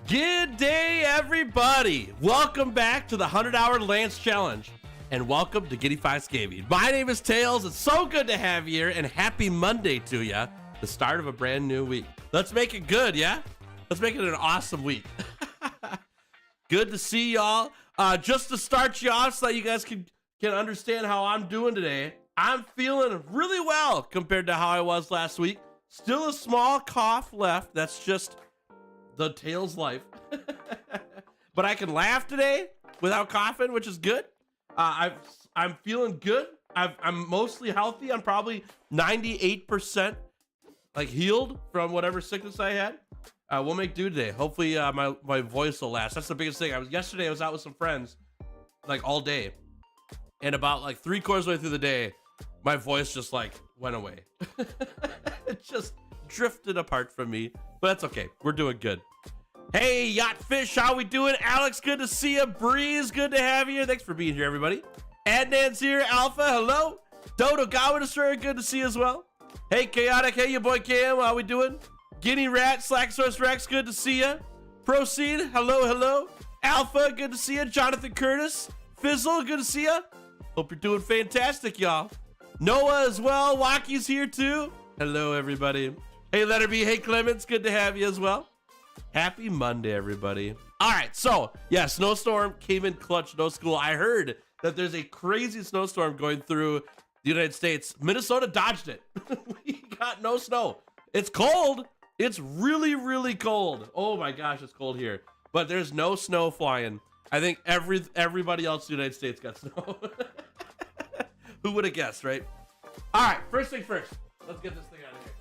Good day, everybody. Welcome back to the 100-Hour Lance Challenge, and welcome to Giddy 5 Gaming. My name is Tails. It's so good to have you here, and happy Monday to you, the start of a brand new week. Let's make it good, yeah? Let's make it an awesome week. Good to see y'all. Just to start you off so that you guys can understand how I'm doing today, I'm feeling really well compared to how I was last week. Still a small cough left. That's just the Tails life. But I can laugh today without coughing, which is good. I'm feeling good. I'm mostly healthy. I'm probably 98% like healed from whatever sickness I had. We'll make do today. Hopefully my voice will last. That's the biggest thing. Yesterday I was out with some friends like all day, and about like 3/4 of the way through the day, my voice just like went away. It just drifted apart from me, but that's okay. We're doing good. Hey, Yachtfish, how we doing? Alex, good to see you. Breeze, good to have you. Thanks for being here, everybody. Adnan's here. Alpha, hello. Dodo Gowan Destroyer, good to see you as well. Hey, Chaotic, hey, your boy Cam, how we doing? Guinea Rat, Slack Source Rex, good to see you. Proceed, hello, hello. Alpha, good to see you. Jonathan Curtis, Fizzle, good to see you. Hope you're doing fantastic, y'all. Noah as well. Waki's here too. Hello, everybody. Hey, Letterby, hey, Clements, good to have you as well. Happy Monday, everybody. All right, so yeah, snowstorm came in clutch, no school. I heard that there's a crazy snowstorm going through the United States. Minnesota dodged it. We got no snow. It's cold. It's really, really cold. Oh my gosh, it's cold here. But there's no snow flying. I think everybody else in the United States got snow. Who would have guessed, right? All right, first thing first. Let's get this thing out of here.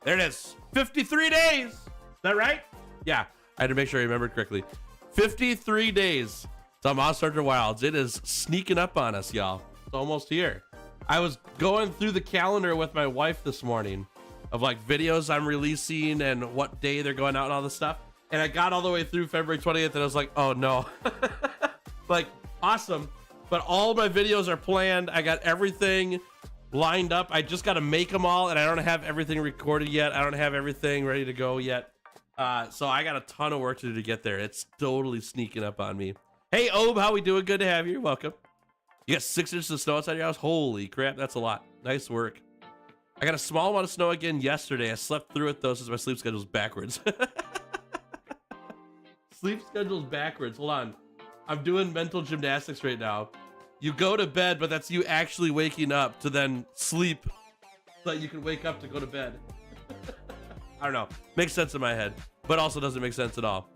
There it is. 53 days. Is that right? Yeah, I had to make sure I remembered correctly. 53 days to Monster Hunter Wilds. It is sneaking up on us, y'all. It's almost here. I was going through the calendar with my wife this morning of like videos I'm releasing and what day they're going out and all this stuff. And I got all the way through February 20th and I was like, oh no. Like, awesome. But all my videos are planned. I got everything lined up. I just got to make them all, and I don't have everything recorded yet. I don't have everything ready to go yet. So I got a ton of work to do to get there. It's totally sneaking up on me. Hey, Obe, how we doing? Good to have you. You're welcome. You got 6 inches of snow outside your house? Holy crap, that's a lot. Nice work. I got a small amount of snow again yesterday. I slept through it, though, since my sleep schedule's backwards. Sleep schedule's backwards. Hold on. I'm doing mental gymnastics right now. You go to bed, but that's you actually waking up to then sleep so that you can wake up to go to bed. I don't know. Makes sense in my head, but also doesn't make sense at all.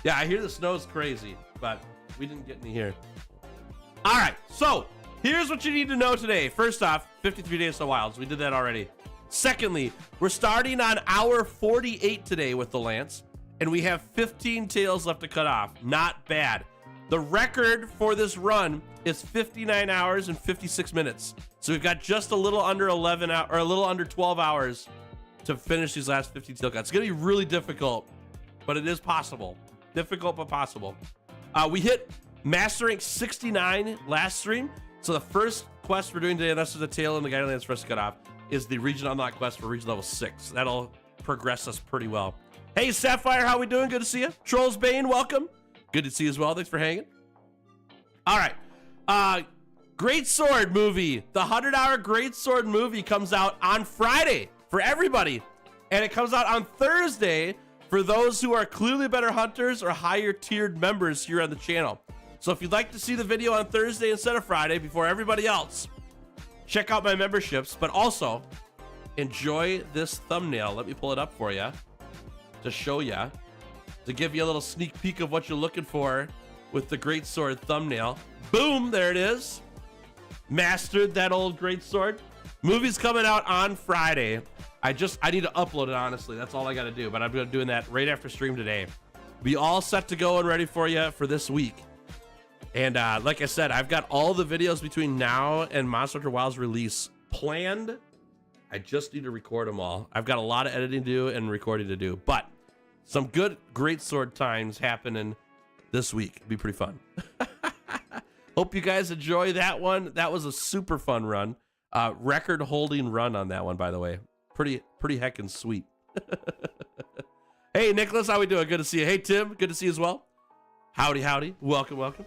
Yeah, I hear the snow is crazy, but we didn't get any here. All right, so here's what you need to know today. First off, 53 days to Wilds. We did that already. Secondly, we're starting on hour 48 today with the Lance, and we have 15 tails left to cut off. Not bad. The record for this run is 59 hours and 56 minutes. So we've got just a little under 11 hours, or a little under 12 hours to finish these last 15 tail cuts. It's gonna be really difficult, but it is possible. Difficult, but possible. We hit Master Rank 69 last stream. So the first quest we're doing today, and this is the tail and the Guiding Lands for us to cut off, is the region unlock quest for region level 6. That'll progress us pretty well. Hey, Sapphire, how we doing? Good to see you. Trolls Bane, welcome. Good to see you as well. Thanks for hanging. All right. Greatsword movie. The 100-hour Greatsword movie comes out on Friday for everybody. And it comes out on Thursday for those who are clearly better hunters or higher tiered members here on the channel. So if you'd like to see the video on Thursday instead of Friday before everybody else, check out my memberships, but also enjoy this thumbnail. Let me pull it up for you to show you, to give you a little sneak peek of what you're looking for with the Greatsword thumbnail. Boom, there it is. Mastered that old Greatsword. Movie's coming out on Friday. I need to upload it, honestly. That's all I got to do, but I'm doing that right after stream today. Be all set to go and ready for you for this week. And like I said, I've got all the videos between now and Monster Hunter Wilds release planned. I just need to record them all. I've got a lot of editing to do and recording to do, but some good Greatsword times happening this week. It'll be pretty fun. Hope you guys enjoy that one. That was a super fun run. Record holding run on that one, by the way. Pretty heckin' sweet. Hey, Nicholas, how we doing? Good to see you. Hey, Tim, good to see you as well. Howdy, howdy. Welcome, welcome.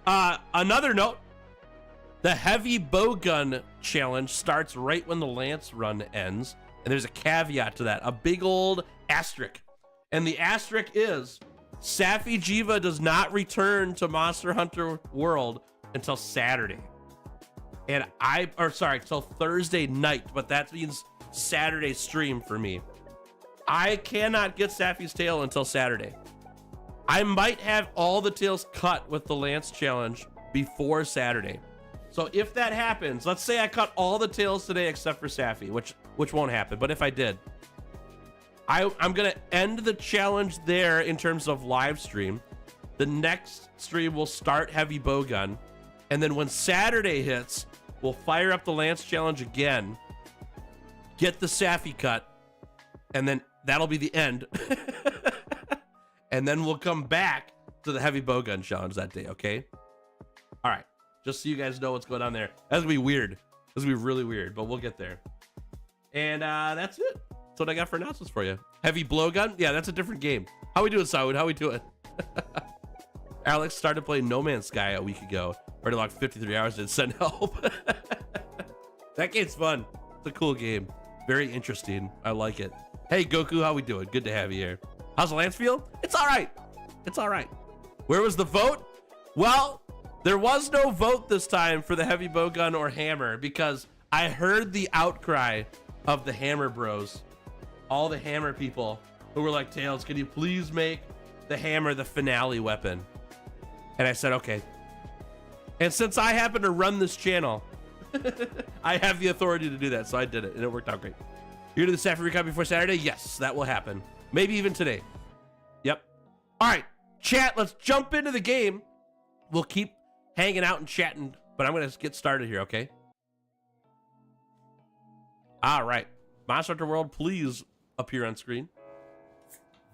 Another note. The heavy bowgun challenge starts right when the lance run ends. And there's a caveat to that, a big old asterisk. And the asterisk is Safi Jiva does not return to Monster Hunter World until Saturday. And till Thursday night, but that means Saturday stream for me. I cannot get Safi's tail until Saturday. I might have all the tails cut with the Lance challenge before Saturday. So if that happens, let's say I cut all the tails today except for Safi, which won't happen, but if I did, I'm gonna end the challenge there in terms of live stream. The next stream will start heavy bowgun, and then when Saturday hits, we'll fire up the Lance challenge again, get the Safi cut, and then that'll be the end. And then we'll come back to the heavy bowgun challenge that day, okay? All right, just so you guys know what's going on there. That's gonna be weird. That's gonna be really weird, but we'll get there. And that's it. That's what I got for announcements for you. Heavy blowgun? Yeah, that's a different game. How we doing, Saud? How we doing? Alex started playing No Man's Sky a week ago. Already logged 53 hours, didn't send help. That game's fun. It's a cool game. Very interesting. I like it. Hey, Goku, how we doing? Good to have you here. How's the Lance feel? It's all right. It's all right. Where was the vote? Well, there was no vote this time for the heavy bowgun or hammer because I heard the outcry of the hammer bros. All the hammer people who were like, Tails, can you please make the hammer the finale weapon? And I said, okay. And since I happen to run this channel, I have the authority to do that. So I did it and it worked out great. You're gonna do the Safi recap before Saturday? Yes, that will happen. Maybe even today. Yep. All right, chat, let's jump into the game. We'll keep hanging out and chatting, but I'm gonna get started here, okay? All right, Monster Hunter World, please appear on screen.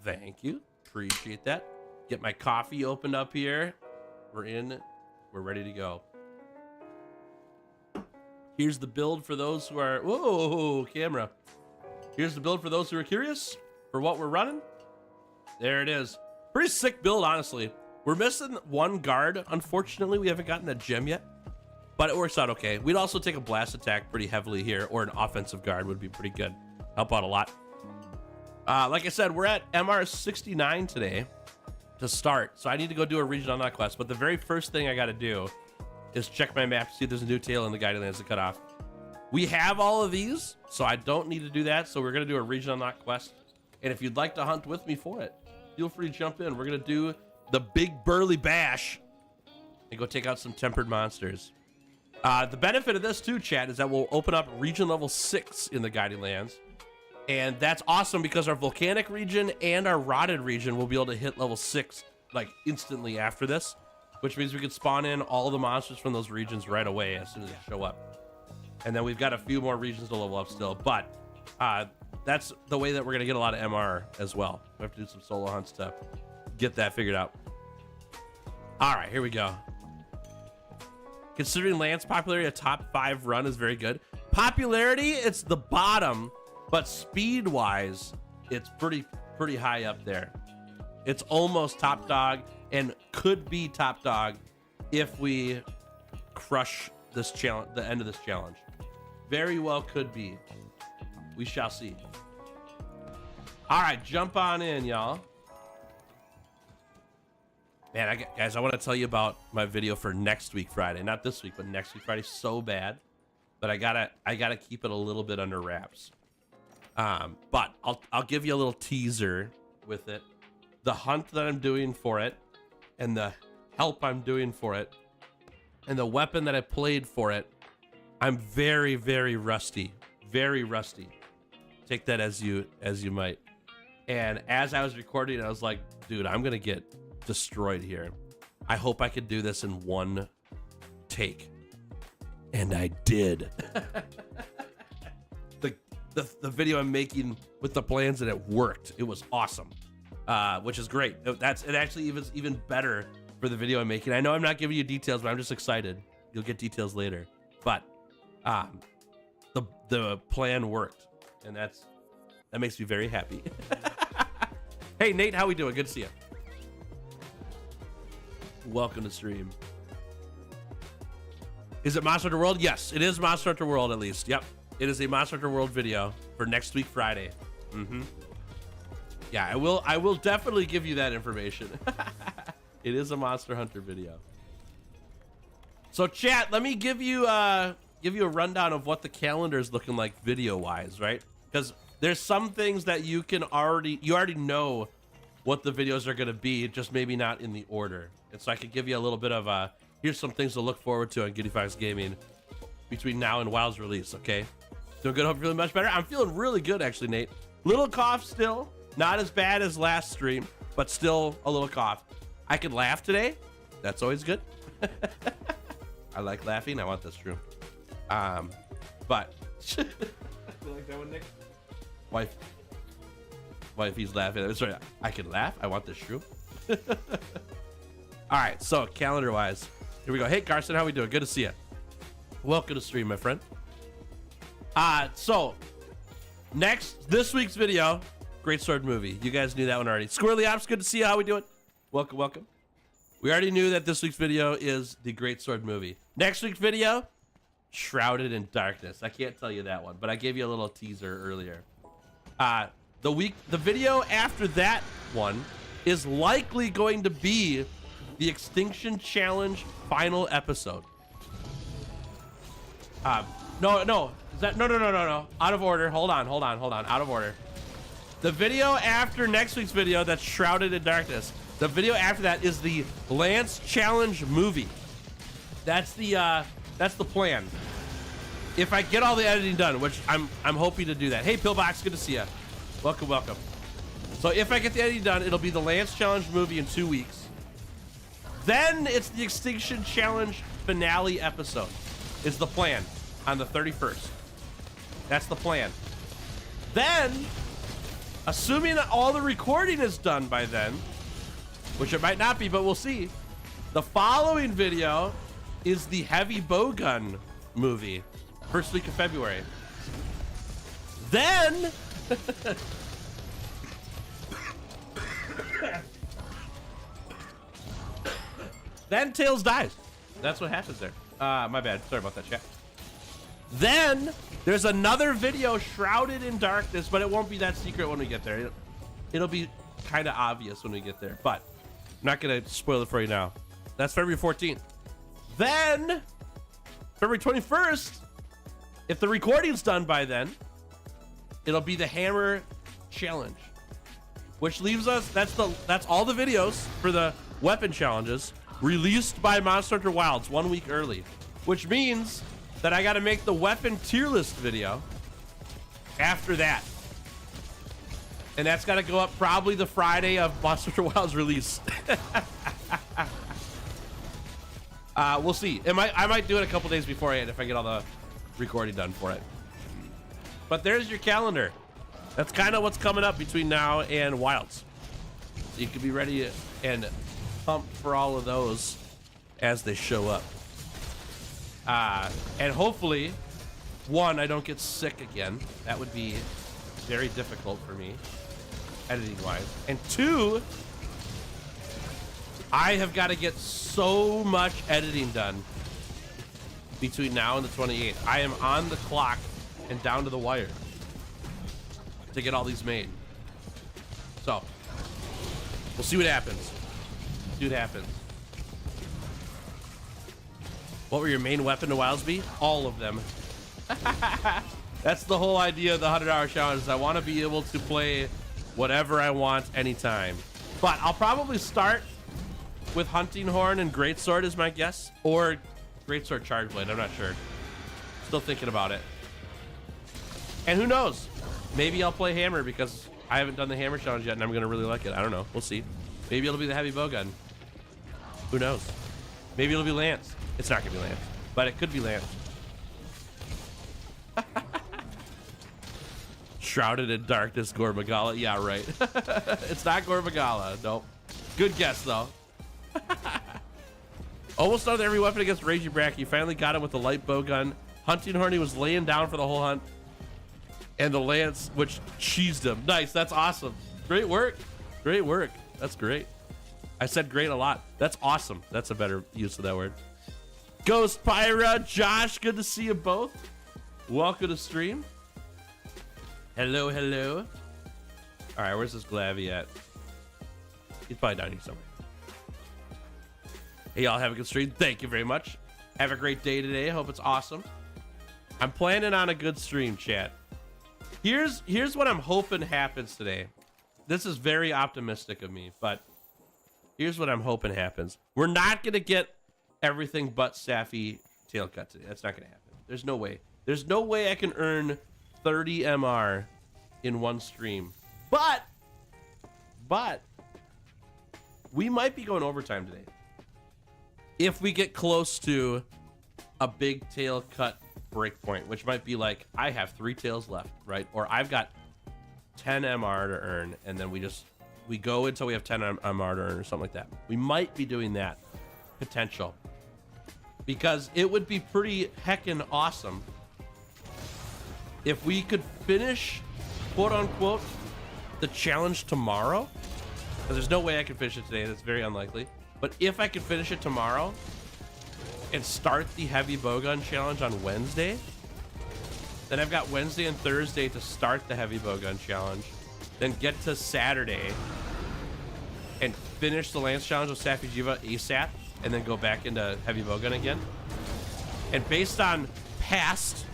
Thank you, appreciate that. Get my coffee opened up here. We're ready to go. Here's the build for those who are, whoa, camera. Here's the build for those who are curious for what we're running. There it is. Pretty sick build, honestly. We're missing one guard. Unfortunately, we haven't gotten that gem yet, but it works out okay. We'd also take a blast attack pretty heavily here, or an offensive guard would be pretty good. Help out a lot. Like I said, we're at MR 69 today to start, so I need to go do a region on that quest. But the very first thing I got to do is check my map to see if there's a new tail in the guiding lands to cut off. We have all of these, so I don't need to do that. So we're gonna do a region on that quest. And if you'd like to hunt with me for it, feel free to jump in. We're gonna do the big burly bash and go take out some tempered monsters. The benefit of this too, chat, is that we'll open up region level 6 in the guiding lands. And that's awesome because our volcanic region and our rotted region will be able to hit level 6 like instantly after this, which means we could spawn in all the monsters from those regions right away as soon as they show up. And then we've got a few more regions to level up still, but that's the way that we're gonna get a lot of MR as well. We have to do some solo hunts to get that figured out. All right, here we go. Considering Lance popularity, a top 5 run is very good. Popularity, it's the bottom, but speed-wise, it's pretty high up there. It's almost top dog and could be top dog if we crush this challenge, the end of this challenge. Very well could be. We shall see. All right, jump on in, y'all. Man, guys, I want to tell you about my video for next week Friday. Not this week, but next week Friday. So bad, but I gotta keep it a little bit under wraps. But I'll give you a little teaser with it. The hunt that I'm doing for it, and the help I'm doing for it, and the weapon that I played for it. I'm very, very rusty. Very rusty. Take that as you might. And as I was recording, I was like, dude, I'm gonna get destroyed here. I hope I could do this in one take. And I did. the video I'm making with the plans, and it worked. It was awesome. Which is great. It actually even better for the video I'm making. I know I'm not giving you details, but I'm just excited. You'll get details later. But the plan worked, and that makes me very happy. Hey, Nate, how we doing? Good to see you. Welcome to stream. Is it Monster Hunter World? Yes, it is Monster Hunter World at least. Yep. It is a Monster Hunter World video for next week, Friday. Yeah, I will definitely give you that information. It is a Monster Hunter video. So chat, let me give you a rundown of what the calendar is looking like video-wise, right? Because there's some things that you already know what the videos are going to be, just maybe not in the order. And so I could give you a little bit of here's some things to look forward to on Giddy Fox Gaming between now and WoW's release, okay? Doing good, hope you're feeling much better. I'm feeling really good, actually, Nate. Little cough still, not as bad as last stream, but still a little cough. I can laugh today. That's always good. I like laughing. I want this true. But you like that one, Nick? Wife, he's laughing. Sorry, I can laugh. I want this true. All right, so calendar-wise, here we go. Hey, Carson, how we doing? Good to see you. Welcome to stream, my friend. So this week's video, Greatsword movie. You guys knew that one already. Squirrely Ops, good to see you. How we doing? Welcome, welcome. We already knew that this week's video is the Greatsword movie. Next week's video, Shrouded in Darkness. I can't tell you that one, but I gave you a little teaser earlier. The video after that one is likely going to be the Extinction Challenge final episode. No. Is that no. Out of order. Hold on. Out of order. The video after next week's video that's Shrouded in Darkness. The video after that is the Lance Challenge movie. That's the plan. If I get all the editing done, which I'm hoping to do that. Hey, Pillbox, good to see you. Welcome. So if I get the editing done, it'll be the Lance Challenge movie in 2 weeks. Then it's the Extinction Challenge finale episode. Is the plan on the 31st. That's the plan. Then, assuming that all the recording is done by then, which it might not be, but we'll see. The following video is the Heavy Bowgun movie, first week of February. Then, then Tails dies. That's what happens there. My bad. Sorry about that, chat. Then there's another video, Shrouded in Darkness, but it won't be that secret when we get there. It'll be kind of obvious when we get there, but I'm not gonna spoil it for you now. That's February 14th. Then February 21st, if the recording's done by then, it'll be the Hammer Challenge, which leaves us, that's all the videos for the weapon challenges released by Monster Hunter Wilds 1 week early, which means that I got to make the weapon tier list video after that. And that's got to go up probably the Friday of Monster Hunter Wilds release. We'll see. I might do it a couple days beforehand if I get all the recording done for it. But there's your calendar. That's kind of what's coming up between now and Wilds. So you can be ready and pumped for all of those as they show up. And hopefully, one, I don't get sick again. That would be very difficult for me, editing-wise. And two, I have got to get so much editing done between now and the 28th. I am on the clock and down to the wire to get all these made. So, we'll see what happens. See what happens. What were your main weapon to Wilds be? All of them. That's the whole idea of the 100-hour challenge, is I want to be able to play whatever I want anytime. But I'll probably start with Hunting Horn and Greatsword is my guess. Or Greatsword Charge Blade, I'm not sure. Still thinking about it. And who knows? Maybe I'll play Hammer because I haven't done the Hammer challenge yet and I'm going to really like it. I don't know. We'll see. Maybe it'll be the Heavy Bowgun. Who knows? Maybe it'll be Lance. It's not gonna be Lance, but it could be Lance. Shrouded in Darkness, Gormagala. Yeah, right. It's not Gormagala. Nope. Good guess, though. Almost done with every weapon against Raging Brack. You finally got him with the light bowgun. Hunting Horn, he was laying down for the whole hunt. And the Lance, which cheesed him. Nice. That's awesome. Great work. Great work. That's great. I said great a lot. That's awesome. That's a better use of that word. Ghost Pyra, Josh, good to see you both. Welcome to stream. Hello, hello. All right, where's this Glavy at? He's probably down here somewhere. Hey, y'all, have a good stream. Thank you very much. Have a great day today. Hope it's awesome. I'm planning on a good stream, chat. Here's what I'm hoping happens today. This is very optimistic of me, but here's what I'm hoping happens. We're not going to get everything but Safi tail cut today. That's not going to happen. There's no way. There's no way I can earn 30 MR in one stream. But we might be going overtime today. If we get close to a big tail cut breakpoint, which might be like, I have 3 tails left, right? Or I've got 10 MR to earn, and then we go until we have 10 MR to earn or something like that. We might be doing that potential, because it would be pretty heckin' awesome if we could finish, quote unquote, the challenge tomorrow. Because there's no way I can finish it today. That's very unlikely. But if I could finish it tomorrow and start the heavy bowgun challenge on Wednesday, then I've got Wednesday and Thursday to start the heavy bowgun challenge, then get to Saturday and finish the lance challenge with Safi Jiva ASAP, and then go back into heavy bowgun again. And based on past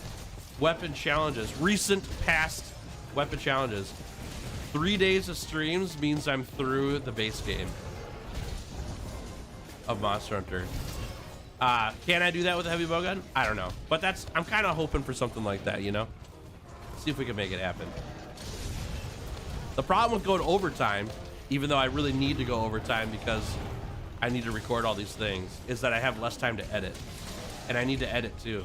weapon challenges, recent past weapon challenges, 3 days of streams means I'm through the base game of Monster Hunter. Can I do that with a heavy bowgun? I don't know, but I'm kind of hoping for something like that, you know? See if we can make it happen. The problem with going overtime, even though I really need to go overtime because I need to record all these things, is that I have less time to edit, and I need to edit too.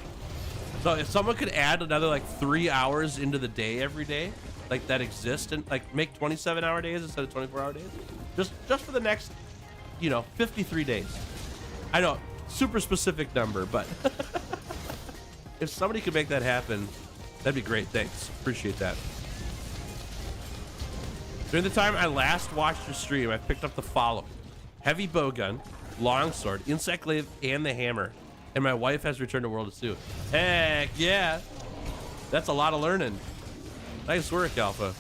So if someone could add another like 3 hours into the day every day, like that exists, and like make 27-hour days instead of 24-hour days, just for the next, 53 days. I know, super specific number, but if somebody could make that happen, that'd be great. Thanks, appreciate that. During the time I last watched your stream, I picked up the following: heavy bowgun, longsword, insect glaive, and the hammer. And my wife has returned to World of 2. Heck yeah, that's a lot of learning. Nice work, Alpha.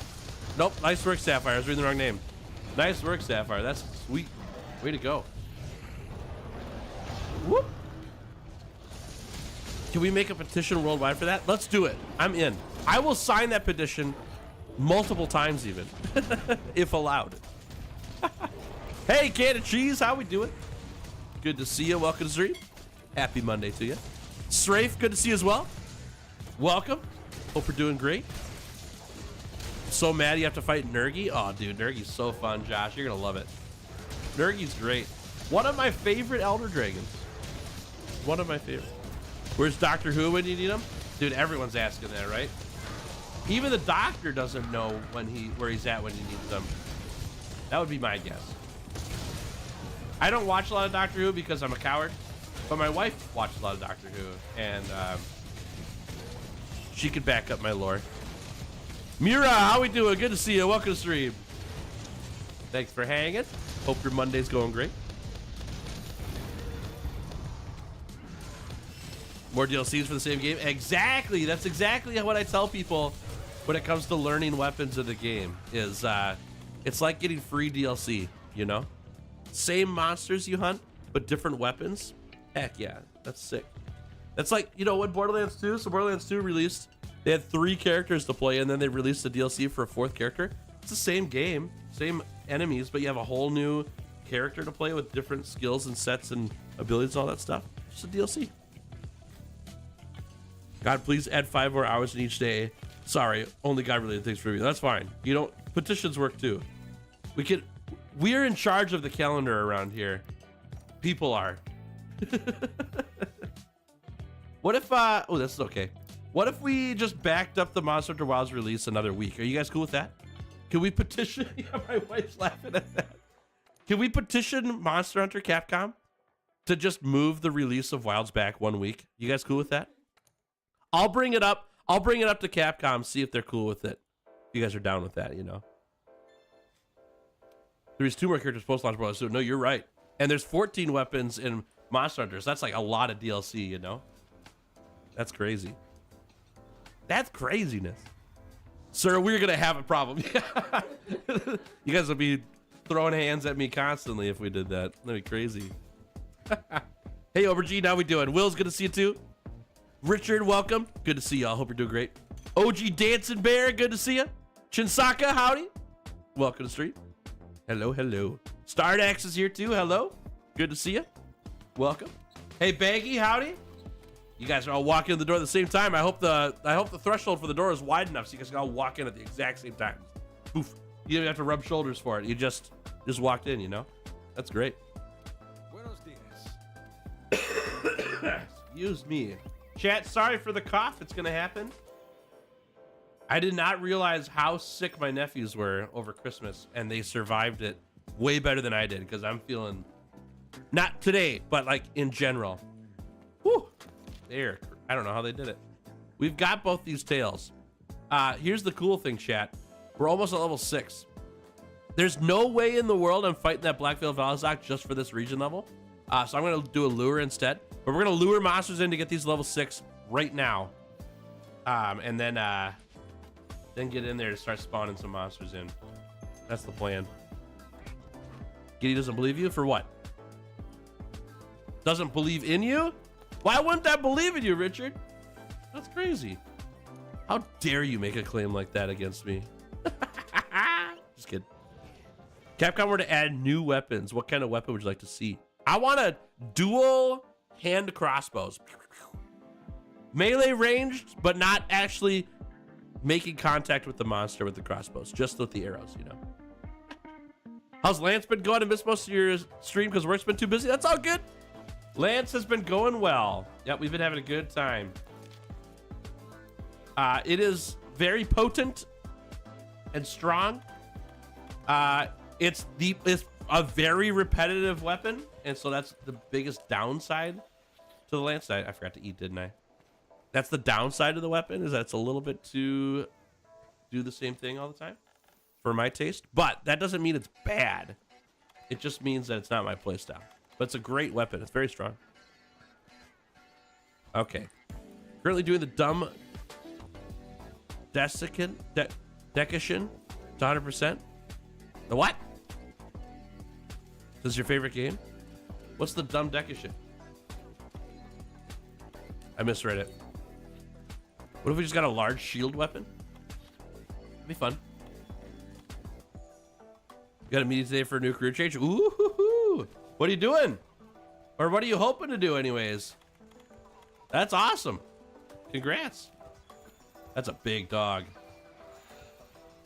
Nope, nice work, Sapphire. I was reading the wrong name. Nice work, Sapphire. That's sweet. Way to go. Whoop. Can we make a petition worldwide for that? Let's do it. I'm in. I will sign that petition multiple times even, if allowed. Hey, can of cheese, how we doing? Good to see you. Welcome to stream. Happy Monday to you. Strafe, good to see you as well. Welcome. Hope you're doing great. So mad you have to fight Nergi. Oh, dude, Nergi's so fun, Josh. You're gonna love it. Nergi's great. One of my favorite Elder Dragons. One of my favorite. Where's Doctor Who when you need him? Dude, everyone's asking that, right? Even the doctor doesn't know where he's at when he needs them. That would be my guess. I don't watch a lot of Doctor Who because I'm a coward, but my wife watches a lot of Doctor Who, and she could back up my lore. Mira, how we doing? Good to see you. Welcome to stream. Thanks for hanging. Hope your Monday's going great. More DLCs for the same game? Exactly. That's exactly what I tell people when it comes to learning weapons in the game. Is it's like getting free DLC, Same monsters you hunt, but different weapons. Heck yeah, that's sick. That's like, when Borderlands 2, so Borderlands 2 released, they had 3 characters to play, and then they released a DLC for a 4th character. It's the same game, same enemies, but you have a whole new character to play with different skills and sets and abilities and all that stuff. Just a DLC. God, please add 5 more hours in each day. Sorry, only God-related things for me. That's fine. Petitions work too. We're in charge of the calendar around here. People are. What if, oh, this is okay. What if we just backed up the Monster Hunter Wilds release another week? Are you guys cool with that? Can we petition? Yeah, my wife's laughing at that. Can we petition Monster Hunter Capcom to just move the release of Wilds back 1 week? You guys cool with that? I'll bring it up. I'll bring it up to Capcom, see if they're cool with it. You guys are down with that, There's 2 more characters post-launch bonus. So no, you're right. And there's 14 weapons in Monster Hunters. That's like a lot of DLC, you know? That's crazy. That's craziness. Sir, we're gonna have a problem. You guys will be throwing hands at me constantly if we did that. That'd be crazy. Hey, Overg, how we doing? Will's good to see you too. Richard, welcome. Good to see y'all. Hope you're doing great. OG Dancing Bear, good to see you. Chinsaka, howdy. Welcome to stream. Hello, hello. Stardax is here too. Hello. Good to see you. Welcome. Hey, Baggy, howdy. You guys are all walking in the door at the same time. I hope the threshold for the door is wide enough so you guys can all walk in at the exact same time. Poof. You don't even have to rub shoulders for it. You just walked in, you know? That's great. Buenos dias. Excuse me. Chat, sorry for the cough. It's gonna happen. I did not realize how sick my nephews were over Christmas, and they survived it way better than I did because I'm feeling, not today, but like in general. Whew. There, I don't know how they did it. We've got both these tails. Here's the cool thing, chat. We're almost at level 6. There's no way in the world I'm fighting that Blackveil Valazak just for this region level. So I'm gonna do a lure instead. But we're gonna lure monsters in to get these level 6 right now. And then get in there to start spawning some monsters in. That's the plan. Giddy doesn't believe you for what? Doesn't believe in you? Why wouldn't I believe in you, Richard? That's crazy. How dare you make a claim like that against me? Just kidding. Capcom were to add new weapons. What kind of weapon would you like to see? I want a dual hand crossbows. Melee ranged, but not actually making contact with the monster with the crossbows. Just with the arrows, you know. How's Lance been going? I missed most of your stream because work's been too busy. That's all good. Lance has been going well. Yep, we've been having a good time. It is very potent and strong. It's a very repetitive weapon, and so that's the biggest downside to the Lance. I forgot to eat, didn't I? That's the downside of the weapon, is that it's a little bit too do the same thing all the time for my taste. But that doesn't mean it's bad. It just means that it's not my playstyle. But it's a great weapon. It's very strong. Okay. Currently doing the dumb Desican Decushion to 100%. The what? This is your favorite game? What's the dumb Decushion? I misread it. What if we just got a large shield weapon? That'd be fun. You got a meeting today for a new career change? Ooh, what are you doing? Or what are you hoping to do anyways? That's awesome. Congrats. That's a big dog.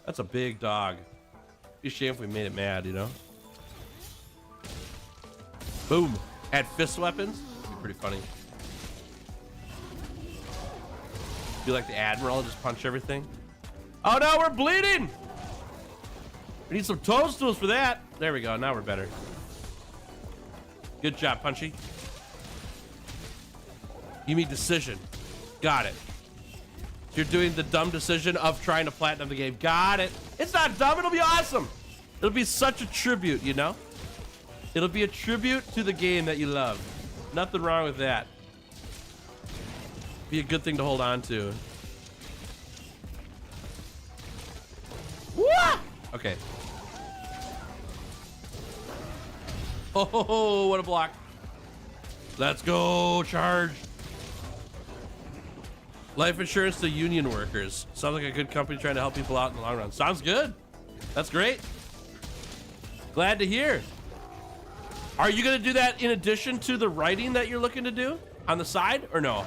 That's a big dog. Be a shame if we made it mad, you know? Boom. Add fist weapons. That'd be pretty funny. Be like the Admiral, just punch everything. Oh no, we're bleeding! We need some toadstools for that. There we go, now we're better. Good job, Punchy. You mean decision. Got it. You're doing the dumb decision of trying to platinum the game. Got it. It's not dumb, it'll be awesome. It'll be such a tribute, you know? It'll be a tribute to the game that you love. Nothing wrong with that. Be a good thing to hold on to. Woo! Okay. Oh, what a block. Let's go, charge. Life insurance to union workers. Sounds like a good company trying to help people out in the long run. Sounds good. That's great. Glad to hear. Are you gonna do that in addition to the writing that you're looking to do on the side, or no?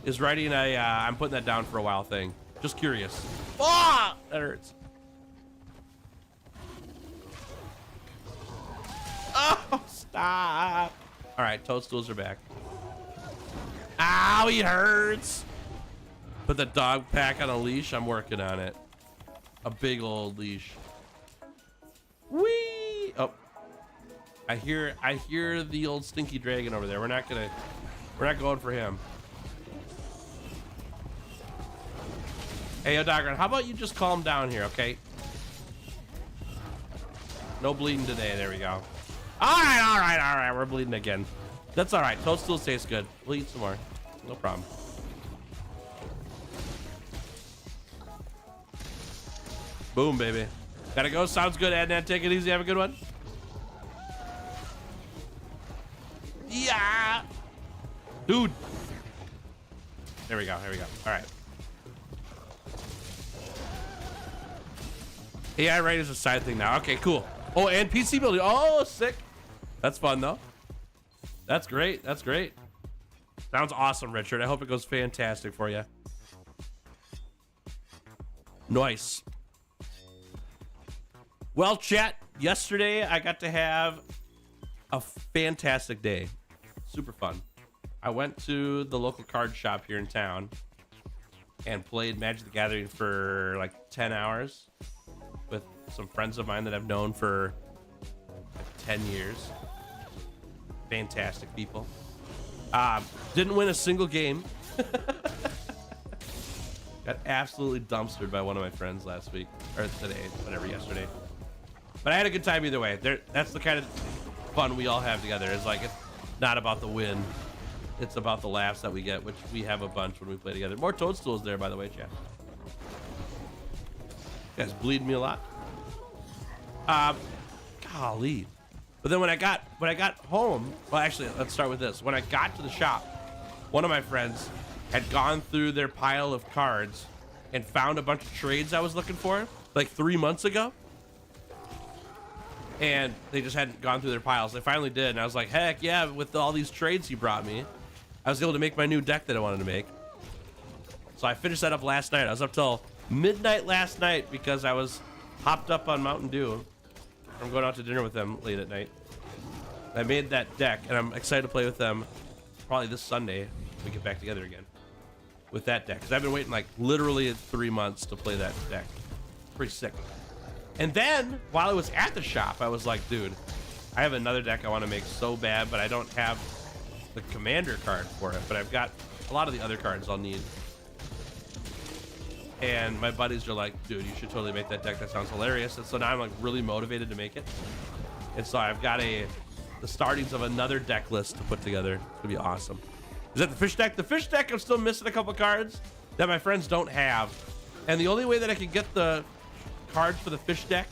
Is writing a, I'm putting that down for a while thing. Just curious. Oh, that hurts. Oh, stop. All right, toadstools are back. Ow, he hurts. Put the dog pack on a leash. I'm working on it. A big old leash. Whee! Oh, I hear the old stinky dragon over there. We're not going for him. Hey, Odogron, how about you just calm down here, okay? No bleeding today. There we go. All right. We're bleeding again. That's all right. Toadstools taste good. We'll eat some more. No problem. Boom, baby. Gotta go. Sounds good, Adnan. Take it easy. Have a good one. Yeah. Dude. There we go. Here we go. All right. AI right is a side thing now. Okay, cool. Oh, and PC building. Oh, sick. That's fun, though. That's great. That's great. Sounds awesome, Richard. I hope it goes fantastic for you. Nice. Well, chat, yesterday I got to have a fantastic day. Super fun. I went to the local card shop here in town and played Magic the Gathering for like 10 hours with some friends of mine that I've known for like 10 years. Fantastic people. Didn't win a single game. Got absolutely dumpstered by one of my friends last week, or today, whatever, yesterday. But I had a good time either way. That's the kind of fun we all have together. It's like, it's not about the win. It's about the laughs that we get, which we have a bunch when we play together. More toadstools there, by the way, chat. You guys bleeding me a lot. Golly. But then when I got home, well, actually, let's start with this. When I got to the shop, one of my friends had gone through their pile of cards and found a bunch of trades I was looking for like 3 months ago. And they just hadn't gone through their piles. They finally did. And I was like, heck yeah, with all these trades he brought me, I was able to make my new deck that I wanted to make. So I finished that up last night. I was up till midnight last night because I was hopped up on Mountain Dew. I'm going out to dinner with them late at night. I made that deck, and I'm excited to play with them probably this Sunday when we get back together again with that deck. Because I've been waiting like literally 3 months to play that deck. Pretty sick. And then while I was at the shop, I was like, dude, I have another deck I want to make so bad, but I don't have the commander card for it. But I've got a lot of the other cards I'll need. And my buddies are like, dude, you should totally make that deck. That sounds hilarious. And so now I'm like really motivated to make it. And so I've got the startings of another deck list to put together. It's gonna be awesome. Is that the fish deck? The fish deck, I'm still missing a couple cards that my friends don't have. And the only way that I can get the cards for the fish deck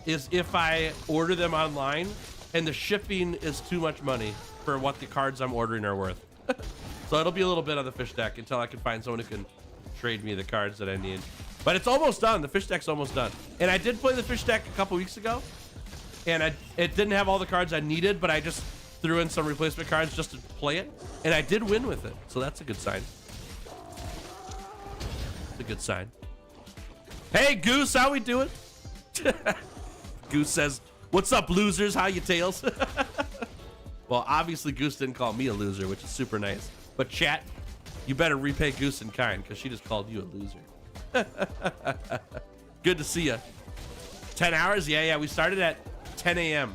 is if I order them online, and the shipping is too much money for what the cards I'm ordering are worth. So it'll be a little bit on the fish deck until I can find someone who can trade me the cards that I need. But it's almost done. The fish deck's almost done. And I did play the fish deck a couple weeks ago, and it didn't have all the cards I needed, but I just threw in some replacement cards just to play it, and I did win with it. So that's a good sign. It's a good sign. Hey, Goose, how we doing? Goose says, what's up, losers? How you tails? Well, obviously Goose didn't call me a loser, which is super nice. But chat, you better repay Goose in kind, because she just called you a loser. Good to see you. 10 hours? Yeah, we started at 10 a.m.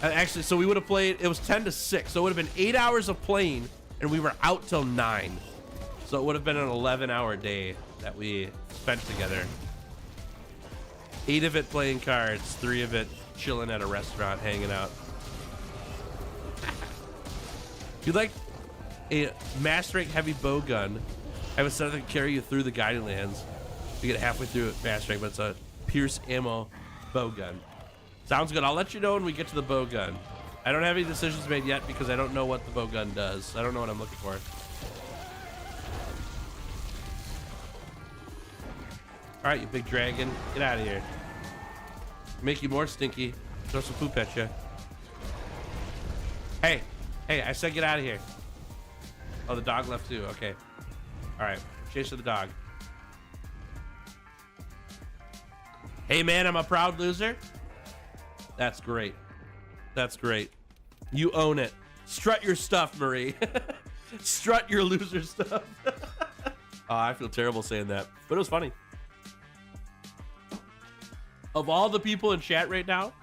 Actually, so we would have played, it was 10 to 6, so it would have been 8 hours of playing, and we were out till 9. So it would have been an 11-hour day that we spent together. 8 of it playing cards, 3 of it chilling at a restaurant, hanging out. If you'd like a master rank heavy bow gun, I have a set that can carry you through the guiding lands. You get halfway through it master rank, but it's a Pierce ammo bow gun. Sounds good. I'll let you know when we get to the bow gun. I don't have any decisions made yet because I don't know what the bow gun does. I don't know what I'm looking for. All right, you big dragon, get out of here. Make you more stinky. Throw some poop at you. Hey, I said get out of here. Oh, the dog left too. Okay. All right, chase the dog. Hey man, I'm a proud loser. That's great. That's great. You own it. Strut your stuff, Marie. Strut your loser stuff. Oh, I feel terrible saying that, but it was funny. Of all the people in chat right now,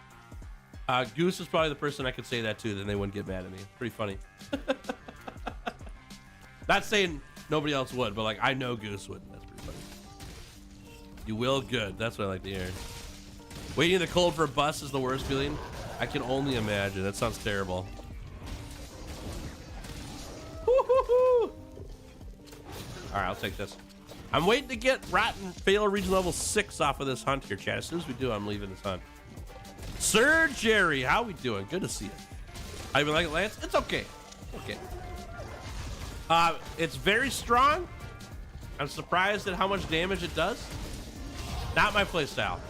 Goose is probably the person I could say that to, then they wouldn't get mad at me. Pretty funny. Not saying nobody else would, but like I know Goose would. That's pretty funny. You will? Good. That's what I like to hear. Waiting in the cold for a bus is the worst feeling. I can only imagine. That sounds terrible. All right, I'll take this. I'm waiting to get Rotten Fail Region Level 6 off of this hunt here, chat. As soon as we do, I'm leaving this hunt. Sir Jerry, how we doing? Good to see you. I even like it, Lance? It's okay. Okay. It's very strong. I'm surprised at how much damage it does. Not my play style.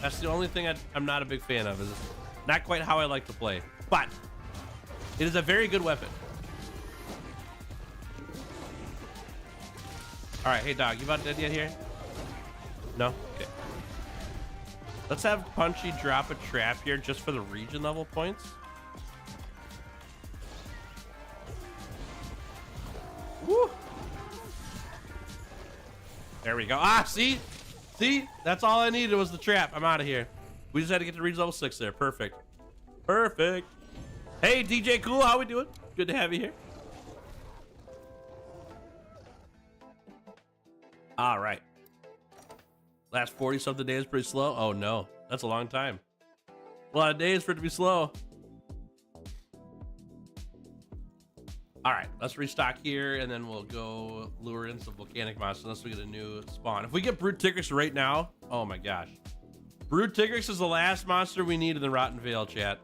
That's the only thing I'm not a big fan of. Is not quite how I like to play. But it is a very good weapon. All right, hey dog, you about dead yet here? No? Okay. Let's have Punchy drop a trap here just for the region level points. Woo! There we go. Ah, see? See? That's all I needed was the trap. I'm out of here. We just had to get to region level 6 there. Perfect. Perfect. Hey, DJ Cool, how we doing? Good to have you here. All right. Last 40 something days pretty slow. Oh no, that's a long time. A lot of days for it to be slow. All right, let's restock here and then we'll go lure in some volcanic monsters unless we get a new spawn. If we get Brute Tigris right now, oh my gosh. Brute Tigris is the last monster we need in the Rotten Vale, chat.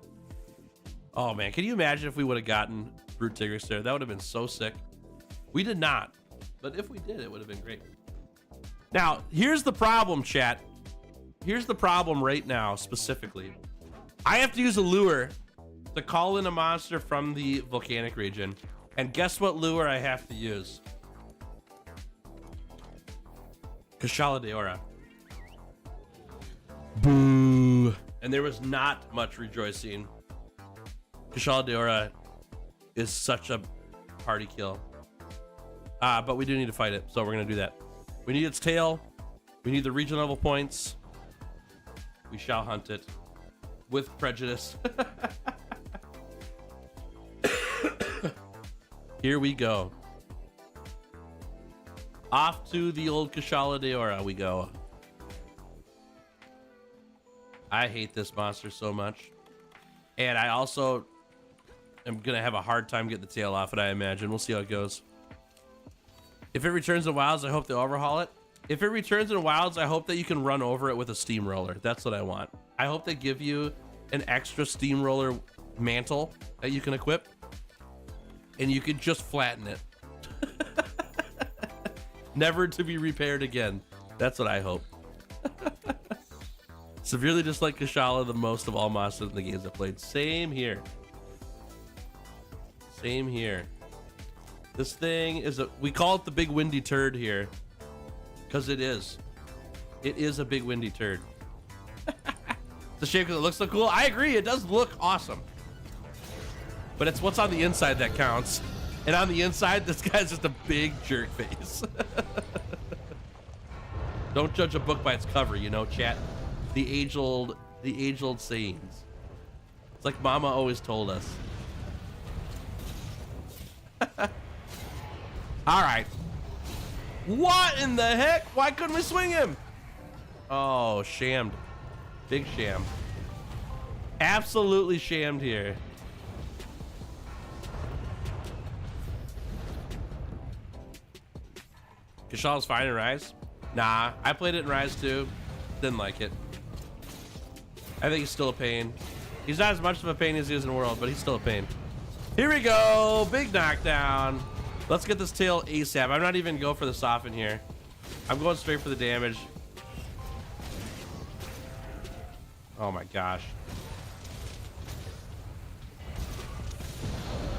Oh man, can you imagine if we would have gotten Brute Tigris there? That would have been so sick. We did not, but if we did, it would have been great. Now, here's the problem, chat. Here's the problem right now, specifically. I have to use a lure to call in a monster from the volcanic region. And guess what lure I have to use? Kashala Deora. Boo. And there was not much rejoicing. Kashala Deora is such a party kill. But we do need to fight it, so we're going to do that. We need its tail. We need the region level points. We shall hunt it with prejudice. Here we go. Off to the old Kashala Deora we go. I hate this monster so much. And I also am going to have a hard time getting the tail off it, I imagine. We'll see how it goes. If it returns in Wilds, I hope they overhaul it. If it returns in Wilds, I hope that you can run over it with a steamroller. That's what I want. I hope they give you an extra steamroller mantle that you can equip. And you can just flatten it. Never to be repaired again. That's what I hope. Severely dislike Kashala the most of all monsters in the games I played. Same here. Same here. This thing is we call it the big windy turd here. Because it is. It is a big windy turd. It's a shame because it looks so cool. I agree, it does look awesome. But it's what's on the inside that counts. And on the inside, this guy's just a big jerk face. Don't judge a book by its cover, you know, chat. The age-old sayings. It's like Mama always told us. All right. What in the heck? Why couldn't we swing him? Oh, shammed. Big sham. Absolutely shammed here. Kashala's fine in Rise? Nah, I played it in Rise too. Didn't like it. I think he's still a pain. He's not as much of a pain as he is in World, but he's still a pain. Here we go. Big knockdown. Let's get this tail ASAP. I'm not even going for the soften here. I'm going straight for the damage. Oh my gosh.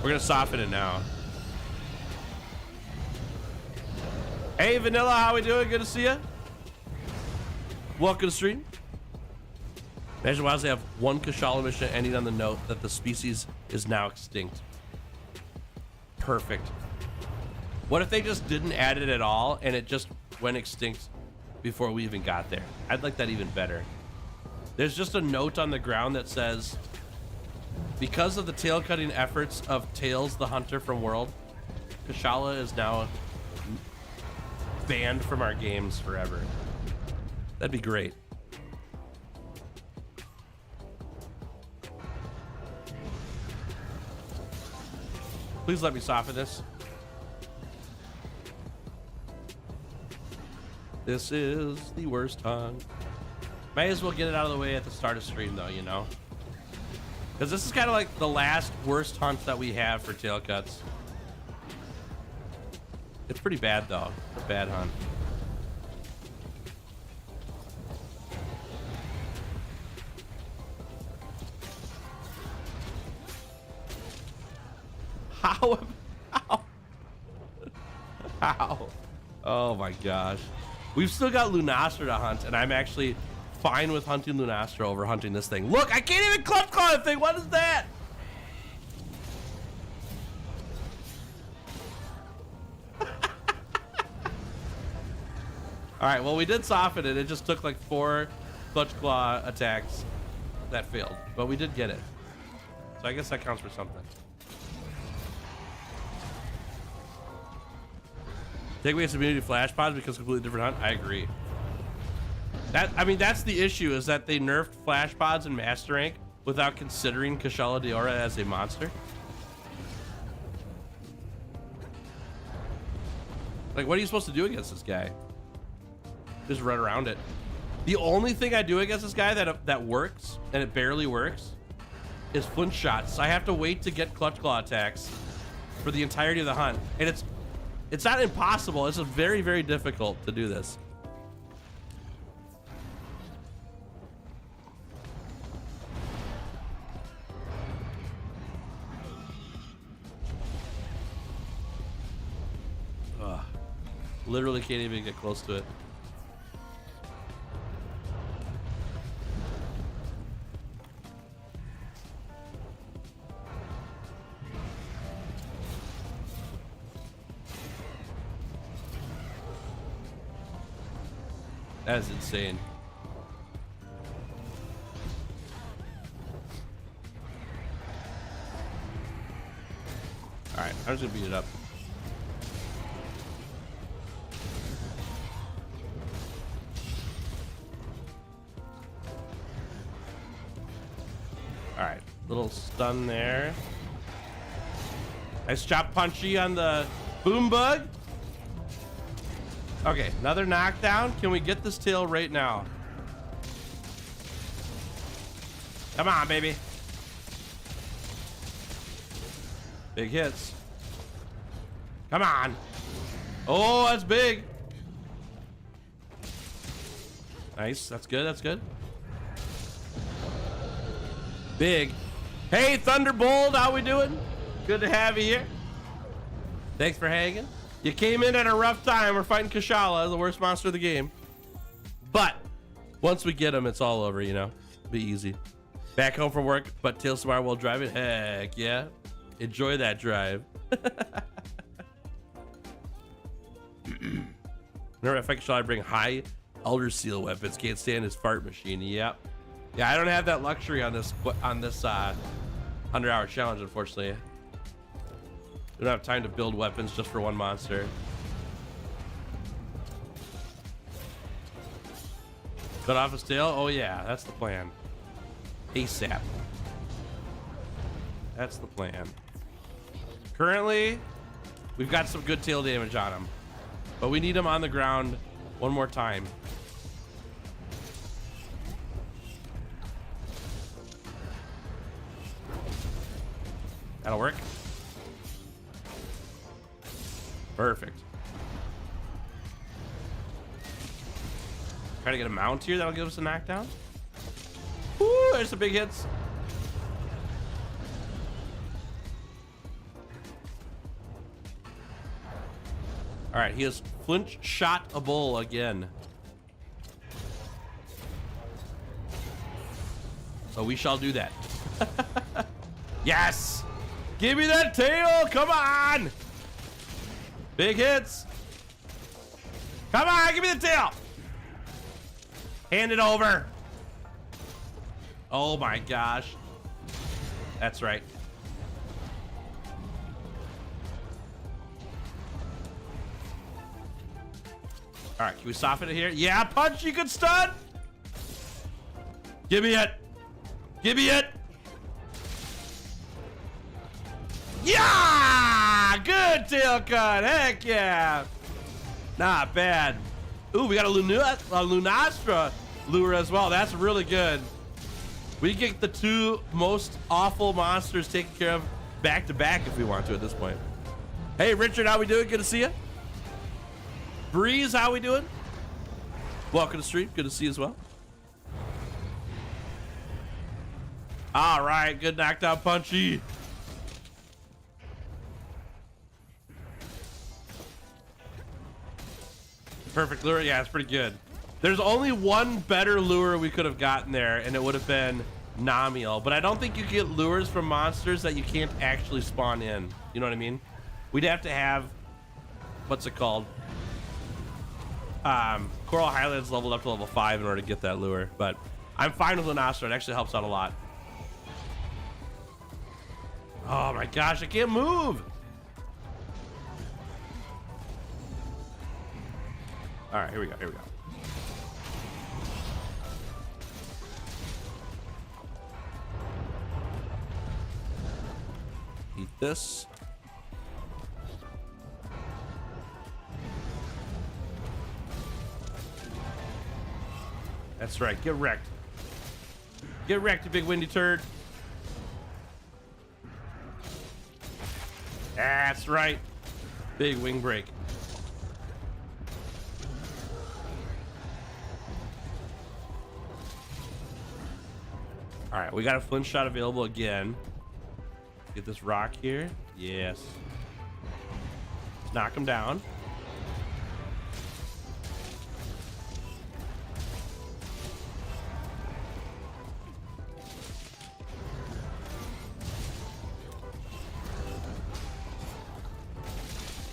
We're gonna soften it now. Hey Vanilla, how we doing? Good to see you. Welcome to the stream. Imagine why they have one Kashala mission ending on the note that the species is now extinct. Perfect. What if they just didn't add it at all and it just went extinct before we even got there? I'd like that even better. There's just a note on the ground that says, because of the tail cutting efforts of Tails the Hunter from World, Kashala is now banned from our games forever. That'd be great. Please let me soften this. This is the worst hunt. May as well get it out of the way at the start of stream though, you know? Because this is kind of like the last worst hunt that we have for tail cuts. It's pretty bad though. It's a bad hunt. How? How? Oh my gosh. We've still got Lunastra to hunt, and I'm actually fine with hunting Lunastra over hunting this thing. Look, I can't even clutch claw that thing. What is that? All right, well, we did soften it. It just took like 4 clutch claw attacks that failed, but we did get it. So I guess that counts for something. Take away some immunity flash pods because completely different hunt. I agree. I mean, that's the issue, is that they nerfed flash pods in Master Rank without considering Kushala Daora as a monster. Like, what are you supposed to do against this guy? Just run around it. The only thing I do against this guy that works, and it barely works, is flinch shots. I have to wait to get clutch claw attacks for the entirety of the hunt, and it's not impossible. It's just very, very difficult to do this. Ugh. Literally can't even get close to it. That is insane. All right, I'm just gonna beat it up. All right, little stun there. Nice chop punchy on the boom bug. Okay, another knockdown. Can we get this tail right now? Come on, baby. Big hits. Come on. Oh, that's big. Nice. That's good. That's good. Big. Hey, Thunderbolt, how we doing? Good to have you here. Thanks for hanging. You came in at a rough time. We're fighting Kushala, the worst monster of the game. But once we get him, it's all over, you know? Be easy. Back home from work, but Tails tomorrow while driving. Heck yeah. Enjoy that drive. Remember, if I could, I bring high Elder Seal weapons. Can't stand his fart machine. Yep. Yeah, I don't have that luxury on this 100-hour challenge, unfortunately. We don't have time to build weapons just for one monster. Cut off his tail? Oh yeah, that's the plan. ASAP. That's the plan. Currently, we've got some good tail damage on him, but we need him on the ground one more time. That'll work. Perfect. Try to get a mount here. That'll give us a knockdown. Woo, there's some big hits. All right, he has flinch shot a bull again. So we shall do that. Yes! Give me that tail! Come on! Big hits. Come on, give me the tail. Hand it over. Oh my gosh. That's right. All right, can we soften it here? Yeah, punch, you could stun. Give me it. Give me it. Yeah! good tail cut. Heck yeah. Not bad. Ooh, we got a Lunastra lure as well. That's really good. We get the two most awful monsters taken care of back to back if we want to at this point. Hey, Richard, how we doing? Good to see you. Breeze, how we doing? Welcome to the stream. Good to see you as well. All right, good knockdown, Punchy. Perfect lure. Yeah, it's pretty good. There's only one better lure we could have gotten there, and it would have been Namiel. But I don't think you get lures from monsters that you can't actually spawn in. You know what I mean? We'd have to have, what's it called? Coral Highlands leveled up to level 5 in order to get that lure. But I'm fine with Lunastra. It actually helps out a lot. Oh my gosh, I can't move. All right, here we go, here we go. Eat this. That's right, get wrecked. Get wrecked, you big windy turd. That's right. Big wing break. All right, we got a flint shot available again. Get this rock here. Yes. Let's knock him down.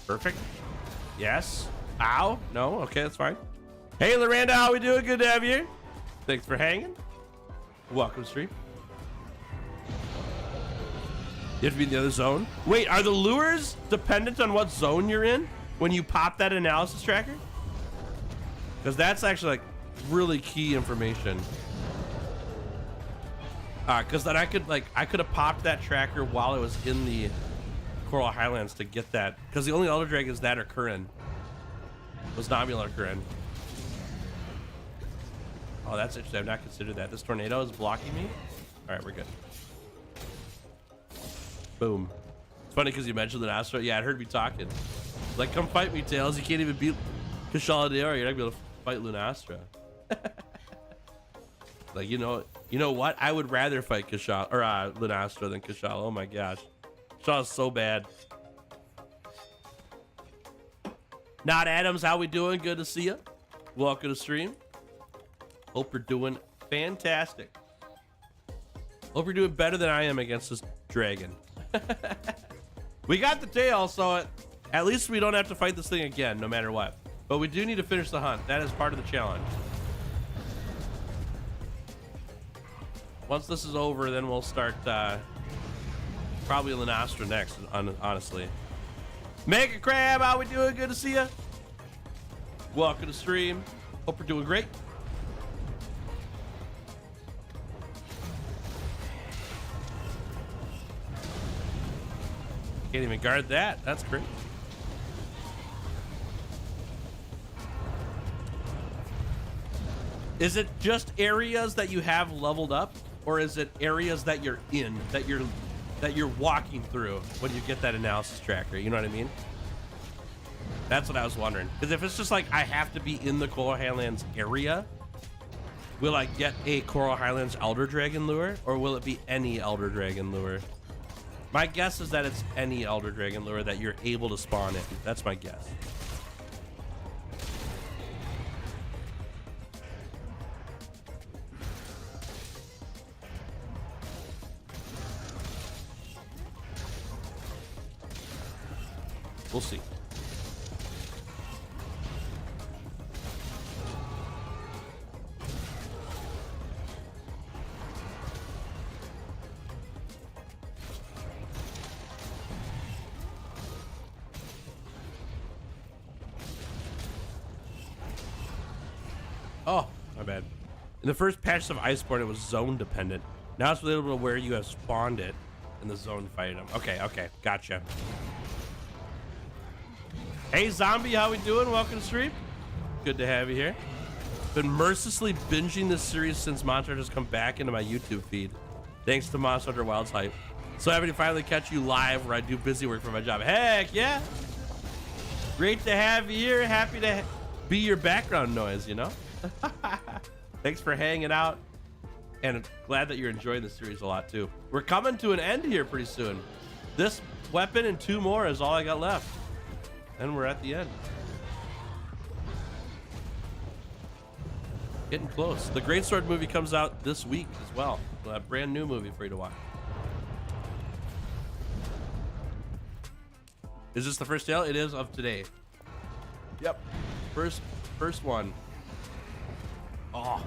Perfect. Yes. Ow. No. Okay, that's fine. Hey, Loranda, how we doing? Good to have you here. Thanks for hanging. Welcome to stream. You have to be in the other zone. Wait, are the lures dependent on what zone you're in when you pop that analysis tracker? Because that's actually like really key information. Because then I could have popped that tracker while I was in the Coral Highlands to get that. Because the only Elder Dragons that are Kurin was Namiel or Kurin. Oh, that's interesting. I've not considered that. This tornado is blocking me. All right, we're good. Boom. It's funny because you mentioned the Astro. Yeah, it heard me talking. Like, come fight me, Tails. You can't even beat Kushala Dior. You're not gonna be able to fight Lunastra. Like, you know what? I would rather fight Kushala or Lunastra than Kushala. Oh my gosh, Kushala's so bad. Not Adams, how we doing? Good to see you. Welcome to stream. Hope you're doing fantastic. Hope you're doing better than I am against this dragon. We got the tail, so at least we don't have to fight this thing again, no matter what. But we do need to finish the hunt. That is part of the challenge. Once this is over, then we'll start probably Lunastra next, honestly. Mega Crab, how we doing? Good to see you. Welcome to stream. Hope you're doing great. Can't even guard that. That's great. Is it just areas that you have leveled up, or is it areas that you're in, that you're walking through when you get that analysis tracker? You know what I mean? That's what I was wondering. Because if it's just like I have to be in the Coral Highlands area, will I get a Coral Highlands Elder Dragon lure, or will it be any Elder Dragon lure? My guess is that it's any Elder Dragon lure that you're able to spawn in. That's my guess. We'll see. Oh, my bad. In the first patch of Iceborne, it was zone dependent. Now it's related to where you have spawned it in the zone fighting them. Okay, okay, gotcha. Hey, Zombie, how we doing? Welcome to stream. Good to have you here. Been mercilessly binging this series since Monster has come back into my YouTube feed. Thanks to Monster Hunter Wilds hype. So happy to finally catch you live where I do busy work for my job. Heck yeah. Great to have you here. Happy to be your background noise, you know? Thanks for hanging out. And glad that you're enjoying the series a lot too. We're coming to an end here pretty soon. This weapon and 2 more is all I got left. And we're at the end. Getting close. The Greatsword movie comes out this week as well. A brand new movie for you to watch. Is this the first tale? It is of today. Yep. First one. Oh.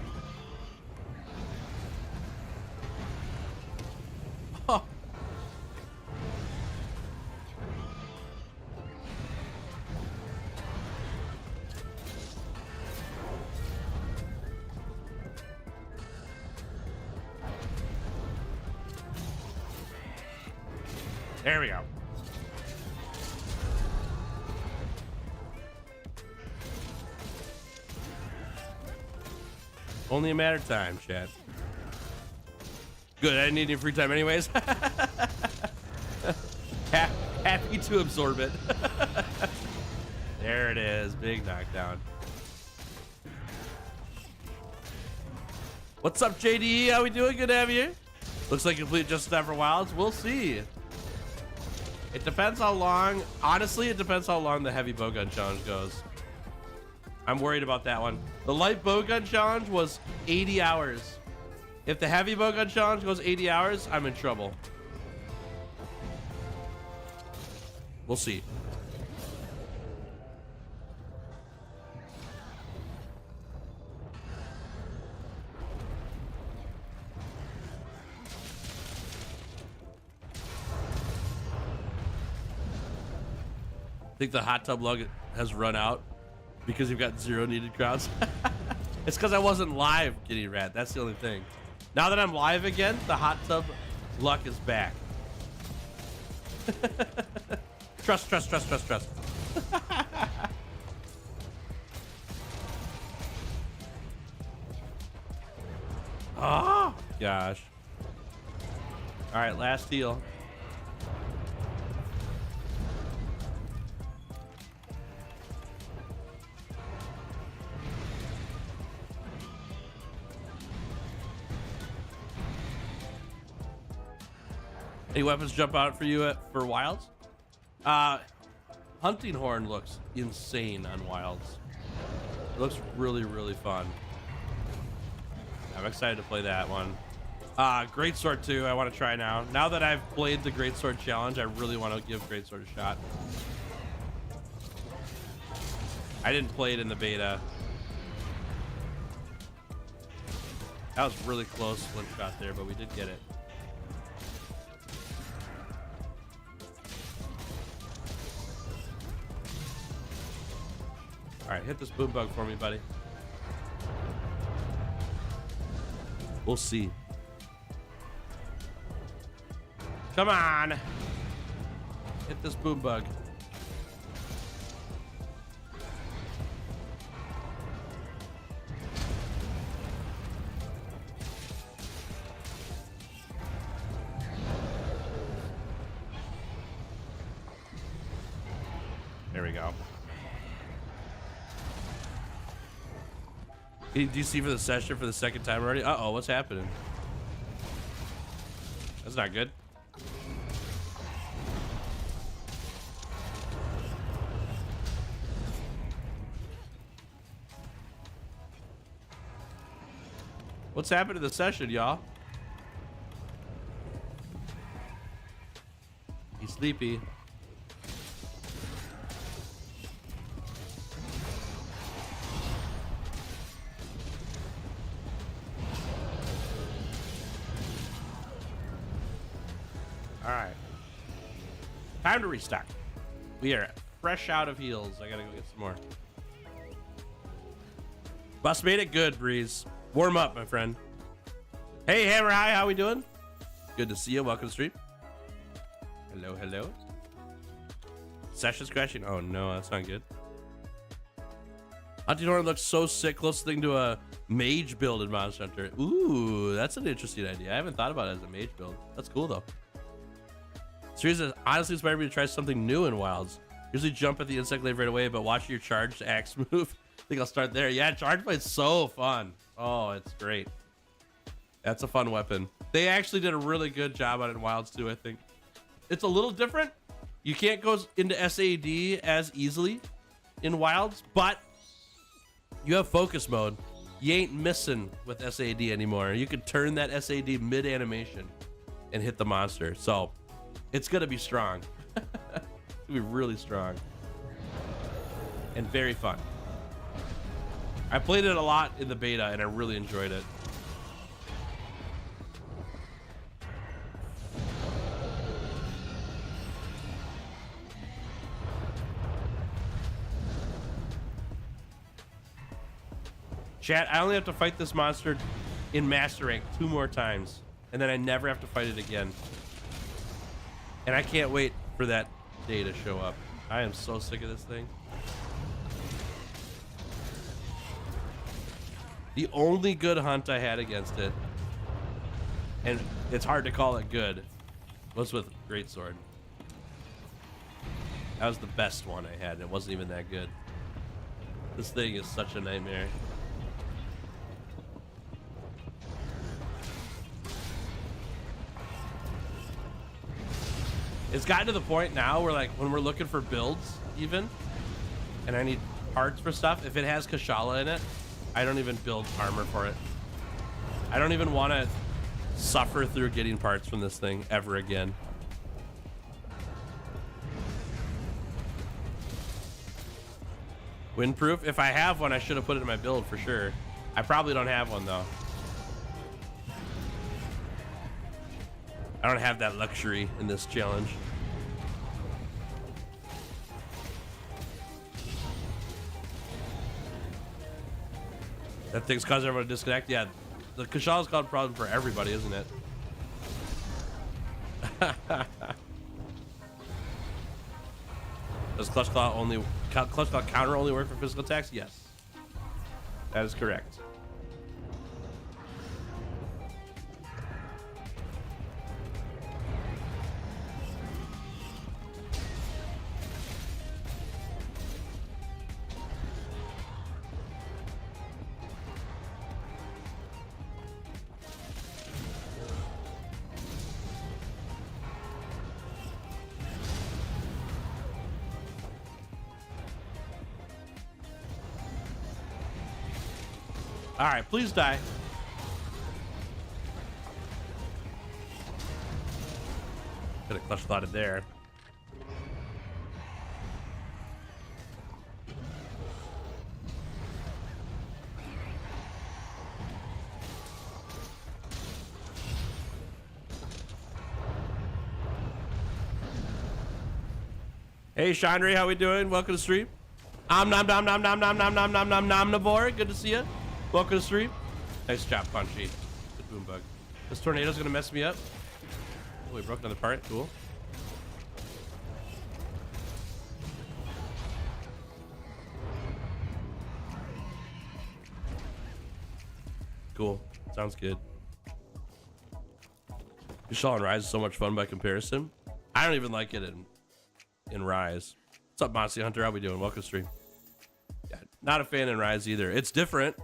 Oh. There we go. Only a matter of time, chat. Good, I didn't need any free time anyways. Happy to absorb it. There it is, big knockdown. What's up, JDE? How we doing? Good to have you here. Looks like complete just in time for Wilds. We'll see. It depends how long, honestly, it depends how long the heavy bowgun challenge goes. I'm worried about that one. The light bowgun challenge was 80 hours. If the heavy bowgun challenge goes 80 hours, I'm in trouble. We'll see. I think the hot tub lug has run out because you've got 0 needed crowds. It's because I wasn't live, Kitty Rat. That's the only thing. Now that I'm live again, the hot tub luck is back. Trust, trust, trust, trust, trust. Oh, gosh. All right, last heal. Any weapons jump out for you for Wilds? Hunting Horn looks insane on Wilds. It looks really, really fun. I'm excited to play that one. Greatsword 2, I want to try now. Now that I've played the Greatsword challenge, I really want to give Greatsword a shot. I didn't play it in the beta. That was really close slingshot there, but we did get it. All right, hit this boom bug for me, buddy. We'll see. Come on. Hit this boom bug. There we go. Do you see for the session for the second time already? Uh-oh, what's happening? That's not good. What's happened to the session, y'all? He's sleepy. All right, time to restock. We are fresh out of heals. I gotta go get some more. Bus made it good, Breeze. Warm up, my friend. Hey, Hammer High, how we doing? Good to see you. Welcome to stream. Hello, hello. Session's crashing. Oh no, that's not good. Hunting Horn looks so sick. Closest thing to a mage build in Monster Hunter. Ooh, that's an interesting idea. I haven't thought about it as a mage build. That's cool though. Series has honestly inspired me to try something new in Wilds. Usually jump at the insect glaive right away, but watch your charged axe move. I think I'll start there. Yeah, charge fight's so fun. Oh, it's great. That's a fun weapon. They actually did a really good job on it in Wilds too, I think. It's a little different. You can't go into SAD as easily in Wilds, but you have focus mode. You ain't missing with SAD anymore. You can turn that SAD mid-animation and hit the monster. So it's gonna be strong. It's gonna be really strong and very fun. I played it a lot in the beta and I really enjoyed it. Chat, I only have to fight this monster in Master Rank 2 more times, and then I never have to fight it again. And I can't wait for that day to show up. I am so sick of this thing. The only good hunt I had against it, and it's hard to call it good, was with Greatsword. That was the best one I had. It wasn't even that good. This thing is such a nightmare. It's gotten to the point now where, like, when we're looking for builds, even, and I need parts for stuff, if it has Kashala in it, I don't even build armor for it. I don't even want to suffer through getting parts from this thing ever again. Windproof? If I have one, I should have put it in my build for sure. I probably don't have one, though. I don't have that luxury in this challenge. That thing's causing everyone to disconnect? Yeah, the Kashala's caused a problem for everybody, isn't it? Does Clutch Claw counter only work for physical attacks? Yes. That is correct. All right, please die. Could have clutch clawed it there. Hey, Chandra, how we doing? Welcome to stream. Nomnivore. Good to see you. Welcome to stream. Nice job, Punchy. Good boom bug. This tornado's gonna mess me up. Oh, we broke another part. Cool. Cool. Sounds good. Vishal and Rise is so much fun by comparison. I don't even like it in Rise. What's up, Monster Hunter? How we doing? Welcome to stream. Yeah, not a fan in Rise either. It's different,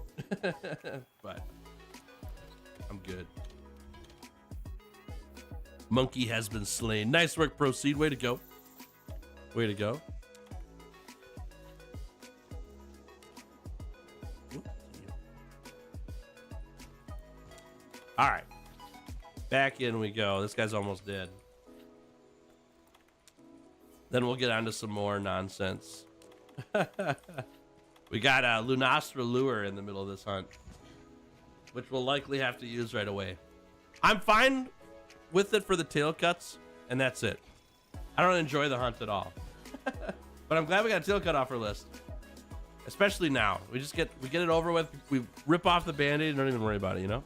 but I'm good. Monkey has been slain. Nice work, Proceed. Way to go. Way to go. All right. Back in we go. This guy's almost dead. Then we'll get on to some more nonsense. We got a Lunastra Lure in the middle of this hunt, which we'll likely have to use right away. I'm fine with it for the tail cuts, and that's it. I don't enjoy the hunt at all. But I'm glad we got a tail cut off our list. Especially now. We get it over with. We rip off the band-aid and don't even worry about it, you know?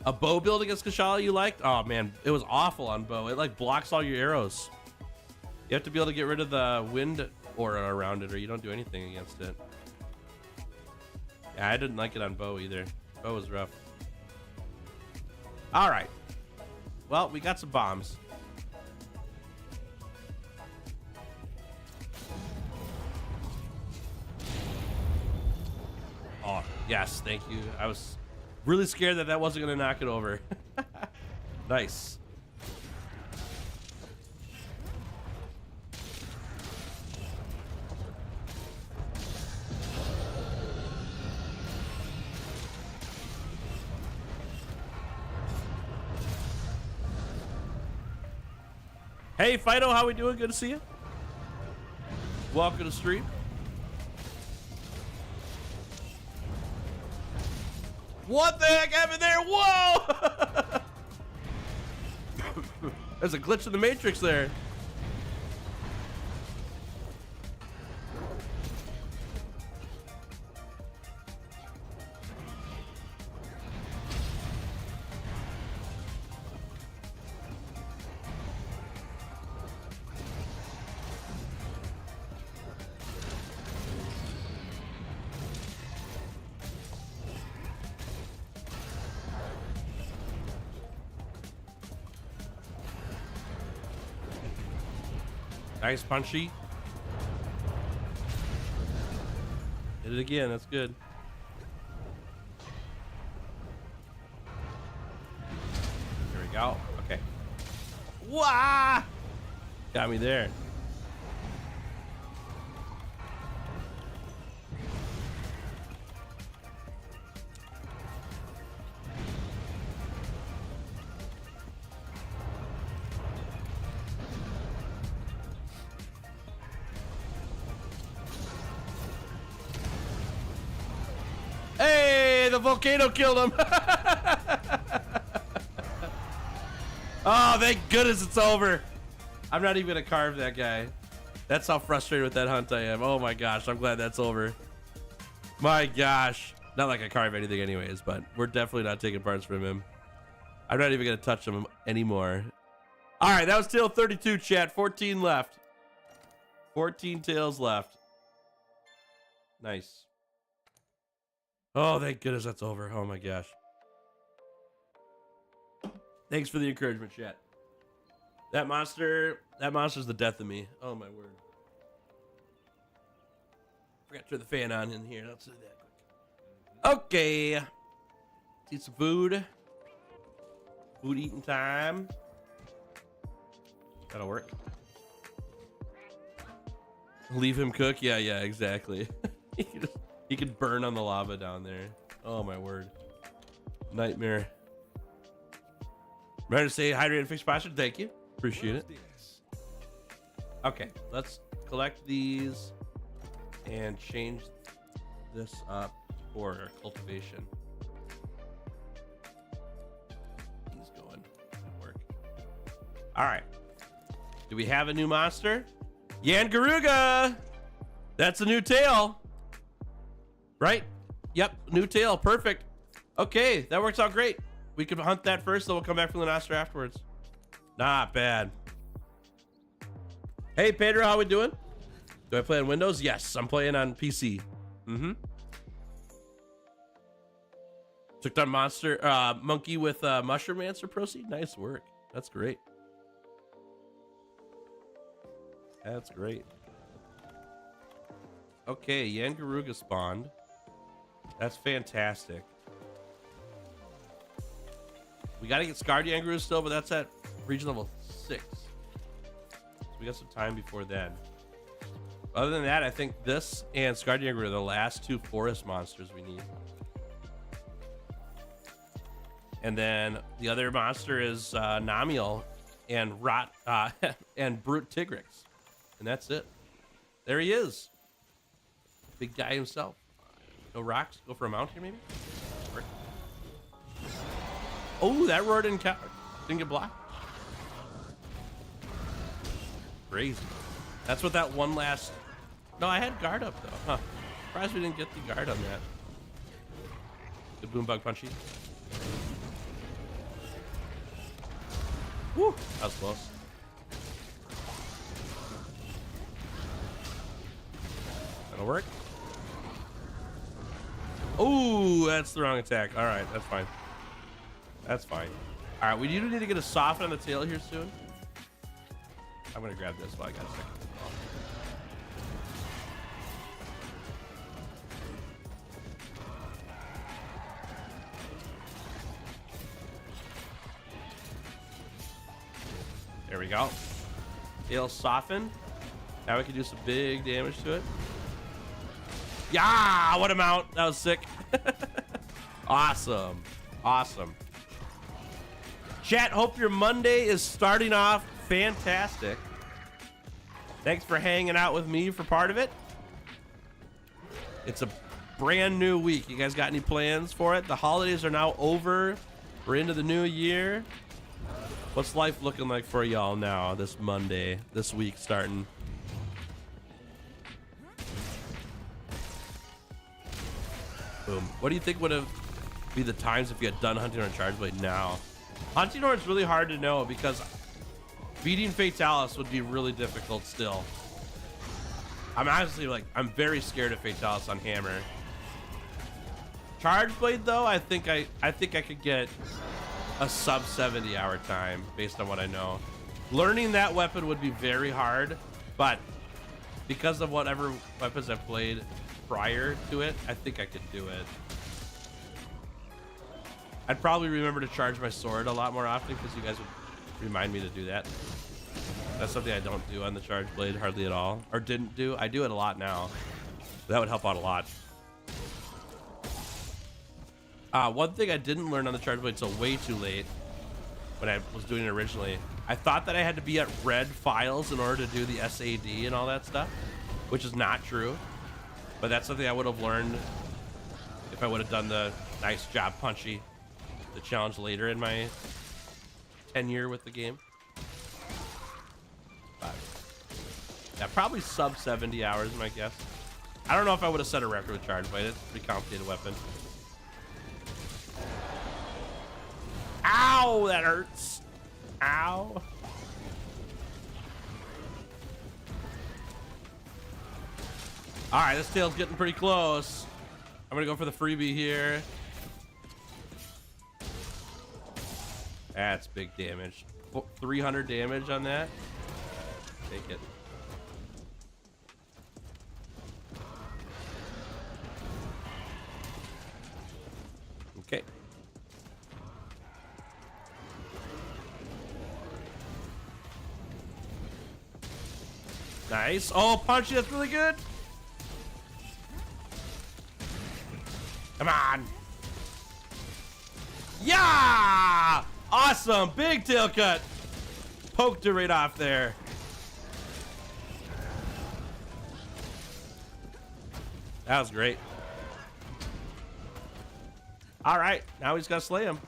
A bow build against Kashala you liked? Oh man, it was awful on bow. It like blocks all your arrows. You have to be able to get rid of the wind aura around it or you don't do anything against it. Yeah, I didn't like it on bow either. Bow was rough. All right. Well, we got some bombs. Oh, yes, thank you. I was really scared that that wasn't going to knock it over. Nice. Hey, Fido, how we doing? Good to see you. Welcome to the stream. What the heck happened there? Whoa! There's a glitch in the Matrix there. Nice punchy. Hit it again, that's good. There we go. Okay. Wah! Got me there. The volcano killed him. Oh, thank goodness it's over. I'm not even gonna carve that guy. That's how frustrated with that hunt I am. Oh my gosh, I'm glad that's over. My gosh. Not like I carve anything anyways, but we're definitely not taking parts from him. I'm not even gonna touch him anymore. All right, that was tail 32, chat. 14 left. 14 tails left. Nice. Oh, thank goodness that's over. Oh my gosh. Thanks for the encouragement, chat. That monster's the death of me. Oh my word. Forgot to turn the fan on in here. Let's do that quick. Okay. Eat some food. Food eating time. That'll work. Leave him cook? Yeah, exactly. He could burn on the lava down there. Oh my word. Nightmare. Remember to say hydrated fish posture? Thank you. Appreciate it. Okay, let's collect these and change this up for our cultivation. He's going. That'll work. All right. Do we have a new monster? Yangaruga! That's a new tail. Right? Yep, new tail. Perfect. Okay, that works out great. We can hunt that first, then we'll come back for the Nostra afterwards. Not bad. Hey, Pedro, how we doing? Do I play on Windows? Yes, I'm playing on PC. Took down monkey with mushroom answer proceed. Nice work. That's great. That's great. Okay, Yangaruga spawned. That's fantastic. We gotta get Scarred Yangaruga still, but that's at region level 6. So we got some time before then. Other than that, I think this and Scarred Yangaruga are the last 2 forest monsters we need. And then the other monster is Namiel and and Brute Tigrix. And that's it. There he is. Big guy himself. No rocks. Go for a mount here, maybe. Oh, that roar didn't get blocked. Crazy. That's what that one last. No, I had guard up though. Huh. Surprised we didn't get the guard on that. The boom bug punchy. Woo, that was close. That'll work. Oh, that's the wrong attack. All right, that's fine. That's fine. All right, we do need to get a soften on the tail here soon. I'm gonna grab this while I got a second. There we go. Tail soften. Now we can do some big damage to it. Yeah, what a mount. That was sick. Awesome. Awesome. Chat, hope your Monday is starting off fantastic. Thanks for hanging out with me for part of it. It's a brand new week. You guys got any plans for it? The holidays are now over. We're into the new year. What's life looking like for y'all now this Monday, this week starting? Boom. What do you think would have be the times if you had done Hunting Horn Charge Blade now? Hunting Horn's really hard to know because beating Fatalis would be really difficult still. I'm honestly like, I'm very scared of Fatalis on Hammer. Charge Blade though, I think I could get a sub 70 hour time based on what I know. Learning that weapon would be very hard, but because of whatever weapons I've played prior to it, I think I could do it. I'd probably remember to charge my sword a lot more often because you guys would remind me to do that. That's something I don't do on the Charge Blade hardly at all, or didn't do. I do it a lot now. That would help out a lot. One thing I didn't learn on the Charge Blade until way too late when I was doing it originally, I thought that I had to be at red files in order to do the SAD and all that stuff, which is not true. But that's something I would have learned if I would have done the nice job punchy, the challenge later in my tenure with the game. But yeah, probably sub 70 hours, my guess. I don't know if I would have set a record with Charge Blade. It's a pretty complicated weapon. Ow, that hurts. Ow. All right, this tail's getting pretty close. I'm gonna go for the freebie here. That's big damage. 300 damage on that. Take it. Okay. Nice. Oh, punchy, that's really good. Come on. Yeah! Awesome. Big tail cut. Poked it right off there. That was great. All right. Now he's got to slay him.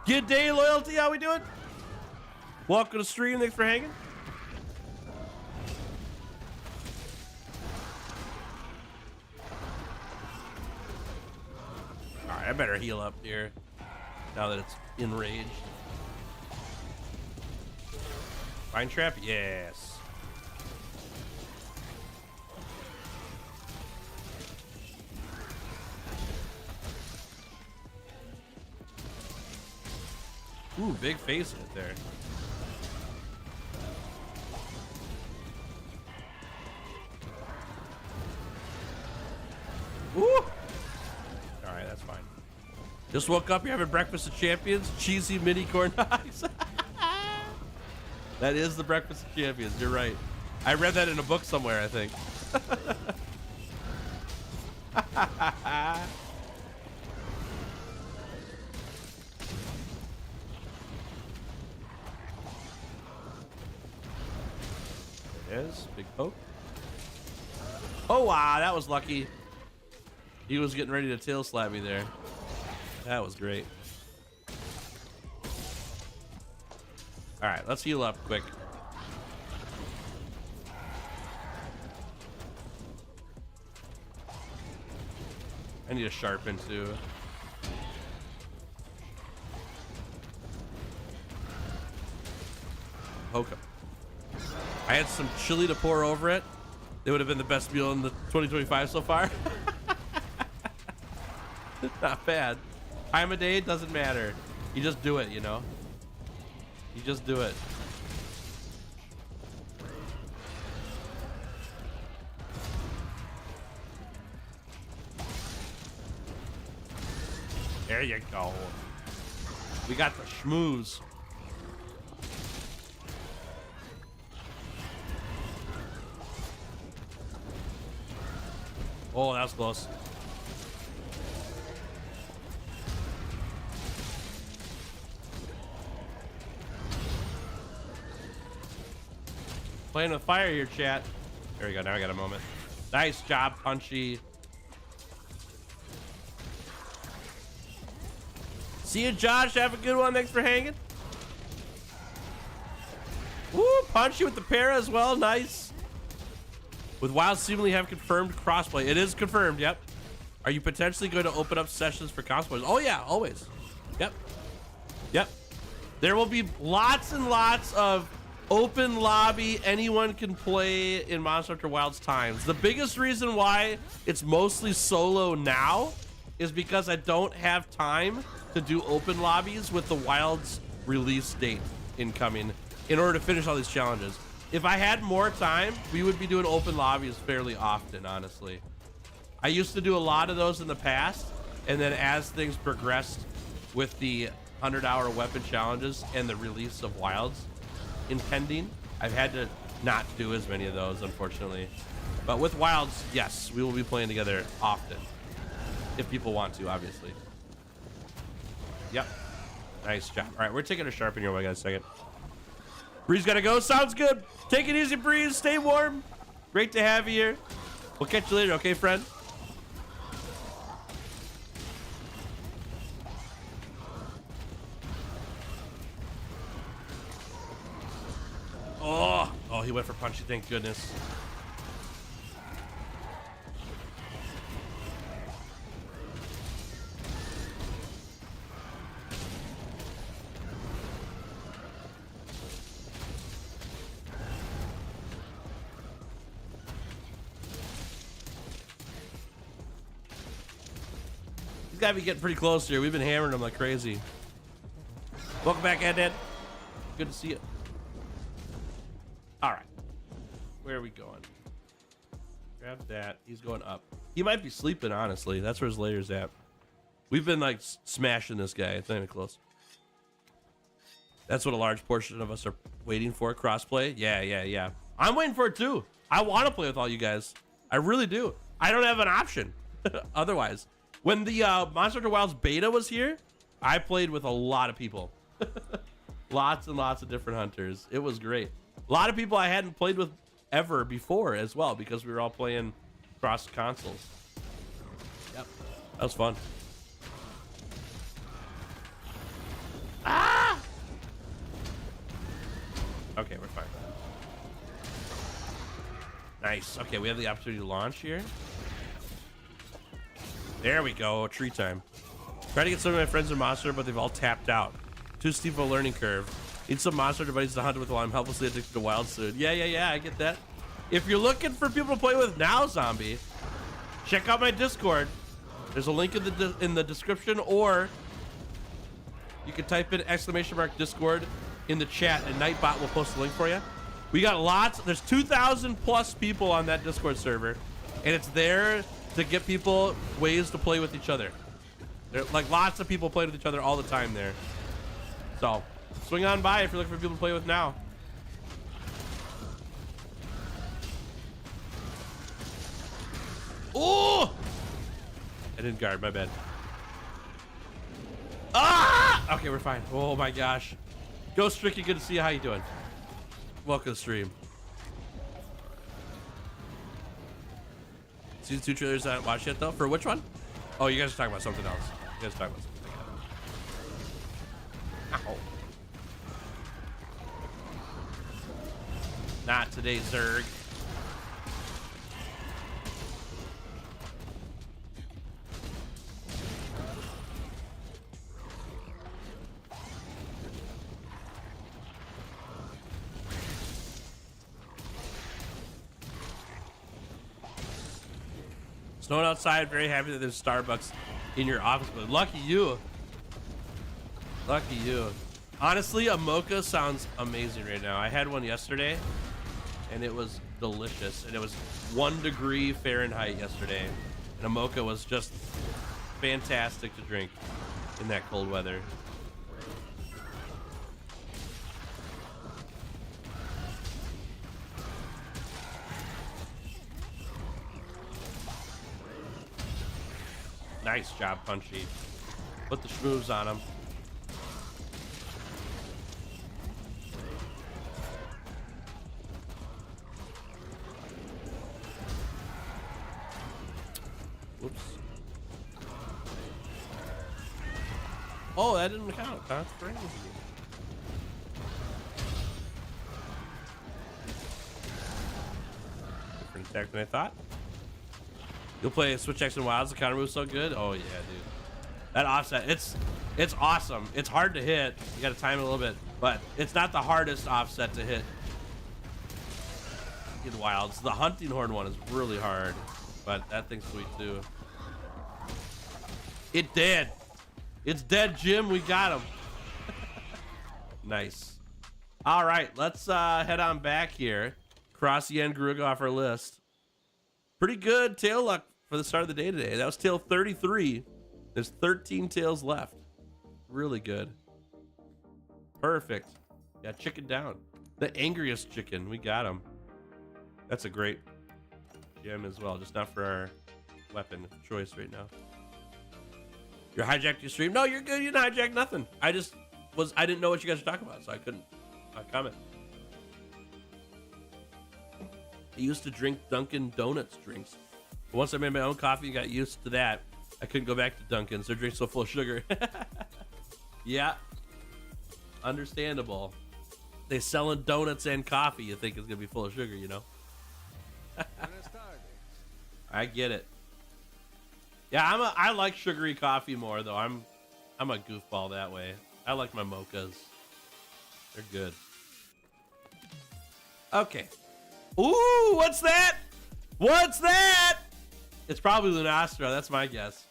Good day, loyalty. How we doing? Welcome to stream. Thanks for hanging. All right, I better heal up here now that it's enraged. Vine trap, yes. Ooh, big face hit there. Ooh! Alright, that's fine. Just woke up, you're having breakfast of champions? Cheesy mini corn dogs. That is the breakfast of champions, you're right. I read that in a book somewhere, I think. There it is, big poke. Oh wow, that was lucky. He was getting ready to tail slap me there. That was great. All right, let's heal up quick. I need a sharpen too. Okay. I had some chili to pour over it. It would have been the best meal in the 2025 so far. Not bad. Time of day, it doesn't matter. You just do it, you know? You just do it. There you go. We got the schmooze. Oh, that was close. Playing with fire here, chat. There we go. Now I got a moment. Nice job, Punchy. See you, Josh. Have a good one. Thanks for hanging. Woo, Punchy with the para as well. Nice. With Wild seemingly have confirmed crossplay. It is confirmed. Yep. Are you potentially going to open up sessions for cosplayers? Oh yeah, always. Yep. Yep. There will be lots and lots of open lobby, anyone can play in Monster Hunter Wilds times. The biggest reason why it's mostly solo now is because I don't have time to do open lobbies with the Wilds release date incoming in order to finish all these challenges. If I had more time, we would be doing open lobbies fairly often, honestly. I used to do a lot of those in the past, and then as things progressed with the 100-hour weapon challenges and the release of Wilds impending, I've had to not do as many of those, unfortunately. But with Wilds, yes, we will be playing together often. If people want to, obviously. Yep. Nice job. All right, we're taking a sharpen here. Wait a second. Breeze gotta go. Sounds good. Take it easy, Breeze. Stay warm. Great to have you here. We'll catch you later, okay, friend? Oh, he went for Punchy, thank goodness. He's gotta be getting pretty close here. We've been hammering him like crazy. Welcome back, Ed. Good to see you. All right, where are we going? Grab that. He's going up. He might be sleeping, honestly. That's where his layer's at. We've been like smashing this guy. It's not even close. That's what a large portion of us are waiting for. Crossplay. Yeah. I'm waiting for it too. I want to play with all you guys. I really do. I don't have an option otherwise. When the Monster Hunter Wilds beta was here, I played with a lot of people. Lots and lots of different hunters. It was great. A lot of people I hadn't played with ever before as well, because we were all playing cross consoles. Yep, that was fun. Ah! Okay, we're fine. Nice. Okay, we have the opportunity to launch here. There we go. Tree time. Try to get some of my friends in Monster, but they've all tapped out. Too steep of a learning curve. Need some Monster devices to hunt with while I'm helplessly addicted to Wild soon. Yeah, I get that. If you're looking for people to play with now, Zombie, check out my Discord. There's a link in the description, or you can type in !Discord in the chat, and Nightbot will post a link for you. We got lots. There's 2,000 plus people on that Discord server, and it's there to get people ways to play with each other. There, like, lots of people play with each other all the time there. So swing on by if you're looking for people to play with now. Oh! I didn't guard, my bad. Ah! Okay, we're fine. Oh my gosh. Ghost Tricky, good to see you. How you doing? Welcome to the stream. Season 2 trailers I haven't watched yet though. For which one? Oh, you guys are talking about something else. You guys are talking about something else. Ow. Not today, Zerg. Snowing outside. Very happy that there's Starbucks in your office. But lucky you. Lucky you. Honestly, a mocha sounds amazing right now. I had one yesterday, and it was delicious. And it was 1 degree Fahrenheit yesterday. And a mocha was just fantastic to drink in that cold weather. Nice job, Punchy. Put the schmooves on him. Whoops. Oh, that didn't count. That's crazy. Different attack than I thought. You'll play Switch X and Wilds. The counter move's so good. Oh yeah, dude. That offset, it's awesome. It's hard to hit. You gotta time it a little bit, but it's not the hardest offset to hit in Wilds. The hunting horn one is really hard, but that thing's sweet too. It dead. It's dead, Jim. We got him. Nice. All right, let's head on back here. Cross Yen Garuga off our list. Pretty good tail luck for the start of the day today. That was tail 33. There's 13 tails left. Really good. Perfect. Yeah, chicken down. The angriest chicken. We got him. That's a great gem as well. Just not for our weapon of choice right now. You're hijacked your stream? No, you're good. You didn't hijack nothing. I didn't know what you guys were talking about, so I couldn't comment. I used to drink Dunkin' Donuts drinks. But once I made my own coffee and got used to that, I couldn't go back to Dunkin's. Their drink's so full of sugar. Yeah. Understandable. They selling donuts and coffee, you think it's gonna be full of sugar, you know? I get it. Yeah, I like sugary coffee more though. I'm a goofball that way. I like my mochas. They're good. Okay. Ooh, what's that? What's that? It's probably Lunastra. That's my guess.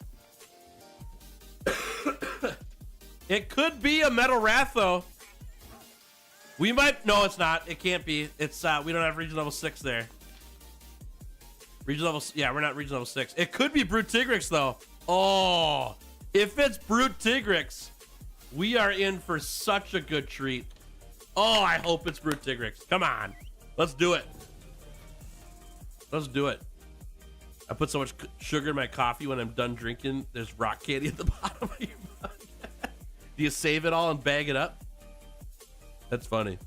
It could be a Metal Wrath, though. We might... No, it's not. It can't be. It's we don't have region level 6 there. Region level... Yeah, we're not region level 6. It could be Brute Tigrix, though. Oh, if it's Brute Tigrix, we are in for such a good treat. Oh, I hope it's Brute Tigrix. Come on. Let's do it. Let's do it. I put so much sugar in my coffee when I'm done drinking. There's rock candy at the bottom of your mug. Do you save it all and bag it up? That's funny.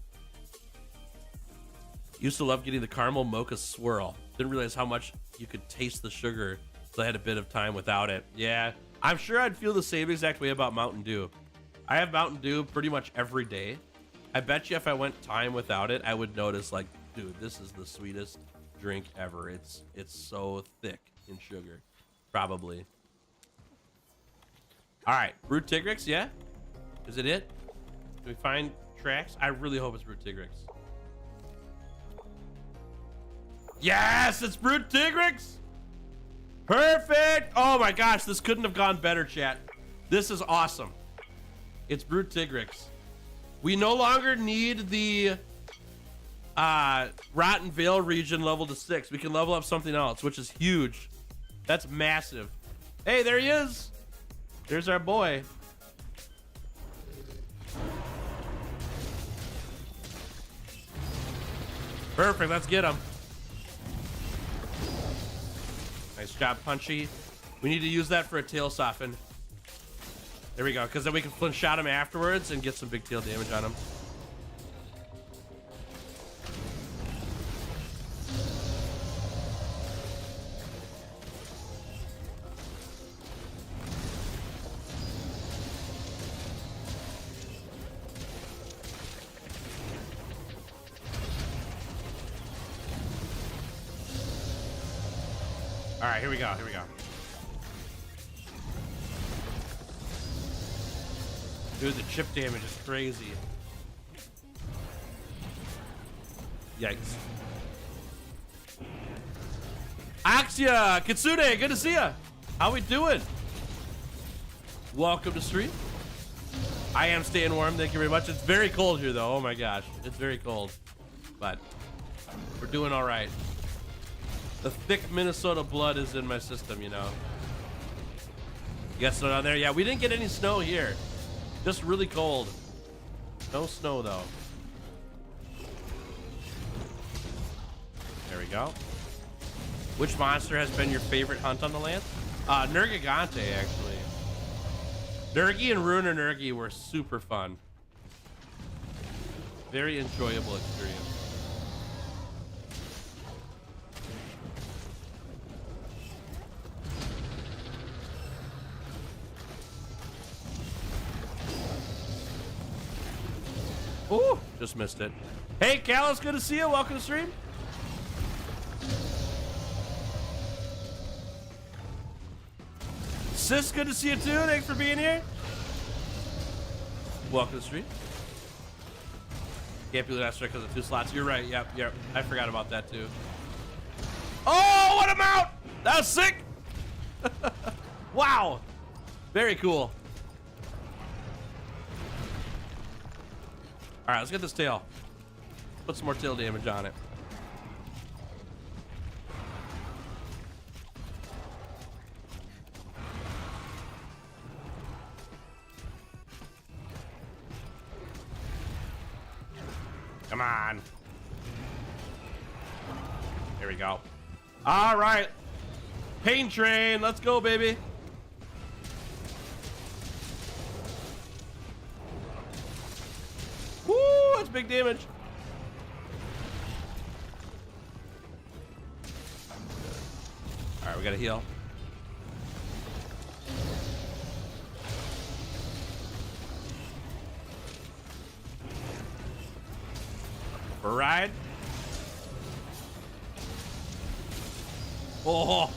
Used to love getting the caramel mocha swirl. Didn't realize how much you could taste the sugar, so I had a bit of time without it. Yeah, I'm sure I'd feel the same exact way about Mountain Dew. I have Mountain Dew pretty much every day. I bet you if I went time without it, I would notice like, dude, this is the sweetest drink ever. It's so thick in sugar. Probably. All right, Brute Tigrix, yeah? Is it it? Can we find tracks? I really hope it's Brute Tigrix. Yes, it's Brute Tigrix! Perfect! Oh my gosh, this couldn't have gone better, chat. This is awesome. It's Brute Tigrix. We no longer need the Rotten Vale region level to 6. We can level up something else, which is huge. That's massive. Hey, there he is. There's our boy. Perfect, let's get him. Nice job, Punchy. We need to use that for a tail soften. There we go, because then we can flinch shot him afterwards and get some big tail damage on him. All right, here we go, here we go. Dude, the chip damage is crazy. Yikes. Axia, Kitsune, good to see ya. How we doing? Welcome to stream. I am staying warm, thank you very much. It's very cold here though, oh my gosh. It's very cold, but we're doing all right. The thick Minnesota blood is in my system, you know. You got snow down there? Yeah, we didn't get any snow here. Just really cold. No snow though. There we go. Which monster has been your favorite hunt on the land? Nergigante, actually. Nergi and Ruiner Nergi were super fun. Very enjoyable experience. Ooh, just missed it. Hey, Callus, good to see you. Welcome to stream. Sis, good to see you too. Thanks for being here. Welcome to the stream. Can't be last because of 2 slots. You're right. Yep. I forgot about that too. Oh, what a mount! That was sick. Wow. Very cool. All right, let's get this tail. Put some more tail damage on it. Come on. There we go. All right. Pain train. Let's go, baby. Woo, that's big damage. All right, we got to heal. For a ride. Oh.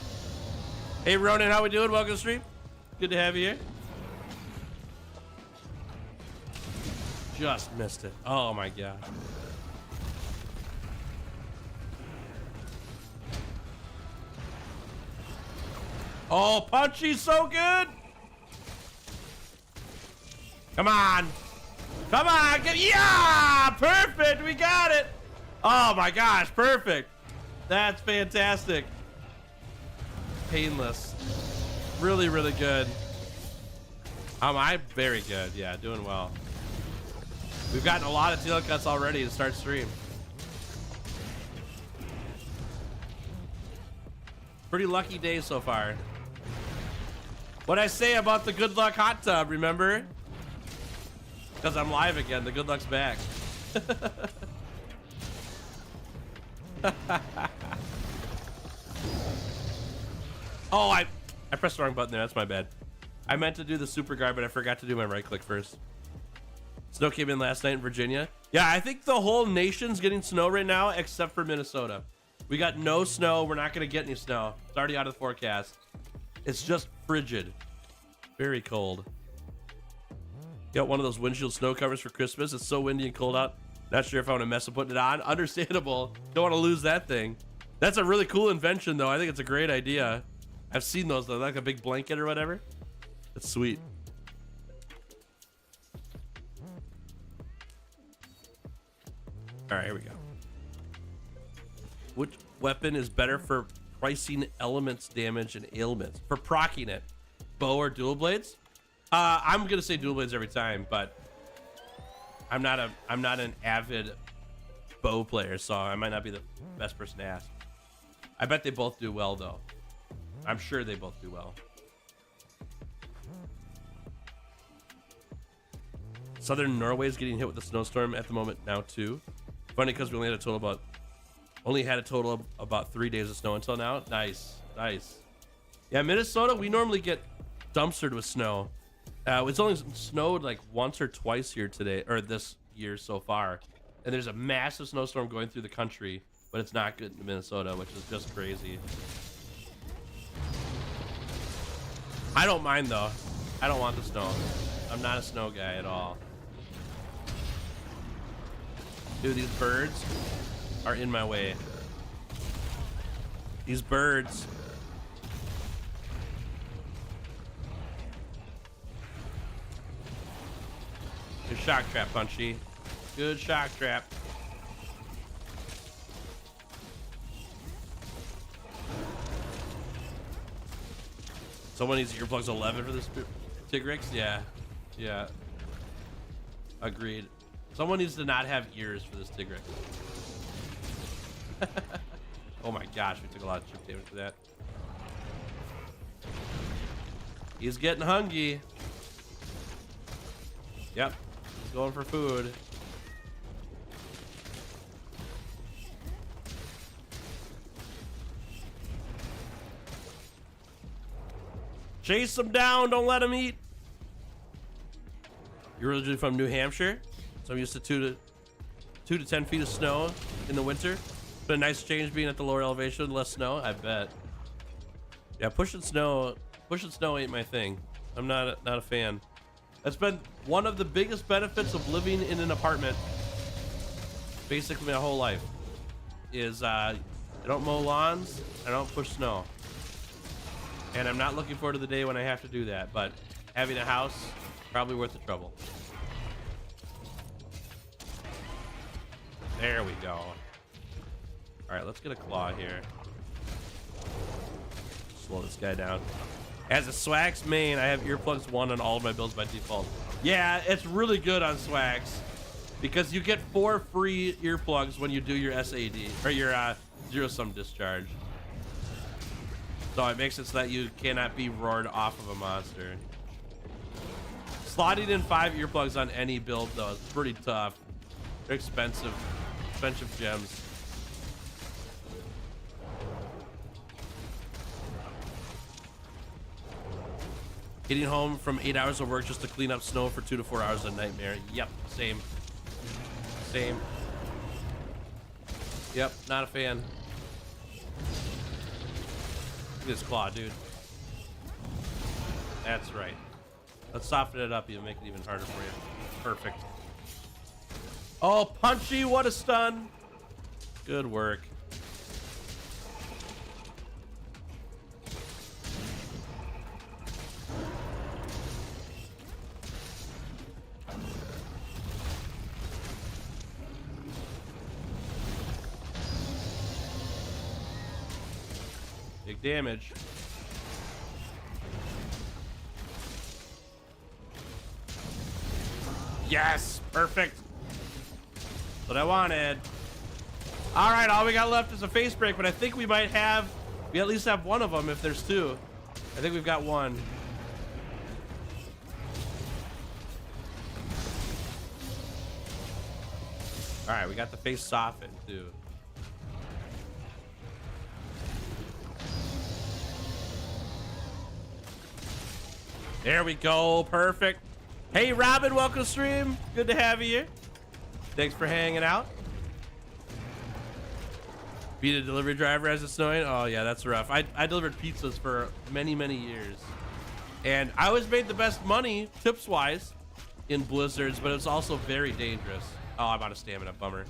Hey, Ronan, how we doing? Welcome to the stream. Good to have you here. Just missed it. Oh my god. Oh, Punchy's so good. Come on. Come on. Yeah, perfect. We got it. Oh my gosh, perfect. That's fantastic. Painless. Really, really good. I'm very good. Yeah, doing well. We've gotten a lot of tail cuts already to start stream. Pretty lucky day so far. What I say about the good luck hot tub, remember? Because I'm live again, the good luck's back. Oh, I pressed the wrong button there, that's my bad. I meant to do the super guard, but I forgot to do my right click first. Snow came in last night in Virginia. Yeah, I think the whole nation's getting snow right now, except for Minnesota. We got no snow. We're not going to get any snow. It's already out of the forecast. It's just frigid. Very cold. Got one of those windshield snow covers for Christmas. It's so windy and cold out. Not sure if I want to mess with putting it on. Understandable. Don't want to lose that thing. That's a really cool invention, though. I think it's a great idea. I've seen those, though. Like a big blanket or whatever. It's sweet. All right, here we go. Which weapon is better for pricing elements damage and ailments? For proccing it, bow or dual blades? I'm gonna say dual blades every time, but I'm not an avid bow player, so I might not be the best person to ask. I bet they both do well, though. I'm sure they both do well. Southern Norway is getting hit with a snowstorm at the moment now too. Funny because we only had a total of about 3 days of snow until now. Nice. Yeah, Minnesota, we normally get dumpstered with snow. It's only snowed like once or twice here today, or this year so far. And there's a massive snowstorm going through the country, but it's not good in Minnesota, which is just crazy. I don't mind though. I don't want the snow. I'm not a snow guy at all. Dude, these birds are in my way. These birds. Good shock trap, Punchy. Good shock trap. Someone needs earplugs 11 for this Tigrix? Yeah. Yeah. Agreed. Someone needs to not have ears for this Tigrix. Oh my gosh, we took a lot of chip damage for that. He's getting hungry. Yep. He's going for food. Chase him down, don't let him eat. You're originally from New Hampshire, so I'm used to 2 to 10 feet of snow in the winter. It's been a nice change being at the lower elevation, less snow, I bet. Yeah, pushing snow ain't my thing. I'm not a fan. That's been one of the biggest benefits of living in an apartment basically my whole life is I don't mow lawns, I don't push snow. And I'm not looking forward to the day when I have to do that, but having a house, probably worth the trouble. There we go. All right, let's get a claw here. Slow this guy down. As a Swax main, I have earplugs 1 on all of my builds by default. Yeah, it's really good on Swax because you get 4 free earplugs when you do your SAD or your zero-sum discharge. So it makes it so that you cannot be roared off of a monster. Slotting in 5 earplugs on any build though is pretty tough. They're expensive gems. Getting home from 8 hours of work just to clean up snow for 2 to 4 hours is a nightmare. Yep, same. Same. Yep, not a fan. This claw, dude. That's right. Let's soften it up and make it even harder for you. Perfect. Oh, Punchy, what a stun. Good work. Big damage. Yes, perfect. That's what I wanted. All right, all we got left is a face break, but I think we at least have one of them if there's 2. I think we've got 1. All right, we got the face softened too. There we go, perfect. Hey Robin, welcome to stream. Good to have you here. Thanks for hanging out. Beat a delivery driver as it's snowing. Oh yeah, that's rough. I delivered pizzas for many years, and I always made the best money tips wise in blizzards, but it's also very dangerous. Oh, I'm out of stamina, bummer.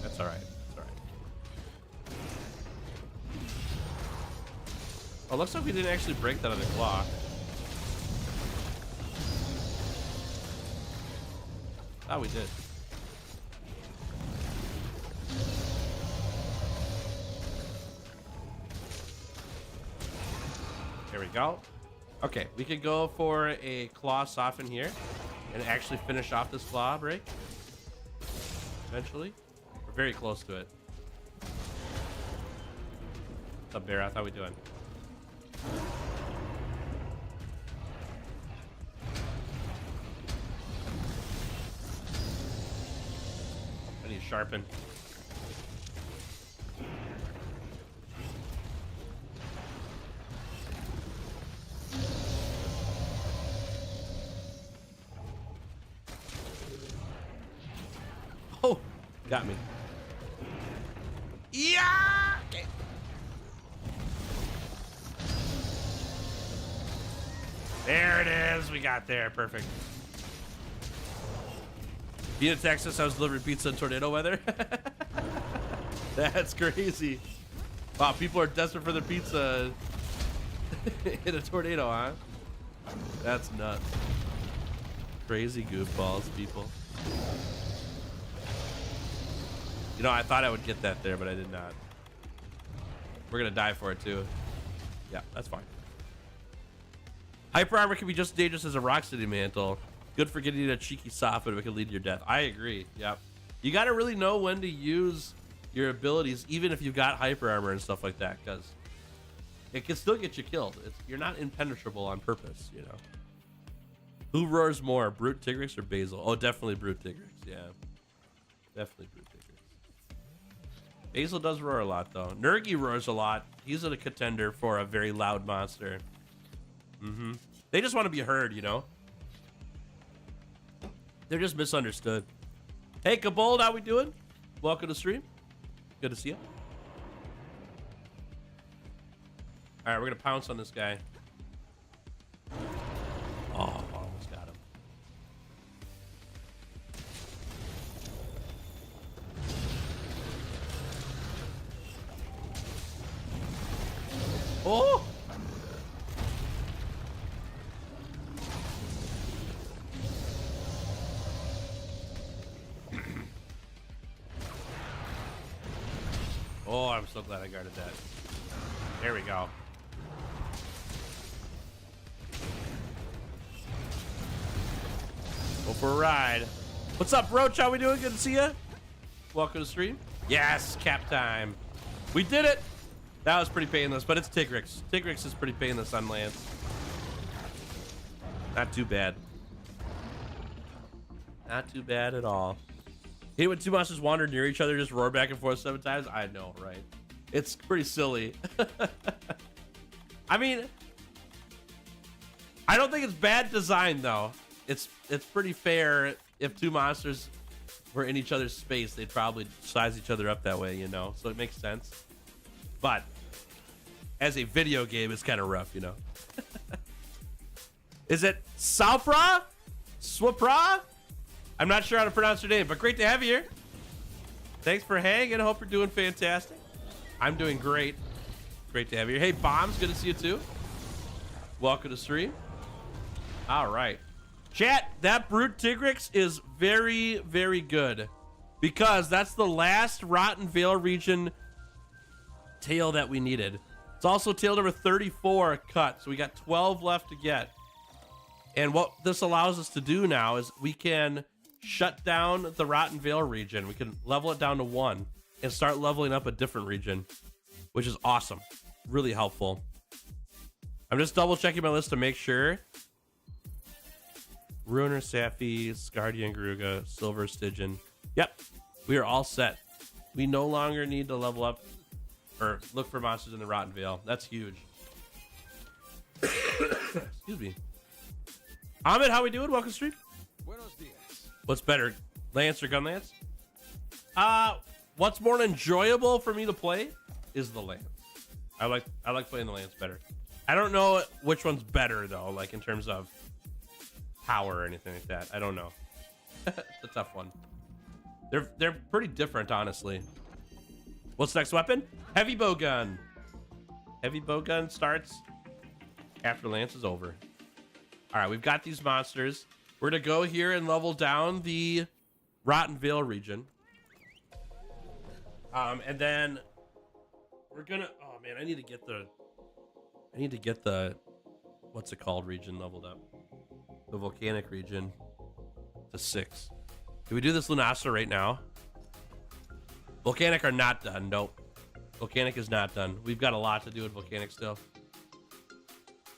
That's all right. Oh, looks like we didn't actually break that on the clock. Oh, we did. There we go. Okay, we could go for a claw soften here and actually finish off this claw break. Eventually. We're very close to it. What's up, Bear? How we doing? I need to sharpen. Oh, got me. Yeah. Okay. There it is. We got there. Perfect. Being in Texas, I was delivering pizza in tornado weather. That's crazy. Wow, people are desperate for their pizza in a tornado, huh? That's nuts. Crazy goofballs, people. You know, I thought I would get that there, but I did not. We're gonna die for it too. Yeah, that's fine. Hyper armor can be just as dangerous as a Rocksteady mantle. Good for getting a cheeky soft, but it can lead to your death. I agree. Yep. You got to really know when to use your abilities, even if you've got hyper armor and stuff like that, because it can still get you killed. You're not impenetrable on purpose, you know. Who roars more, Brute Tigrex or Basil? Oh, definitely Brute Tigrex. Yeah, definitely Brute Tigrex. Basil does roar a lot, though. Nurgi roars a lot. He's a contender for a very loud monster. They just want to be heard, you know. They're just misunderstood. Hey, Kabold, how we doing? Welcome to stream. Good to see you. All right, we're gonna pounce on this guy. Oh, almost got him. Oh! Oh, I'm so glad I guarded that. There we go. Go for a ride. What's up, Roach? How we doing? Good to see you. Welcome to the stream. Yes, cap time. We did it. That was pretty painless, but it's Tigrex. Tigrex is pretty painless on Lance. Not too bad. Not too bad at all. Hate when two monsters wander near each other, just roar back and forth 7 times. I know, right? It's pretty silly. I mean, I don't think it's bad design though. It's pretty fair. If two monsters were in each other's space, they'd probably size each other up that way, you know? So it makes sense. But as a video game, it's kind of rough, you know? Is it Salpra? Swapra? I'm not sure how to pronounce your name, but great to have you here. Thanks for hanging. I hope you're doing fantastic. I'm doing great. Great to have you here. Hey, Bombs, good to see you too. Welcome to stream. All right. Chat, that Brute Tigrex is very, very good because that's the last Rotten Vale region tail that we needed. It's also tail number 34 cut, so we got 12 left to get. And what this allows us to do now is we can shut down the Rotten Vale region. We can level it down to 1 and start leveling up a different region, which is awesome. Really helpful. I'm just double checking my list to make sure. Ruiner, Safi, Scardian, Garuga, Silver, Stygian. Yep, we are all set. We no longer need to level up or look for monsters in the Rotten Vale. That's huge. Excuse me. Ahmed, how we doing? Welcome to stream. What's better, Lance or Gun Lance? What's more enjoyable for me to play is the Lance. I like playing the Lance better. I don't know which one's better though, like in terms of power or anything like that. I don't know. It's a tough one. They're pretty different, honestly. What's the next weapon? Heavy bow gun. Heavy bow gun starts after Lance is over. All right, we've got these monsters. We're gonna go here and level down the Rotten Vale region. And then we're gonna, oh man, I need to get the, what's it called, region leveled up. The volcanic region to 6. Do we do this Lunasa right now? Volcanic are not done, nope. Volcanic is not done. We've got a lot to do with volcanic still.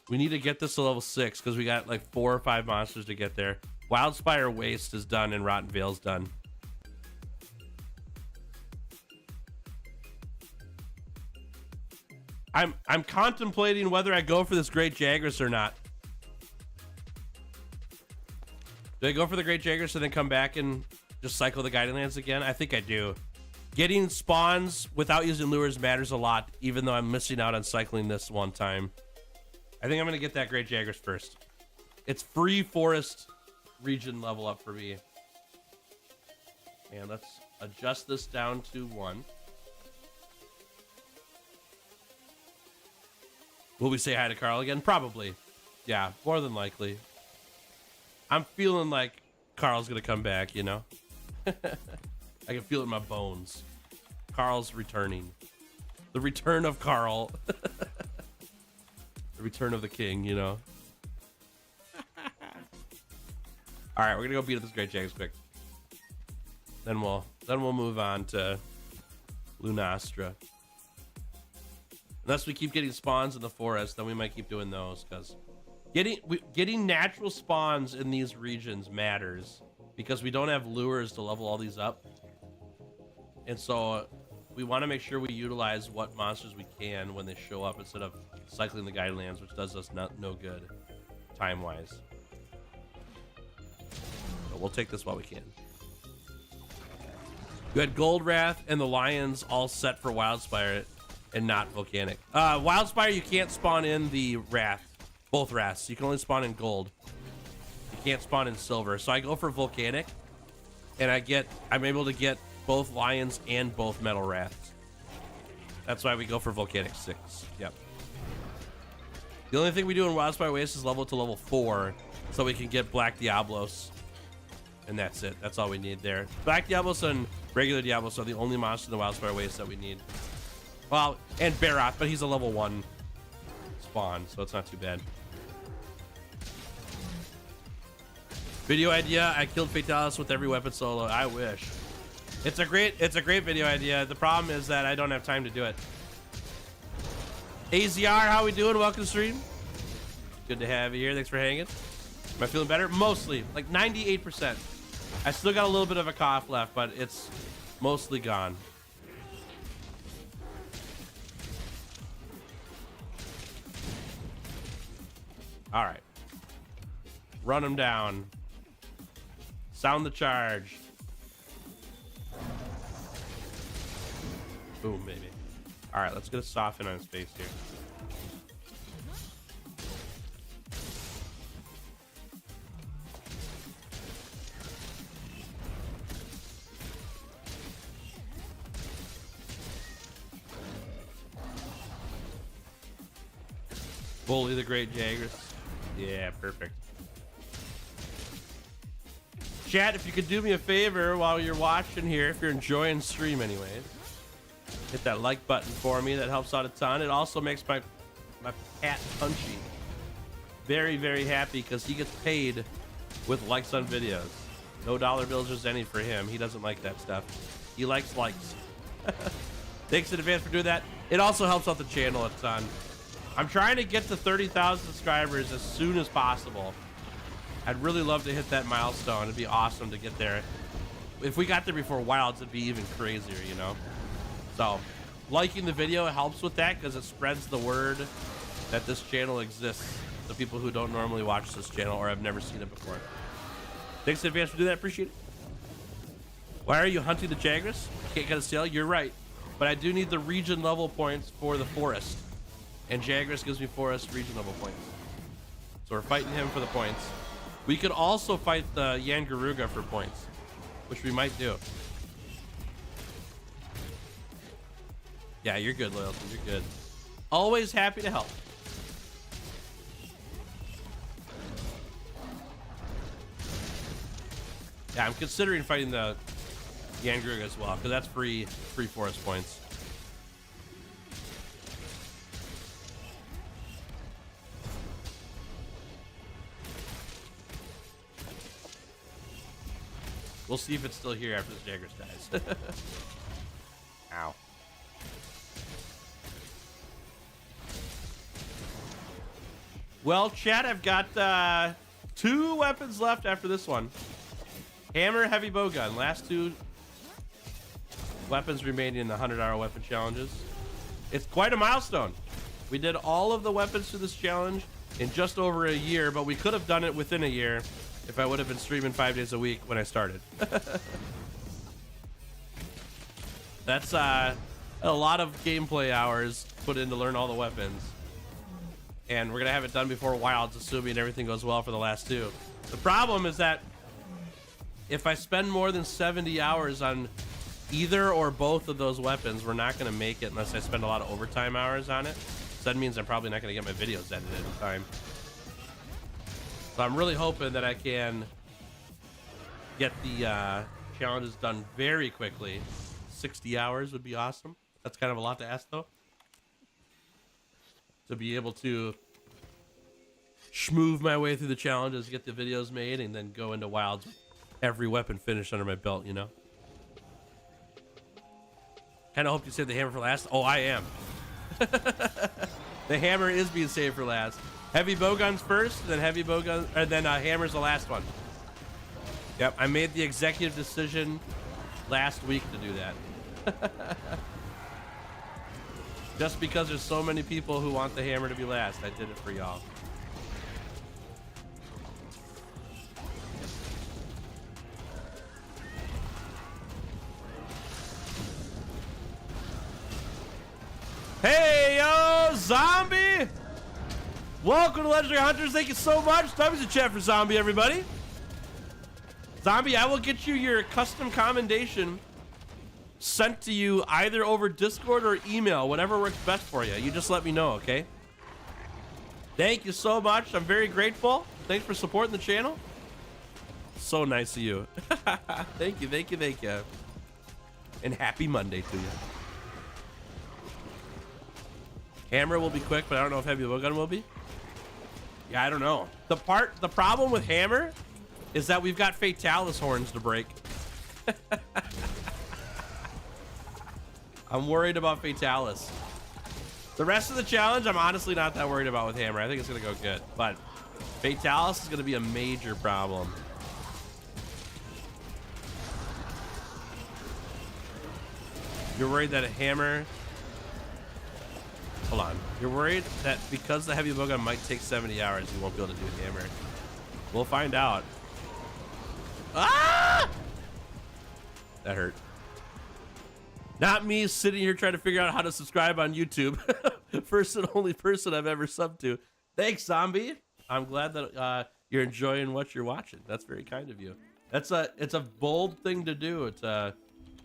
We need to get this to level 6 because we got like 4 or 5 monsters to get there. Wildspire Waste is done and Rotten Vale's done. I'm contemplating whether I go for this Great Jagras or not. Do I go for the Great Jagras and then come back and just cycle the Guiding Lands again? I think I do. Getting spawns without using lures matters a lot, even though I'm missing out on cycling this one time. I think I'm going to get that Great Jagras first. It's free forest region level up for me. And let's adjust this down to 1. Will we say hi to Carl again? Probably. Yeah, more than likely. I'm feeling like Carl's gonna come back, you know? I can feel it in my bones. Carl's returning. The return of Carl. The return of the king, you know? Alright, we're gonna go beat up this Great Jags quick. Then we'll move on to Lunastra. Unless we keep getting spawns in the forest, then we might keep doing those, because getting natural spawns in these regions matters, because we don't have lures to level all these up. And so we want to make sure we utilize what monsters we can when they show up, instead of cycling the guidelands, which does us no good time-wise. So we'll take this while we can. You had Gold Wrath and the Lions all set for Wildspire and not Volcanic. Wildspire, you can't spawn in the Wrath. Both Wraths. You can only spawn in Gold. You can't spawn in Silver. So I go for Volcanic, and I'm able to get both Lions and both Metal Wraths. That's why we go for Volcanic 6. Yep. The only thing we do in Wildspire Waste is level to level 4, so we can get Black Diablos. And that's it. That's all we need there. Black Diablos and regular Diablos are the only monsters in the Wildspire Waste that we need. Well, and Baroth, but he's a level 1 spawn, so it's not too bad. Video idea: I killed Fatalis with every weapon solo. I wish. It's a great video idea. The problem is that I don't have time to do it. AZR, how we doing? Welcome to stream. Good to have you here. Thanks for hanging. Am I feeling better? Mostly, like 98%. I still got a little bit of a cough left, but it's mostly gone. All right. Run him down. Sound the charge. Boom, baby. All right, let's get a soften on his face here. Bully the Great Jaggers. Yeah, perfect. Chat, if you could do me a favor while you're watching here, if you're enjoying stream anyways, hit that like button for me. That helps out a ton. It also makes my cat Punchy very, very happy, because he gets paid with likes on videos. No dollar bills or any for him. He doesn't like that stuff. He likes likes. Thanks in advance for doing that. It also helps out the channel a ton. I'm trying to get to 30,000 subscribers as soon as possible. I'd really love to hit that milestone. It'd be awesome to get there. If we got there before Wilds, it'd be even crazier, you know? So, liking the video helps with that, because it spreads the word that this channel exists to people who don't normally watch this channel or have never seen it before. Thanks in advance for doing that. Appreciate it. Why are you hunting the Jaggers? Can't get a sale? You're right. But I do need the region level points for the forest. And Jaggers gives me forest region level points. So we're fighting him for the points. We could also fight the Yangaruga for points, which we might do. Yeah, you're good, Loyalty. You're good. Always happy to help. Yeah, I'm considering fighting the Yangaruga as well, because that's free forest points. We'll see if it's still here after this Jaggers dies. Ow. Well, chat, I've got 2 weapons left after this one. Hammer, heavy bowgun. Last 2 weapons remaining in the 100-hour weapon challenges. It's quite a milestone. We did all of the weapons to this challenge in just over a year, but we could have done it within a year if I would have been streaming 5 days a week when I started. That's a lot of gameplay hours put in to learn all the weapons. And we're gonna have it done before Wilds, assuming everything goes well for the last 2. The problem is that if I spend more than 70 hours on either or both of those weapons, we're not going to make it unless I spend a lot of overtime hours on it. So that means I'm probably not going to get my videos edited in time. So I'm really hoping that I can get the challenges done very quickly. 60 hours would be awesome. That's kind of a lot to ask, though. To be able to schmoove my way through the challenges, get the videos made, and then go into Wilds with every weapon finished under my belt, you know? Kind of hope you saved the hammer for last. Oh, I am. The hammer is being saved for last. Heavy bowguns first, then heavy bowguns, and then hammer's the last one. Yep, I made the executive decision last week to do that. Just because there's so many people who want the hammer to be last, I did it for y'all. Hey, yo, Zombie! Welcome to Legendary Hunters. Thank you so much. Time is a chat for Zombie, everybody. Zombie, I will get you your custom commendation sent to you either over Discord or email, whatever works best for you. You just let me know, okay? Thank you so much. I'm very grateful. Thanks for supporting the channel. So nice of you. Thank you, thank you, thank you. And happy Monday to you. Hammer will be quick, but I don't know if heavy bowgun will be. Yeah, I don't know. The problem with hammer is that we've got Fatalis horns to break. I'm worried about Fatalis. The rest of the challenge, I'm honestly not that worried about with hammer. I think it's gonna go good, but Fatalis is gonna be a major problem. You're worried that a hammer... Hold on. You're worried that because the heavy bowgun might take 70 hours, you won't be able to do a hammer. We'll find out. Ah! That hurt. Not me sitting here trying to figure out how to subscribe on YouTube. First and only person I've ever subbed to. Thanks, Zombie. I'm glad that you're enjoying what you're watching. That's very kind of you. It's a bold thing to do to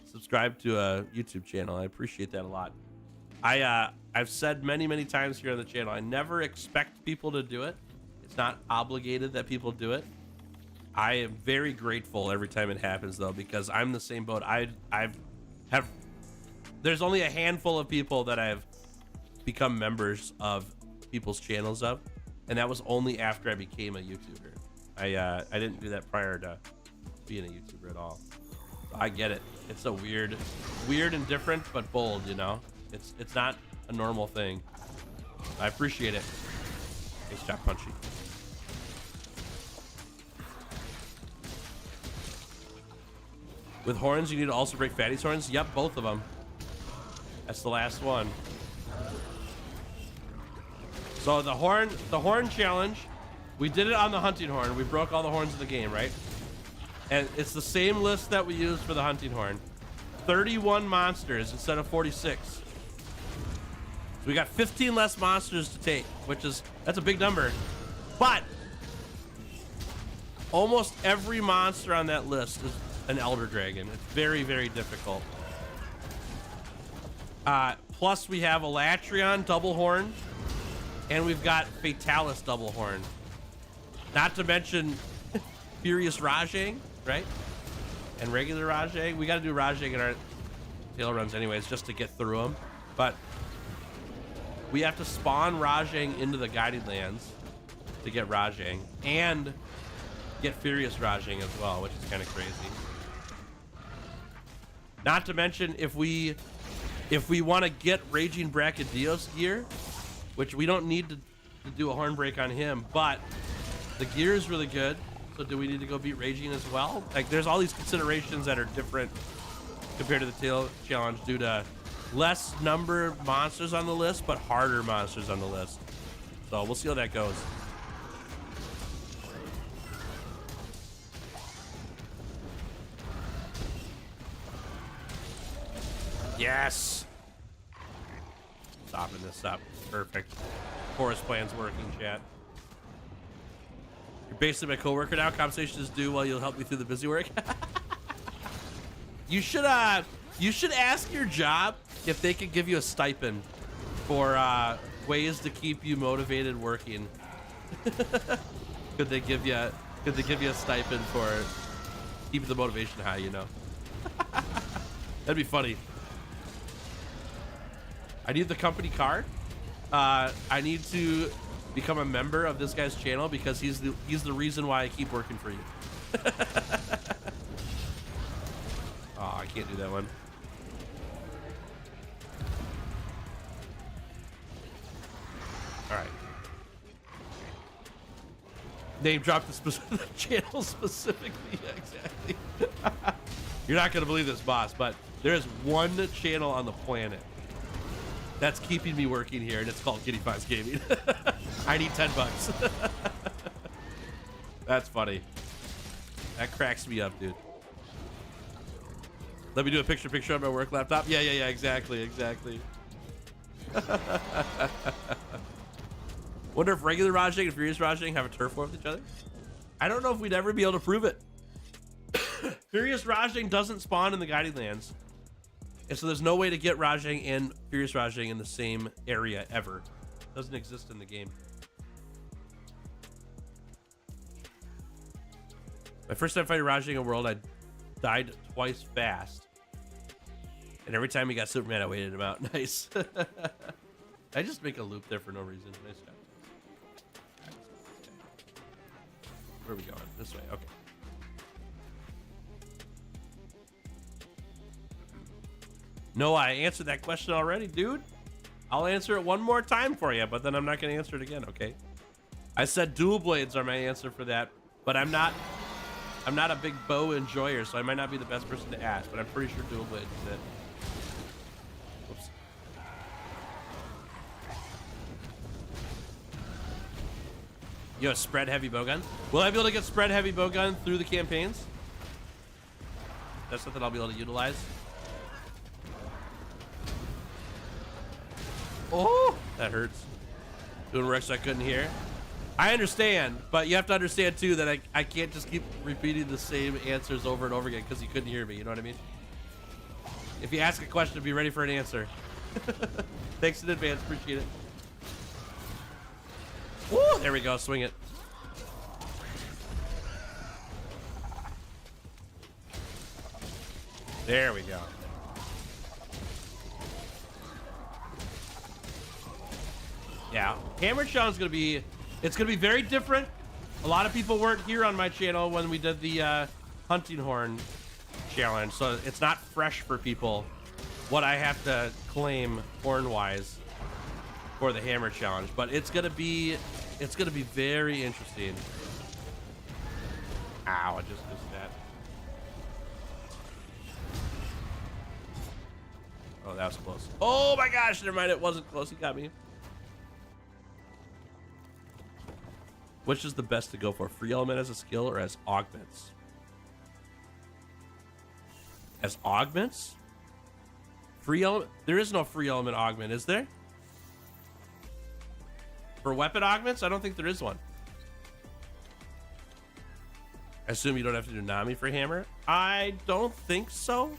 subscribe to a YouTube channel. I appreciate that a lot. I've said many times here on the channel, I never expect people to do it. It's not obligated that people do it. I am very grateful every time it happens, though, because I'm the same boat. There's only a handful of people that I've become members of people's channels of, and that was only after I became a YouTuber. I didn't do that prior to being a YouTuber at all. So I get it. It's a weird and different, but bold, you know? It's not a normal thing. I appreciate it. Hey, stop punchy. With horns, you need to also break Fatty's horns? Yep, both of them. That's the last one. So the horn challenge, we did it on the hunting horn. We broke all the horns in the game, right? And it's the same list that we used for the hunting horn. 31 monsters instead of 46. So we got 15 less monsters to take, that's a big number. But almost every monster on that list is an elder dragon. It's very difficult. Plus we have Elatrion double horn, and we've got Fatalis double horn. Not to mention Furious Rajang, right? And regular Rajang. We got to do Rajang in our tail runs anyways, just to get through them. But we have to spawn Rajang into the Guiding Lands to get Rajang, and get Furious Rajang as well, which is kind of crazy. Not to mention, if we want to get Raging Brachydios gear, which we don't need to do a horn break on him, but the gear is really good. So do we need to go beat Raging as well? Like, there's all these considerations that are different compared to the tail challenge due to less number of monsters on the list, but harder monsters on the list. So we'll see how that goes. Yes. Stopping this up. Perfect. Forest plan's working, chat. You're basically my coworker now. Compensation is due while you'll help me through the busy work. You should ask your job if they could give you a stipend for ways to keep you motivated working. Could they give you a stipend for keeping the motivation high, you know? That'd be funny. I need the company card. I need to become a member of this guy's channel because he's the reason why I keep working for you. Oh, I can't do that one. All right. Name drop the channel specifically. Yeah, exactly. You're not gonna believe this, boss, but there is one channel on the planet that's keeping me working here, and it's called Kitty Fives Gaming. I need $10. That's funny. That cracks me up, dude. Let me do a picture on my work laptop. Yeah, exactly. Wonder if regular Rajang and Furious Rajang have a turf war with each other. I don't know if we'd ever be able to prove it. Furious Rajang doesn't spawn in the Guiding Lands, and so there's no way to get Rajang and Furious Rajang in the same area ever. It doesn't exist in the game. My first time fighting Rajang in World, I died twice fast. And every time he got Superman, I waited him out. Nice. I just make a loop there for no reason. Nice job. Where are we going? This way. Okay. No, I answered that question already, dude. I'll answer it one more time for you, but then I'm not going to answer it again, okay? I said dual blades are my answer for that, but I'm not a big bow enjoyer, so I might not be the best person to ask, but I'm pretty sure dual blades is it. Whoops. You have a spread heavy bowgun? Will I be able to get spread heavy bowgun through the campaigns? That's something I'll be able to utilize. Oh, that hurts. Doing work so I couldn't hear. I understand, but you have to understand too that I can't just keep repeating the same answers over and over again because you couldn't hear me. You know what I mean? If you ask a question, be ready for an answer. Thanks in advance. Appreciate it. Woo, there we go. Swing it. There we go. Yeah, Hammer Challenge is gonna be, it's gonna be very different. A lot of people weren't here on my channel when we did the hunting horn challenge, so it's not fresh for people what I have to claim horn wise for the Hammer Challenge. But it's gonna be very interesting. Ow! I just missed that. Oh, that was close. Oh my gosh! Never mind. It wasn't close. He got me. Which is the best to go for? Free element as a skill or as augments? As augments? Free element? There is no free element augment, is there? For weapon augments? I don't think there is one. I assume you don't have to do Nami for hammer? I don't think so.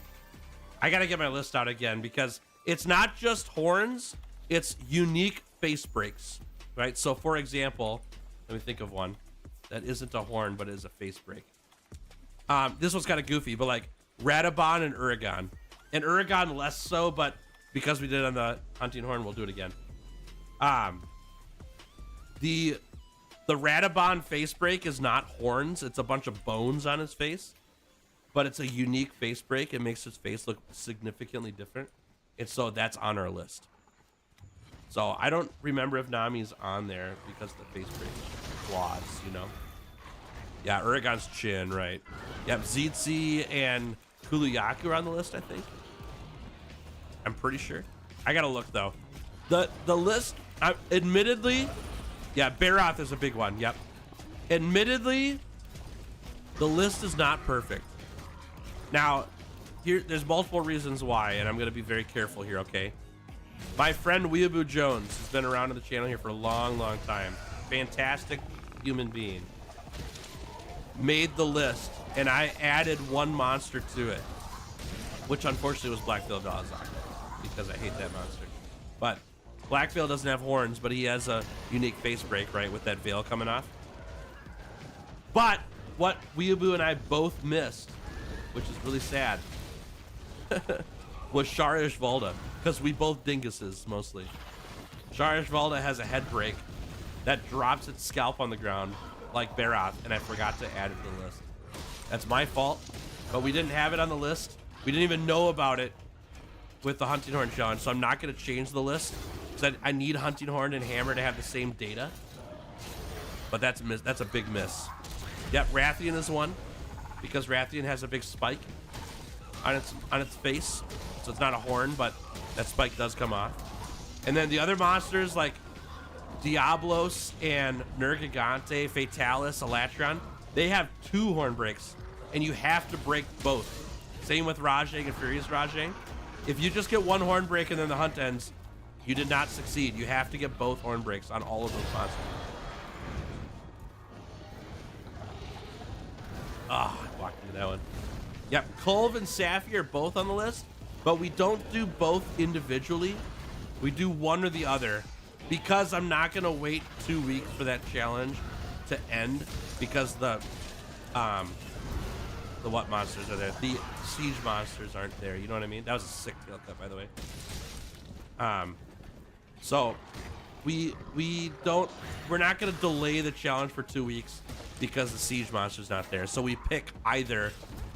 I gotta get my list out again because it's not just horns, it's unique face breaks, right? So for example, let me think of one that isn't a horn, but is a face break. This one's kind of goofy, but like Radabon and Uragon. And Uragon less so, but because we did it on the hunting horn, we'll do it again. The Radabon face break is not horns. It's a bunch of bones on his face, but it's a unique face break. It makes his face look significantly different. And so that's on our list. So I don't remember if Nami's on there because the face break flaws, you know? Yeah, Uragon's chin, right. Yep, Zitzi and Kuluyaku are on the list, I think. I'm pretty sure. I gotta look though. The list, admittedly, yeah, Baroth is a big one, yep. Admittedly, the list is not perfect. Now, there's multiple reasons why, and I'm gonna be very careful here, okay? My friend Weeaboo Jones has been around on the channel here for a long, long time. Fantastic human being. made the list and I added one monster to it, which unfortunately was Blackveil Valazak, because I hate that monster. But Blackveil doesn't have horns, but he has a unique face break, right, with that veil coming off. But what Weeaboo and I both missed, which is really sad, was Sharish Valda, because we both dinguses mostly. Sharish Valda has a head break that drops its scalp on the ground like Baroth, and I forgot to add it to the list. That's my fault, but we didn't have it on the list. We didn't even know about it with the Hunting Horn challenge, so I'm not going to change the list because I need Hunting Horn and Hammer to have the same data. But that's a big miss. Yep, Rathian is one because Rathian has a big spike on its face, so it's not a horn, but that spike does come off. And then the other monsters like Diablos and Nergigante, Fatalis, Elatron, they have 2 horn breaks, and you have to break both. Same with Rajang and Furious Rajang. If you just get one horn break and then the hunt ends, you did not succeed. You have to get both horn breaks on all of those monsters. Ah, I walked into that one. Yep, Kulve and Safi are both on the list, but we don't do both individually. We do one or the other because I'm not gonna wait 2 weeks for that challenge to end because the what monsters are there? The siege monsters aren't there. You know what I mean? That was a sick tail cut, by the way. So we're not gonna delay the challenge for 2 weeks because the siege monster's not there. So we pick either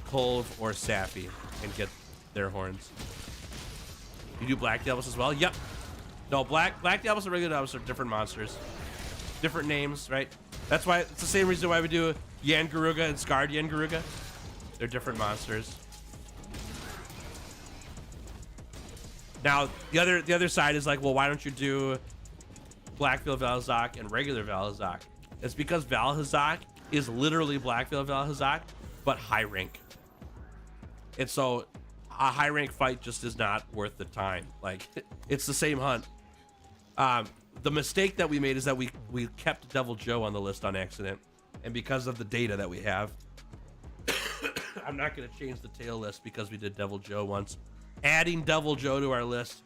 Kulve or Safi and get their horns. You do Black Devils as well? Yep. No, Black Devils and regular Devils are different monsters. Different names, right? That's why it's the same reason why we do Yan Garuga and Scarred Yan Garuga. They're different monsters. Now, the other side is like, well, why don't you do Blackveil Valazak and regular Valazak? It's because Valazak is literally Blackveil Valazak, but high rank. And so a high rank fight just is not worth the time. Like, it's the same hunt. The mistake that we made is that we kept Devil Joe on the list on accident. And because of the data that we have, I'm not going to change the tail list because we did Devil Joe once. Adding Devil Joe to our list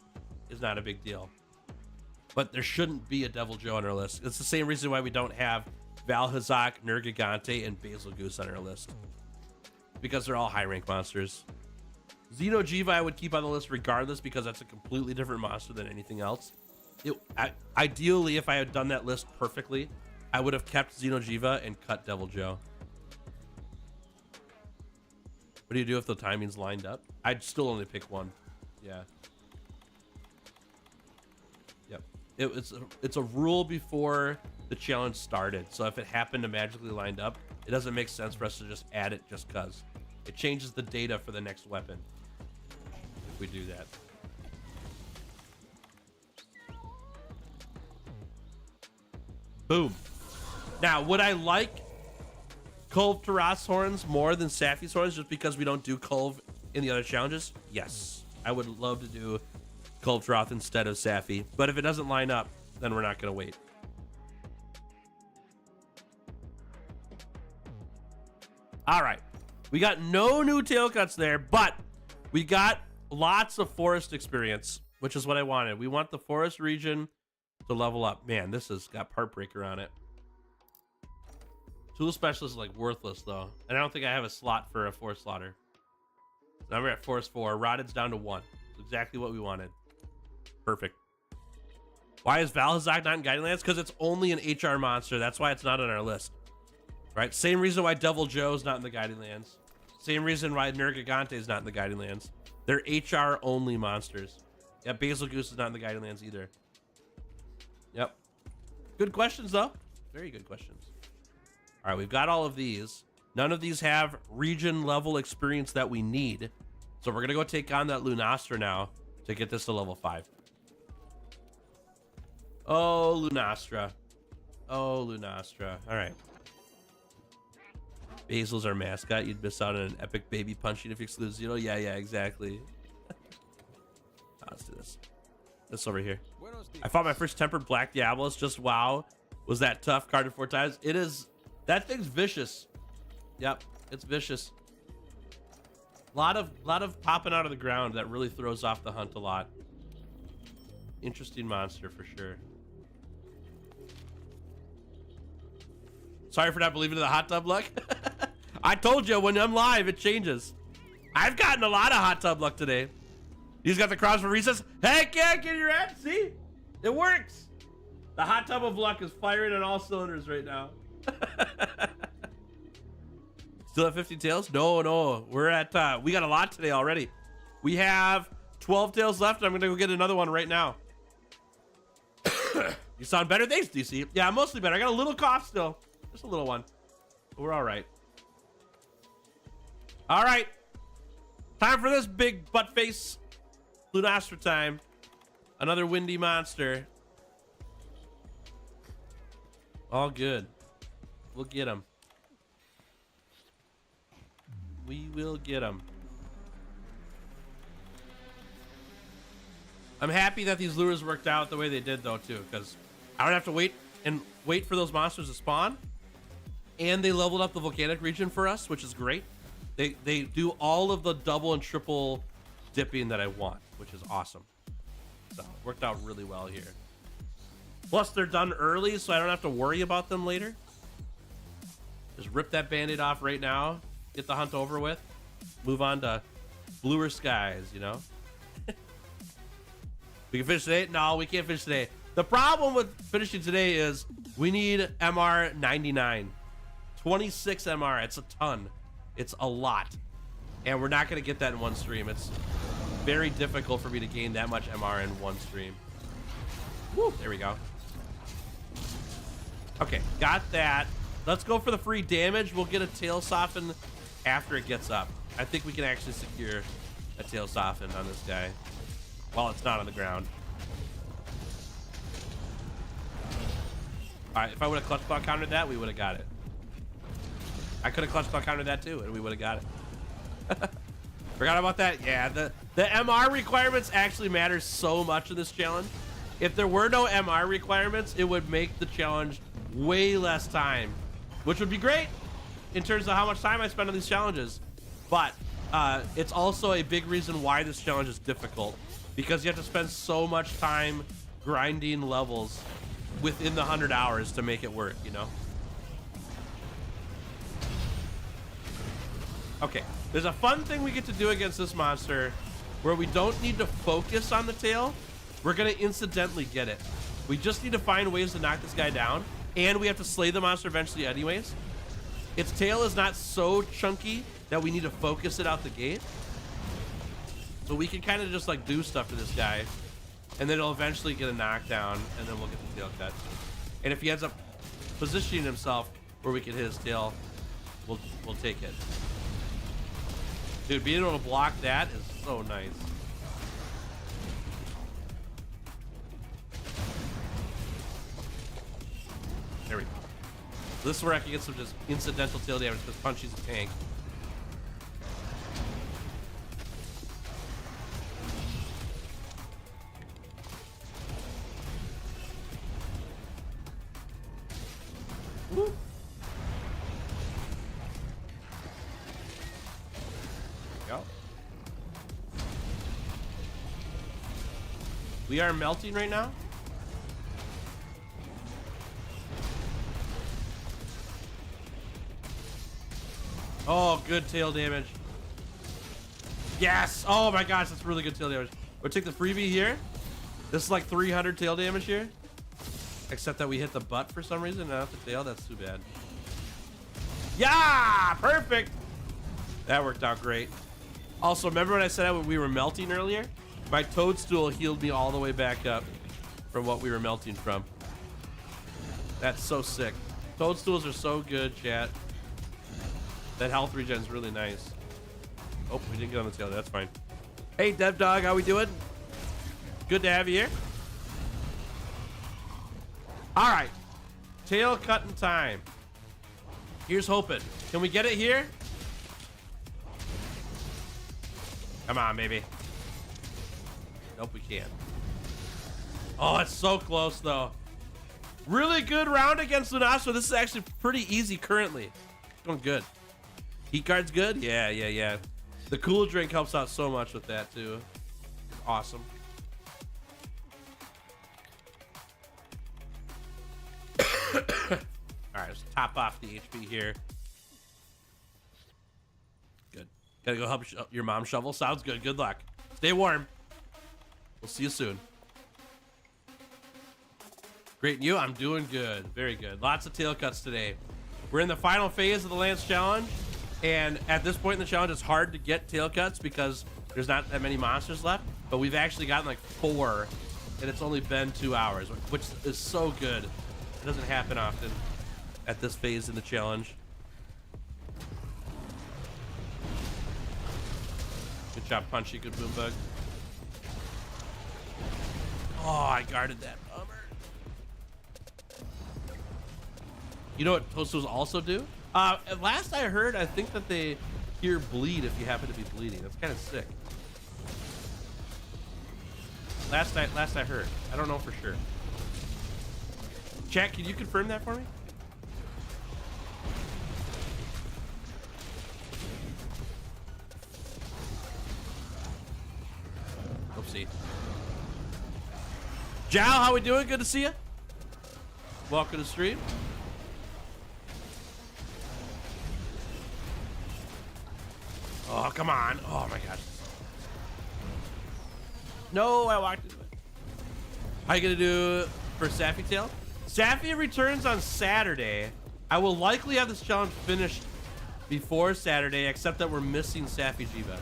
is not a big deal. But there shouldn't be a Devil Joe on our list. It's the same reason why we don't have Valhazak, Nergigante, and Basil Goose on our list. Because they're all high rank monsters. Xeno'jiiva I would keep on the list regardless because that's a completely different monster than anything else. Ideally, if I had done that list perfectly, I would have kept Xeno'jiiva and cut Devil Joe. What do you do if the timing's lined up? I'd still only pick one. Yeah. Yep. It's a rule before the challenge started. So if it happened to magically lined up, it doesn't make sense for us to just add it just cause. It changes the data for the next weapon if we do that. Boom. Now, would I like Kulve Taras horns more than Safi's horns just because we don't do Kulve in the other challenges? Yes. I would love to do Kulve Taras instead of Safi. But if it doesn't line up, then we're not going to wait. All right. We got no new tail cuts there, but we got lots of forest experience, which is what I wanted. We want the forest region to level up. Man, this has got Heartbreaker on it. Tool Specialist is like worthless though. And I don't think I have a slot for a Forest Slaughter. Now we're at Forest 4. Rotted's down to 1. It's exactly what we wanted. Perfect. Why is Valhazak not in Guiding Lands? Because it's only an HR monster. That's why it's not on our list. Right? Same reason why Devil Joe's not in the Guiding Lands. Same reason why Nergigante is not in the Guiding Lands. They're HR only monsters. Yeah, Basil Goose is not in the Guiding Lands either. Yep. Good questions though. Very good questions. All right, we've got all of these. None of these have region level experience that we need. So we're gonna go take on that Lunastra now to get this to level 5. Oh, Lunastra. Oh, Lunastra. All right. Basil's our mascot. You'd miss out on an epic baby punching if you exclude Xeno. Yeah, exactly. Let's do this. This over here. I fought my first tempered Black Diablos. Just wow. Was that tough? Carded 4 times. It is. That thing's vicious. Yep, it's vicious. Lot of popping out of the ground that really throws off the hunt a lot. Interesting monster for sure. Sorry for not believing in the hot tub luck. I told you when I'm live, it changes. I've gotten a lot of hot tub luck today. He's got the cross for recess. Heck yeah, get your ass. See? It works. The hot tub of luck is firing on all cylinders right now. Still at 50 tails? No. We're at, we got a lot today already. We have 12 tails left. I'm gonna go get another one right now. You sound better? Thanks, DC. Yeah, I'm mostly better. I got a little cough still. Just a little one. But we're all right. All right. Time for this big butt face. Lunastra time. Another windy monster. All good. We'll get him. We will get him. I'm happy that these lures worked out the way they did though too, because I don't have to wait for those monsters to spawn. And they leveled up the volcanic region for us, which is great. They do all of the double and triple dipping that I want, which is awesome. So it worked out really well here. Plus they're done early, so I don't have to worry about them later. Just rip that band-aid off right now, get the hunt over with, move on to bluer skies, you know? We can finish today? No, we can't finish today. The problem with finishing today is we need MR 99. 26 MR, it's a ton. It's a lot. And we're not gonna get that in one stream. It's very difficult for me to gain that much MR in one stream. Woo, there we go. Okay, got that. Let's go for the free damage. We'll get a tail soften after it gets up. I think we can actually secure a tail soften on this guy while it's not on the ground. All right, if I would have clutch claw countered that, we would have got it. I could have clutch claw countered that too, and we would have got it. Forgot about that? Yeah, the MR requirements actually matter so much in this challenge. If there were no MR requirements, it would make the challenge way less time, which would be great in terms of how much time I spend on these challenges. But it's also a big reason why this challenge is difficult, because you have to spend so much time grinding levels within the 100 hours to make it work, you know? Okay, there's a fun thing we get to do against this monster where we don't need to focus on the tail. We're gonna incidentally get it. We just need to find ways to knock this guy down, and we have to slay the monster eventually anyways. Its tail is not so chunky that we need to focus it out the gate. So we can kind of just like do stuff to this guy, and then it'll eventually get a knockdown, and then we'll get the tail cut. And if he ends up positioning himself where we can hit his tail, we'll take it. Dude, being able to block that is so nice. There we go. So this is where I can get some just incidental tail damage because Punchy's a tank. Woo. Go. We are melting right now. Oh, good tail damage. Yes. Oh my gosh, that's really good tail damage. We'll take the freebie here. This is like 300 tail damage here. Except that we hit the butt for some reason, not the tail. That's too bad. Yeah, perfect. That worked out great. Also, remember when I said when we were melting earlier? My toadstool healed me all the way back up from what we were melting from. That's so sick. Toadstools are so good, chat. That health regen is really nice. Oh, we didn't get on the tail. That's fine. Hey, Dev Dog, how we doing? Good to have you here. All right, tail cutting time. Here's hoping. Can we get it here? Come on, baby. Nope, we can't. Oh, it's so close, though. Really good round against Lunastra. This is actually pretty easy currently. Going good. Heat guard's good? Yeah, yeah, yeah. The cool drink helps out so much with that too. Awesome. All right, let's top off the HP here. Good. Gotta go help your mom shovel. Sounds good. Good luck. Stay warm. We'll see you soon. Great, and you? I'm doing good. Very good. Lots of tail cuts today. We're in the final phase of the Lance Challenge, and at this point in the challenge, it's hard to get tail cuts because there's not that many monsters left, but we've actually gotten like 4, and it's only been 2 hours, which is so good. It doesn't happen often at this phase in the challenge. Good job, Punchy. Good boom bug. Oh, I guarded that. Bummer. You know what Toastos also do? Last I heard, I think that they cure bleed if you happen to be bleeding. That's kind of sick. Last I heard. I don't know for sure. Chat, can you confirm that for me? Oopsie. Jal, how we doing? Good to see you. Welcome to the stream. Oh, come on. Oh my gosh. No, I walked into it. How you gonna do for Saffy Tail? Saffy returns on Saturday. I will likely have this challenge finished before Saturday, except that we're missing Saffy Jiva.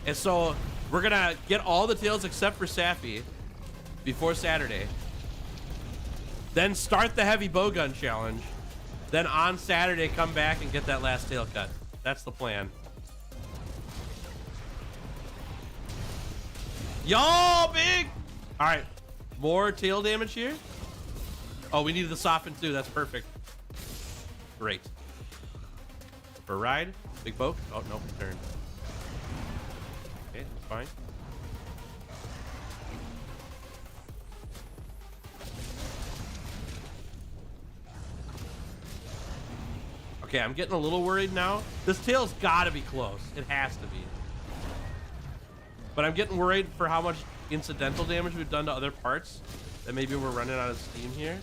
And so we're gonna get all the tails except for Saffy before Saturday. Then start the heavy bowgun challenge. Then on Saturday, come back and get that last tail cut. That's the plan. Y'all big. All right, more tail damage here. Oh, we needed the soften too. That's perfect. Great. For a ride, big poke. Oh no, turn. Okay, that's fine. Okay, I'm getting a little worried now. This tail's got to be close. It has to be. But I'm getting worried for how much incidental damage we've done to other parts. That maybe we're running out of steam here.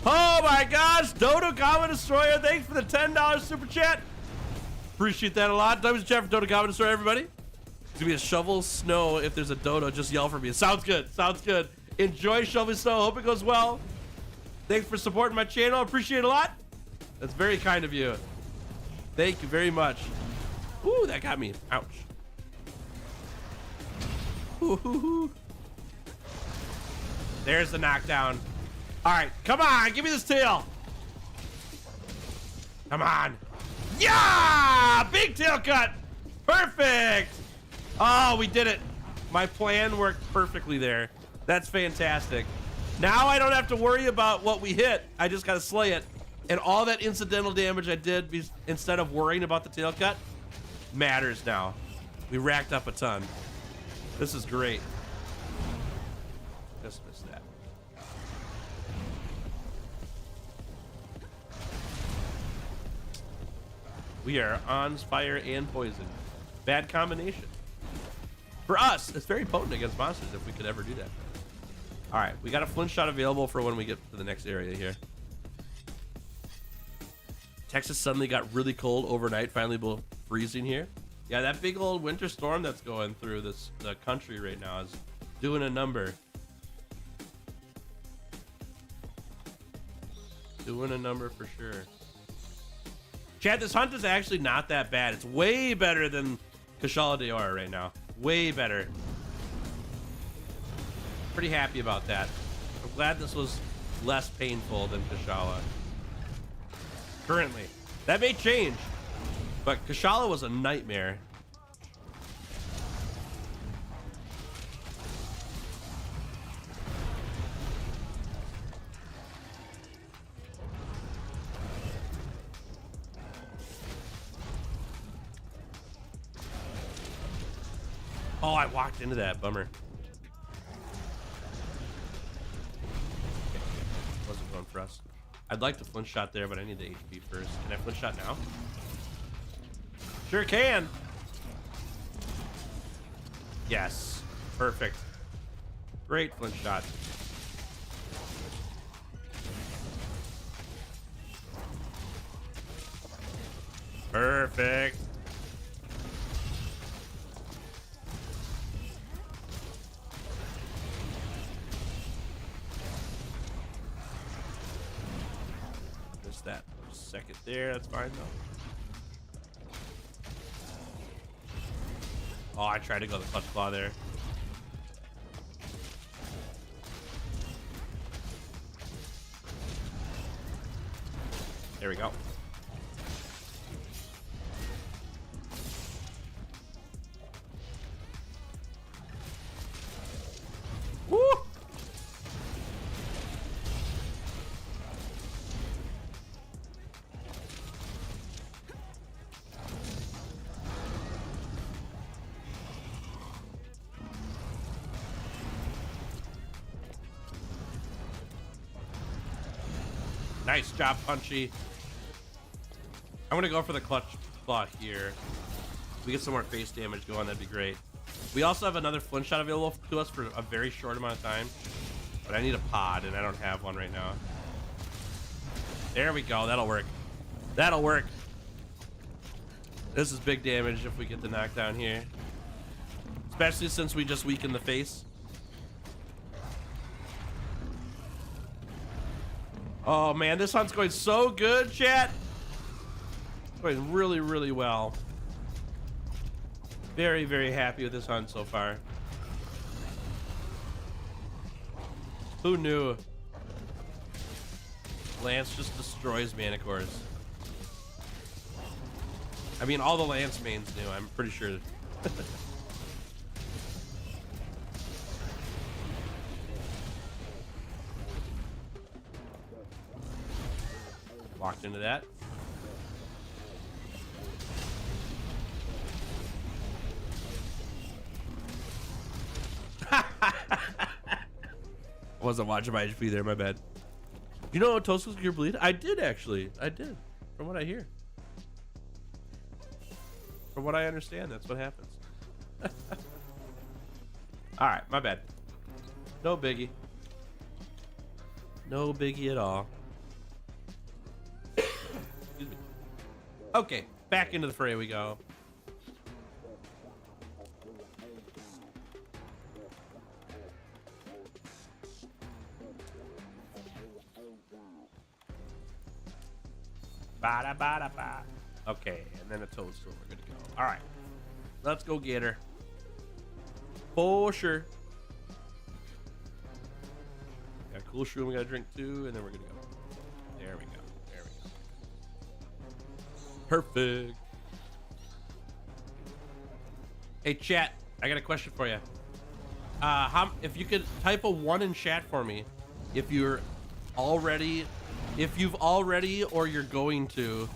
Oh my gosh! Dodo Gama Destroyer, thanks for the $10 super chat. Appreciate that a lot. Diamonds chat for Dodo Gama Destroyer, everybody. It's gonna be a shovel snow if there's a dodo. Just yell for me. Sounds good. Sounds good. Enjoy shoveling snow. Hope it goes well. Thanks for supporting my channel. Appreciate it a lot. That's very kind of you. Thank you very much. Ooh, that got me. Ouch. Ooh. There's the knockdown. All right, come on, give me this tail. Come on. Yeah, big tail cut. Perfect. Oh, we did it. My plan worked perfectly there. That's fantastic. Now I don't have to worry about what we hit. I just got to slay it. And all that incidental damage I did instead of worrying about the tail cut matters now. We racked up a ton. This is great. Just missed that. We are on fire and poison. Bad combination. For us, it's very potent against monsters if we could ever do that. All right, we got a flint shot available for when we get to the next area here. Texas suddenly got really cold overnight, finally below freezing here. Yeah, that big old winter storm that's going through the country right now is doing a number. Doing a number for sure. Chad, this hunt is actually not that bad. It's way better than Kashala Deora right now. Way better. Pretty happy about that. I'm glad this was less painful than Kashala. Currently. That may change. But Kashala was a nightmare. Oh, I walked into that. Bummer. Wasn't going for us. I'd like to flinch shot there, but I need the HP first. Can I flinch shot now? Sure can. Yes. Perfect. Great flinch shot. Perfect. Missed that second there. That's fine though. Oh, I tried to go the clutch claw there. There we go. Woo! Nice job, Punchy. I'm gonna go for the clutch claw here. If we get some more face damage going, that'd be great. We also have another flinch shot available to us for a very short amount of time, but I need a pod and I don't have one right now. There we go. That'll work. That'll work. This is big damage if we get the knockdown here, especially since we just weakened the face. Oh man, this hunt's going so good, chat. It's going really, really well. Very, very happy with this hunt so far. Who knew? Lance just destroys Manicores. I mean, all the Lance mains knew, I'm pretty sure. Walked into that. Wasn't watching my HP there, my bad. You know Toast's Cure Bleed? I did actually. I did. From what I hear. From what I understand, that's what happens. Alright, my bad. No biggie. No biggie at all. Excuse me. Okay, back into the fray we go. Bada bada ba. Okay, and then a toadstool. We're good to go. All right, let's go get her. For sure. Got a cool shroom we gotta drink too, and then we're gonna go. There we go. There we go. Perfect. Hey chat, I got a question for you. If you could type a 1 in chat for me, if you've already or you're going to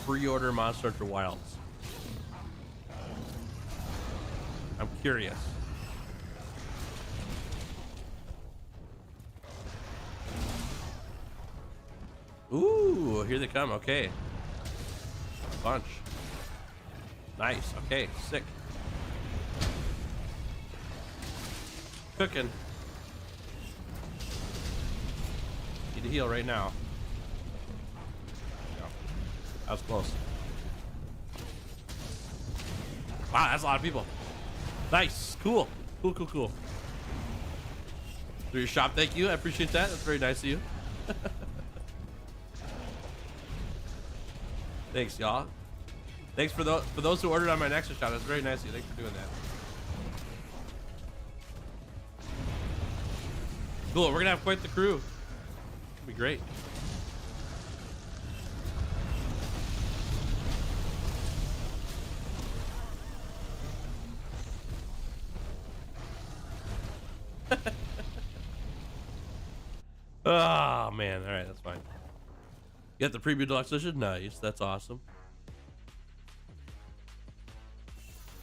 pre-order Monster Hunter Wilds. I'm curious. Ooh, here they come. Okay. Bunch. Nice. Okay, sick. Cooking. Need to heal right now. Go. That was close. Wow, that's a lot of people. Nice. Cool. Cool, cool, cool. Through your shop, thank you. I appreciate that. That's very nice of you. Thanks, y'all. Thanks for those who ordered on my Nexus shop. That's very nice of you. Thanks for doing that. Cool. We're gonna have quite the crew. It'll be great. Oh man, all right, that's fine. You got the preview deluxe edition? Nice, that's awesome.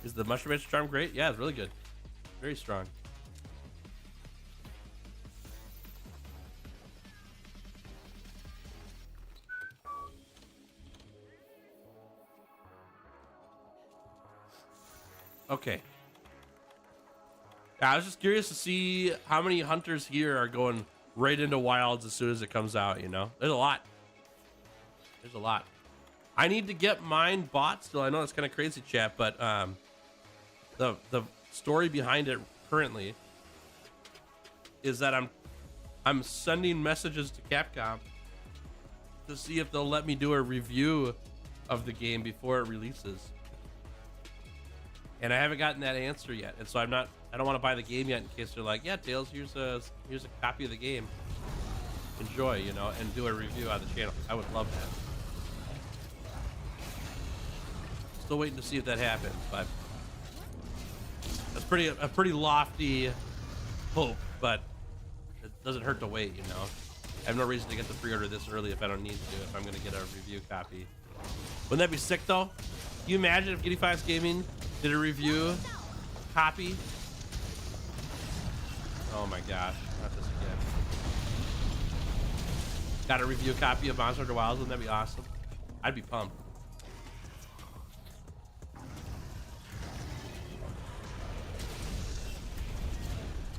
Is the mushroom mansion charm great? Yeah, it's really good. Very strong. Okay. Yeah, I was just curious to see how many hunters here are going right into wilds as soon as it comes out, you know? There's a lot. There's a lot. I need to get mine bought still. I know it's kind of crazy, chat, but the story behind it currently is that I'm sending messages to Capcom to see if they'll let me do a review of the game before it releases. And I haven't gotten that answer yet. And so I don't want to buy the game yet in case they're like, yeah, Tails, here's a copy of the game. Enjoy, you know, and do a review on the channel. I would love that. Still waiting to see if that happens, but that's a pretty lofty hope, but it doesn't hurt to wait, you know. I have no reason to get the pre-order this early if I don't need to, if I'm going to get a review copy. Wouldn't that be sick, though? Can you imagine if Giddy Fox Gaming did a review copy? Oh my gosh, not this again. Got a review copy of Monster Hunter Wilds, wouldn't that be awesome? I'd be pumped.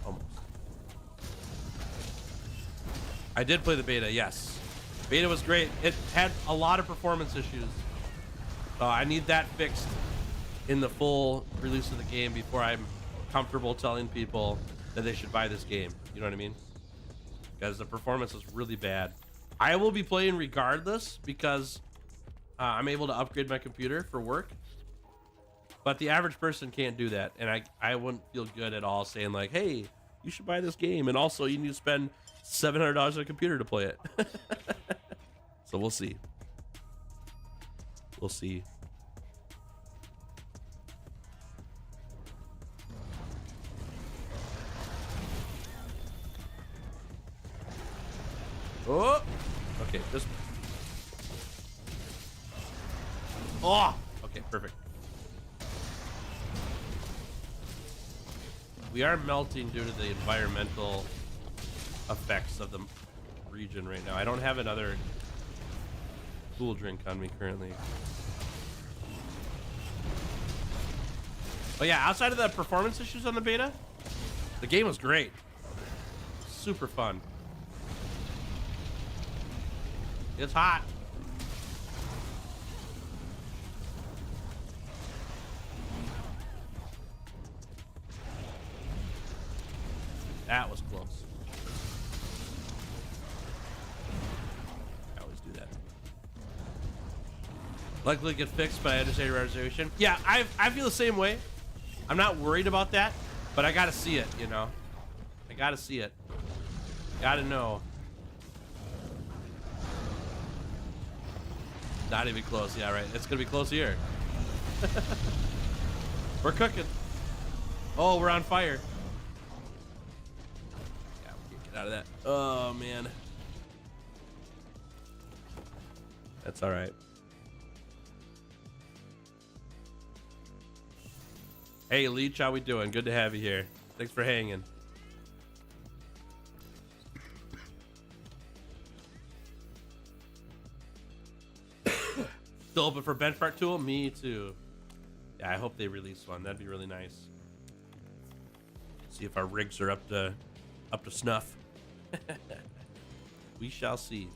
Almost. I did play the beta, yes. Beta was great. It had a lot of performance issues. So I need that fixed in the full release of the game before I'm comfortable telling people that they should buy this game. You know what I mean? Because the performance was really bad. I will be playing regardless because I'm able to upgrade my computer for work. But the average person can't do that. And I wouldn't feel good at all saying like, hey, you should buy this game. And also you need to spend $700 on a computer to play it. So we'll see. We'll see. Oh, okay, just. Oh, okay, perfect. We are melting due to the environmental effects of the region right now. I don't have another cool drink on me currently. But yeah, outside of the performance issues on the beta, the game was great. Super fun. It's hot. That was close. I always do that. Likely get fixed, but I understand your reservation. Yeah, I feel the same way. I'm not worried about that, but I gotta see it, you know. I gotta see it. Gotta know. Not even close. Yeah, right. It's gonna be close here. We're cooking. Oh, we're on fire. Yeah, we can't get out of that. Oh man. That's all right. Hey Leech, how we doing? Good to have you here. Thanks for hanging. Still open for benchmark tool? Me too. Yeah, I hope they release one. That'd be really nice. See if our rigs are up to snuff. We shall see.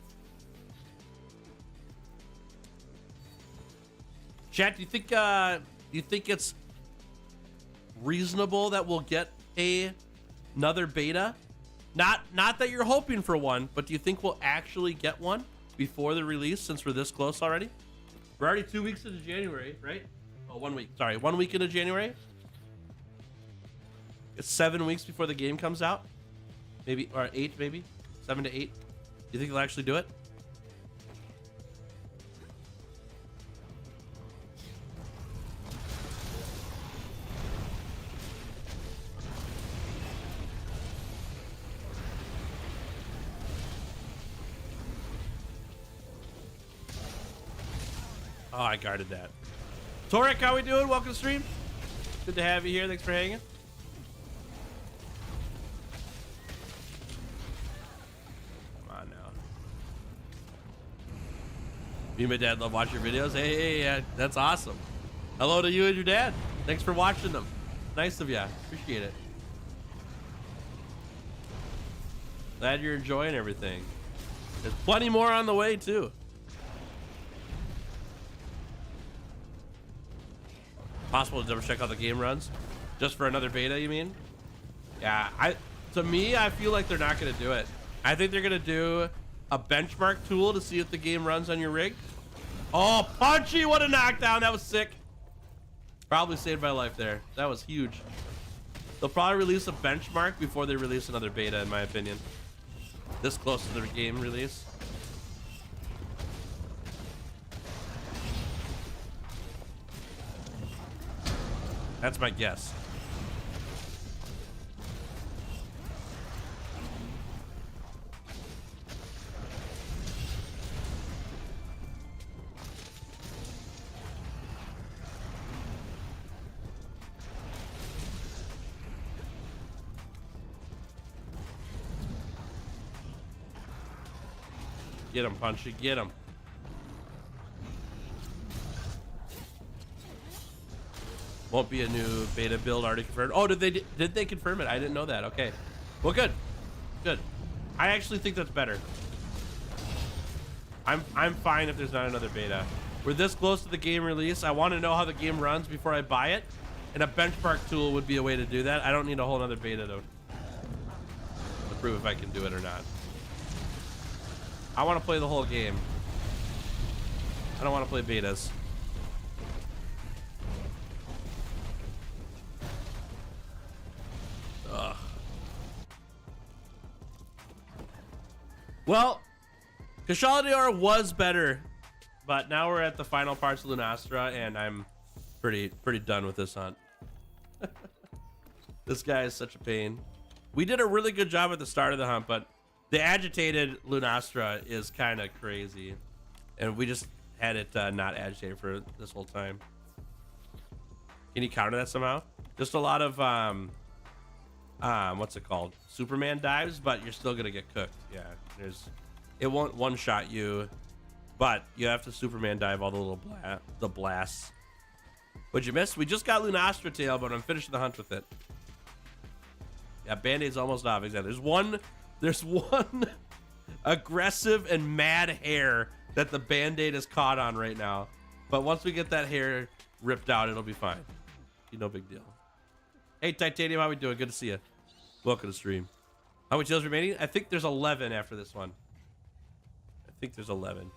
Chat, do you think it's reasonable that we'll get another beta? Not that you're hoping for one, but do you think we'll actually get one before the release since we're this close already? We're already 2 weeks into January, right? Oh, 1 week. Sorry, 1 week into January. It's 7 weeks before the game comes out. Maybe, or 8, maybe. 7 to 8. Do you think they'll actually do it? Oh, I guarded that. Torek, how we doing? Welcome to stream. Good to have you here. Thanks for hanging. Come on now. Me and my dad love watching your videos. Hey, that's awesome. Hello to you and your dad. Thanks for watching them. Nice of ya. Appreciate it. Glad you're enjoying everything. There's plenty more on the way too. Possible to double check how the game runs, just for another beta, you mean? Yeah, to me, I feel like they're not gonna do it. I think they're gonna do a benchmark tool to see if the game runs on your rig. Oh, Punchy, what a knockdown. That was sick. Probably saved my life there. That was huge. They'll probably release a benchmark before they release another beta, in my opinion. This close to the game release. That's my guess. Get him, Punchy, get him. Won't be a new beta build already confirmed. Oh, did they confirm it? I didn't know that. Okay. Well, good. Good. I actually think that's better. I'm fine if there's not another beta. We're this close to the game release. I want to know how the game runs before I buy it. And a benchmark tool would be a way to do that. I don't need a whole other beta to prove if I can do it or not. I want to play the whole game. I don't want to play betas. Ugh. Well, Kashalador was better, but now we're at the final parts of Lunastra, and I'm pretty done with this hunt. This guy is such a pain. We did a really good job at the start of the hunt, but the agitated Lunastra is kind of crazy, and we just had it not agitated for this whole time. Can you counter that somehow? Just a lot of what's it called? Superman dives, but you're still gonna get cooked. Yeah, it won't one-shot you, but you have to Superman dive all the little blasts. What'd you miss? We just got Lunastra tail, but I'm finishing the hunt with it. Yeah, Band-Aid's almost off. Exactly. There's one aggressive and mad hair that the Band-Aid is caught on right now. But once we get that hair ripped out, it'll be fine. No big deal. Hey, Titanium, how we doing? Good to see you. Welcome to stream. How many tails remaining? I think there's 11 after this one. I think there's 11.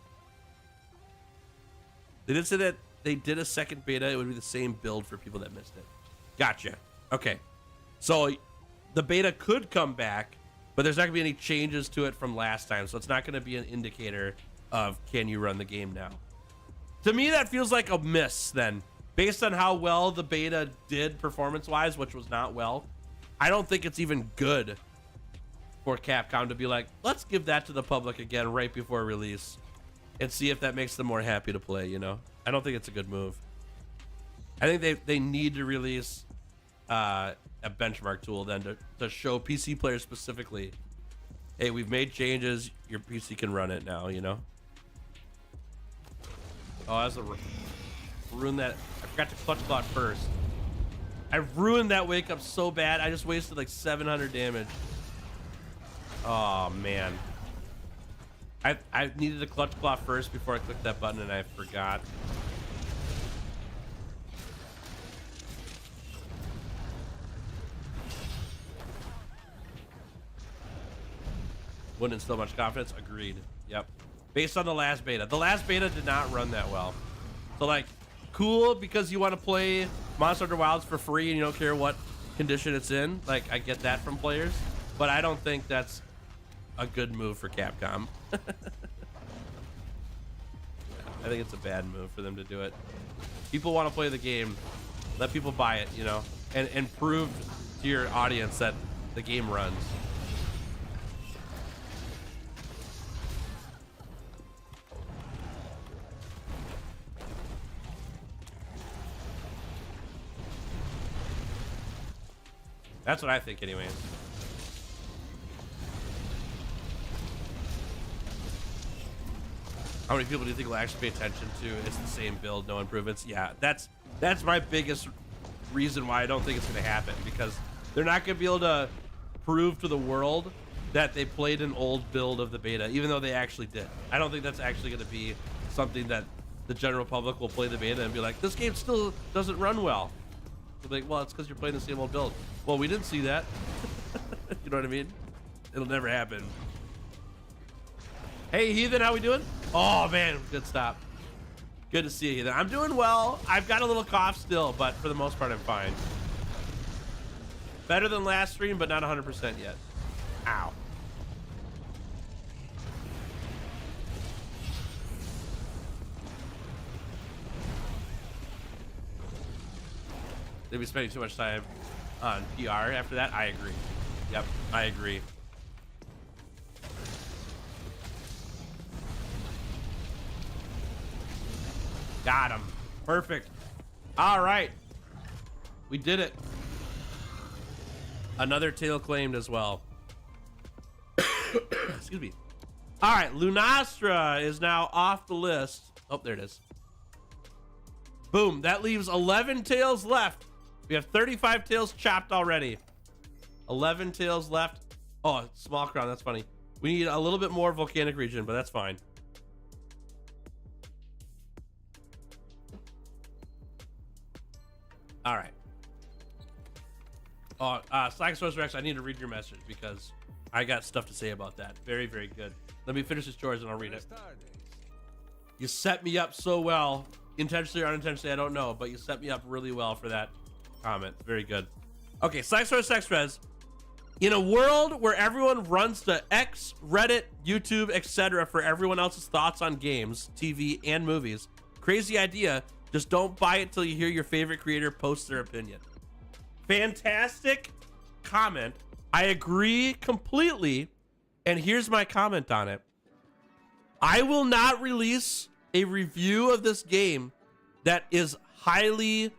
They did say that they did a second beta. It would be the same build for people that missed it. Gotcha. Okay. So the beta could come back, but there's not gonna be any changes to it from last time, so it's not gonna be an indicator of can you run the game now. To me, that feels like a miss then. Based on how well the beta did performance-wise, which was not well, I don't think it's even good for Capcom to be like, let's give that to the public again right before release and see if that makes them more happy to play, you know? I don't think it's a good move. I think they need to release a benchmark tool then to show PC players specifically, hey, we've made changes, your PC can run it now, you know? Oh, that's a ruin that. I forgot to clutch clock first. I ruined that wake up so bad. I just wasted like 700 damage. Oh man. I needed to clutch claw first before I clicked that button and I forgot. Wouldn't instill much confidence. Agreed. Yep. Based on the last beta. The last beta did not run that well. So like, cool because you want to play Monster Hunter Wilds for free and you don't care what condition it's in. Like, I get that from players, but I don't think that's a good move for Capcom. I think it's a bad move for them to do it. People want to play the game. Let people buy it, you know, and prove to your audience that the game runs. That's what I think anyways. How many people do you think will actually pay attention to it's the same build, no improvements? Yeah, that's my biggest reason why I don't think it's going to happen, because they're not going to be able to prove to the world that they played an old build of the beta, even though they actually did. I don't think that's actually going to be something that the general public will play the beta and be like, this game still doesn't run well. They're like, well, it's because you're playing the same old build. Well, we didn't see that. You know what I mean? It'll never happen. Hey, Heathen, how we doing? Oh, man, good stop. Good to see you, Heathen. I'm doing well. I've got a little cough still, but for the most part, I'm fine. Better than last stream, but not 100% yet. Ow. They'd be spending too much time on PR after that. I agree. Yep, I agree. Got him. Perfect. All right. We did it. Another tail claimed as well. Excuse me. All right, Lunastra is now off the list. Oh, there it is. Boom. That leaves 11 tails left. We have 35 tails chopped already. 11 tails left. Oh, small crown. That's funny. We need a little bit more volcanic region, but that's fine. All right. Oh, Slagosaurus Rex, I need to read your message because I got stuff to say about that. Very, very good. Let me finish this chores and I'll read it. You set me up so well. Intentionally or unintentionally, I don't know, but you set me up really well for that comment. Very good. Okay, Slagosaurus Rex. In a world where everyone runs to X, Reddit, YouTube, etc. for everyone else's thoughts on games, TV, and movies, crazy idea. Just don't buy it till you hear your favorite creator post their opinion. Fantastic comment. I agree completely. And here's my comment on it. I will not release a review of this game that is highly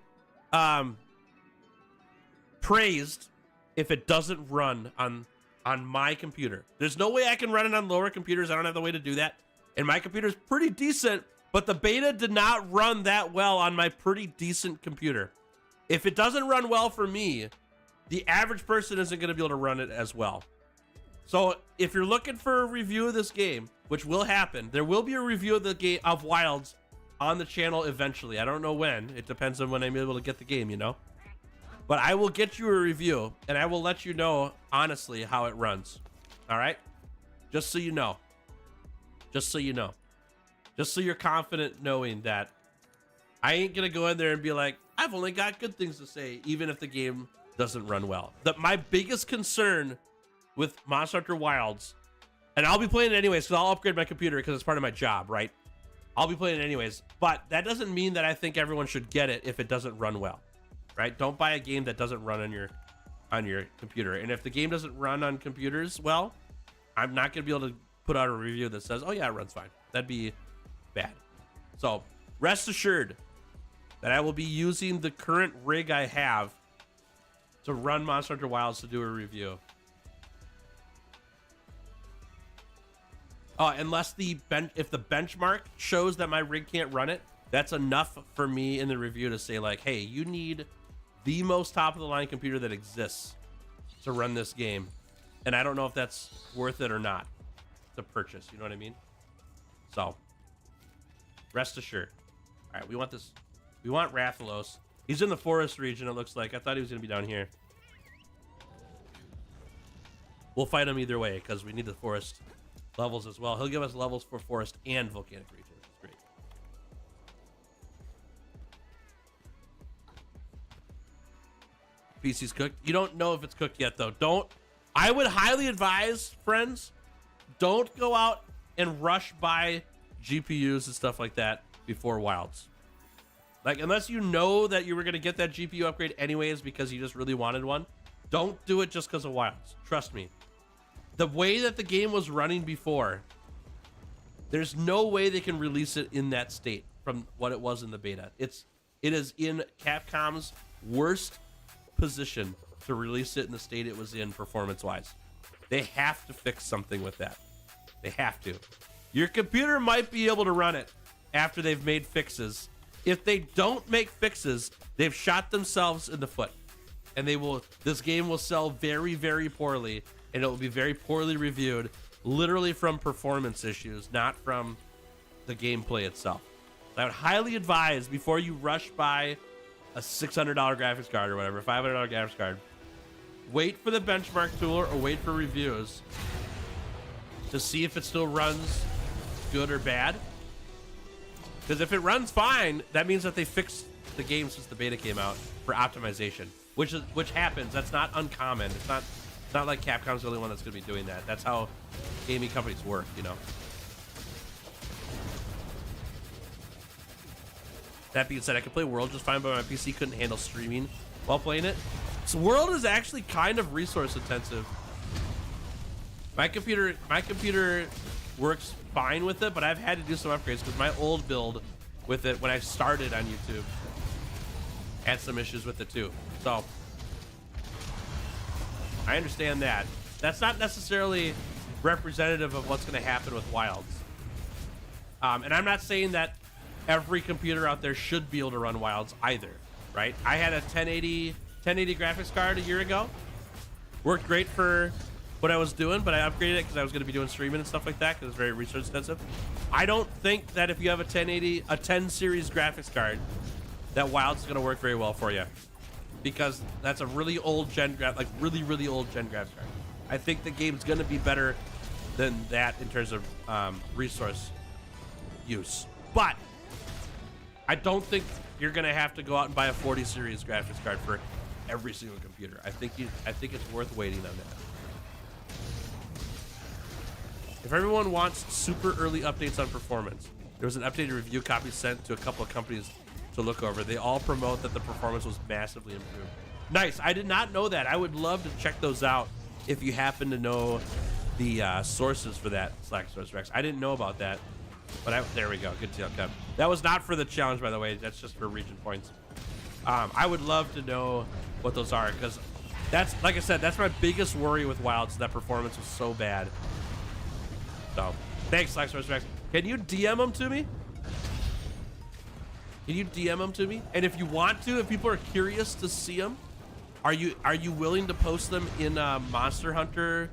praised if it doesn't run on my computer. There's no way I can run it on lower computers. I don't have the way to do that. And my computer's pretty decent, but the beta did not run that well on my pretty decent computer. If it doesn't run well for me, the average person isn't going to be able to run it as well. So if you're looking for a review of this game, which will happen, there will be a review of the game of Wilds on the channel eventually. I don't know when. It depends on when I'm able to get the game, you know. But I will get you a review, and I will let you know honestly how it runs. All right? Just so you know. Just so you know. Just so you're confident knowing that I ain't gonna go in there and be like, I've only got good things to say, even if the game doesn't run well. My biggest concern with Monster Hunter Wilds, and I'll be playing it anyways because I'll upgrade my computer because it's part of my job, right? I'll be playing it anyways, but that doesn't mean that I think everyone should get it if it doesn't run well, right? Don't buy a game that doesn't run on your computer. And if the game doesn't run on computers well, I'm not gonna be able to put out a review that says, oh yeah, it runs fine. That'd be bad. So rest assured that I will be using the current rig I have to run Monster Hunter Wilds to do a review. Unless if the benchmark shows that my rig can't run it, that's enough for me in the review to say like, hey, you need the most top of the line computer that exists to run this game. And I don't know if that's worth it or not to purchase. You know what I mean? So rest assured. All right, we want this. We want Rathalos. He's in the forest region, it looks like. I thought he was going to be down here. We'll fight him either way because we need the forest levels as well. He'll give us levels for forest and volcanic region, which is great. PC's cooked. You don't know if it's cooked yet, though. I would highly advise, friends, don't go out and rush buy GPUs and stuff like that before Wilds. Like, unless you know that you were going to get that GPU upgrade anyways because you just really wanted one, don't do it just because of Wilds. Trust me. The way that the game was running before, there's no way they can release it in that state from what it was in the beta. It is in Capcom's worst position to release it in the state it was in performance-wise. They have to fix something with that. They have to. Your computer might be able to run it after they've made fixes, If they don't make fixes, they've shot themselves in the foot, and this game will sell very, very poorly, and it will be very poorly reviewed, literally from performance issues, not from the gameplay itself. I would highly advise, before you rush buy a $600 graphics card or whatever, $500 graphics card, wait for the benchmark tool or wait for reviews to see if it still runs good or bad. Because if it runs fine, that means that they fixed the game since the beta came out for optimization, which happens. That's not uncommon. It's not like Capcom's the only one that's going to be doing that. That's how gaming companies work, you know. That being said, I could play World just fine, but my PC couldn't handle streaming while playing it. So World is actually kind of resource intensive. My computer works fine with it, but I've had to do some upgrades because my old build with it when I started on YouTube had some issues with it too. So I understand that. That's not necessarily representative of what's going to happen with Wilds. And I'm not saying that every computer out there should be able to run Wilds either, right? I had a 1080 graphics card a year ago. Worked great for what I was doing, but I upgraded it because I was going to be doing streaming and stuff like that because it's very resource intensive. I don't think that if you have a 10 series graphics card, that Wilds is going to work very well for you, because that's a really old gen, like really old gen graphics card. I think the game's going to be better than that in terms of resource use, but I don't think you're going to have to go out and buy a 40 series graphics card for every single computer. I think it's worth waiting on that. If everyone wants super early updates on performance, there was an updated review copy sent to a couple of companies to look over. They all promote that the performance was massively improved. Nice. I did not know that. I would love to check those out if you happen to know the sources for that, /SourceRex. I didn't know about that, but there we go. Good deal, Kev. That was not for the challenge, by the way. That's just for region points. I would love to know what those are, because that's, like I said, that's my biggest worry with Wilds. That performance was so bad. So, thanks, /SourceRex. Can you DM them to me? Can you DM them to me? And if you want to, if people are curious to see them, are you willing to post them in Monster Hunter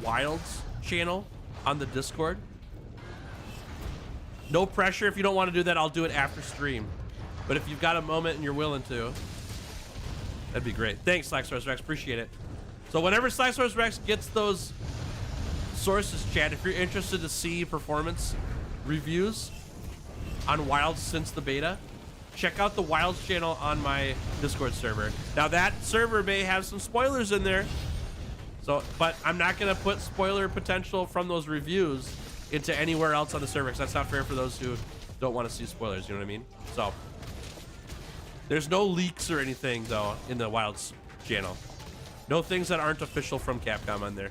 Wilds channel on the Discord? No pressure. If you don't want to do that, I'll do it after stream. But if you've got a moment and you're willing to, that'd be great. Thanks, /SourceRex. Appreciate it. So whenever /SourceRex gets those sources, chat, if you're interested to see performance reviews on Wilds since the beta, check out the Wilds channel on my Discord server. Now that server may have some spoilers in there, so, but I'm not gonna put spoiler potential from those reviews into anywhere else on the server, because that's not fair for those who don't want to see spoilers, you know what I mean? So there's no leaks or anything though in the Wilds channel. No things that aren't official from Capcom on there.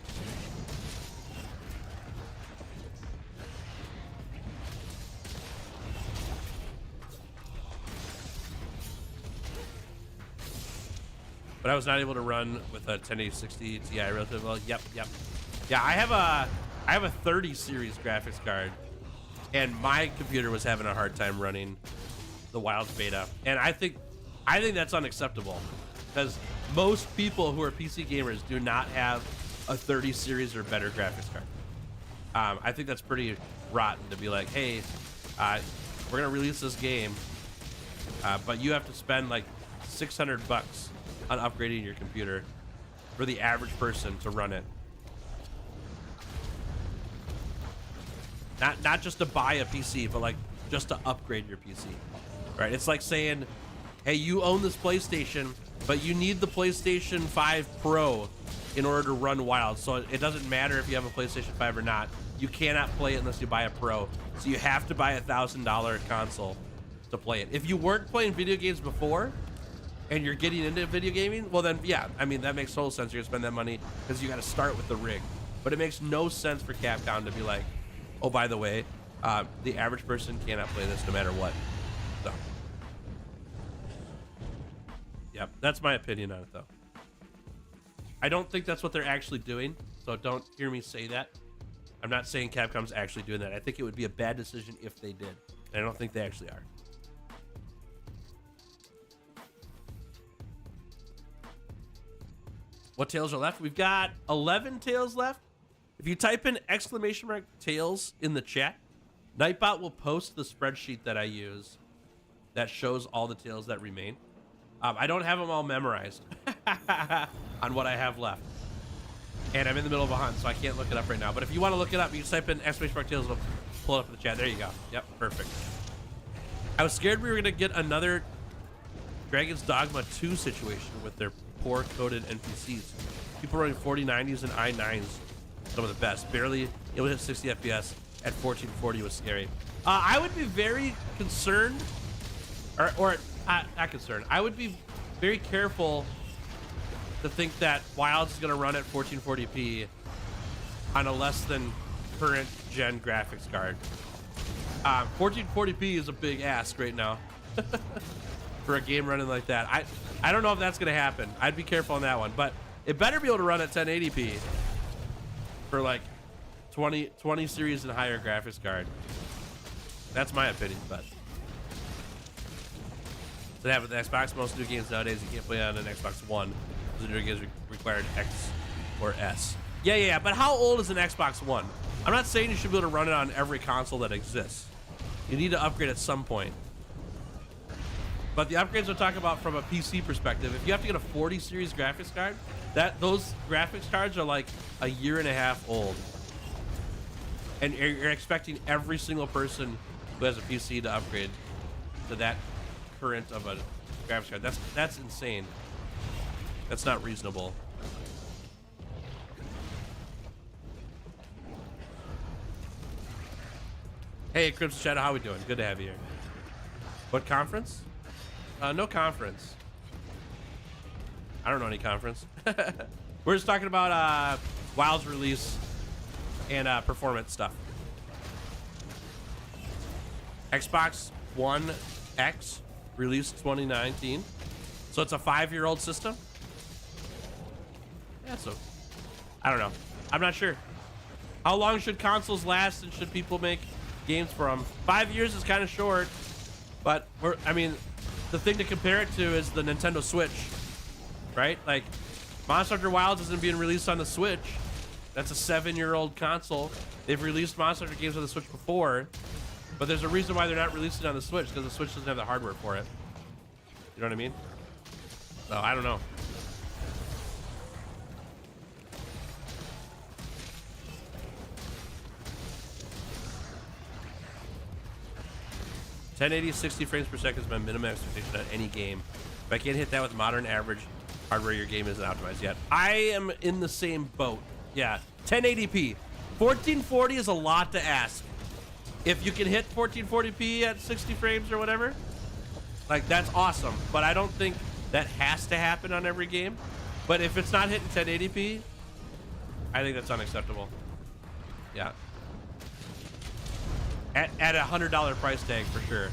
But I was not able to run with a 1080 Ti relatively well. Yep. Yeah, I have a 30 series graphics card, and my computer was having a hard time running the Wilds beta, and I think that's unacceptable, because most people who are PC gamers do not have a 30 series or better graphics card. I think that's pretty rotten to be like, hey, we're gonna release this game, but you have to spend like $600 on upgrading your computer for the average person to run it. Not just to buy a PC, but like just to upgrade your PC, right? It's like saying, hey, you own this PlayStation, but you need the PlayStation 5 Pro in order to run Wild. So it doesn't matter if you have a PlayStation 5 or not. You cannot play it unless you buy a Pro. So you have to buy a $1,000 console to play it. If you weren't playing video games before, and you're getting into video gaming, well then, yeah, I mean, that makes total sense. You're gonna spend that money because you got to start with the rig. But it makes no sense for Capcom to be like, oh, by the way, the average person cannot play this no matter what. So, yep, that's my opinion on it, though. I don't think that's what they're actually doing, so don't hear me say that. I'm not saying Capcom's actually doing that. I think it would be a bad decision if they did. I don't think they actually are. What tails are left? We've got 11 tails left. If you type in !tails in the chat, Nightbot will post the spreadsheet that I use that shows all the tails that remain. I don't have them all memorized on what I have left. And I'm in the middle of a hunt, so I can't look it up right now. But if you want to look it up, you just type in !tails, it'll pull it up in the chat. There you go. Yep, perfect. I was scared we were going to get another Dragon's Dogma 2 situation with their poor coded NPCs. People running 4090s and i9s, some of the best. Barely able to hit 60 FPS at 1440 was scary. I would be very concerned, or not concerned. I would be very careful to think that Wilds is going to run at 1440p on a less than current gen graphics card. 1440p is a big ask right now for a game running like that. I don't know if that's going to happen. I'd be careful on that one, but it better be able to run at 1080p for like 20 series and higher graphics card. That's my opinion, but to have with the Xbox, most new games nowadays you can't play on an Xbox One. The new games required X or S. Yeah, but how old is an Xbox One? I'm not saying you should be able to run it on every console that exists. You need to upgrade at some point. But the upgrades we're talking about from a PC perspective, if you have to get a 40 series graphics card, those graphics cards are like a year and a half old. And you're expecting every single person who has a PC to upgrade to that current of a graphics card. That's insane. That's not reasonable. Hey, Crimson Shadow, how we doing? Good to have you here. What conference? No conference. I don't know any conference. We're just talking about WoW's release and performance stuff. Xbox One X released 2019. So it's a 5-year-old system. Yeah, so I don't know. I'm not sure. How long should consoles last, and should people make games for them? 5 years is kind of short, but I mean, the thing to compare it to is the Nintendo Switch, right? Like, Monster Hunter Wilds isn't being released on the Switch. That's a 7-year-old console. They've released Monster Hunter games on the Switch before, but there's a reason why they're not releasing it on the Switch, because the Switch doesn't have the hardware for it. You know what I mean? So I don't know. .1080 60 frames per second is my minimum expectation on any game. If I can't hit that with modern average hardware, your game isn't optimized yet. I am in the same boat. Yeah, 1080p. 1440 is a lot to ask. If you can hit 1440p at 60 frames or whatever, like, that's awesome. But I don't think that has to happen on every game. But if it's not hitting 1080p, I think that's unacceptable. Yeah. At a $100 price tag for sure.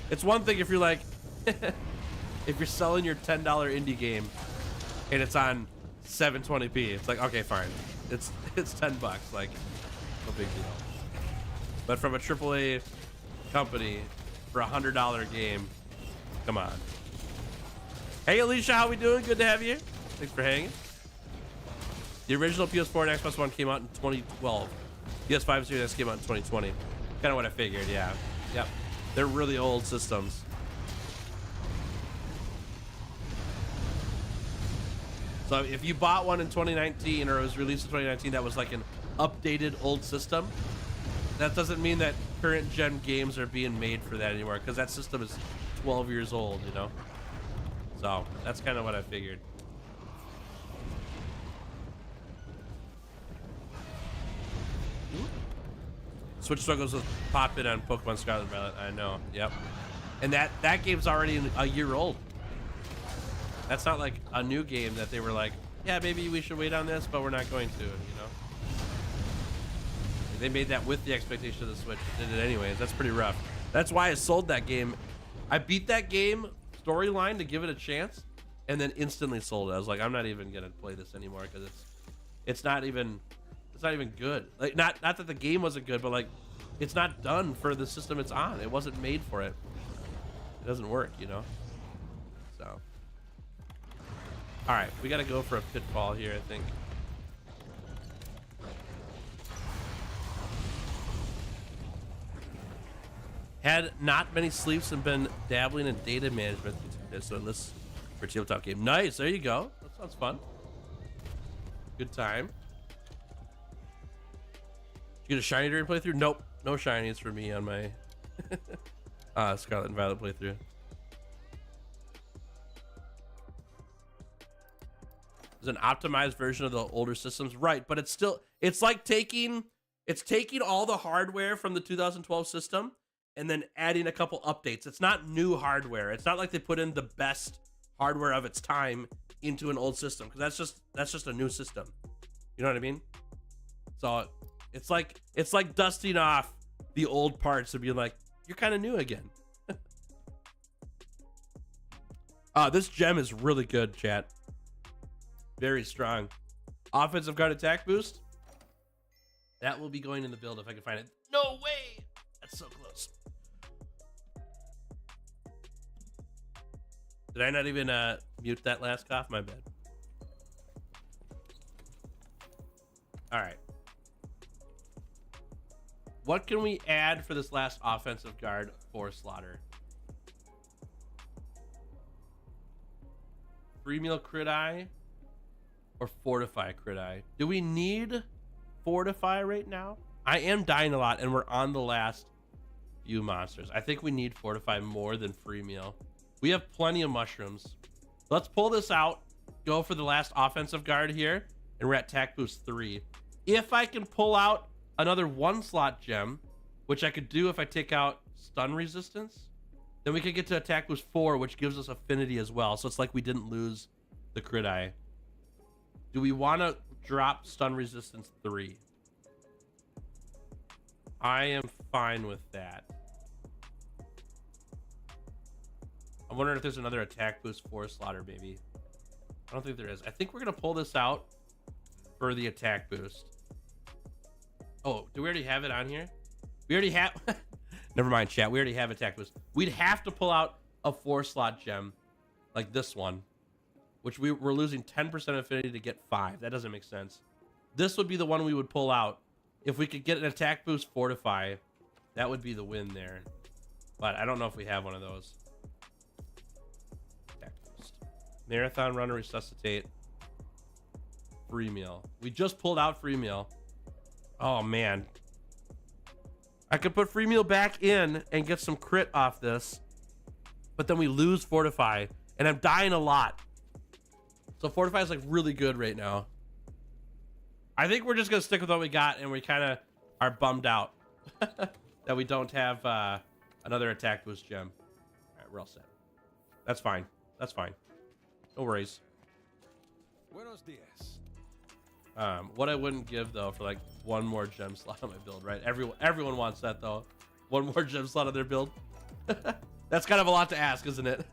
It's one thing if you're like, if you're selling your $10 indie game and it's on 720p, it's like, okay, fine. It's $10, like, no big deal. But from a AAA company for a $100 game, come on. Hey Alicia, how we doing? Good to have you. Thanks for hanging. The original PS4 and Xbox One came out in 2012. PS5 Series X came out in 2020. Kind of what I figured, yeah. Yep. They're really old systems. So if you bought one in 2019 or it was released in 2019 that was like an updated old system, that doesn't mean that current gen games are being made for that anymore, because that system is 12 years old, you know? So that's kind of what I figured. Switch struggles with pop-in on Pokemon Scarlet and Violet. I know. Yep. And that game's already a year old. That's not like a new game that they were like, yeah, maybe we should wait on this, but we're not going to, you know? They made that with the expectation of the Switch. Did it anyways. That's pretty rough. That's why I sold that game. I beat that game storyline to give it a chance, and then instantly sold it. I was like, I'm not even gonna play this anymore, because it's not even good. Like, not that the game wasn't good, but like it's not done for the system it's on. It wasn't made for it. It doesn't work, you know? So. All right, we got to go for a pitfall here, I think. Had not many sleeps and been dabbling in data management. So this for tabletop game. Nice, there you go. That sounds fun. Good time. Did you get a shiny during playthrough? Nope, no shinies for me on my Scarlet and Violet playthrough. It's an optimized version of the older systems, right? But it's still, it's like taking all the hardware from the 2012 system and then adding a couple updates. It's not new hardware. It's not like they put in the best hardware of its time into an old system, because that's just a new system. You know what I mean? So it's like dusting off the old parts and being like, you're kind of new again. This gem is really good, chat. Very strong. Offensive guard attack boost. That will be going in the build if I can find it. No way! That's so close. Did I not even mute that last cough? My bad. All right. What can we add for this last offensive guard for Slaughter? Free meal crit eye or fortify crit eye? Do we need fortify right now? I am dying a lot and we're on the last few monsters. I think we need fortify more than free meal. We have plenty of mushrooms. Let's pull this out, go for the last offensive guard here, and we're at attack boost 3. If I can pull out another 1-slot gem, which I could do if I take out stun resistance, then we could get to attack boost 4, which gives us affinity as well. So it's like we didn't lose the crit eye. Do we want to drop stun resistance 3? I am fine with that. I'm wondering if there's another attack boost for Slaughter, maybe. I don't think there is. I think we're going to pull this out for the attack boost. Oh, do we already have it on here? We already have... Never mind, chat. We already have attack boost. We'd have to pull out a 4-slot gem like this one, which we're losing 10% affinity to get 5. That doesn't make sense. This would be the one we would pull out. If we could get an attack boost fortify, that would be the win there. But I don't know if we have one of those. Marathon runner, resuscitate, free meal. We just pulled out free meal. Oh man, I could put free meal back in and get some crit off this, but then we lose fortify and I'm dying a lot. So fortify is like really good right now. I think we're just gonna stick with what we got, and we kind of are bummed out that we don't have another attack boost gem. All right, we're all set. That's fine. That's fine. No worries. Buenos dias. What I wouldn't give though for like one more gem slot on my build, right? Everyone wants that though. One more gem slot on their build. That's kind of a lot to ask, isn't it?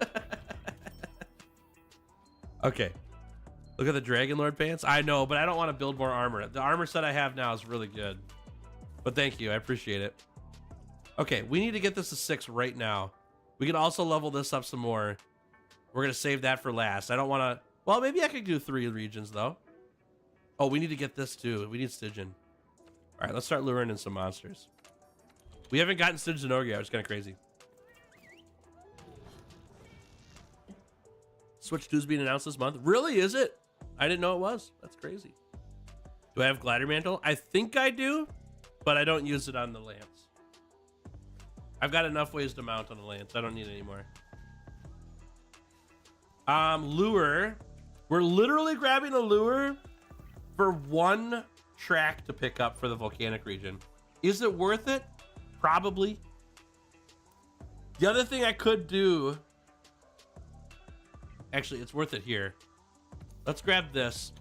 Okay. Look at the Dragon Lord pants. I know, but I don't want to build more armor. The armor set I have now is really good. But thank you, I appreciate it. Okay, we need to get this to 6 right now. We can also level this up some more. We're gonna save that for last. I don't want to. Well, maybe I could do 3 regions though. Oh, we need to get this too. We need Stygian. All right, let's start luring in some monsters. We haven't gotten Stygian Ogre yet, which is kind of crazy. Switch 2's being announced this month. Really, is it? I didn't know it was. That's crazy. Do I have Glider Mantle? I think I do, but I don't use it on the Lance. I've got enough ways to mount on the Lance. I don't need it anymore. Lure. We're literally grabbing a lure for 1 track to pick up for the volcanic region. Is it worth it? Probably. The other thing I could do, actually, it's worth it here. Let's grab this.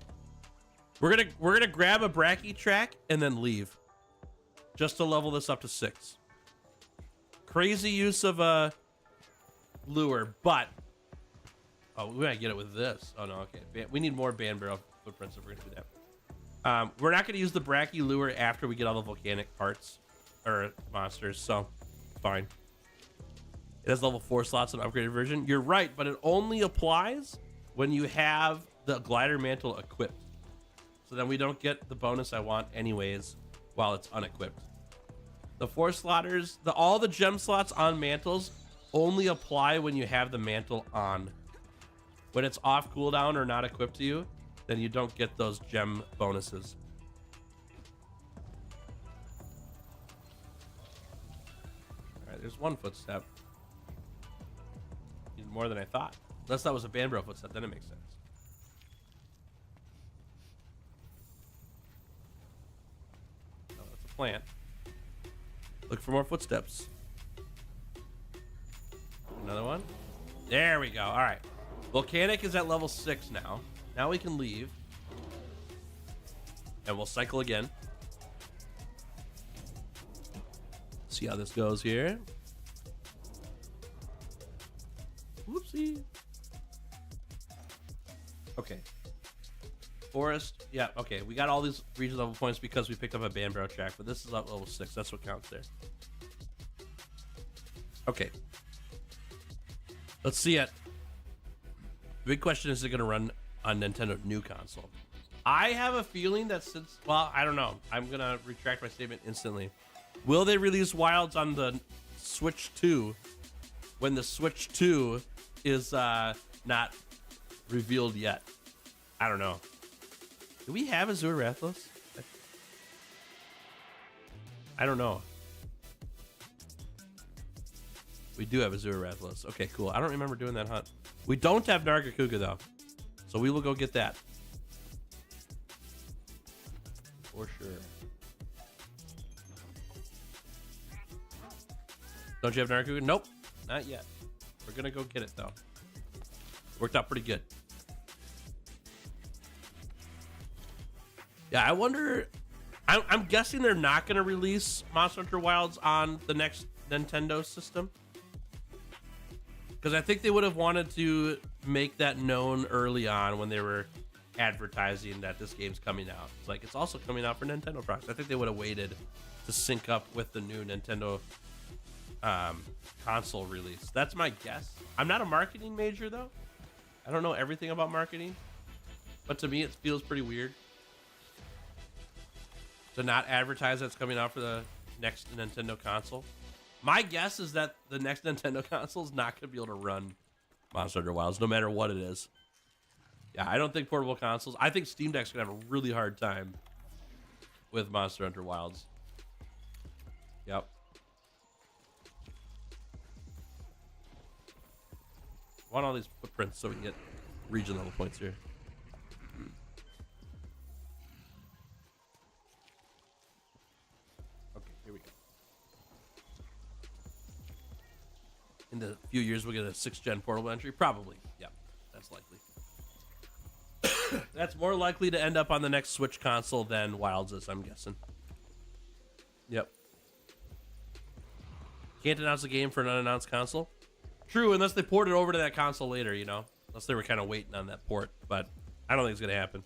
We're gonna grab a Bracky track and then leave, just to level this up to 6. Crazy use of a lure, but oh, we might get it with this. Oh no, okay. We need more band barrel footprints if we're gonna do that. We're not gonna use the Bracky lure after we get all the volcanic parts, or monsters, so fine. It has level 4 slots in upgraded version. You're right, but it only applies when you have the glider mantle equipped. So then we don't get the bonus I want anyways while it's unequipped. The 4 slotters, all the gem slots on mantles only apply when you have the mantle on. When it's off cooldown or not equipped to you, then you don't get those gem bonuses. All right, there's one footstep. Even more than I thought. Unless that was a Banbro footstep, then it makes sense. Oh, that's a plant. Look for more footsteps. Another one. There we go. All right. Volcanic is at level 6 now. Now we can leave. And we'll cycle again. See how this goes here. Whoopsie. Okay. Forest. Yeah, okay. We got all these region level points because we picked up a Banbro track, but this is up level 6. That's what counts there. Okay. Let's see it. The big question is it going to run on Nintendo new console? I have a feeling that since, well, I don't know. I'm going to retract my statement instantly. Will they release Wilds on the Switch 2 when the Switch 2 is not revealed yet? I don't know. Do we have Azure Rathalos? I don't know. We do have Azure Rathalos. Okay, cool. I don't remember doing that hunt. We don't have Nargacuga though, so we will go get that for sure. Don't you have Nargacuga? Nope, not yet. We're gonna go get it though. Worked out pretty good. Yeah, I wonder. I'm guessing they're not gonna release Monster Hunter Wilds on the next Nintendo system. Because I think they would have wanted to make that known early on when they were advertising that this game's coming out. It's like, it's also coming out for Nintendo products. I think they would have waited to sync up with the new Nintendo console release. That's my guess. I'm not a marketing major, though. I don't know everything about marketing. But to me, it feels pretty weird to not advertise that it's coming out for the next Nintendo console. My guess is that the next Nintendo console is not going to be able to run Monster Hunter Wilds, no matter what it is. Yeah, I don't think portable consoles. I think Steam Deck's going to have a really hard time with Monster Hunter Wilds. Yep. I want all these footprints so we can get region level points here. Okay, here we go. In the few years, we'll get a 6th gen portable entry. Probably. Yep. That's likely. That's more likely to end up on the next Switch console than Wilds is, I'm guessing. Yep. Can't announce a game for an unannounced console. True, unless they port it over to that console later, you know. Unless they were kind of waiting on that port. But I don't think it's going to happen.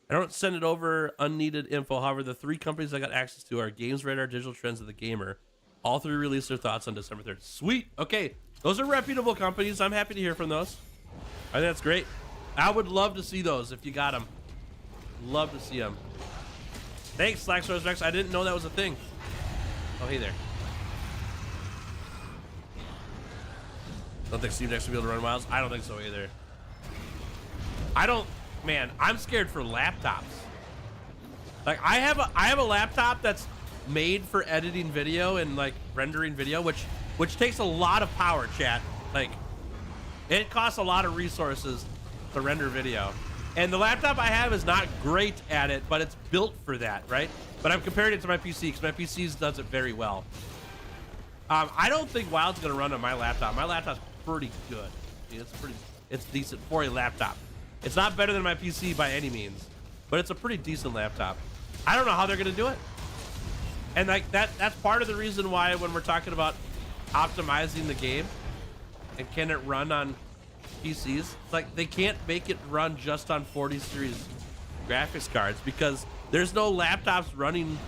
I don't send it over unneeded info. However, the 3 companies I got access to are Games Radar, Digital Trends, and The Gamer. All 3 released their thoughts on December 3rd. Sweet. Okay. Those are reputable companies. I'm happy to hear from those. I think that's great. I would love to see those if you got them. Love to see them. Thanks, Slackstars Rex. I didn't know that was a thing. Oh, hey there. Don't think Steam Deck's will be able to run Wilds. I don't think so either. Man, I'm scared for laptops. Like, I have a laptop that's made for editing video and like rendering video, which takes a lot of power, chat. Like, it costs a lot of resources to render video. And the laptop I have is not great at it, but it's built for that, right? But I'm comparing it to my PC because my PC does it very well. I don't think Wild's gonna run on my laptop. My laptop's pretty good. I mean, it's decent for a laptop. It's not better than my PC by any means, but it's a pretty decent laptop. I don't know how they're gonna do it. And like that's part of the reason why when we're talking about optimizing the game and can it run on PCs, it's like they can't make it run just on 40 series graphics cards because there's no laptops running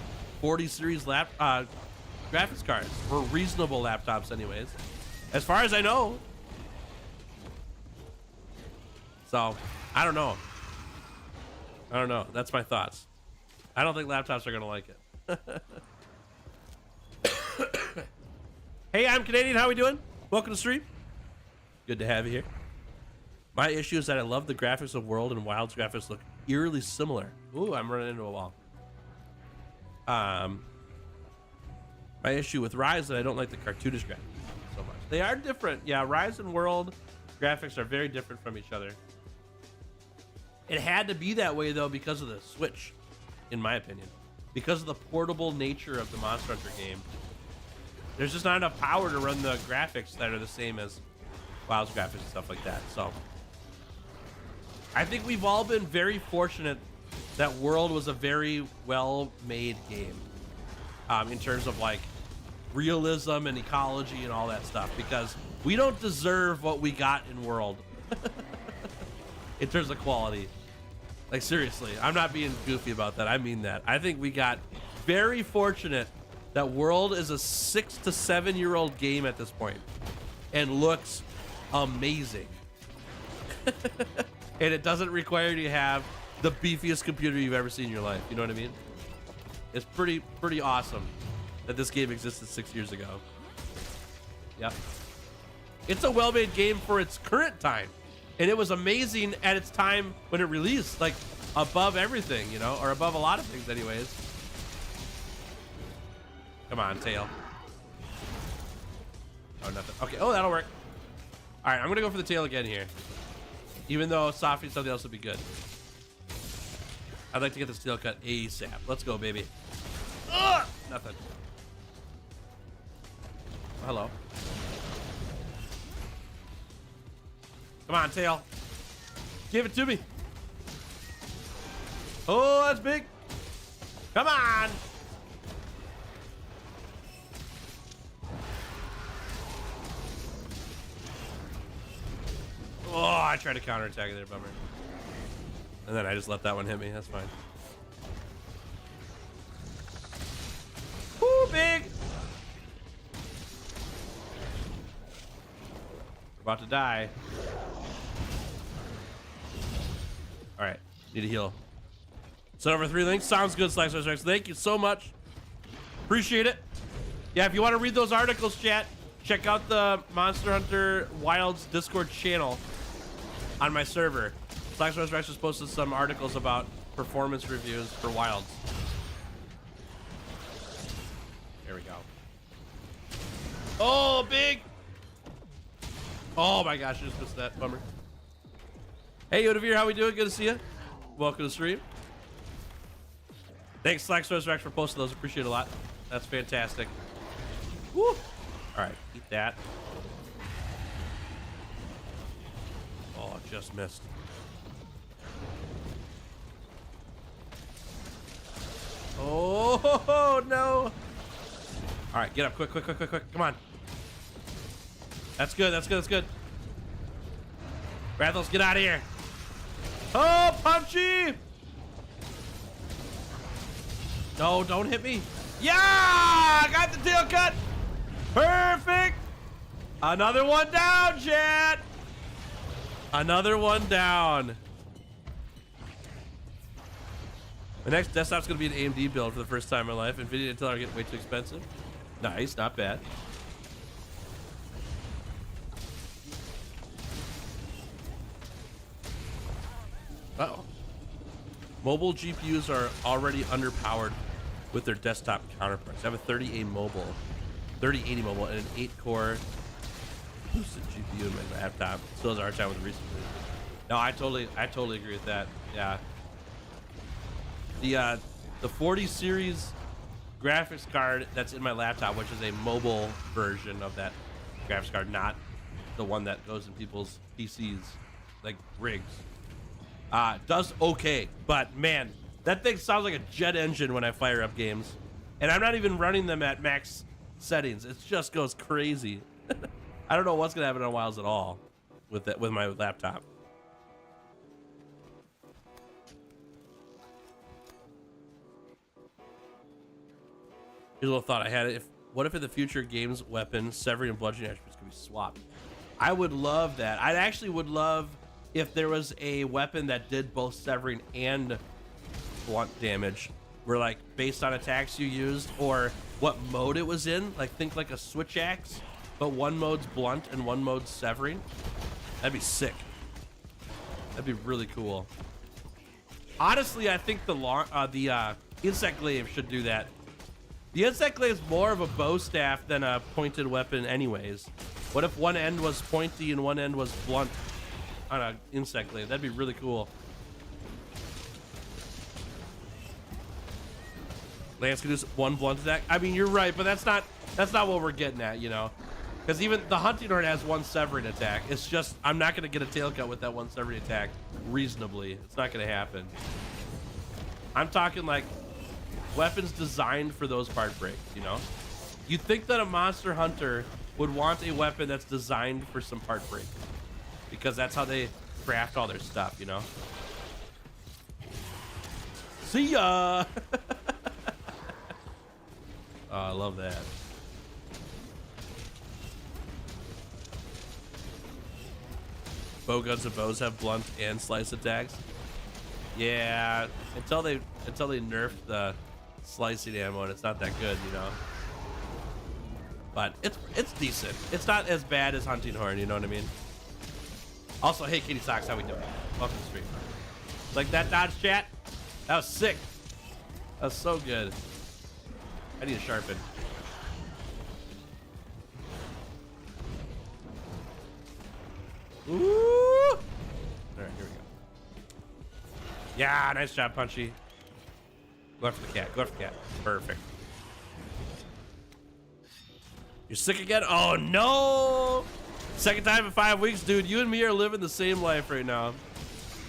40 series graphics cards for reasonable laptops anyways, as far as I know. So I don't know. That's my thoughts. I don't think laptops are gonna like it. Hey, I'm Canadian. How we doing? Welcome to stream. Good to have you here. My issue is that I love the graphics of World, and Wild's graphics look eerily similar. Ooh, I'm running into a wall. My issue with Rise is that I don't like the cartoonish graphics so much. They are different. Yeah, Rise and World graphics are very different from each other. It had to be that way though because of the Switch, in my opinion. Because of the portable nature of the Monster Hunter game. There's just not enough power to run the graphics that are the same as WoW's graphics and stuff like that. So I think we've all been very fortunate that World was a very well-made game in terms of like realism and ecology and all that stuff, because we don't deserve what we got in World in terms of quality. Like seriously, I'm not being goofy about that. I mean that. I think we got very fortunate that World is a 6 to 7 year old game at this point and looks amazing. And it doesn't require you to have the beefiest computer you've ever seen in your life. You know what I mean? It's pretty awesome that this game existed 6 years ago. Yep. It's a well-made game for its current time. And it was amazing at its time when it released, like above everything, you know, or above a lot of things anyways. Come on, tail. Oh, nothing. Okay. Oh, that'll work. All right, I'm gonna go for the tail again here. Even though Softy something else would be good. I'd like to get this tail cut ASAP. Let's go, baby. Ugh! Nothing. Oh, hello. Come on, tail. Give it to me. Oh, that's big. Come on. Oh, I tried to counterattack it there, bummer. And then I just let that one hit me. That's fine. Woo, big. We're about to die. All right, need a heal. Send over 3 links. Sounds good, Slash. Thank you so much. Appreciate it. Yeah, if you want to read those articles, chat, check out the Monster Hunter Wilds Discord channel on my server. Slash just posted some articles about performance reviews for Wilds. There we go. Oh, big. Oh my gosh, I just missed that. Bummer. Hey, Yodavir, how we doing? Good to see you. Welcome to stream. Thanks, Slack for posting those. Appreciate it a lot. That's fantastic. Woo! All right, eat that. Oh, just missed. Oh no! All right, get up, quick! Come on. That's good. That's good. Rathos, get out of here. Oh, punchy! No, don't hit me. Yeah! I got the tail cut. Perfect. Another one down, chat. Another one down. My next desktop's gonna be an AMD build for the first time in my life. NVIDIA until I get way too expensive. Nice, not bad. Uh-oh. Mobile GPUs are already underpowered with their desktop counterparts. I have a 3080 mobile, and an 8-core boosted GPU in my laptop. So is our time with recently. No, I totally agree with that. Yeah. The 40 series graphics card that's in my laptop, which is a mobile version of that graphics card, not the one that goes in people's PCs, like rigs. Does okay, but man, that thing sounds like a jet engine when I fire up games, and I'm not even running them at max settings. It just goes crazy. I don't know what's gonna happen on Wilds at all with my laptop. Here's a little thought I had. What if in the future games weapon severing and bludgeoning attributes could be swapped? I would love that. I actually would love if there was a weapon that did both severing and blunt damage, where like based on attacks you used or what mode it was in. Like think like a switch axe, but one mode's blunt and one mode's severing. That'd be sick. That'd be really cool. Honestly, I think the insect glaive should do that. The insect glaive is more of a bow staff than a pointed weapon anyways. What if one end was pointy and one end was blunt on an insect glaive? That'd be really cool. Lance can do one blunt attack. I mean, you're right, but that's not what we're getting at, you know? Because even the hunting horn has one severing attack. It's just, I'm not going to get a tail cut with that one severing attack reasonably. It's not going to happen. I'm talking like weapons designed for those part breaks, you know? You'd think that a monster hunter would want a weapon that's designed for some part break, because that's how they craft all their stuff, you know? See ya! Oh, I love that. Bowguns and bows have blunt and slice attacks. Yeah, until they nerfed the slicing ammo, and it's not that good, you know. But it's decent. It's not as bad as hunting horn, you know what I mean? Also, hey Kitty Socks, how we doing? Welcome to the stream. Like that dodge, chat? That was sick. That was so good. I need to sharpen. Ooh! All right, here we go. Yeah, nice job, Punchy. Go after the cat. Go after the cat. Perfect. You're sick again? Oh no! Second time in 5 weeks, dude. You and me are living the same life right now.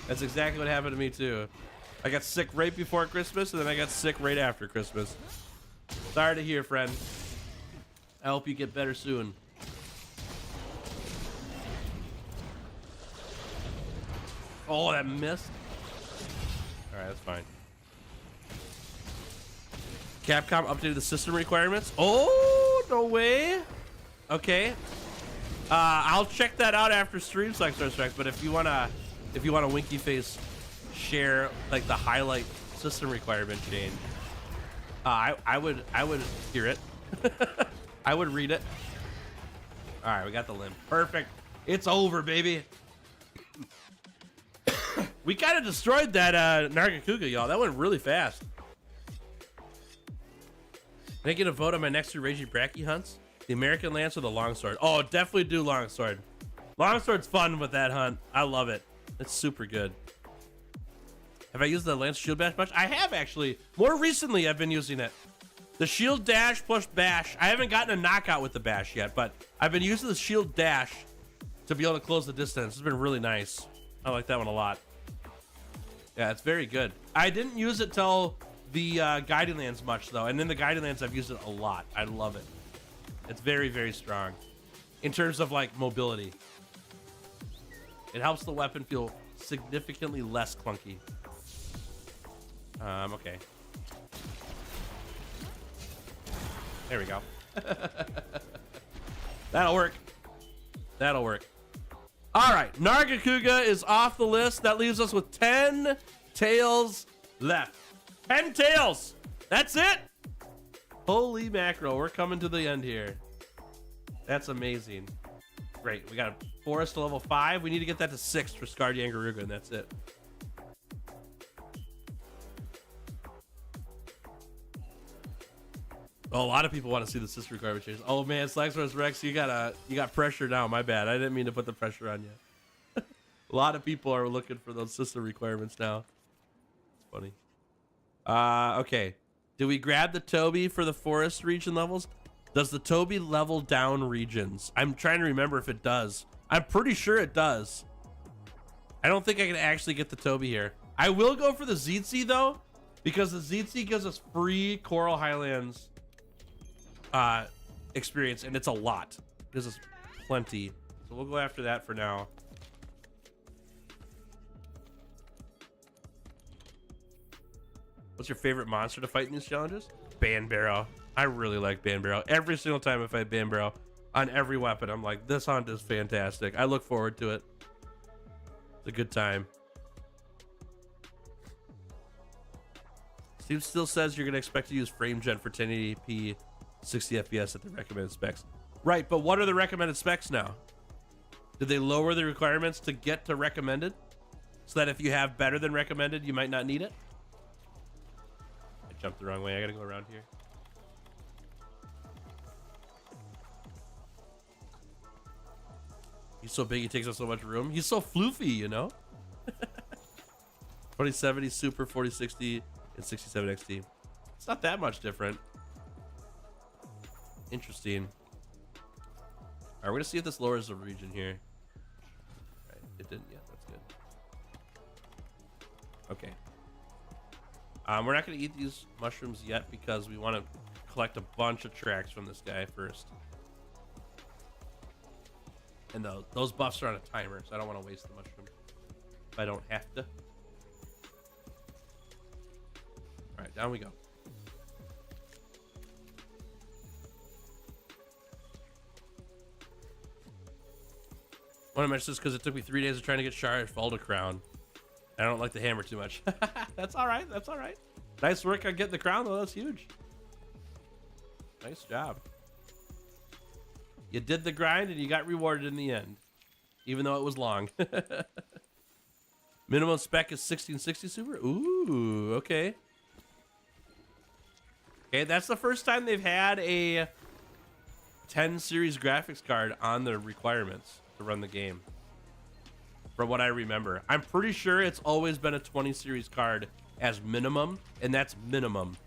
That's exactly what happened to me too. I got sick right before Christmas, and then I got sick right after Christmas. Sorry to hear, friend. I hope you get better soon. Oh, that missed. All right, that's fine. Capcom updated the system requirements. Oh, no way. Okay. I'll check that out after stream select starts back. But if you wanna winky face share like the highlight system requirement change, I would hear it. I would read it. All right, we got the limb. Perfect. It's over, baby. We kind of destroyed that Nargacuga, y'all. That went really fast. Can I get a vote on my next two Raging Bracky hunts? The American Lance or the Longsword? Oh, definitely do Longsword. Longsword's fun with that hunt. I love it. It's super good. Have I used the Lance Shield Bash much? I have, actually. More recently, I've been using it. The Shield Dash plus Bash. I haven't gotten a knockout with the Bash yet, but I've been using the Shield Dash to be able to close the distance. It's been really nice. I like that one a lot. Yeah, it's very good. I didn't use it till the Guiding Lands much, though. And in the Guiding Lands, I've used it a lot. I love it. It's very, very strong. In terms of, like, mobility. It helps the weapon feel significantly less clunky. Okay. There we go. That'll work. That'll work. All right, Nargacuga is off the list. That leaves us with 10 tails left. 10 tails. That's it. Holy mackerel, we're coming to the end here. That's amazing. Great, we got a forest to level 5. We need to get that to 6 for Scarred Yangaruga, and that's it. Oh, a lot of people want to see the system requirement change. Oh man, Slacksaurus Rex, you got pressure now. My bad. I didn't mean to put the pressure on you. A lot of people are looking for those system requirements now. It's funny. Okay. Do we grab the Toby for the forest region levels? Does the Toby level down regions? I'm trying to remember if it does. I'm pretty sure it does. I don't think I can actually get the Toby here. I will go for the Zitzi though, because the Zitzi gives us free Coral Highlands experience, and it's a lot. This is plenty, so we'll go after that for now. What's your favorite monster to fight in these challenges? Banbarrow. I really like Band Barrel. Every single time I fight Band Barrel on every weapon, I'm like, this hunt is fantastic. I look forward to it. It's a good time. Steve still says you're going to expect to use frame gen for 1080p 60 FPS at the recommended specs. Right, but what are the recommended specs now? Did they lower the requirements to get to recommended? So that if you have better than recommended, you might not need it? I jumped the wrong way. I got to go around here. He's so big, he takes up so much room. He's so floofy, you know? 2070 Super, 4060, and 67 XT. It's not that much different. Interesting. All right, we're gonna see if this lowers the region here. All right, it didn't yet. That's good. Okay. We're not gonna eat these mushrooms yet because we want to collect a bunch of tracks from this guy first. And those buffs are on a timer, so I don't want to waste the mushroom if I don't have to. All right, down we go. I want to mention this because it took me 3 days of trying to get Shard Falda crown. I don't like the hammer too much. That's all right. That's all right. Nice work on getting the crown, though. That's huge. Nice job. You did the grind and you got rewarded in the end, even though it was long. Minimum spec is 1660 Super. Ooh, okay. Okay, that's the first time they've had a 10 series graphics card on the requirements to run the game. From what I remember, I'm pretty sure it's always been a 20 series card as minimum, and that's minimum,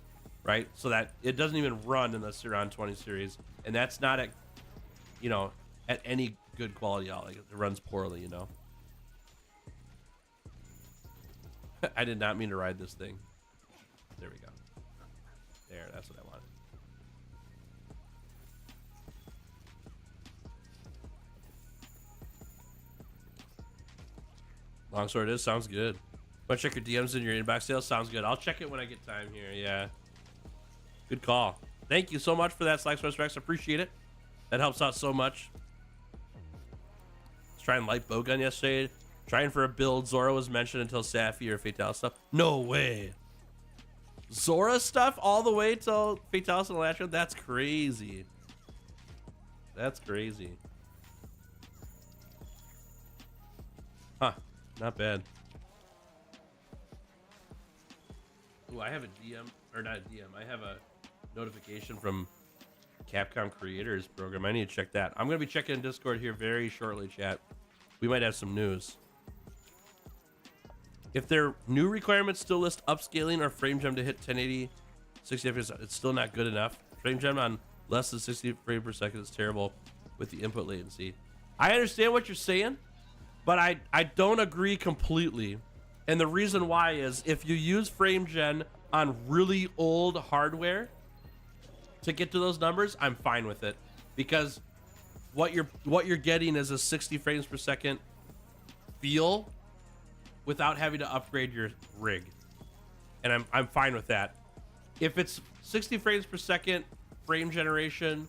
right? So that it doesn't even run unless you're on 20 series, and that's not at, you know, at any good quality. Like, it runs poorly, you know. I did not mean to ride this thing. There we go. There, that's what I wanted. Longsword is, sounds good. Want to check your DMs in your inbox sales? Sounds good. I'll check it when I get time here. Yeah. Good call. Thank you so much for that, Slacksource Rex. Appreciate it. That helps out so much. Let's try and light bowgun yesterday. Trying for a build. Zora was mentioned until Safi or Fatalis stuff. No way. Zora stuff all the way till Fatalis and Lashra? That's crazy. That's crazy. Huh. Not bad. Ooh, I have a DM, or not a DM. I have a notification from Capcom Creators Program. I need to check that. I'm going to be checking Discord here very shortly, chat. We might have some news. If their new requirements still list upscaling or frame gem to hit 1080 60 FPS, it's still not good enough. Frame gem on less than 60 frames per second is terrible with the input latency. I understand what you're saying, but I don't agree completely. And the reason why is if you use frame gen on really old hardware to get to those numbers, I'm fine with it, because what you're getting is a 60 frames per second feel without having to upgrade your rig, and I'm fine with that. If it's 60 frames per second frame generation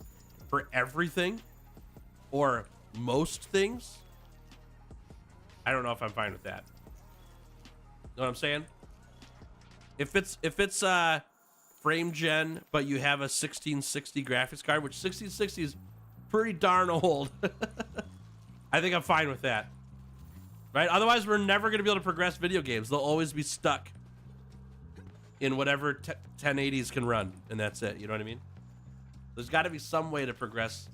for everything or most things, I don't know if I'm fine with that. Know what I'm saying? If it's frame gen, but you have a 1660 graphics card, which 1660 is pretty darn old, I think I'm fine with that. Right? Otherwise, we're never going to be able to progress video games. They'll always be stuck in whatever 1080s can run, and that's it. You know what I mean? There's got to be some way to progress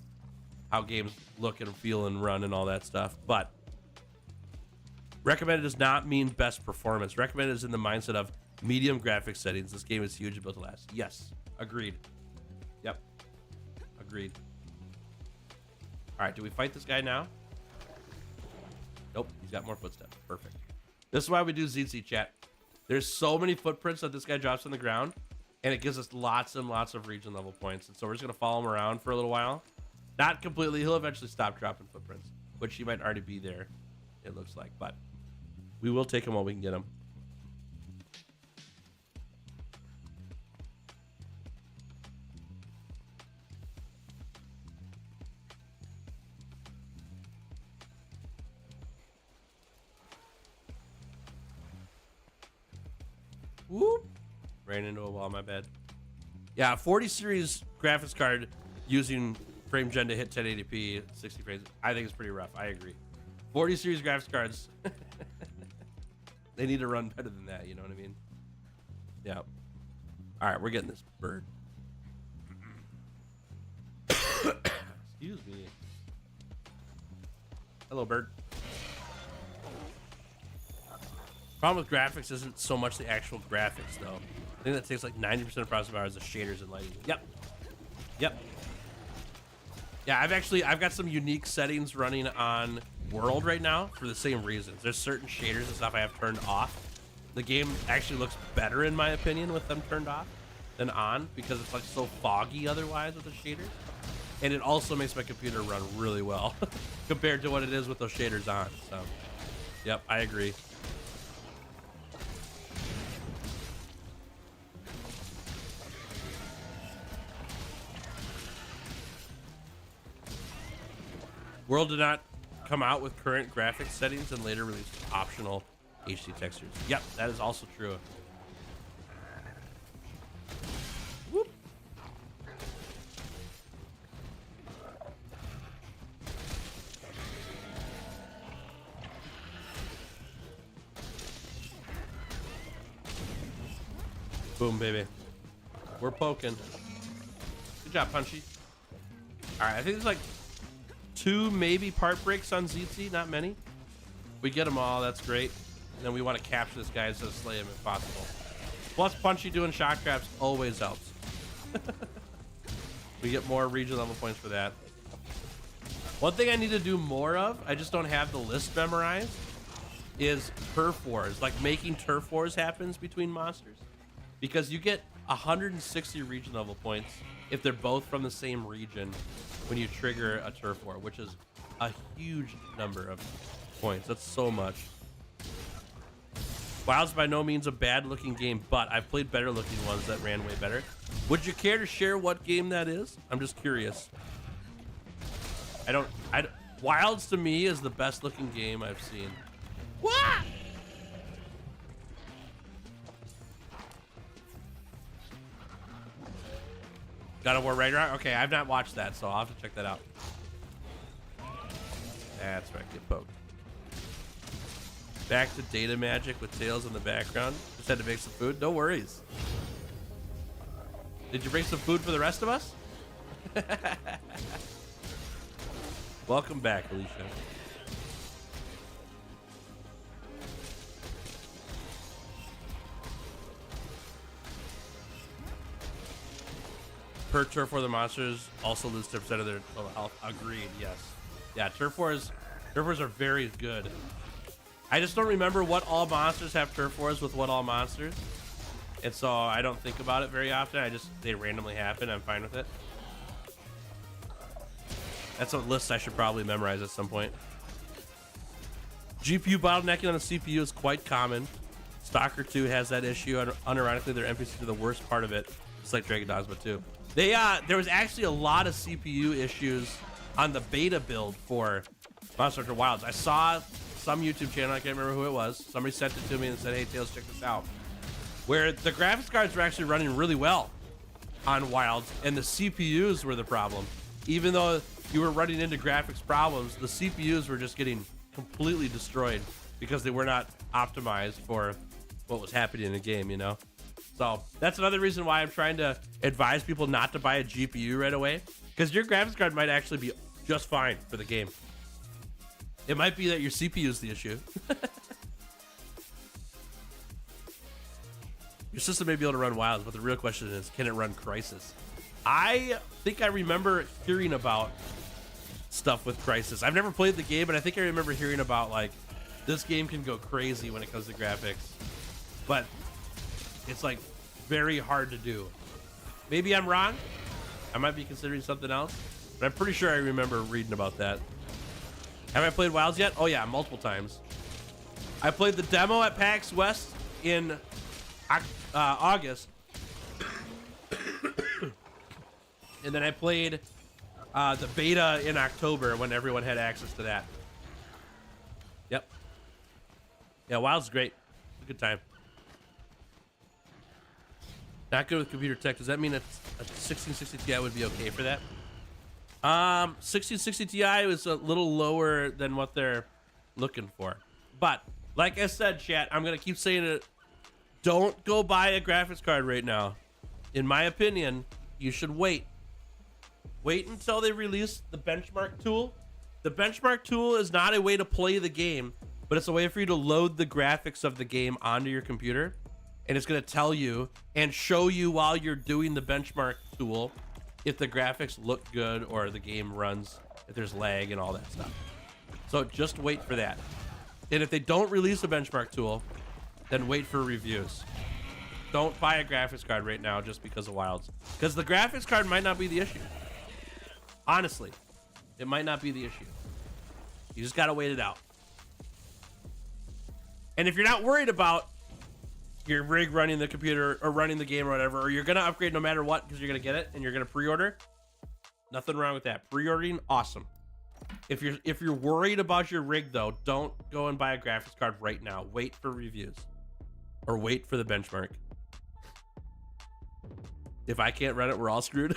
how games look and feel and run and all that stuff. But recommended does not mean best performance. Recommended is in the mindset of medium graphics settings. This game is huge and built to last. Yes, agreed. Yep, agreed. All right, do we fight this guy now? Nope, he's got more footsteps. Perfect. This is why we do ZC, chat. There's so many footprints that this guy drops on the ground, and it gives us lots and lots of region level points. And so we're just gonna follow him around for a little while. Not completely. He'll eventually stop dropping footprints, which he might already be there, it looks like. But we will take him while we can get him. Whoop. Ran into a wall, my bad. Yeah, 40 series graphics card using frame gen to hit 1080p, 60 frames. I think it's pretty rough. I agree. 40 series graphics cards. They need to run better than that. You know what I mean? Yeah. All right, we're getting this bird. Excuse me. Hello, bird. Problem with graphics isn't so much the actual graphics, though. I think that takes like 90% of processing power is the shaders and lighting. Yep. Yep. Yeah, I've got some unique settings running on World right now for the same reasons. There's certain shaders and stuff I have turned off. The game actually looks better, in my opinion, with them turned off than on, because it's like so foggy otherwise with the shaders. And it also makes my computer run really well compared to what it is with those shaders on. So, yep, I agree. World did not come out with current graphics settings and later released optional HD textures. Yep, that is also true. Whoop. Boom, baby. We're poking. Good job, Punchy. All right, I think there's like 2 maybe part breaks on ZT, not many. We get them all, that's great. And then we want to capture this guy instead of slay him if possible. Plus Punchy doing shock traps always helps. We get more region level points for that. One thing I need to do more of, I just don't have the list memorized, is turf wars. Like making turf wars happens between monsters. Because you get 160 region level points if they're both from the same region when you trigger a turf war, which is a huge number of points. That's so much. WoW's by no means a bad looking game, but I've played better looking ones that ran way better. Would you care to share what game that is? I'm just curious. Wilds to me is the best looking game I've seen. What? God of War Ragnarok? Okay, I've not watched that, so I'll have to check that out. That's right, get poked. Back to data magic with Tails in the background. Just had to make some food. No worries. Did you bring some food for the rest of us? Welcome back, Alicia. Per turf war, the monsters also lose 10% of their total health. Agreed, yes. Yeah, turf wars are very good. I just don't remember what all monsters have turf wars with what all monsters. And so I don't think about it very often. They randomly happen. I'm fine with it. That's a list I should probably memorize at some point. GPU bottlenecking on the CPU is quite common. Stalker 2 has that issue, and unironically, their NPCs are the worst part of it. Just like Dragon Dogma 2. There was actually a lot of CPU issues on the beta build for Monster Hunter Wilds. I saw some YouTube channel, I can't remember who it was. Somebody sent it to me and said, hey, Tails, check this out. Where the graphics cards were actually running really well on Wilds, and the CPUs were the problem. Even though you were running into graphics problems, the CPUs were just getting completely destroyed because they were not optimized for what was happening in the game, you know? So that's another reason why I'm trying to advise people not to buy a GPU right away, because your graphics card might actually be just fine for the game. It might be that your CPU is the issue. Your system may be able to run Wilds, but the real question is, can it run Crisis? I think I remember hearing about stuff with Crisis. I've never played the game, but I think I remember hearing about, like, this game can go crazy when it comes to graphics. But it's like very hard to do. Maybe I'm wrong. I might be considering something else, but I'm pretty sure I remember reading about that. Have I played Wilds yet? Oh yeah, multiple times. I played the demo at PAX West in August. And then I played the beta in October when everyone had access to that. Yep. Yeah, Wilds is great. It's a good time. Not good with computer tech. Does that mean a 1660 Ti would be okay for that? 1660 Ti is a little lower than what they're looking for. But like I said, chat, I'm gonna keep saying it. Don't go buy a graphics card right now. In my opinion, you should wait. Wait until they release the benchmark tool. The benchmark tool is not a way to play the game, but it's a way for you to load the graphics of the game onto your computer. And it's gonna tell you and show you while you're doing the benchmark tool if the graphics look good or the game runs, if there's lag and all that stuff. So just wait for that. And if they don't release a benchmark tool, then wait for reviews. Don't buy a graphics card right now just because of Wilds. Because the graphics card might not be the issue. Honestly, it might not be the issue. You just gotta wait it out. And if you're not worried about your rig running the computer or running the game or whatever, or you're gonna upgrade no matter what because you're gonna get it and you're gonna pre-order, nothing wrong with that. Pre-ordering, awesome. If you're worried about your rig though, don't go and buy a graphics card right now. Wait for reviews or wait for the benchmark. If I can't run it, we're all screwed.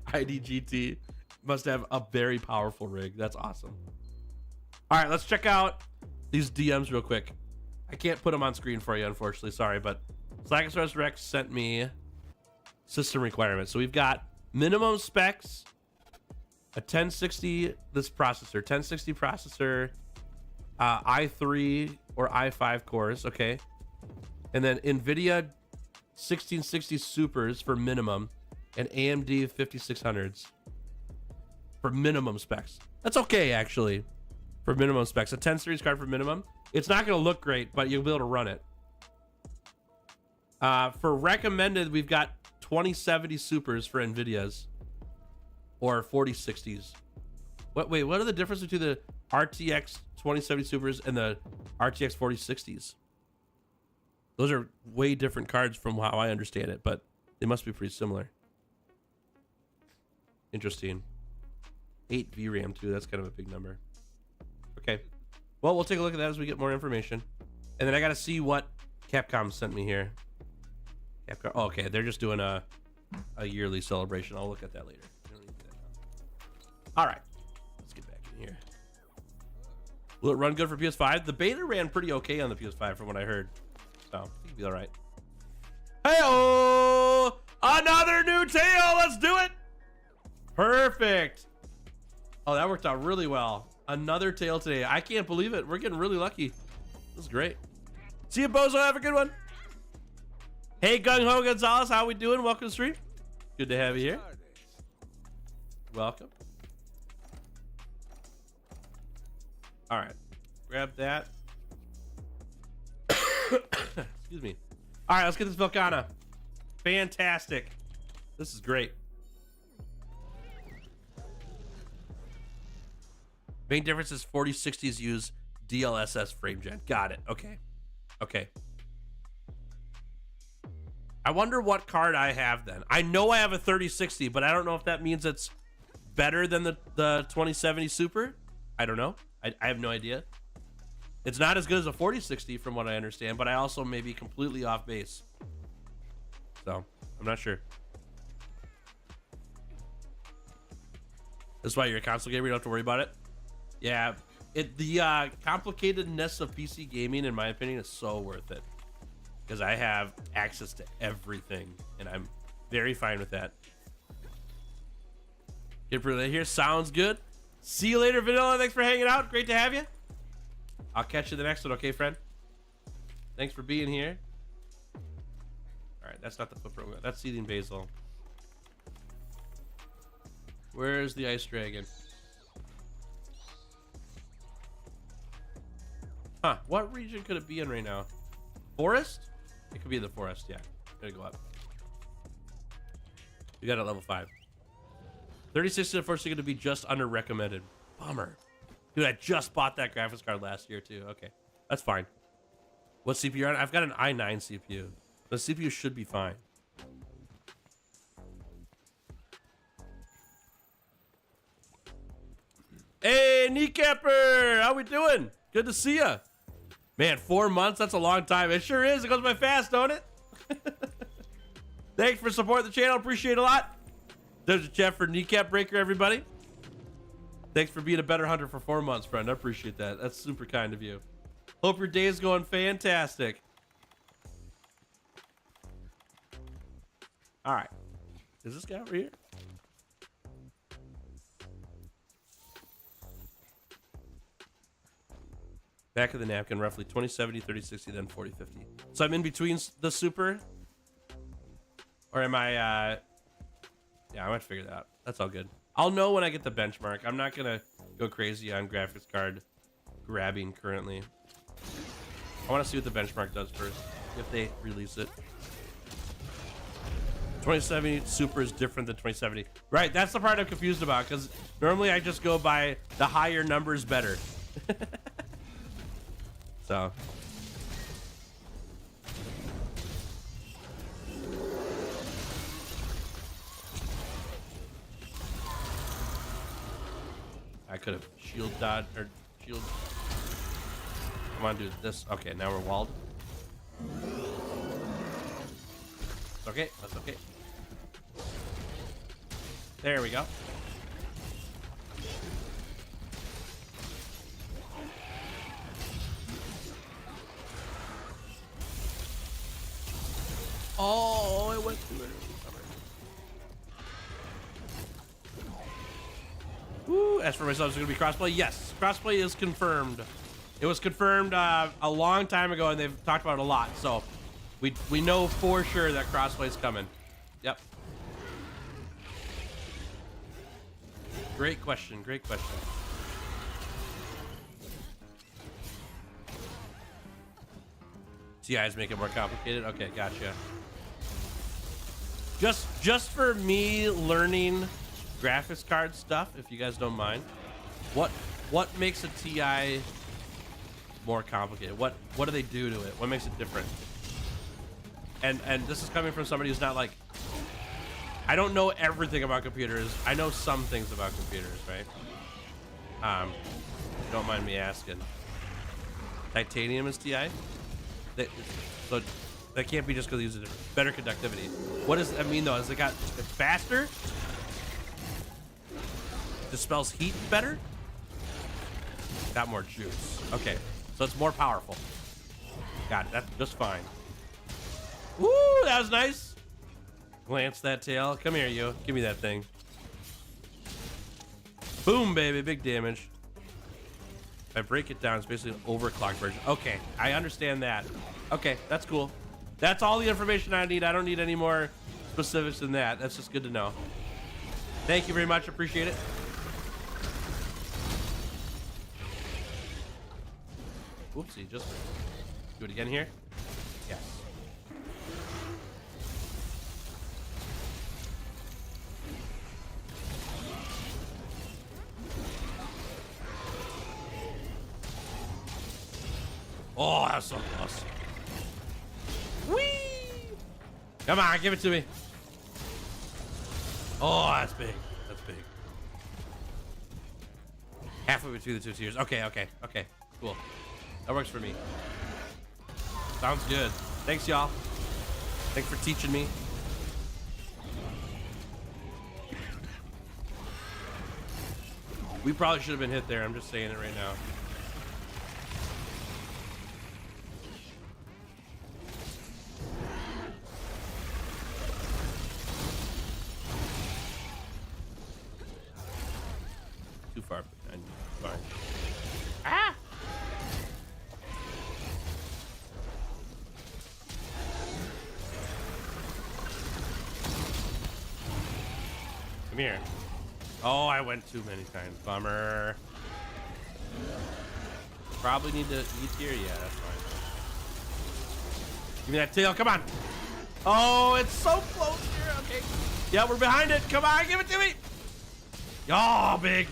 IDGT must have a very powerful rig. That's awesome. All right, let's check out these DMs real quick. I can't put them on screen for you, unfortunately. Sorry, but Slackosaurus Rex sent me system requirements. So we've got minimum specs, a 1060, this processor, 1060 processor, i3 or i5 cores, okay? And then NVIDIA 1660 Supers for minimum, and AMD 5600s for minimum specs. That's okay, actually, for minimum specs. A 10 series card for minimum. It's not going to look great, but you'll be able to run it. For recommended, we've got 2070 Supers for NVIDIA's or 4060s. Wait, what are the difference between the RTX 2070 Supers and the RTX 4060s? Those are way different cards from how I understand it, but they must be pretty similar. Interesting. 8 VRAM too. That's kind of a big number. Okay. Well, we'll take a look at that as we get more information. And then I got to see what Capcom sent me here. Capcom. Oh, okay. They're just doing a yearly celebration. I'll look at that later. All right. Let's get back in here. Will it run good for PS5? The beta ran pretty okay on the PS5 from what I heard. So, it'll be all right. Hey-oh! Another new tail! Let's do it! Perfect. Oh, that worked out really well. Another tail today. I can't believe it. We're getting really lucky. This is great. See you, Bozo. Have a good one. Hey, Gung Ho Gonzalez. How we doing? Welcome to the stream. Good to have you here. Welcome. All right. Grab that. Excuse me. All right, let's get this Volcana. Fantastic. This is great. Main difference is 4060s use DLSS frame gen. Got it. Okay. Okay. I wonder what card I have then. I know I have a 3060, but I don't know if that means it's better than the 2070 Super. I don't know. I have no idea. It's not as good as a 4060 from what I understand, but I also may be completely off base. So, I'm not sure. That's why you're a console gamer, you don't have to worry about it. Yeah, the complicatedness of PC gaming, in my opinion, is so worth it. Because I have access to everything, and I'm very fine with that. Get rid of here. Sounds good. See you later, Vanilla. Thanks for hanging out. Great to have you. I'll catch you the next one, okay, friend? Thanks for being here. All right, that's not the footprint. That's seething basil. Where's the ice dragon? Huh, what region could it be in right now? Forest? It could be the forest, yeah. Gonna go up. We got it at level 5. 36 to 40 going to be just under recommended. Bummer. Dude, I just bought that graphics card last year too. Okay, that's fine. What CPU on? I've got an i9 CPU. The CPU should be fine. Hey, Kneecapper! How we doing? Good to see ya. Man, 4 months, that's a long time. It sure is. It goes by fast, don't it? Thanks for supporting the channel. Appreciate it a lot. There's a chat for Kneecap Breaker, everybody. Thanks for being a better hunter for 4 months, friend. I appreciate that. That's super kind of you. Hope your day is going fantastic. All right. Is this guy over here? Back of the napkin, roughly 20, 70, 30, 60, then 40, 50. So I'm in between the super? Or am I, yeah, I might figure that out. That's all good. I'll know when I get the benchmark. I'm not gonna go crazy on graphics card grabbing currently. I want to see what the benchmark does first, if they release it. 2070 Super is different than 2070. Right, that's the part I'm confused about, because normally I just go by the higher numbers better. So. I could have shield dodged, or shield. Come on, dude, this. Okay, now we're walled. It's okay, that's okay. There we go. Oh, it went too early. Woo, as for myself, it's going to be crossplay. Yes, crossplay is confirmed. It was confirmed a long time ago, and they've talked about it a lot. So we know for sure that crossplay is coming. Yep. Great question. Great question. TIs make it more complicated. Okay, gotcha. Just for me learning graphics card stuff, if you guys don't mind, what makes a TI more complicated? What do they do to it? What makes it different? And this is coming from somebody who's not like, I don't know everything about computers. I know some things about computers, right? If you don't mind me asking. Titanium is TI? So that can't be just because they use a better conductivity. What does that mean though? Is it got faster? Dispels heat better? Got more juice. Okay, so it's more powerful. Got it, that's just fine. Woo, that was nice. Glance that tail. Come here, you. Give me that thing. Boom, baby, big damage. If I break it down, it's basically an overclocked version. Okay, I understand that. Okay, that's cool. That's all the information I need. I don't need any more specifics than that. That's just good to know. Thank you very much. Appreciate it. Whoopsie, just do it again here. Yes. Oh, that's so close. Whee! Come on, give it to me. Oh, that's big. That's big. Halfway between the two tiers. Okay, okay, okay. Cool. That works for me. Sounds good. Thanks, y'all. Thanks for teaching me. We probably should have been hit there. I'm just saying it right now. Too far behind you. Fine. Ah! Come here. Oh, I went too many times. Bummer. Probably need to eat here. Yeah, that's fine. Give me that tail. Come on. Oh, it's so close here. Okay. Yeah, we're behind it. Come on, give it to me. Oh, big.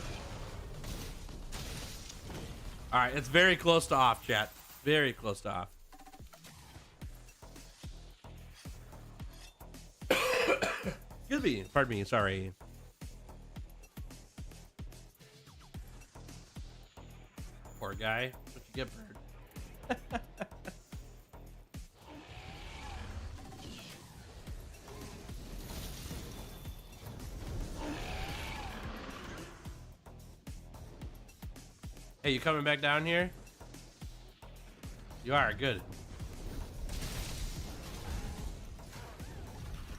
All right, it's very close to off, chat. Very close to off. Excuse me. Pardon me. Sorry. Poor guy. What you get, bird? Hey, you coming back down here? You are, good.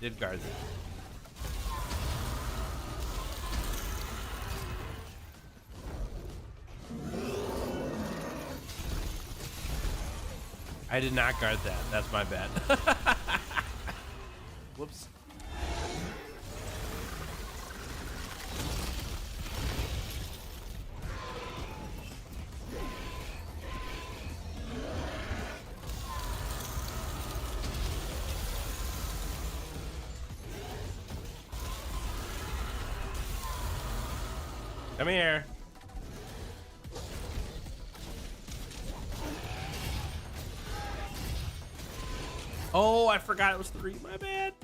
Did guard that. I did not guard that. That's my bad. Whoops. Come here. Oh, I forgot it was 3. My bad.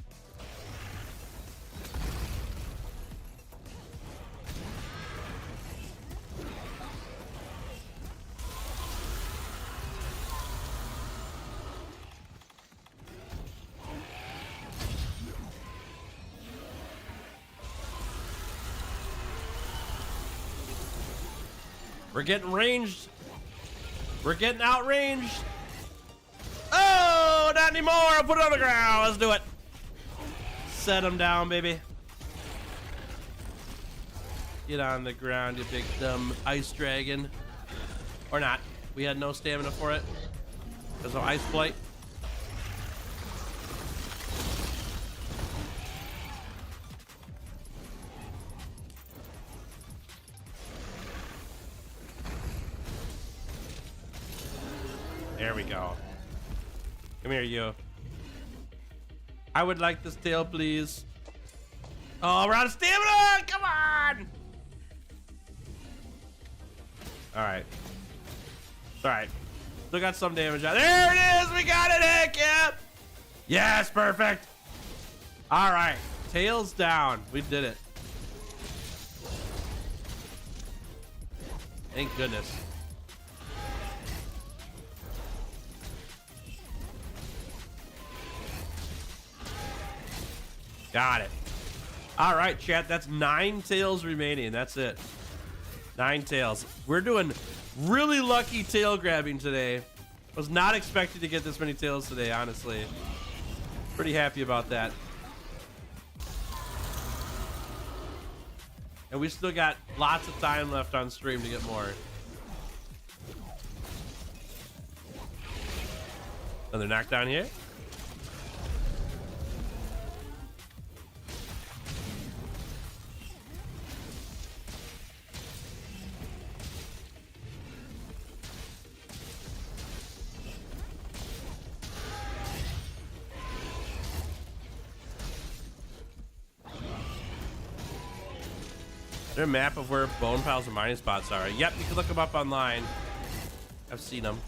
We're getting ranged. We're getting outranged. Oh, not anymore. I'll put it on the ground. Let's do it. Set him down, baby. Get on the ground, you big dumb ice dragon. Or not. We had no stamina for it. There's no ice blight. There we go. Come here, you. I would like this tail, please. Oh, we're out of stamina! Come on! Alright. Alright. Still got some damage out. There it is! We got it! Heck yeah! Yes, perfect! Alright. Tails down. We did it. Thank goodness. Got it. All right, chat. That's 9 tails remaining. That's it. 9 tails. We're doing really lucky tail grabbing today. Was not expecting to get this many tails today, honestly. Pretty happy about that. And we still got lots of time left on stream to get more. Another knockdown here. Is there a map of where bone piles and mining spots are? Yep, you can look them up online. I've seen them.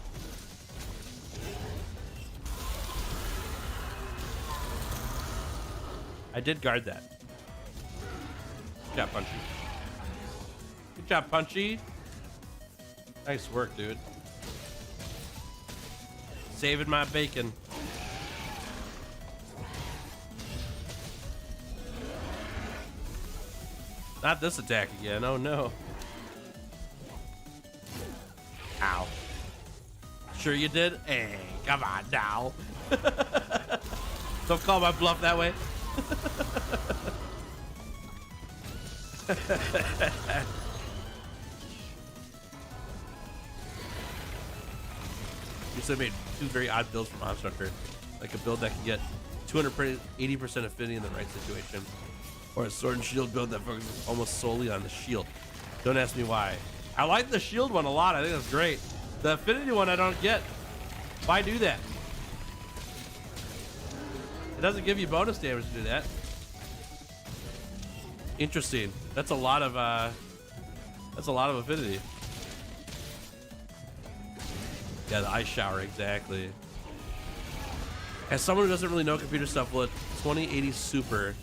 I did guard that. Good job, Punchy. Good job, Punchy. Nice work, dude. Saving my bacon. Not this attack again. Oh no. Ow. Sure you did? Hey, come on now. Don't call my bluff that way. You said made 2 very odd builds for Monster Hunter. Like a build that can get 280% affinity in the right situation. Or a sword and shield build that focuses almost solely on the shield. Don't ask me why. I like the shield one a lot. I think that's great. The affinity one I don't get. Why do that? It doesn't give you bonus damage to do that. Interesting. That's a lot of affinity. Yeah, the ice shower, exactly. As someone who doesn't really know computer stuff, will a 2080 Super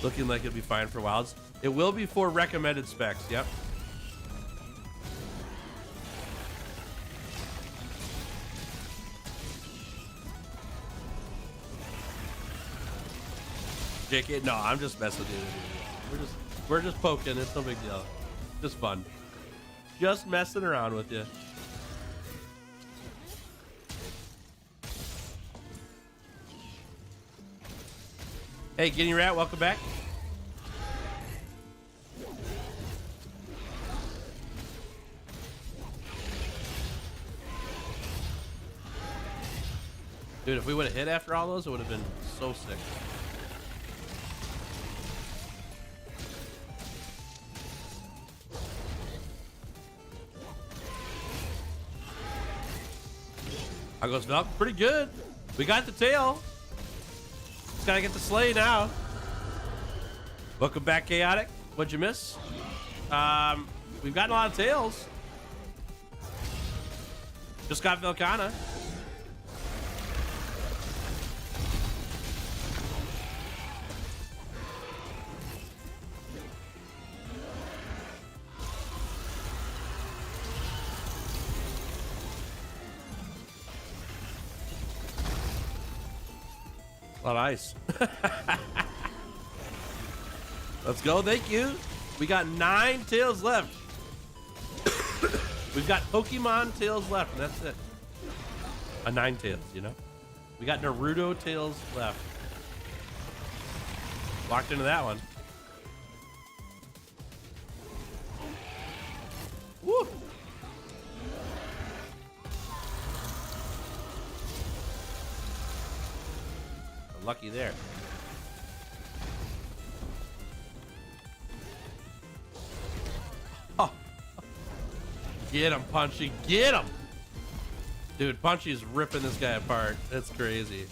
looking like it'll be fine for wilds? It will be for recommended specs, yep. JK, no, I'm just messing with you. We're just poking, it's no big deal. Just fun. Just messing around with you. Hey, Guinea Rat, welcome back. Dude, if we would have hit after all those, it would have been so sick. How goes Velk? Pretty good. We got the tail. Just gotta get the sleigh now. Welcome back, Chaotic. What'd you miss? We've gotten a lot of tails. Just got Velkana. A lot of ice. Let's go. Thank you. We got 9 tails left. We've got Pokemon tails left, and that's it. 9 tails, you know? We got Naruto tails left. Locked into that one. Woo! Lucky there. Oh. Get him, Punchy. Get him. Dude, Punchy's ripping this guy apart. That's crazy.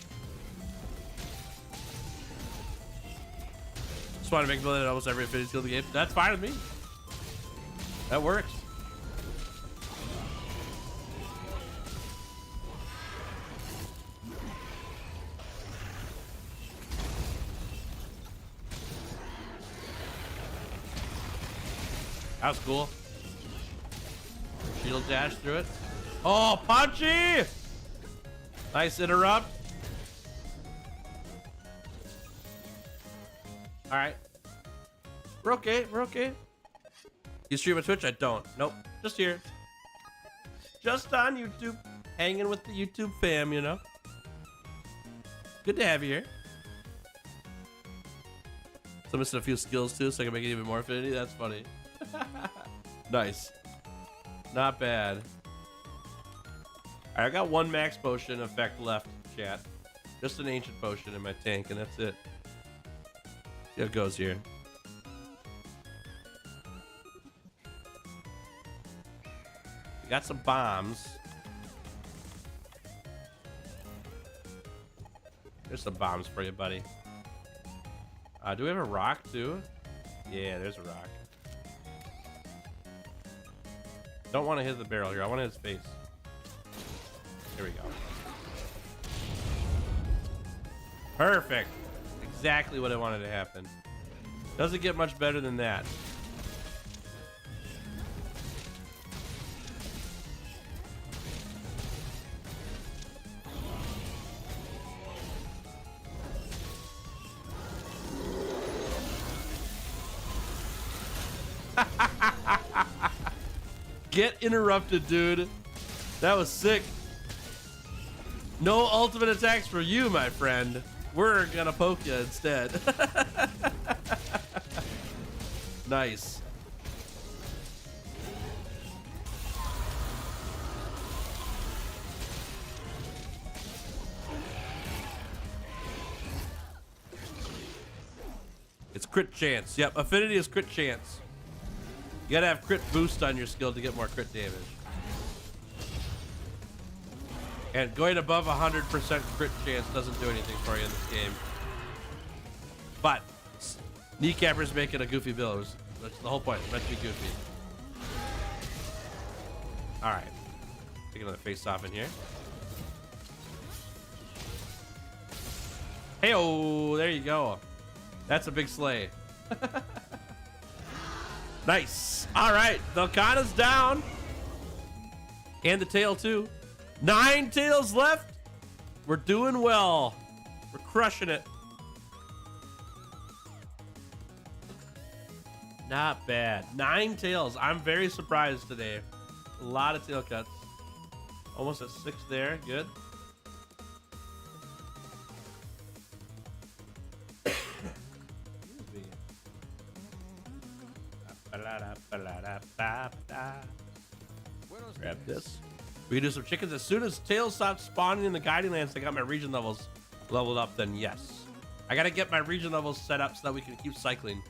Just want to make that almost every affinity skill in the game. That's fine with me. That works. That was cool. Shield dash through it. Oh, Punchy! Nice interrupt. All right. We're okay. We're okay. You stream on Twitch? I don't. Nope. Just here. Just on YouTube. Hanging with the YouTube fam, you know. Good to have you here. So I'm missing a few skills too, so I can make it even more affinity. That's funny. Nice. Not bad. Alright, I got 1 max potion effect left, chat. Just an ancient potion in my tank, and that's it. See how it goes here. We got some bombs. There's some bombs for you, buddy. Do we have a rock too? Yeah, there's a rock. Don't want to hit the barrel here. I want to hit his face. Here we go. Perfect. Exactly what I wanted to happen. Doesn't get much better than that. Get interrupted, dude. That was sick. No ultimate attacks for you, my friend. We're gonna poke you instead. Nice. It's crit chance. Yep, affinity is crit chance. You gotta have crit boost on your skill to get more crit damage. And going above 100% crit chance doesn't do anything for you in this game. But Kneecapper's making a goofy build. That's the whole point. It's meant to be goofy. Alright. Take another face off in here. Hey-oh, there you go. That's a big sleigh. Nice. All right, Velkana's down. And the tail too. 9 tails left. We're doing well. We're crushing it. Not bad. 9 tails. I'm very surprised today. A lot of tail cuts. Almost a 6 there. Good. Grab this. We can do some chickens. As soon as tails stop spawning in the guiding lands, I got my region levels leveled up, then yes. I gotta get my region levels set up so that we can keep cycling.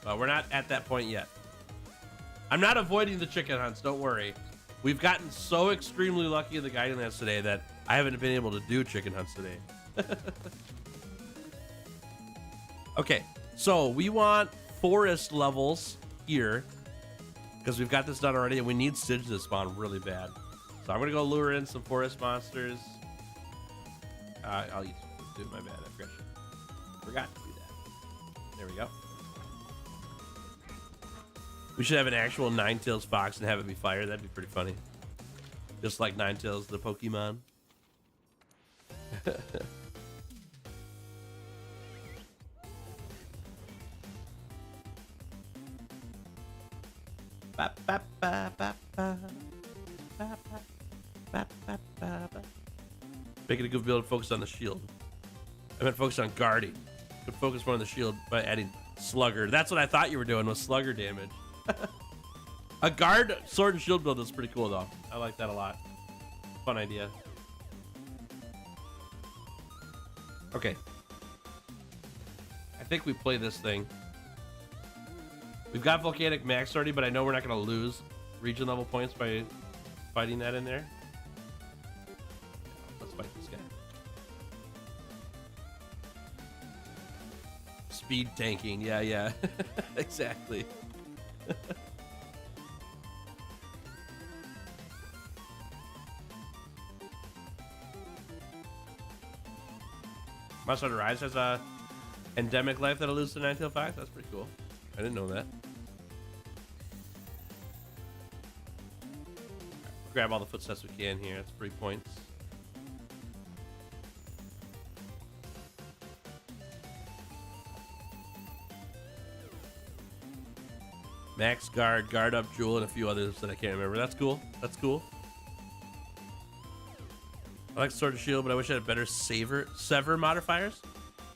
But we're not at that point yet. I'm not avoiding the chicken hunts, don't worry. We've gotten so extremely lucky in the guiding lands today that I haven't been able to do chicken hunts today. Okay, so we want forest levels here because we've got this done already and we need Stidge to spawn really bad. So I'm gonna go lure in some forest monsters. I'll eat some food, my bad, I forgot to do that. There we go. We should have an actual Ninetales fox and have it be fire. That'd be pretty funny. Just like Ninetales, the Pokemon. Making a good build, focus on the shield. I meant focus on guarding. Could focus more on the shield by adding slugger. That's what I thought you were doing, was slugger damage. A guard sword and shield build is pretty cool though. I like that a lot. Fun idea. Okay. I think we play this thing. We've got volcanic max already, but I know we're not going to lose region level points by fighting that in there. Let's fight this guy. Speed tanking. Yeah. Exactly. Mustard Rise has a endemic life that'll lose to Ninetale Fox. That's pretty cool. I didn't know that. Grab all the footsteps we can here. That's 3 points. Max guard, guard up Jewel, and a few others that I can't remember. That's cool. That's cool. I like Sword and Shield, but I wish I had better sever modifiers.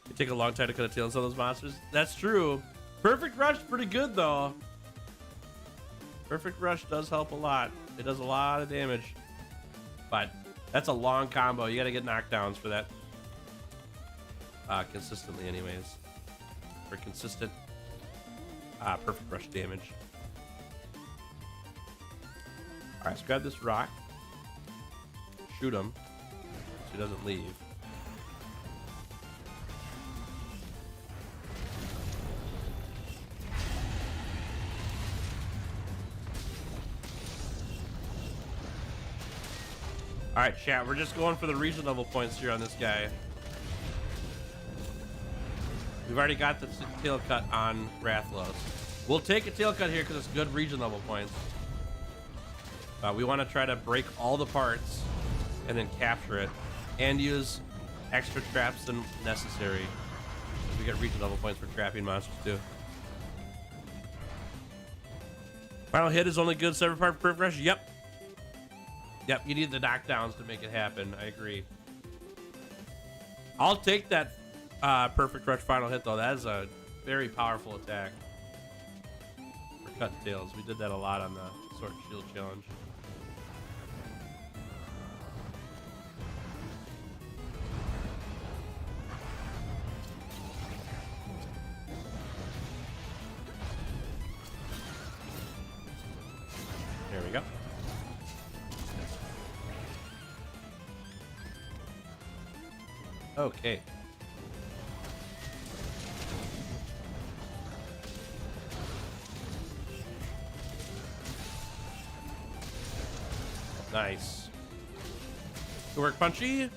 It take a long time to cut a tail on some of those monsters. That's true. Perfect Rush, pretty good though. Perfect Rush does help a lot. It does a lot of damage, but that's a long combo. You got to get knockdowns for that consistently, anyways. For consistent Perfect Rush damage. All right, let's grab this rock. Shoot him so he doesn't leave. All right, chat, we're just going for the region level points here on this guy. We've already got the tail cut on Rathlos. We'll take a tail cut here because it's good region level points. We want to try to break all the parts and then capture it and use extra traps than necessary. We get region level points for trapping monsters too. Final hit is only good 7 part per rush. Yep. Yep, you need the knockdowns to make it happen. I agree. I'll take that Perfect Rush final hit, though. That is a very powerful attack for cutting tails. We did that a lot on the Sword and Shield challenge. There we go. Okay. Nice. Good work, Punchy.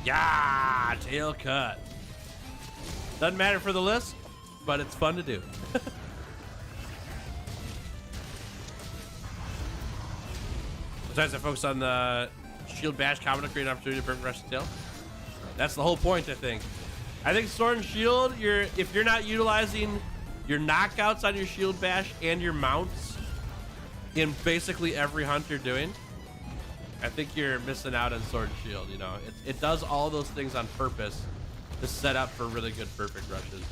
Yeah, tail cut. Doesn't matter for the list, but it's fun to do. Sometimes I focus on the shield bash combo to create an opportunity to perfect rush the tail. That's the whole point, I think. I think Sword and Shield, if you're not utilizing your knockouts on your shield bash and your mounts in basically every hunt you're doing, I think you're missing out on Sword and Shield. You know, it does all those things on purpose to set up for really good perfect rushes.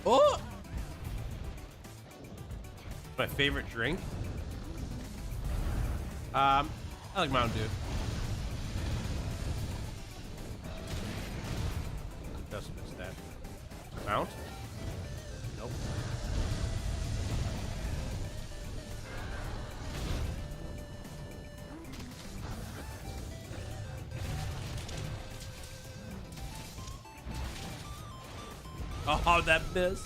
Oh! My favorite drink? I like Mountain Dew. Just missed that. Mount? Nope. Oh, that miss.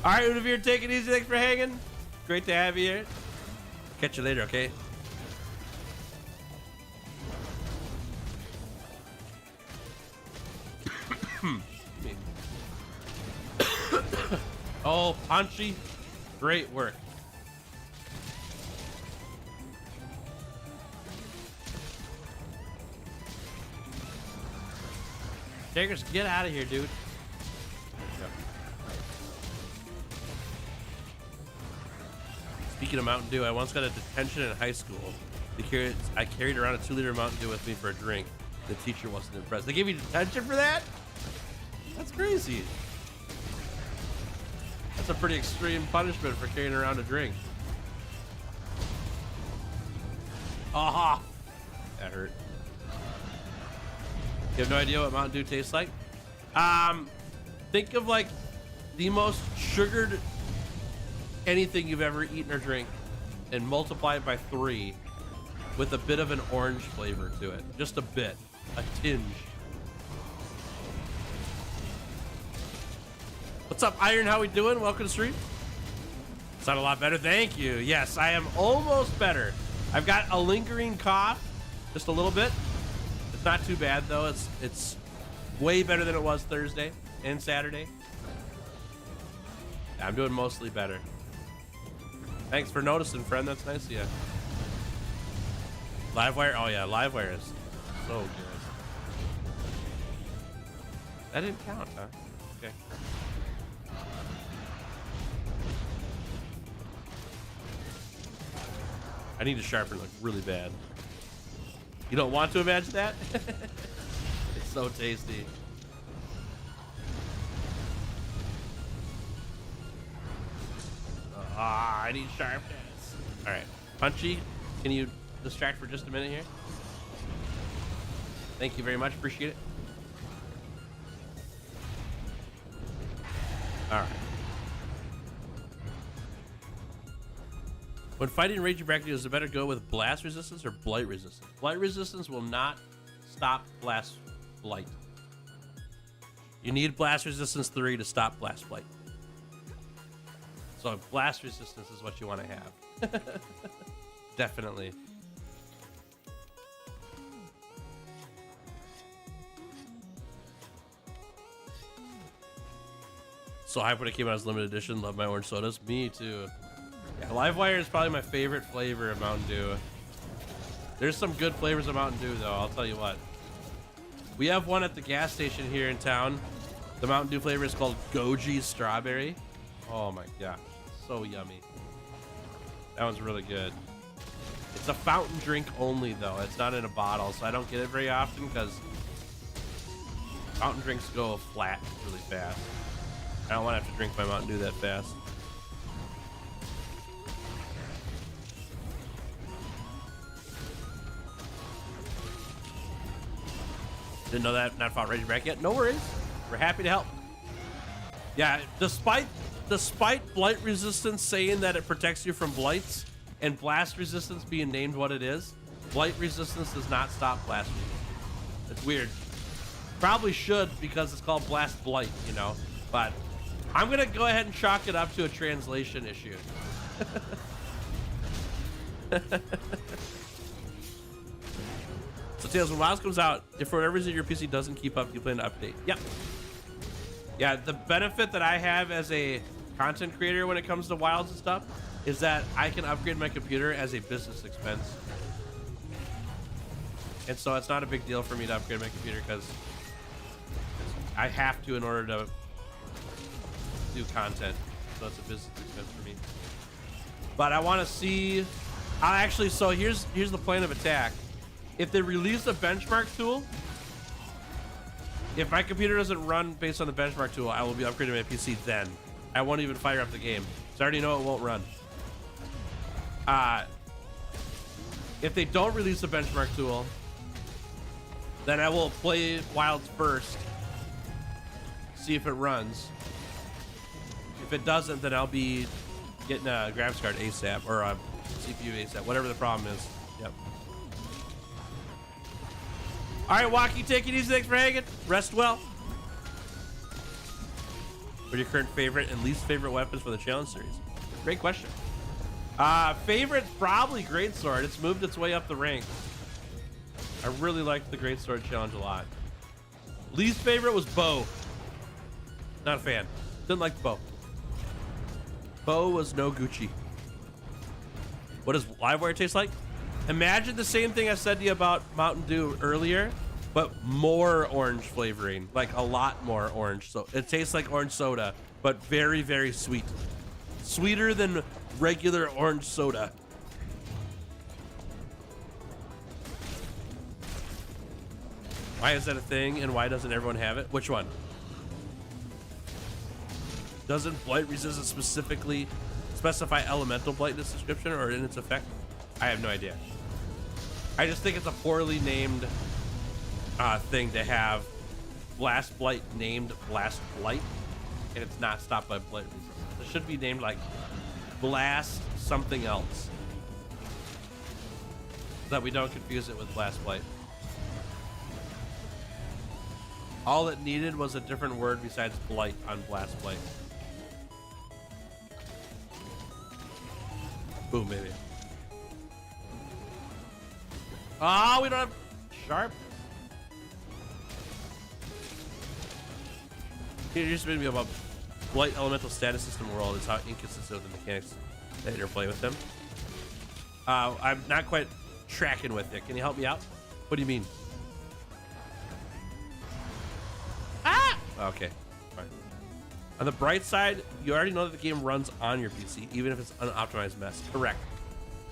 All right, Udavir, take it easy. Thanks for hanging. Great to have you here. Catch you later, okay? Oh, Punchy. Great work. Takers, get out of here, dude. Speaking of Mountain Dew, I once got a detention in high school. I carried around a 2-liter Mountain Dew with me for a drink. The teacher wasn't impressed. They gave you detention for that? That's crazy. That's a pretty extreme punishment for carrying around a drink. Aha! That hurt. You have no idea what Mountain Dew tastes like? Think of like the most sugared anything you've ever eaten or drink and multiply it by 3 with a bit of an orange flavor to it. Just a bit. A tinge. What's up, Iron? How we doing? Welcome to stream. Sound a lot better. Thank you. Yes, I am almost better. I've got a lingering cough, just a little bit. It's not too bad though. It's way better than it was Thursday and Saturday. Yeah, I'm doing mostly better. Thanks for noticing, friend. That's nice of you. Livewire. Oh yeah, Livewire is so good. That didn't count, huh? Okay. I need to sharpen like really bad. You don't want to imagine that? It's so tasty. I need sharpness. All right, Punchy, can you distract for just a minute here? Thank you very much. Appreciate it. All right. When fighting Raging Bracket, is it better go with blast resistance or blight resistance? Blight resistance will not stop blast blight. You need blast resistance 3 to stop blast blight. So blast resistance is what you want to have. Definitely. So hype when it came out as limited edition. Love my orange sodas. Me too. Yeah, Livewire is probably my favorite flavor of Mountain Dew. There's some good flavors of Mountain Dew though, I'll tell you what. We have one at the gas station here in town. The Mountain Dew flavor is called Goji Strawberry. Oh my gosh, so yummy. That one's really good. It's a fountain drink only though. It's not in a bottle, so I don't get it very often because fountain drinks go flat really fast. I don't want to have to drink my Mountain Dew that fast. Didn't know that. Not fought Raging Bracket yet. No worries. We're happy to help. Yeah, despite blight resistance saying that it protects you from blights and blast resistance being named what it is, blight resistance does not stop blast resistance. It's weird. Probably should because it's called blast blight, you know. But I'm gonna go ahead and chalk it up to a translation issue. So Tails, when WoW comes out, if for whatever reason your PC doesn't keep up, you plan to update. Yep. Yeah, the benefit that I have as a content creator when it comes to Wilds and stuff is that I can upgrade my computer as a business expense. And so it's not a big deal for me to upgrade my computer because I have to in order to do content. So it's a business expense for me. But I want to see. So here's the plan of attack. If they release a benchmark tool, if my computer doesn't run based on the benchmark tool, I will be upgrading my PC then. I won't even fire up the game. So I already know it won't run. If they don't release a benchmark tool, then I will play Wilds first, see if it runs. If it doesn't, then I'll be getting a graphics card ASAP, or a CPU ASAP, whatever the problem is. Yep. All right, Walkie, take it easy. Thanks for hanging. Rest well. What are your current favorite and least favorite weapons for the challenge series? Great question. Favorite, probably Greatsword. It's moved its way up the ranks. I really liked the Greatsword challenge a lot. Least favorite was bow. Not a fan. Didn't like the bow. Bow was no Gucci. What does Livewire taste like? Imagine the same thing I said to you about Mountain Dew earlier, but more orange flavoring, like a lot more orange. So it tastes like orange soda, but very, very sweet. Sweeter than regular orange soda. Why is that a thing, and why doesn't everyone have it? Which one? Doesn't blight resistance specifically specify elemental blight in its description or in its effect? I have no idea. I just think it's a poorly named thing to have Blast Blight named Blast Blight, and it's not stopped by blight resistance. It should be named like Blast something else, so that we don't confuse it with Blast Blight. All it needed was a different word besides blight on Blast Blight. Boom, baby. Oh, we don't have sharp. It just made me about blight elemental status system world is how inconsistent with the mechanics that interplay with them. I'm not quite tracking with it. Can you help me out? What do you mean? Ah! Okay, fine. On the bright side, you already know that the game runs on your PC, even if it's an unoptimized mess. Correct.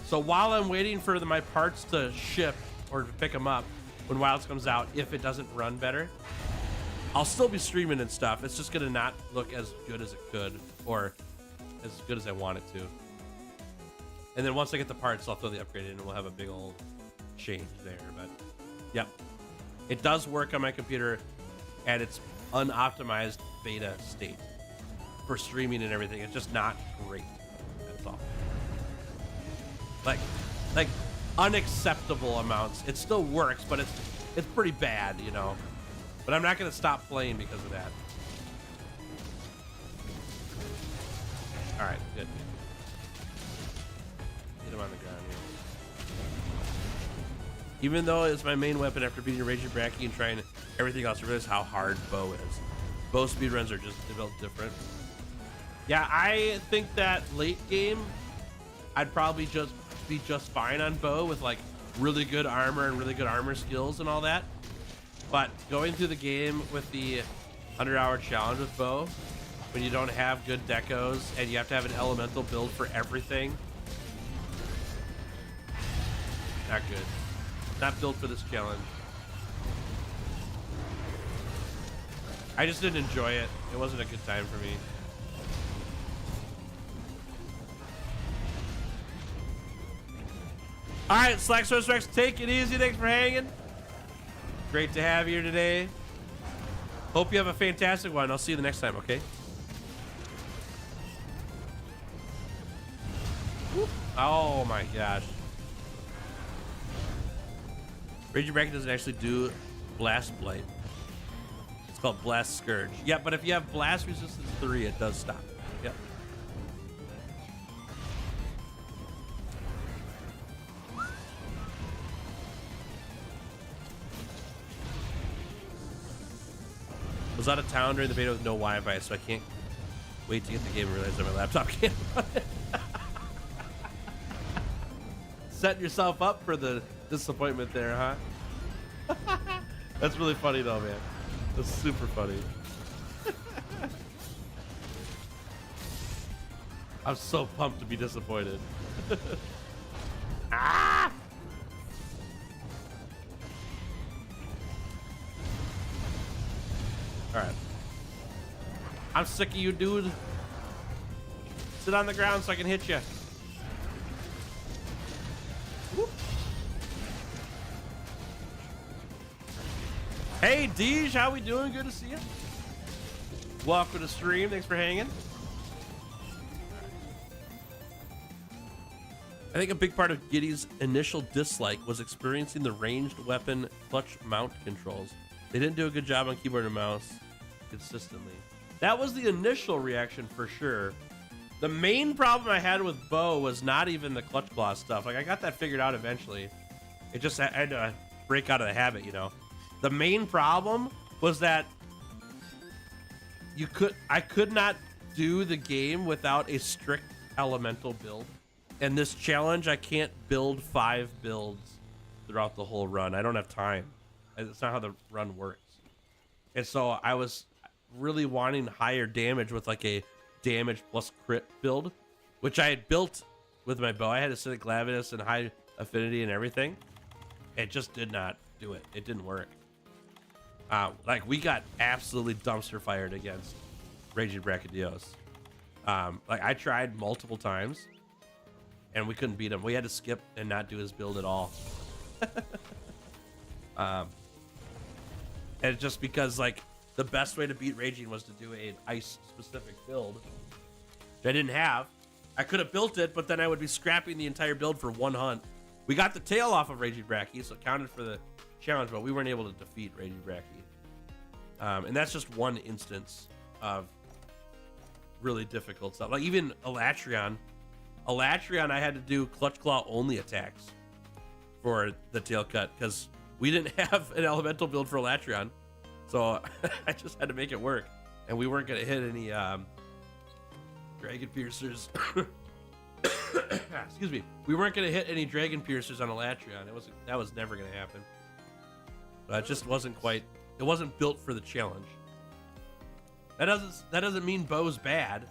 So while I'm waiting for my parts to ship or to pick them up when Wilds comes out, if it doesn't run better, I'll still be streaming and stuff. It's just gonna not look as good as it could, or as good as I want it to. And then once I get the parts, I'll throw the upgrade in and we'll have a big old change there. But yep, it does work on my computer at its unoptimized beta state for streaming and everything. It's just not great. That's all. Like unacceptable amounts. It still works, but it's pretty bad, you know. But I'm not gonna stop playing because of that. All right, good. Get him on the ground here. Even though it's my main weapon after beating Raging Bracky and trying everything else, I realize how hard bow is. Bow speedruns are just developed different. Yeah, I think that late game, I'd probably just be just fine on bow with like really good armor and really good armor skills and all that. But going through the game with the 100-hour challenge with bow, when you don't have good decos and you have to have an elemental build for everything, not good. Not built for this challenge. I just didn't enjoy it. It wasn't a good time for me. All right, Slack Source Rex, take it easy. Thanks for hanging. Great to have you here today. Hope you have a fantastic one. I'll see you the next time, okay? Woo. Oh my gosh. Raging Bracket doesn't actually do Blast Blight. It's called Blast Scourge. Yeah, but if you have Blast Resistance 3, it does stop. Yep. Was out of town during the beta with no Wi-Fi, so I can't wait to get the game and realize that my laptop can't run it. Setting yourself up for the disappointment there, huh? That's really funny though, man. That's super funny. I'm so pumped to be disappointed. Ah! All right. I'm sick of you, dude. Sit on the ground so I can hit you. Whoop. Hey, Deej, how we doing? Good to see you. Welcome to the stream. Thanks for hanging. I think a big part of Giddy's initial dislike was experiencing the ranged weapon clutch mount controls. They didn't do a good job on keyboard and mouse consistently. That was the initial reaction for sure. The main problem I had with Bo was not even the clutch claw stuff. Like, I got that figured out eventually. It just, I had to break out of the habit, you know. The main problem was that I could not do the game without a strict elemental build. And this challenge, I can't build 5 builds throughout the whole run. I don't have time. It's not how the run works. And so I was really wanting higher damage with like a damage plus crit build, which I had built with my bow. I had acidic glavinus and high affinity and everything. It just did not do it. It didn't work. Like, we got absolutely dumpster fired against Raging Brachydios. Like, I tried multiple times and we couldn't beat him. We had to skip and not do his build at all. And just because, like, the best way to beat Raging was to do an ice specific build, which I didn't have. I could have built it, but then I would be scrapping the entire build for one hunt. We got the tail off of Raging Brachy, so it counted for the challenge, but we weren't able to defeat Raging Brachy. And that's just one instance of really difficult stuff. Like, even Elatrion, I had to do clutch claw only attacks for the tail cut because we didn't have an elemental build for Elatrion, so I just had to make it work. And we weren't gonna hit any dragon piercers. Excuse me. We weren't gonna hit any dragon piercers on Elatrion. That was never gonna happen. It just wasn't quite. It wasn't built for the challenge. That doesn't mean Bo's bad.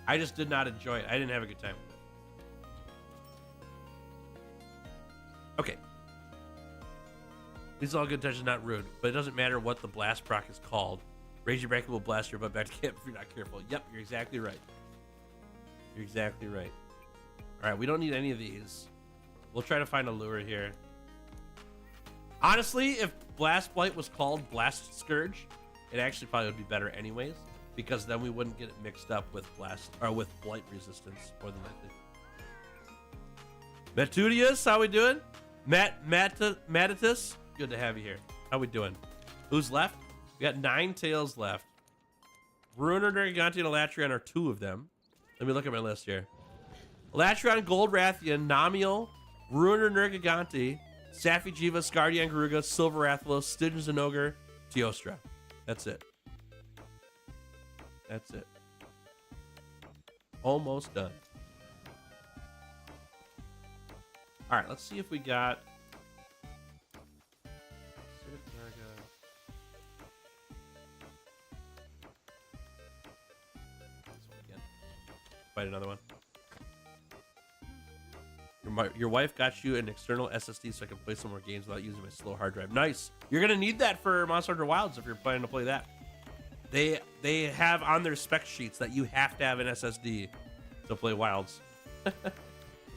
I just did not enjoy it. I didn't have a good time with it. Okay. These are all good touches, not rude, but it doesn't matter what the blast proc is called. Raging Brachy will blast your butt back to camp if you're not careful. Yep, you're exactly right. You're exactly right. All right, we don't need any of these. We'll try to find a lure here. Honestly, if Blast Blight was called Blast Scourge, it actually probably would be better anyways, because then we wouldn't get it mixed up with with Blight resistance more than likely. Metudius, how we doing? Matatus, good to have you here. How we doing? Who's left? We got 9 tails left. Ruiner, Nergigante, and Elatrion are 2 of them. Let me look at my list here. Elatrion, Gold Rathian, Namiel, Ruiner, Nergigante, Safi'jiiva, Scardian, Garuga, Silver Rathalos, Stygian Zinogre, Teostra. That's it. That's it. Almost done. All right, let's see if we got. Fight another one. Your wife got you an external SSD so I can play some more games without using my slow hard drive. Nice. You're gonna need that for Monster Hunter Wilds if you're planning to play that. They have on their spec sheets that you have to have an SSD to play Wilds. It's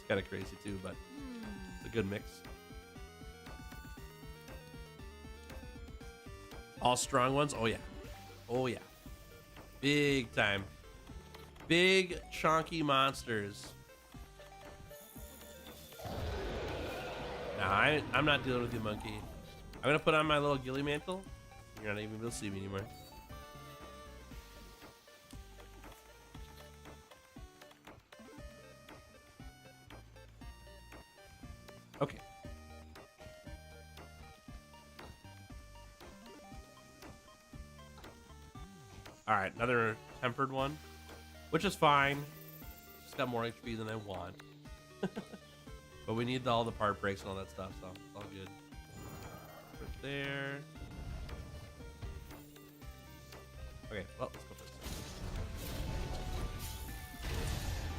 kind of crazy too, but it's a good mix. All strong ones. Oh yeah. Oh yeah. Big time. Big chunky monsters. Nah, I'm not dealing with you, monkey. I'm gonna put on my little ghillie mantle. You're not even able to see me anymore. Okay. All right, another tempered one, which is fine. Just got more HP than I want. But we need all the part breaks and all that stuff, so it's all good. Put it there. Okay, well, let's go first.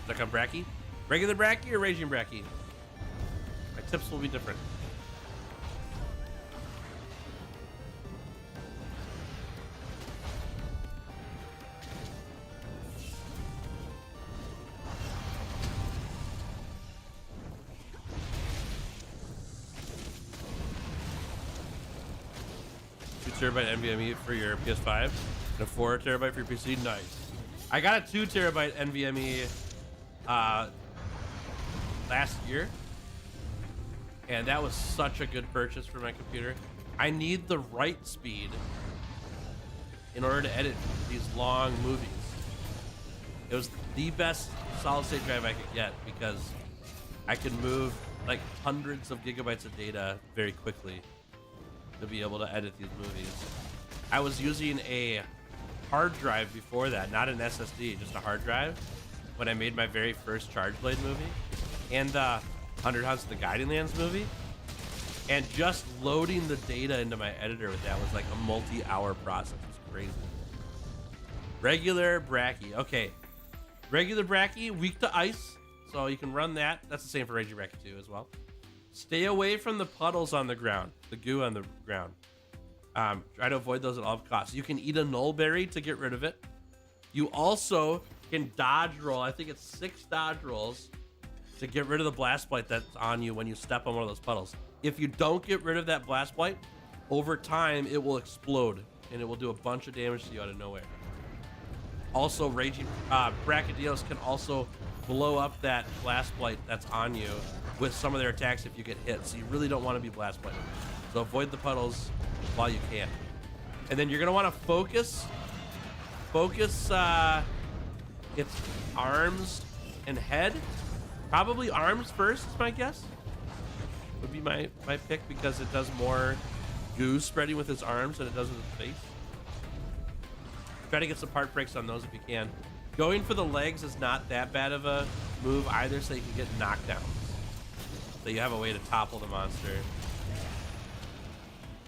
Check on Bracky. Regular Bracky or Raging Bracky? My tips will be different. Terabyte NVMe for your PS5 and a 4 terabyte for your PC. Nice. I got a 2 terabyte NVMe last year, and that was such a good purchase for my computer. I need the right speed in order to edit these long movies. It was the best solid state drive I could get because I could move like hundreds of gigabytes of data very quickly to be able to edit these movies. I was using a hard drive before that, not an SSD, just a hard drive, when I made my very first Charge Blade movie and the 100 Hunts of the Guiding Lands movie. And just loading the data into my editor with that was like a multi-hour process. It's crazy. Regular Bracky. Okay. Regular Bracky, weak to ice, so you can run that. That's the same for Raging Bracky too as well. Stay away from the puddles on the ground, the goo on the ground. Try to avoid those at all costs. You can eat a null berry to get rid of it. You also can dodge roll. I think it's 6 dodge rolls to get rid of the blast blight that's on you when you step on one of those puddles. If you don't get rid of that blast blight, over time it will explode and it will do a bunch of damage to you out of nowhere. Also, Raging Brachydios can also blow up that blast blight that's on you with some of their attacks if you get hit. So you really don't want to be blast blighted. So avoid the puddles while you can. And then you're gonna want to focus its arms and head. Probably arms first is my guess. Would be my pick because it does more goo spreading with its arms than it does with its face. Try to get some part breaks on those if you can. Going for the legs is not that bad of a move either, so you can get knockdowns. So you have a way to topple the monster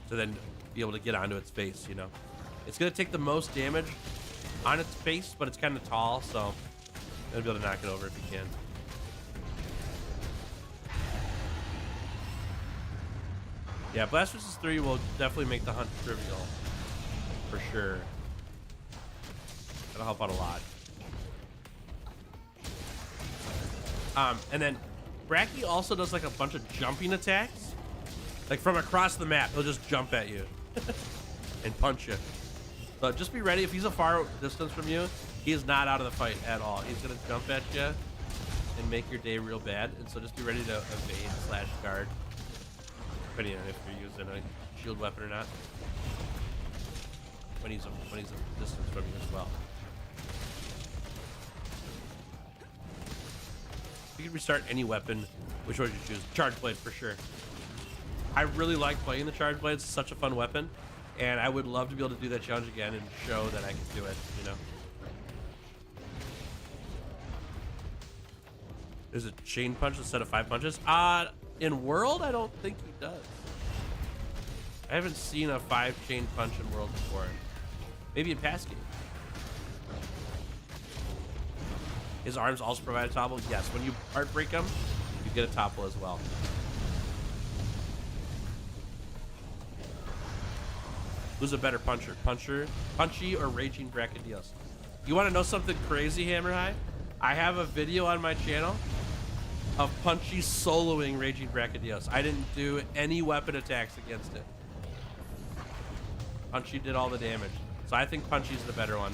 to then be able to get onto its face, you know. It's gonna take the most damage on its face, but it's kind of tall, so you'll be able to knock it over if you can. Yeah, Blast vs. 3 will definitely make the hunt trivial, for sure. That'll help out a lot. And then Bracky also does like a bunch of jumping attacks. Like from across the map, he'll just jump at you and punch you. So just be ready. If he's a far distance from you, he is not out of the fight at all. He's gonna jump at you and make your day real bad. And so just be ready to evade / guard, depending on if you're using a shield weapon or not. When he's a distance from you as well. You can restart any weapon. Which one would you choose? Charge Blade for sure. I really like playing the Charge Blade. It's such a fun weapon, and I would love to be able to do that challenge again and show that I can do it. You know. There's a chain punch instead of 5 punches. In World, I don't think he does. I haven't seen a 5 chain punch in World before. Maybe in past games. His arms also provide a topple. Yes, when you part break him, you get a topple as well. Who's a better puncher? Punchy or Raging Brachydios? You want to know something crazy, Hammer High? I have a video on my channel of Punchy soloing Raging Brachydios. I didn't do any weapon attacks against it. Punchy did all the damage. So I think Punchy's the better one.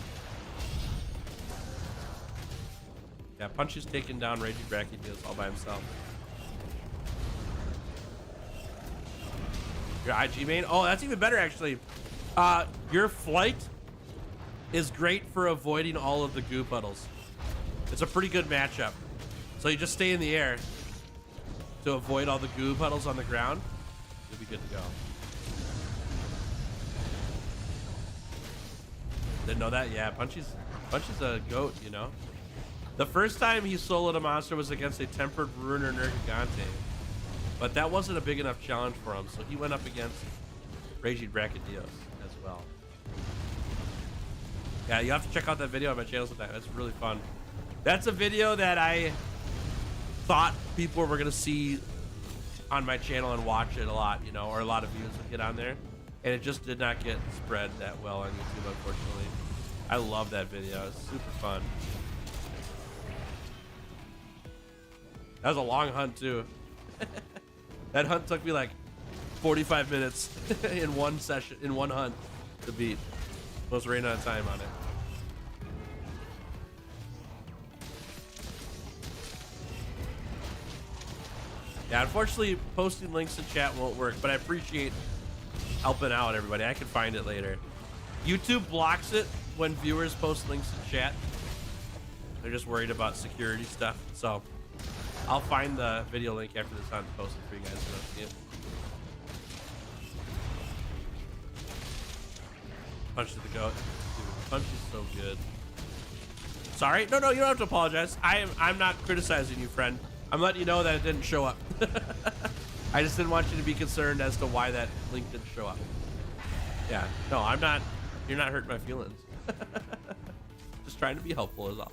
Yeah, Punchy's taking down Raging Brachydios all by himself. Your IG main? Oh, that's even better, actually. Your flight is great for avoiding all of the goo puddles. It's a pretty good matchup. So you just stay in the air to avoid all the goo puddles on the ground. You'll be good to go. Didn't know that? Yeah, Punchy's a goat, you know. The first time he soloed a monster was against a Tempered Ruiner Nergigante. But that wasn't a big enough challenge for him, so he went up against Raging Brachydios as well. Yeah, you have to check out that video on my channel sometime. That's really fun. That's a video that I thought people were gonna see on my channel and watch it a lot, you know, or a lot of views would get on there, and it just did not get spread that well on YouTube, unfortunately. I love that video. It's super fun. That was a long hunt too. That hunt took me like 45 minutes in one session, in one hunt to beat. Almost ran out of time on it. Yeah, unfortunately, posting links in chat won't work, but I appreciate helping out everybody. I can find it later. YouTube blocks it when viewers post links in chat. They're just worried about security stuff. So I'll find the video link after this hunt and post it for you guys to see it. Punch to the goat. Dude, Punch is so good. Sorry? No, you don't have to apologize. I'm not criticizing you, friend. I'm letting you know that it didn't show up. I just didn't want you to be concerned as to why that link didn't show up. Yeah, no, I'm not. You're not hurting my feelings. Just trying to be helpful is all.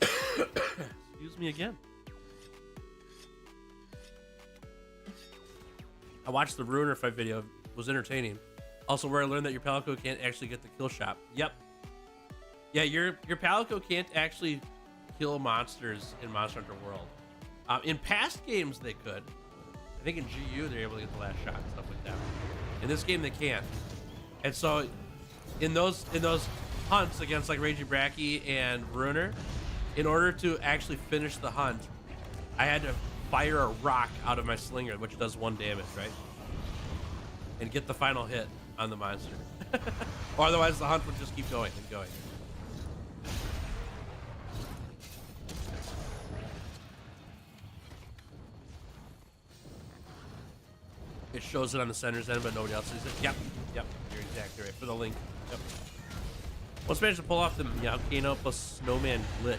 Excuse me again. I watched the Ruiner fight video. It was entertaining. Also, where I learned that your Palico can't actually get the kill shot. Yep. Yeah, your Palico can't actually kill monsters in Monster Hunter World. In past games, they could. I think in GU, they're able to get the last shot and stuff like that. In this game, they can't. And so, in those hunts against like Raging Bracky and Ruiner, in order to actually finish the hunt, I had to fire a rock out of my slinger, which does 1 damage, right? And get the final hit on the monster. Or otherwise, the hunt would just keep going and going. It shows it on the center's end, but nobody else sees it. Yep, you're exactly right. For the link. Yep. Once managed to pull off the Volcano plus Snowman glitch.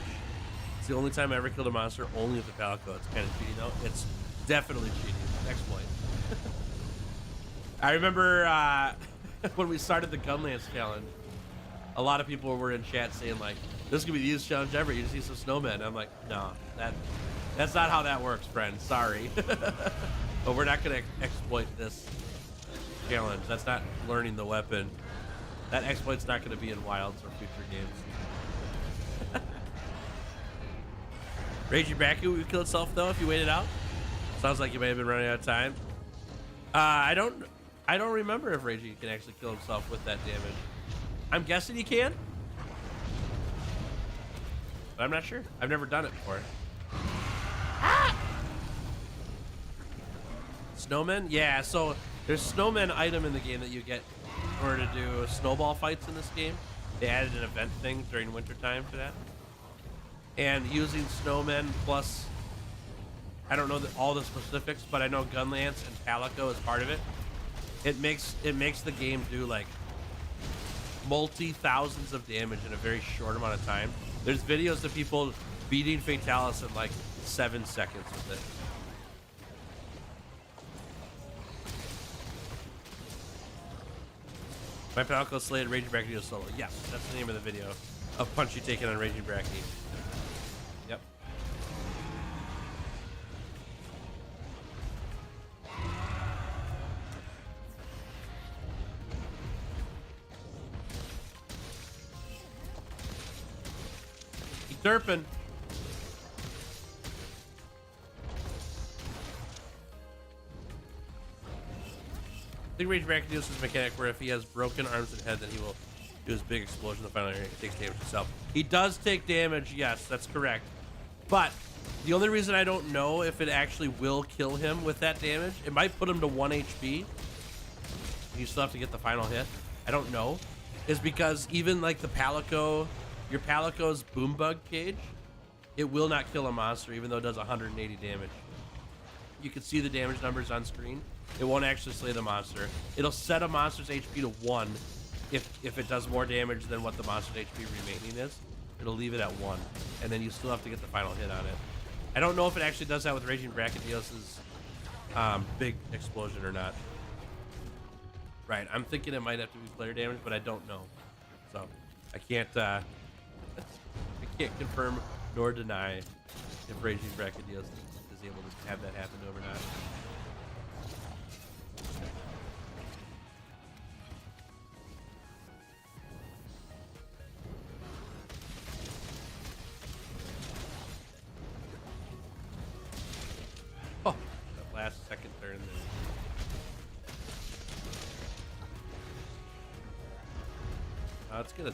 It's the only time I ever killed a monster only with the Palico. It's kind of cheating though. It's definitely cheating. Exploit. I remember when we started the Gunlance challenge, a lot of people were in chat saying like, this could be the easiest challenge ever. You just see some snowmen. I'm like, no, that's not how that works, friend. Sorry. But we're not going to exploit this challenge. That's not learning the weapon. That exploit's not going to be in Wilds or future games. Raging Bracky would kill itself though if you waited out. Sounds like you may have been running out of time. I don't remember if Raging can actually kill himself with that damage. I'm guessing he can, but I'm not sure. I've never done it before. Ah! Snowmen? Yeah, so there's snowmen item in the game that you get in order to do snowball fights in this game. They added an event thing during wintertime for that. And using snowmen plus, I don't know all the specifics, but I know Gunlance and Palico is part of it. It makes the game do like multi-thousands of damage in a very short amount of time. There's videos of people beating Fatalis in like 7 seconds with it. My Palico slayed Raging Bracky solo. Yes, that's the name of the video of Punchy taking on Raging Bracky. Yep. Keep derping. I think Raging Bracky uses this mechanic where if he has broken arms and head, then he will do his big explosion. The final area takes damage himself. He does take damage, yes, that's correct. But the only reason I don't know if it actually will kill him with that damage, it might put him to 1 HP. You still have to get the final hit. I don't know. Is because even like the Palico, your Palico's boom bug cage, it will not kill a monster even though it does 180 damage. You can see the damage numbers on screen. It won't actually slay the monster. It'll set a monster's HP to 1 if it does more damage than what the monster's HP remaining is. It'll leave it at 1, and then you still have to get the final hit on it. I don't know if it actually does that with Raging Brachydios' big explosion or not. Right, I'm thinking it might have to be player damage, but I don't know. So I can't confirm nor deny if Raging Brachydios is able to have that happen to him or not. Oh, that last second turn there. Let's get a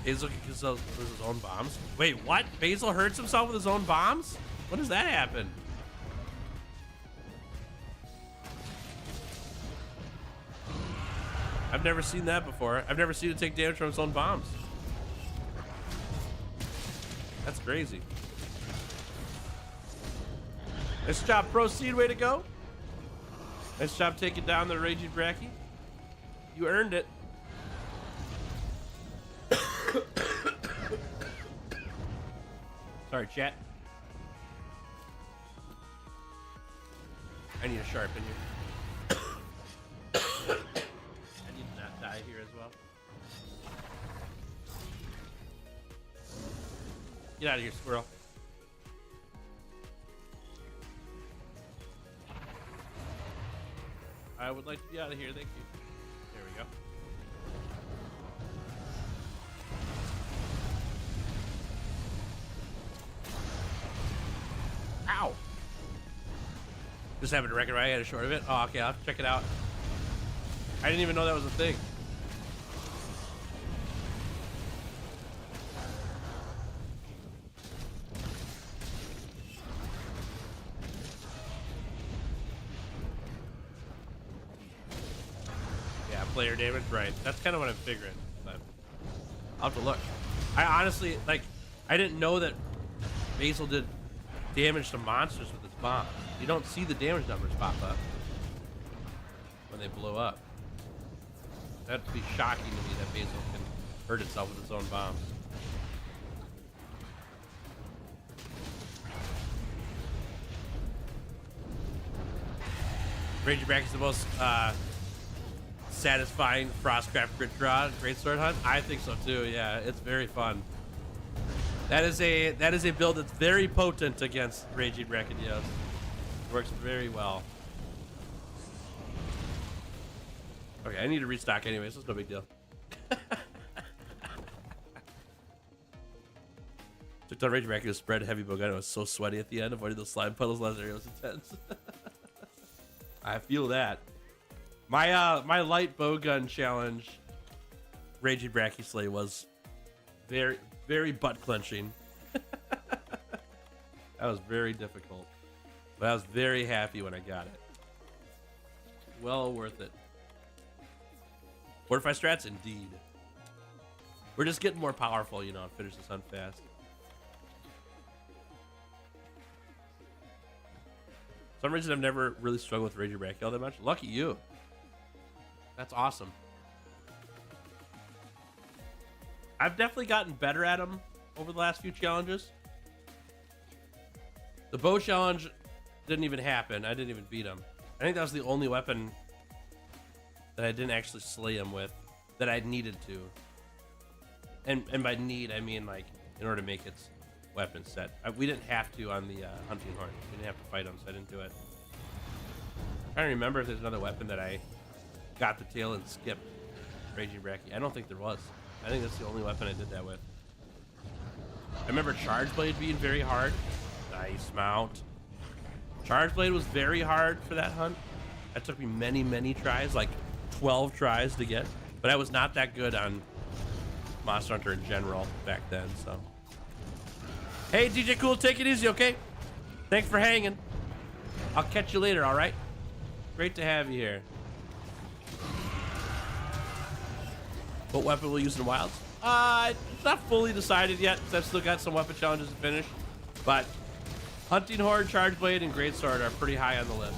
Basil kills his own bombs. Wait, what? Basil hurts himself with his own bombs? When does that happen? I've never seen that before. I've never seen it take damage from its own bombs. That's crazy. Nice job, Proceed. Way to go. Nice job taking down the Raging Bracky. You earned it. Sorry, chat. I need a sharpen here. I need to not die here as well. Get out of here, squirrel. I would like to be out of here, thank you. There we go. Ow! Just happened to reckon right, I had a short of it. Oh, okay, I'll have to check it out. I didn't even know that was a thing. Yeah, player damage, right. That's kind of what I'm figuring, but I'll have to look. I honestly, like, I didn't know that Basil did damage to monsters with its bomb. You don't see the damage numbers pop up when they blow up. That'd be shocking to me that Basil can hurt itself with its own bombs. Raging Brack is the most satisfying Frostcraft crit draw Greatsword hunt. I think so too. Yeah, it's very fun. That is a build that's very potent against Raging Brachydios. Works very well. Okay, I need to restock anyways, so it's no big deal. Took down Raging Brachydios, spread heavy bowgun. It was so sweaty at the end, avoiding those slime puddles. Legendary was intense. I feel that. My light bowgun challenge, Raging Brachyslay, was very butt clenching. That was very difficult, but I was very happy when I got it. Well worth it. Fortify strats, indeed. We're just getting more powerful, you know, and finish this hunt fast. For some reason, I've never really struggled with Raging Bracky all that much. Lucky you. That's awesome. I've definitely gotten better at them over the last few challenges. The bow challenge didn't even happen. I didn't even beat him. I think that was the only weapon that I didn't actually slay him with that I needed to. And by need, I mean like in order to make its weapon set. We didn't have to on the hunting horn. We didn't have to fight him, so I didn't do it. I don't remember if there's another weapon that I got the tail and skipped Raging Bracky. I don't think there was. I think that's the only weapon I did that with. I remember Charge Blade being very hard. Nice mount. Charge Blade was very hard for that hunt. That took me many tries, like 12 tries to get. But I was not that good on Monster Hunter in general back then, so. Hey, DJ Cool, take it easy, okay? Thanks for hanging. I'll catch you later, all right? Great to have you here. What weapon we'll use in Wilds? It's not fully decided yet, because I've still got some weapon challenges to finish. But Hunting Horn, Charge Blade, and Greatsword are pretty high on the list.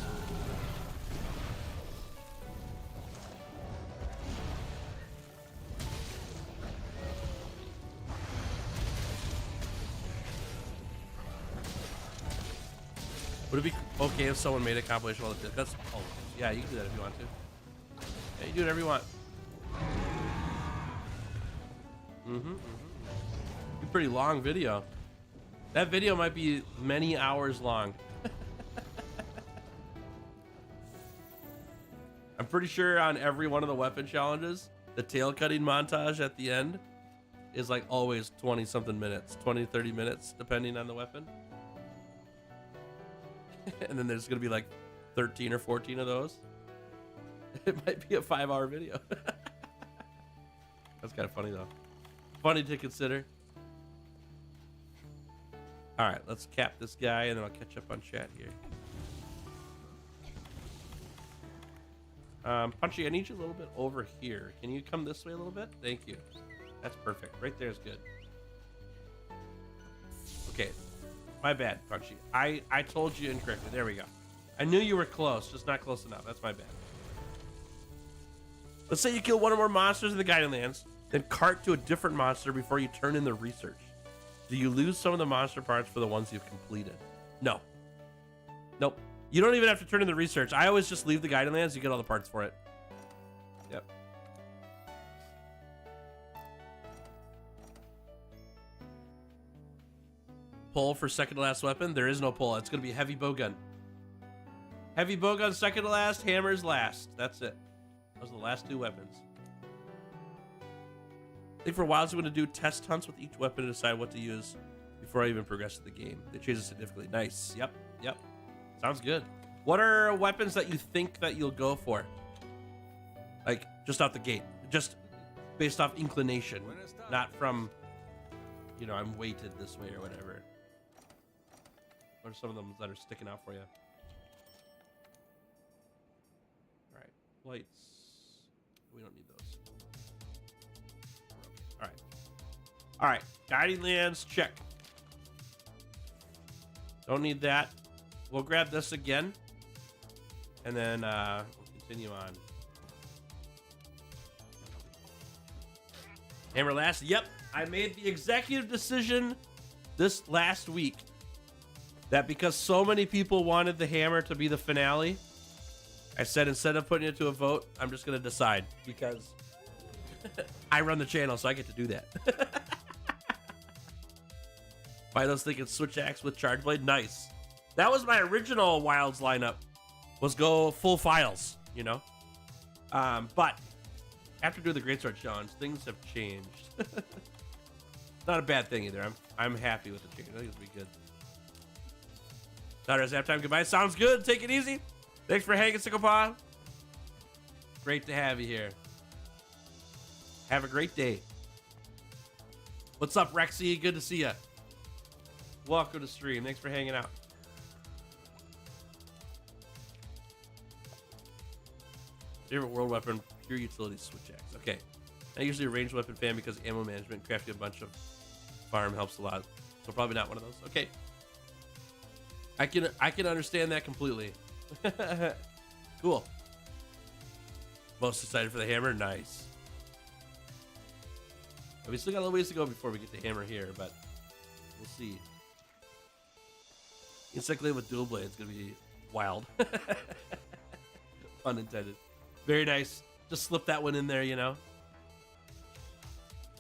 Would it be okay if someone made a compilation of all the that's oh yeah, you can do that if you want to. Yeah, you do whatever you want. A pretty long video. That video might be many hours long. I'm pretty sure on every one of the weapon challenges, the tail cutting montage at the end is like always 20 something minutes, 20, 30 minutes, depending on the weapon. And then there's gonna be like 13 or 14 of those. It might be a 5-hour video. That's kind of funny though. Funny to consider. All right, let's cap this guy and then I'll catch up on chat here. Punchy, I need you a little bit over here. Can you come this way a little bit? Thank you. That's perfect. Right there is good. Okay. My bad, Punchy. I told you incorrectly. There we go. I knew you were close, just not close enough. That's my bad. Let's say you kill one or more monsters in the Guiding Lands, then cart to a different monster before you turn in the research. Do you lose some of the monster parts for the ones you've completed? No. Nope. You don't even have to turn in the research. I always just leave the Guiding Lands. You get all the parts for it. Yep. Pull for second to last weapon. There is no pull. It's going to be heavy bowgun. Heavy bowgun second to last. Hammers last. That's it. Those are the last two weapons. I think for a while I'm going to do test hunts with each weapon to decide what to use before I even progress to the game. They change it significantly. Nice. Yep. Yep. Sounds good. What are weapons that you think that you'll go for? Like, just out the gate. Just based off inclination. Not from, you know, I'm weighted this way or whatever. What are some of them that are sticking out for you? All right. Lights. We don't need those. All right. All right. Guiding Lands, check. Don't need that. We'll grab this again. And then we'll continue on. Hammer last. Yep. I made the executive decision this last week that because so many people wanted the hammer to be the finale, I said instead of putting it to a vote, I'm just going to decide because I run the channel, so I get to do that. Philo's thinking switch axe with charge blade. Nice. That was my original Wilds lineup, was go full files, you know? But after doing the Greatsword challenge, things have changed. Not a bad thing either. I'm happy with the change. I think it'll be good. Daughter's halftime goodbye. Sounds good. Take it easy. Thanks for hanging, Sicklepaw. Great to have you here. Have a great day. What's up, Rexy? Good to see you. Welcome to stream. Thanks for hanging out. Favorite world weapon, pure utility switch axe. Okay. I'm usually a ranged weapon fan because ammo management, crafting a bunch of farm helps a lot. So probably not one of those. Okay. I can understand that completely. Cool. Most excited for the hammer? Nice. We still got a little ways to go before we get the hammer here, but we'll see. Insectblade with dual blade is gonna be wild. Unintended. Very nice. Just slip that one in there, you know.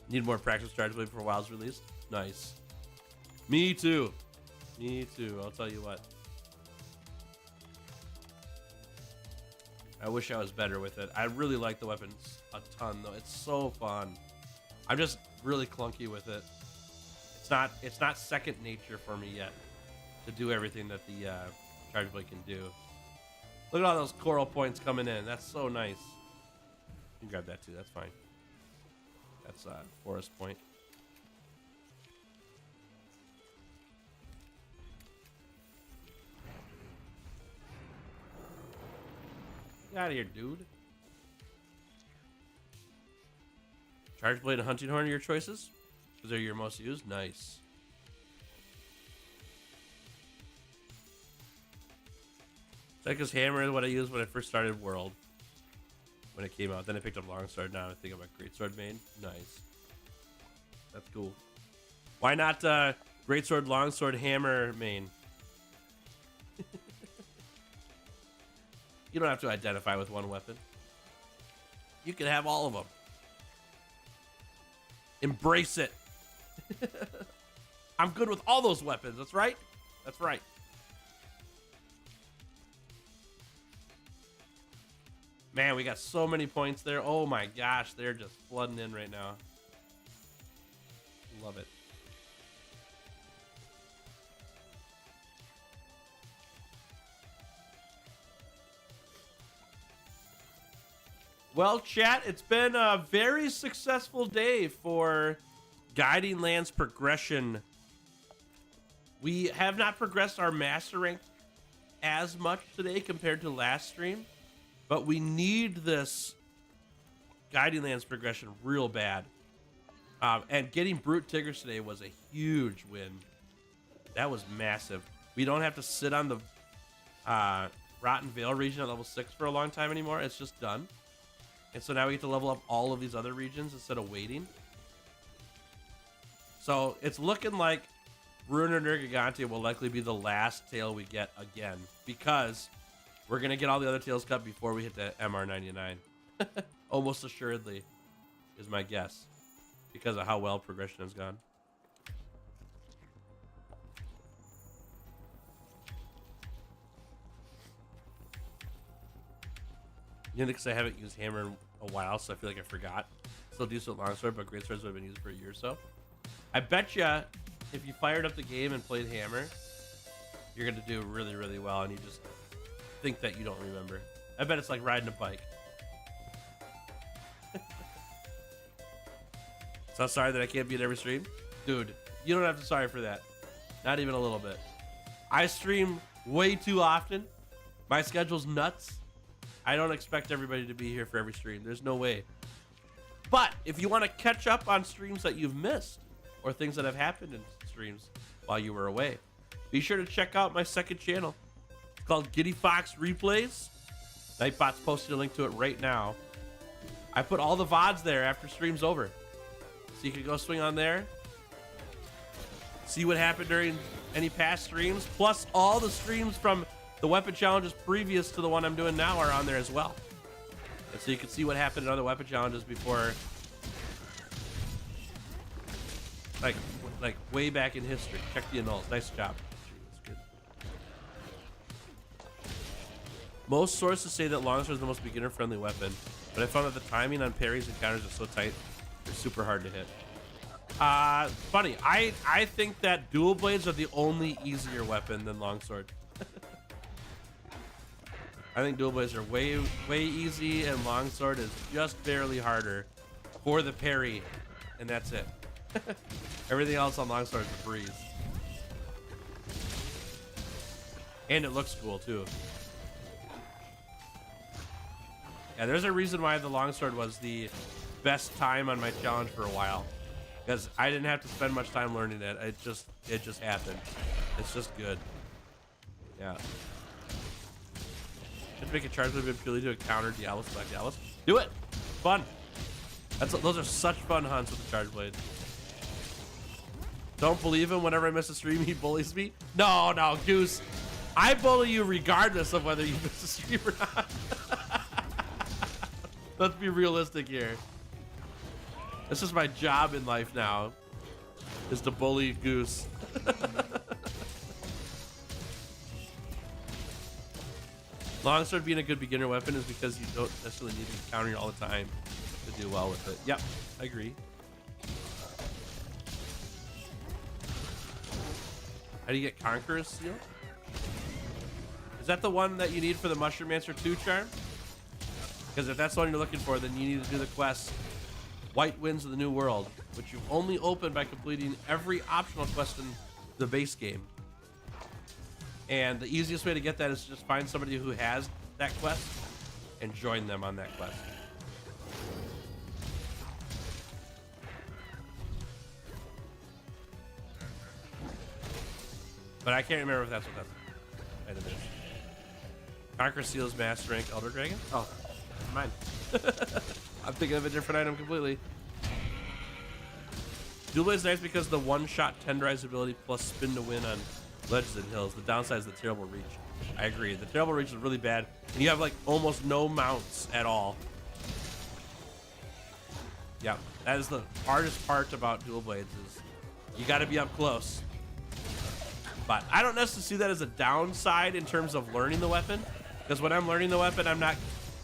Need more practice charge blade before Wild's released. Nice. Me too. Me too. I'll tell you what. I wish I was better with it. I really like the weapons a ton, though. It's so fun. I'm just really clunky with it. It's not second nature for me yet to do everything that the charge blade can do. Look at all those coral points coming in. That's so nice. You can grab that too. That's fine. That's forest point. Get out of here, dude. Charge blade and hunting horn are your choices? Because they're your most used? Nice. Seika's hammer is what I used when I first started World. When it came out. Then I picked up Longsword. Now I think I'm a Greatsword main. Nice. That's cool. Why not Greatsword, Longsword, Hammer main? You don't have to identify with one weapon. You can have all of them. Embrace it. I'm good with all those weapons. That's right. That's right. Man, we got so many points there. Oh my gosh, they're just flooding in right now. Love it. Well, chat, it's been a very successful day for Guiding Lands progression. We have not progressed our master rank as much today compared to last stream, but we need this Guiding Lands progression real bad. And getting Brute Tigers today was a huge win. That was massive. We don't have to sit on the Rotten Vale region at level 6 for a long time anymore. It's just done. And so now we get to level up all of these other regions instead of waiting. So it's looking like Ruiner Nergigante will likely be the last tail we get again, because we're going to get all the other tails cut before we hit the MR99. Almost assuredly is my guess, because of how well progression has gone. You know, because I haven't used hammer in a while, so I feel like I forgot. Still decent longsword, but greatswords would have been used for a year or so. I bet you if you fired up the game and played hammer, you're going to do really, really well, and you just think that you don't remember. I bet it's like riding a bike. So sorry that I can't be at every stream. Dude, you don't have to sorry for that. Not even a little bit. I stream way too often. My schedule's nuts. I don't expect everybody to be here for every stream. There's no way. But if you want to catch up on streams that you've missed, or things that have happened in streams while you were away, be sure to check out my second channel. It's called Giddy Fox Replays. Nightbot's posted a link to it right now. I put all the VODs there after stream's over. So you can go swing on there, see what happened during any past streams, plus all the streams from the weapon challenges previous to the one I'm doing now are on there as well. And so you can see what happened in other weapon challenges before, like way back in history. Check the annals. Nice job. That's good. Most sources say that longsword is the most beginner-friendly weapon, but I found that the timing on parries and counters are so tight, they're super hard to hit. Funny. I think that dual blades are the only easier weapon than longsword. I think dual blades are way easy, and longsword is just barely harder for the parry, and that's it. Everything else on longsword is a breeze. And it looks cool too. Yeah, there's a reason why the longsword was the best time on my challenge for a while, because I didn't have to spend much time learning it. It just happened. It's just good. Yeah. Should make a charge move purely to counter Diablos, Black Diablos. Do it. Fun. Those are such fun hunts with the charge blade. Don't believe him. Whenever I miss a stream, he bullies me. No, Goose. I bully you regardless of whether you miss a stream or not. Let's be realistic here. This is my job in life now, is to bully Goose. Longsword being a good beginner weapon is because you don't necessarily need to counter all the time to do well with it. Yep, I agree. How do you get Conqueror's Seal? Is that the one that you need for the Mushroom Answer 2 charm? Because if that's the one you're looking for, then you need to do the quest White Winds of the New World, which you only open by completing every optional quest in the base game. And the easiest way to get that is to just find somebody who has that quest and join them on that quest. But I can't remember if that's what that item is. Conquer Seals, Master Rank, Elder Dragon? Oh, never mind. I'm thinking of a different item completely. Dual Blade's nice because the one-shot tenderize ability plus spin to win on ledges and hills. The downside is the terrible reach. I agree. The terrible reach is really bad, and you have like almost no mounts at all. Yeah, that is the hardest part about dual blades is you got to be up close. But I don't necessarily see that as a downside in terms of learning the weapon, because when I'm learning the weapon, I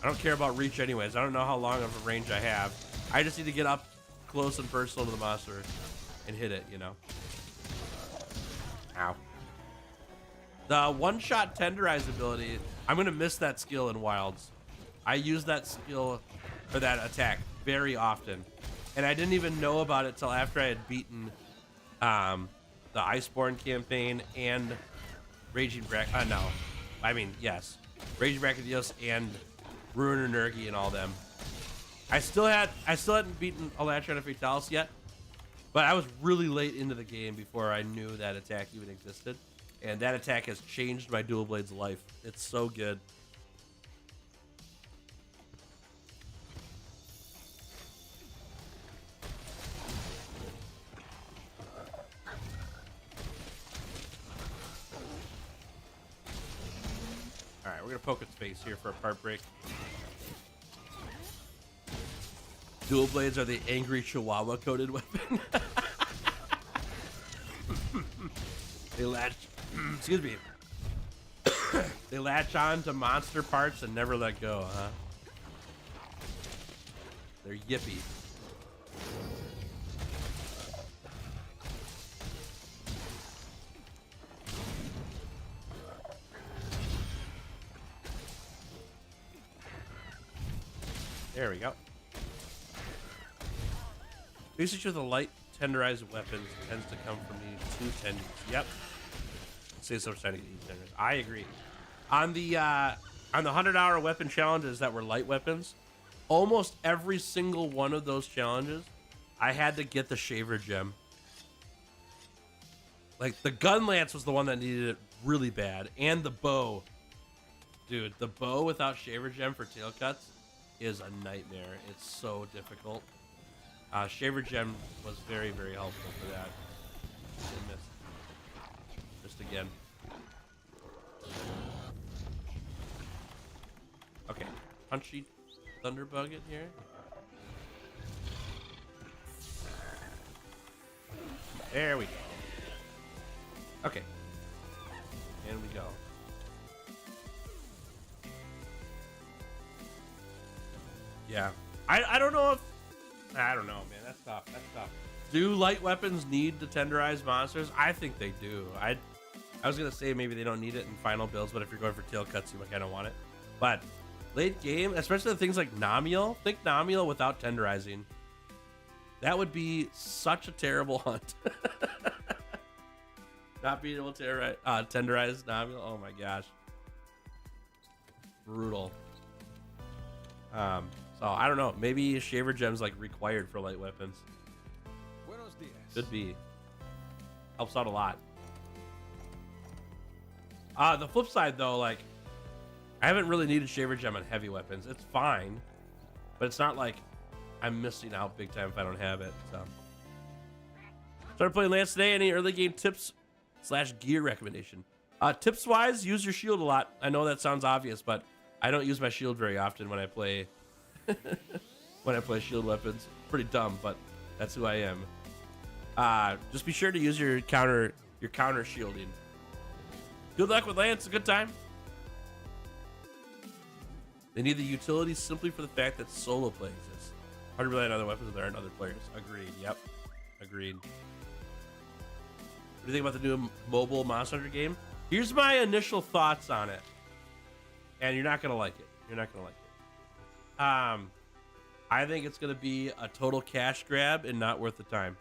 don't care about reach anyways. I don't know how long of a range I have. I just need to get up close and personal to the monster and hit it, you know. Ow. The one-shot tenderize ability, I'm gonna miss that skill in Wilds. I use that skill or that attack very often, and I didn't even know about it till after I had beaten the Iceborne campaign and Raging yes, Raging Brachydios and Ruiner Nurgi and all them. I still hadn't beaten Elatriana Fatalis yet, but I was really late into the game before I knew that attack even existed. And that attack has changed my dual blades life. It's so good. All right, we're gonna poke its face here for a part break. Dual blades are the angry Chihuahua coated weapon. They latch, excuse me. They latch on to monster parts and never let go, huh? They're yippy. There we go. Usage of the light tenderized weapons tends to come from the 2 tenders. Yep. Say so trying to get these tenders. I agree. On the 100-hour weapon challenges that were light weapons, almost every single one of those challenges, I had to get the shaver gem. Like the gun lance was the one that needed it really bad, and the bow. Dude, the bow without shaver gem for tail cuts is a nightmare. It's so difficult. Shaver gem was very, very helpful for that. I missed. Just again. Okay, punchy thunderbug in here. There we go. Okay, and we go. Yeah, I don't know if I don't know, man. That's tough. That's tough. Do light weapons need to tenderize monsters? I think they do. I was gonna say maybe they don't need it in final builds, but if you're going for tail cuts, you might kind of want it. But late game, especially the things like Namiel, think Namiel without tenderizing. That would be such a terrible hunt. Not being able to tenderize Namiel. Oh my gosh, brutal. So I don't know. Maybe shaver gem's like required for light weapons. Buenos dias. Could be. Helps out a lot. The flip side though, like I haven't really needed shaver gem on heavy weapons. It's fine, but it's not like I'm missing out big time if I don't have it. So started playing Lance today. Any early game tips / gear recommendation? Tips wise, use your shield a lot. I know that sounds obvious, but I don't use my shield very often when I play when I play shield weapons. Pretty dumb, but that's who I am. Just be sure to use your counter shielding. Good luck with Lance. A good time. They need the utility simply for the fact that solo play exists. 100 million other weapons there aren't other players. Agreed. Yep. Agreed. What do you think about the new mobile Monster Hunter game? Here's my initial thoughts on it. And you're not going to like it. You're not going to like it. I think it's going to be a total cash grab and not worth the time.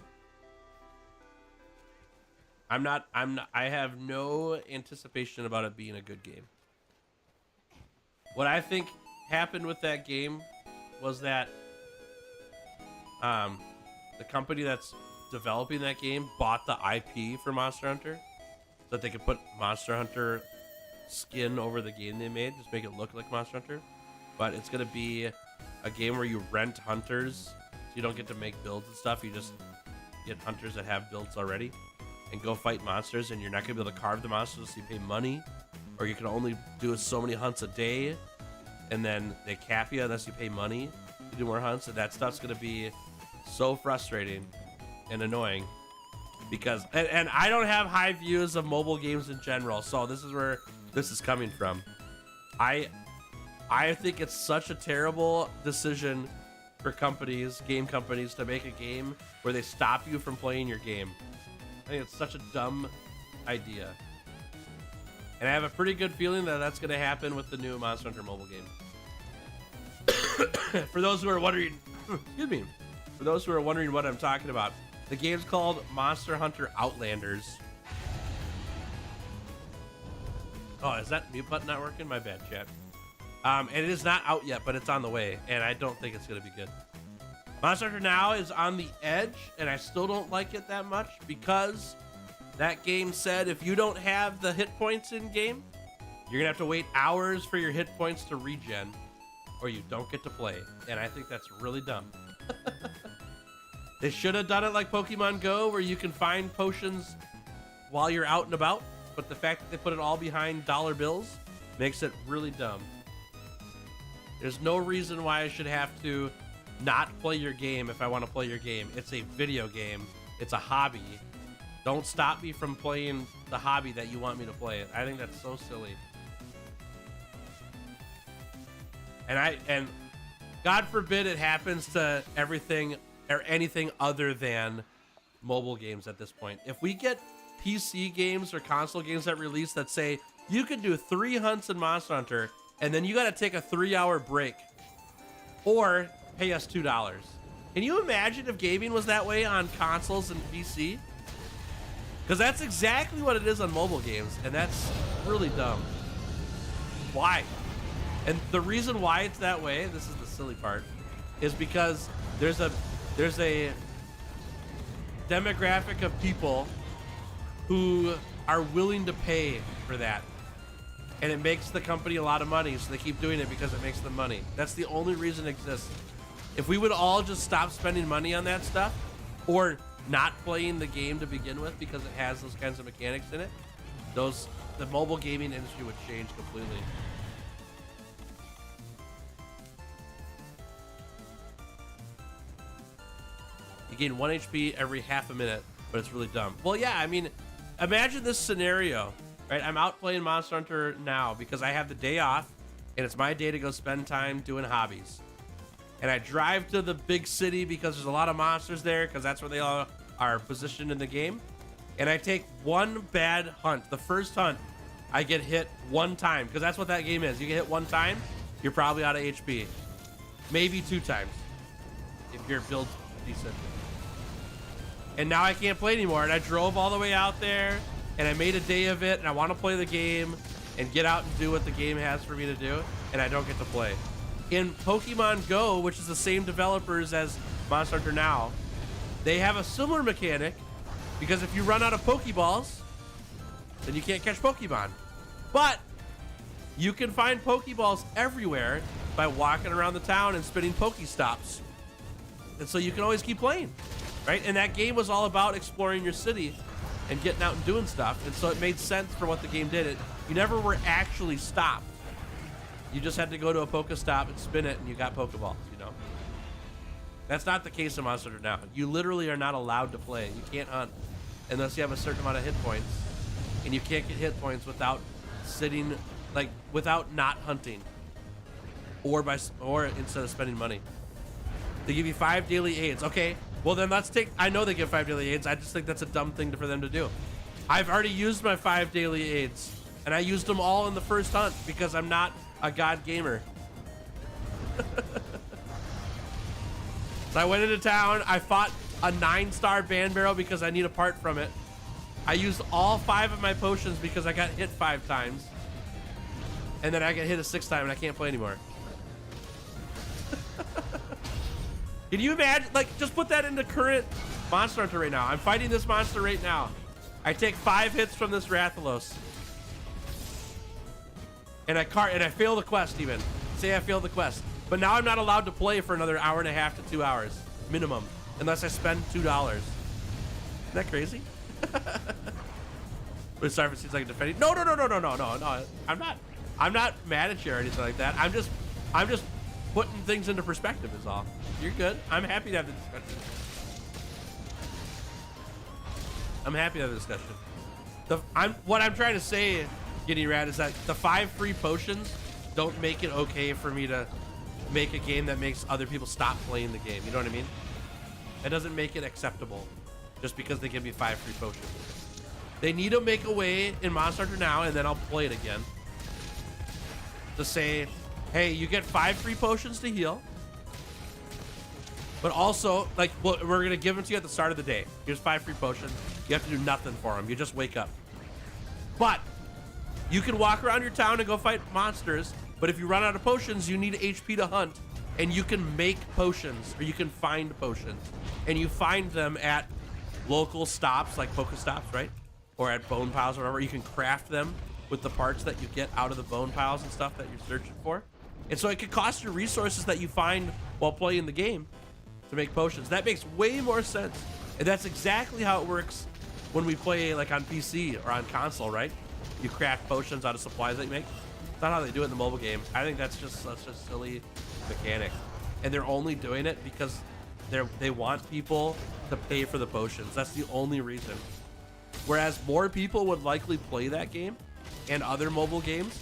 I have no anticipation about it being a good game. What I think happened with that game was that the company that's developing that game bought the IP for Monster Hunter so that they could put Monster Hunter skin over the game they made, just make it look like Monster Hunter. But it's going to be a game where you rent hunters, so you don't get to make builds and stuff. You just get hunters that have builds already and go fight monsters, and you're not going to be able to carve the monsters, so you pay money or you can only do so many hunts a day, and then they cap you unless you pay money to do more hunts, and that stuff's gonna be so frustrating and annoying because and I don't have high views of mobile games in general, so this is where this is coming from. I think it's such a terrible decision for game companies to make a game where they stop you from playing your game. I think it's such a dumb idea. And I have a pretty good feeling that that's going to happen with the new Monster Hunter mobile game. For those who are wondering, excuse me, for those who are wondering what I'm talking about, the game's called Monster Hunter Outlanders. Oh, is that mute button not working? My bad, chat. And it is not out yet, but it's on the way, and I don't think it's going to be good. Monster Hunter Now is on the edge, and I still don't like it that much because that game said if you don't have the hit points in game, you're going to have to wait hours for your hit points to regen, or you don't get to play. And I think that's really dumb. They should have done it like Pokemon Go, where you can find potions while you're out and about, but the fact that they put it all behind dollar bills makes it really dumb. There's no reason why I should have to not play your game if I want to play your game. It's a video game. It's a hobby. Don't stop me from playing the hobby that you want me to play. I think that's so silly. And God forbid it happens to everything or anything other than mobile games at this point. If we get PC games or console games that release that say you can do 3 hunts in Monster Hunter and then you got to take a 3-hour break or pay us $2. Can you imagine if gaming was that way on consoles and PC? Because that's exactly what it is on mobile games, and that's really dumb. Why? And the reason why it's that way, this is the silly part, is because there's a demographic of people who are willing to pay for that. And it makes the company a lot of money, so they keep doing it because it makes them money. That's the only reason it exists. If we would all just stop spending money on that stuff, or not playing the game to begin with because it has those kinds of mechanics in it, the mobile gaming industry would change completely. You gain 1 HP every half a minute, but it's really dumb. Well, yeah, I mean, imagine this scenario, right? I'm out playing Monster Hunter Now because I have the day off, and it's my day to go spend time doing hobbies. And I drive to the big city because there's a lot of monsters there because that's where they all are positioned in the game. And I take one bad hunt. The first hunt, I get hit 1 time because that's what that game is. You get hit 1 time, you're probably out of HP. Maybe 2 times if your build's decent. And now I can't play anymore. And I drove all the way out there and I made a day of it and I want to play the game and get out and do what the game has for me to do, and I don't get to play. In Pokemon Go, which is the same developers as Monster Hunter Now, they have a similar mechanic because if you run out of Pokeballs, then you can't catch Pokemon. But you can find Pokeballs everywhere by walking around the town and spinning Pokestops. And so you can always keep playing, right? And that game was all about exploring your city and getting out and doing stuff. And so it made sense for what the game did. You never were actually stopped. You just had to go to a Pokestop and spin it, and you got Pokeballs, you know? That's not the case in Monster Hunter Now. You literally are not allowed to play. You can't hunt unless you have a certain amount of hit points. And you can't get hit points without sitting, like, without not hunting. Or instead of spending money. They give you 5 daily aids. Okay, well then let's take, I know they give 5 daily aids. I just think that's a dumb thing for them to do. I've already used my 5 daily aids. And I used them all in the first hunt because I'm not a god gamer. So I went into town, I fought a 9-star band barrel because I need a part from it. I used all 5 of my potions because I got hit 5 times. And then I get hit a 6th time and I can't play anymore. Can you imagine, like, just put that into current Monster Hunter right now. I'm fighting this monster right now. I take 5 hits from this Rathalos. And I fail the quest even. Say I failed the quest. But now I'm not allowed to play for another 1.5 hours to 2 hours. Minimum. Unless I spend $2. Isn't that crazy? But sorry if it seems like defending. No. I'm not mad at you or anything like that. I'm just putting things into perspective is all. You're good. I'm happy to have the discussion. What I'm trying to say, Giddy Rat, is that the 5 free potions don't make it okay for me to make a game that makes other people stop playing the game. You know what I mean? That doesn't make it acceptable just because they give me 5 free potions. They need to make a way in Monster Hunter now, and then I'll play it again, to say, hey, you get 5 free potions to heal, but also, like, well, we're gonna give them to you at the start of the day. Here's 5 free potions. You have to do nothing for them. You just wake up. But you can walk around your town and go fight monsters, but if you run out of potions, you need HP to hunt, and you can make potions, or you can find potions, and you find them at local stops, like Pokestops, right? Or at bone piles or whatever. You can craft them with the parts that you get out of the bone piles and stuff that you're searching for. And so it could cost you resources that you find while playing the game to make potions. That makes way more sense. And that's exactly how it works when we play like on PC or on console, right? You craft potions out of supplies that you make. It's not how they do it in the mobile game. I think that's just such a silly mechanic. And they're only doing it because they want people to pay for the potions. That's the only reason. Whereas more people would likely play that game and other mobile games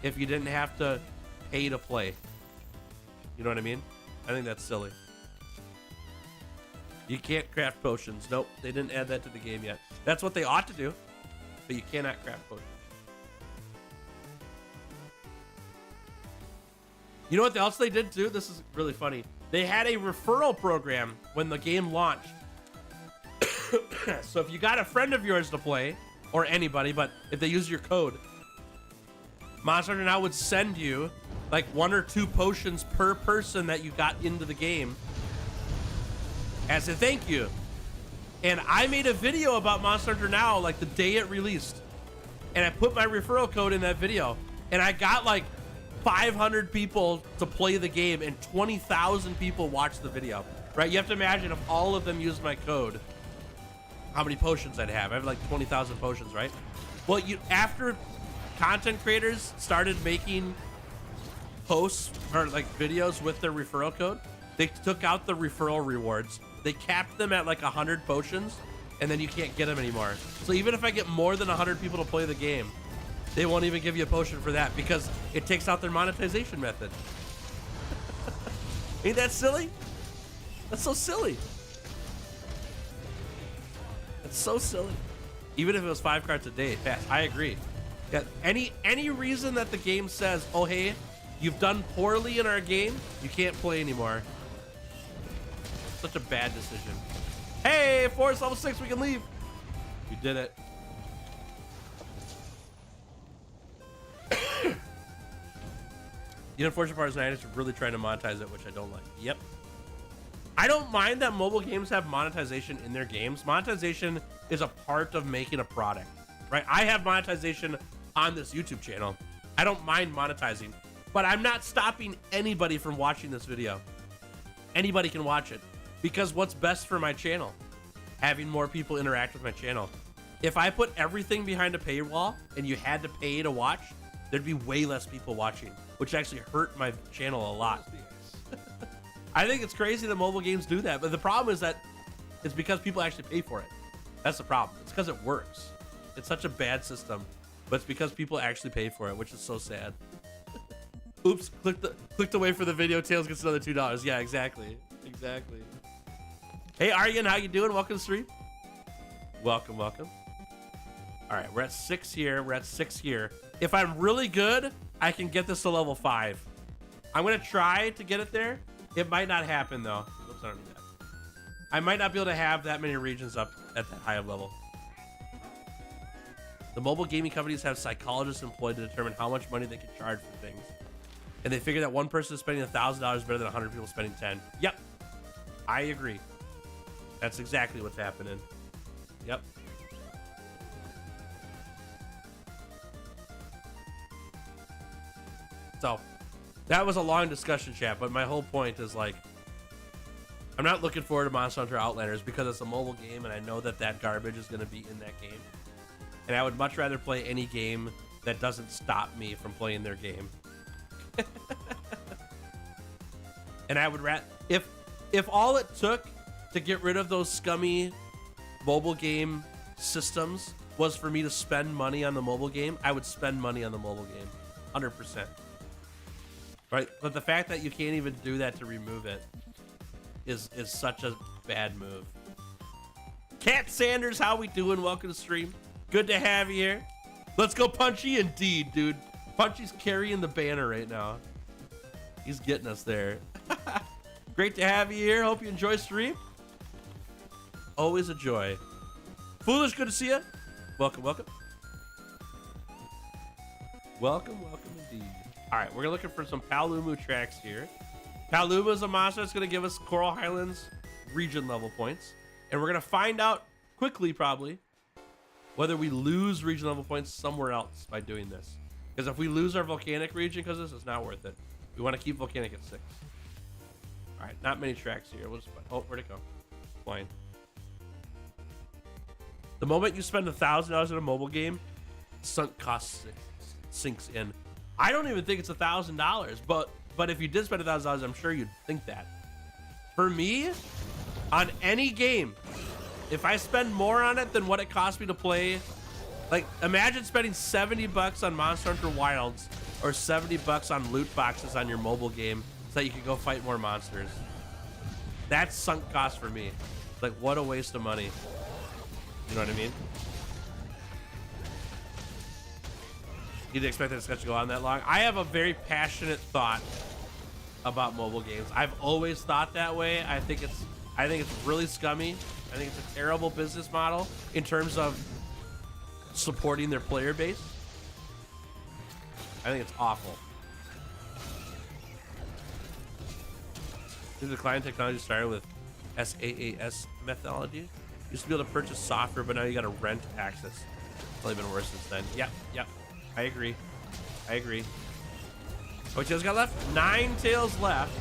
if you didn't have to pay to play. You know what I mean? I think that's silly. You can't craft potions. Nope, they didn't add that to the game yet. That's what they ought to do, but you cannot craft potions. You know what else they did too? This is really funny. They had a referral program when the game launched. So if you got a friend of yours to play, or anybody, but if they use your code, Monster Hunter Now would send you like 1 or 2 potions per person that you got into the game as a thank you. And I made a video about Monster Hunter Now like the day it released, and I put my referral code in that video, and I got like 500 people to play the game and 20,000 people watched the video, right? You have to imagine if all of them used my code, how many potions I'd have. I have like 20,000 potions, right? Well, after content creators started making posts or like videos with their referral code, they took out the referral rewards. They capped them at like 100 potions, and then you can't get them anymore. So even if I get more than 100 people to play the game, they won't even give you a potion for that because it takes out their monetization method. Ain't that silly? That's so silly. It's so silly. Even if it was 5 cards a day, fast. I agree. Yeah. Any reason that the game says, oh hey, you've done poorly in our game, you can't play anymore. Such a bad decision. Hey, Forest level 6, we can leave. We did it. The unfortunate part is Niantic is really trying to monetize it, which I don't like. Yep. I don't mind that mobile games have monetization in their games. Monetization is a part of making a product, right? I have monetization on this YouTube channel. I don't mind monetizing, but I'm not stopping anybody from watching this video. Anybody can watch it because what's best for my channel? Having more people interact with my channel. If I put everything behind a paywall and you had to pay to watch, there'd be way less people watching, which actually hurt my channel a lot. I think it's crazy that mobile games do that, but the problem is that it's because people actually pay for it. That's the problem. It's because it works. It's such a bad system, but it's because people actually pay for it, which is so sad. Oops, clicked away for the video. Tails gets another $2. Yeah, exactly. Exactly. Hey, Aryan, how you doing? Welcome to the stream. Welcome, welcome. All right, we're at 6 here. We're at 6 here. If I'm really good, I can get this to level 5. I'm going to try to get it there. It might not happen, though. Oops, I don't need that. I might not be able to have that many regions up at that high of level. The mobile gaming companies have psychologists employed to determine how much money they can charge for things. And they figure that one person spending $1,000 is better than 100 people spending 10. Yep. I agree. That's exactly what's happening. Yep. So, that was a long discussion, chat, but my whole point is, like, I'm not looking forward to Monster Hunter Outlanders because it's a mobile game, and I know that that garbage is going to be in that game. And I would much rather play any game that doesn't stop me from playing their game. And I would if all it took to get rid of those scummy mobile game systems was for me to spend money on the mobile game, I would spend money on the mobile game, 100%. Right? But the fact that you can't even do that to remove it is such a bad move. Cat Sanders, how we doing? Welcome to stream. Good to have you here. Let's go Punchy indeed, dude. Punchy's carrying the banner right now. He's getting us there. Great to have you here. Hope you enjoy stream. Always a joy. Foolish, good to see you. Welcome, welcome. Welcome, welcome indeed. All right, we're looking for some Palumu tracks here. Palumu is a monster that's going to give us Coral Highlands region level points. And we're going to find out quickly, probably, whether we lose region level points somewhere else by doing this. Because if we lose our volcanic region because of this, it's not worth it. We want to keep volcanic at 6. All right, not many tracks here. We'll just, oh, where'd it go? Flying. The moment you spend $1,000 in a mobile game, sunk cost sinks in. I don't even think it's $1,000, but if you did spend $1,000, I'm sure you'd think that. For me, on any game, if I spend more on it than what it cost me to play, like imagine spending $70 on Monster Hunter Wilds or $70 on loot boxes on your mobile game so that you can go fight more monsters. That's sunk cost for me. Like, what a waste of money. You know what I mean? You didn't expect that discussion to go on that long. I have a very passionate thought about mobile games. I've always thought that way. I think it's really scummy. I think it's a terrible business model in terms of supporting their player base. I think it's awful. The client technology started with SaaS methodology. Used to be able to purchase software, but now you got to rent access. It's only been worse since then. Yep. I agree. How many tails got left? 9 tails left.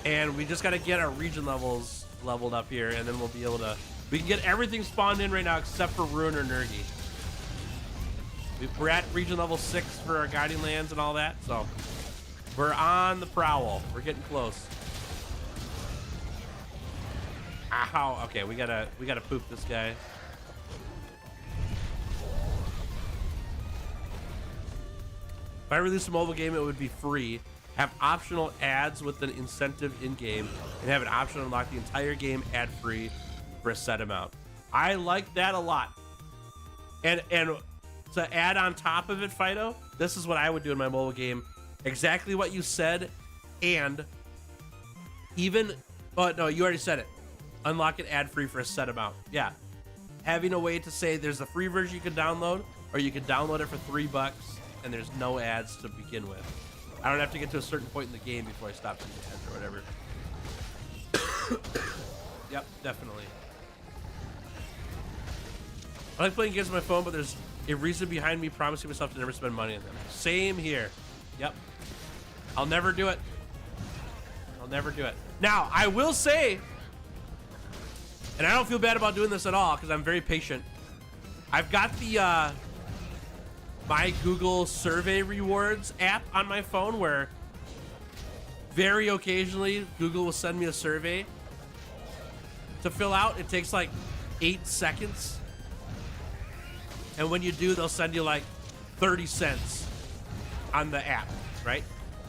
And we just got to get our region levels leveled up here, and then we'll be able to... We can get everything spawned in right now except for Ruin or Nergi. We're at region level 6 for our guiding lands and all that, so... We're on the prowl. We're getting close. Ow. Okay, we gotta poop this guy. If I release a mobile game, it would be free, have optional ads with an incentive in-game, and have an option to unlock the entire game ad-free for a set amount. I like that a lot. And to add on top of it, Fido, this is what I would do in my mobile game. Exactly what you said, and even... Oh, no, you already said it. Unlock it ad-free for a set amount. Yeah. Having a way to say there's a free version you can download, or you can download it for $3, and there's no ads to begin with. I don't have to get to a certain point in the game before I stop seeing ads or whatever. Yep, definitely. I like playing games on my phone, but there's a reason behind me promising myself to never spend money on them. Same here. Yep. I'll never do it. Now, I will say, and I don't feel bad about doing this at all because I'm very patient. I've got the my Google survey rewards app on my phone where very occasionally Google will send me a survey to fill out. It takes like 8 seconds. And when you do, they'll send you like 30 cents on the app, right?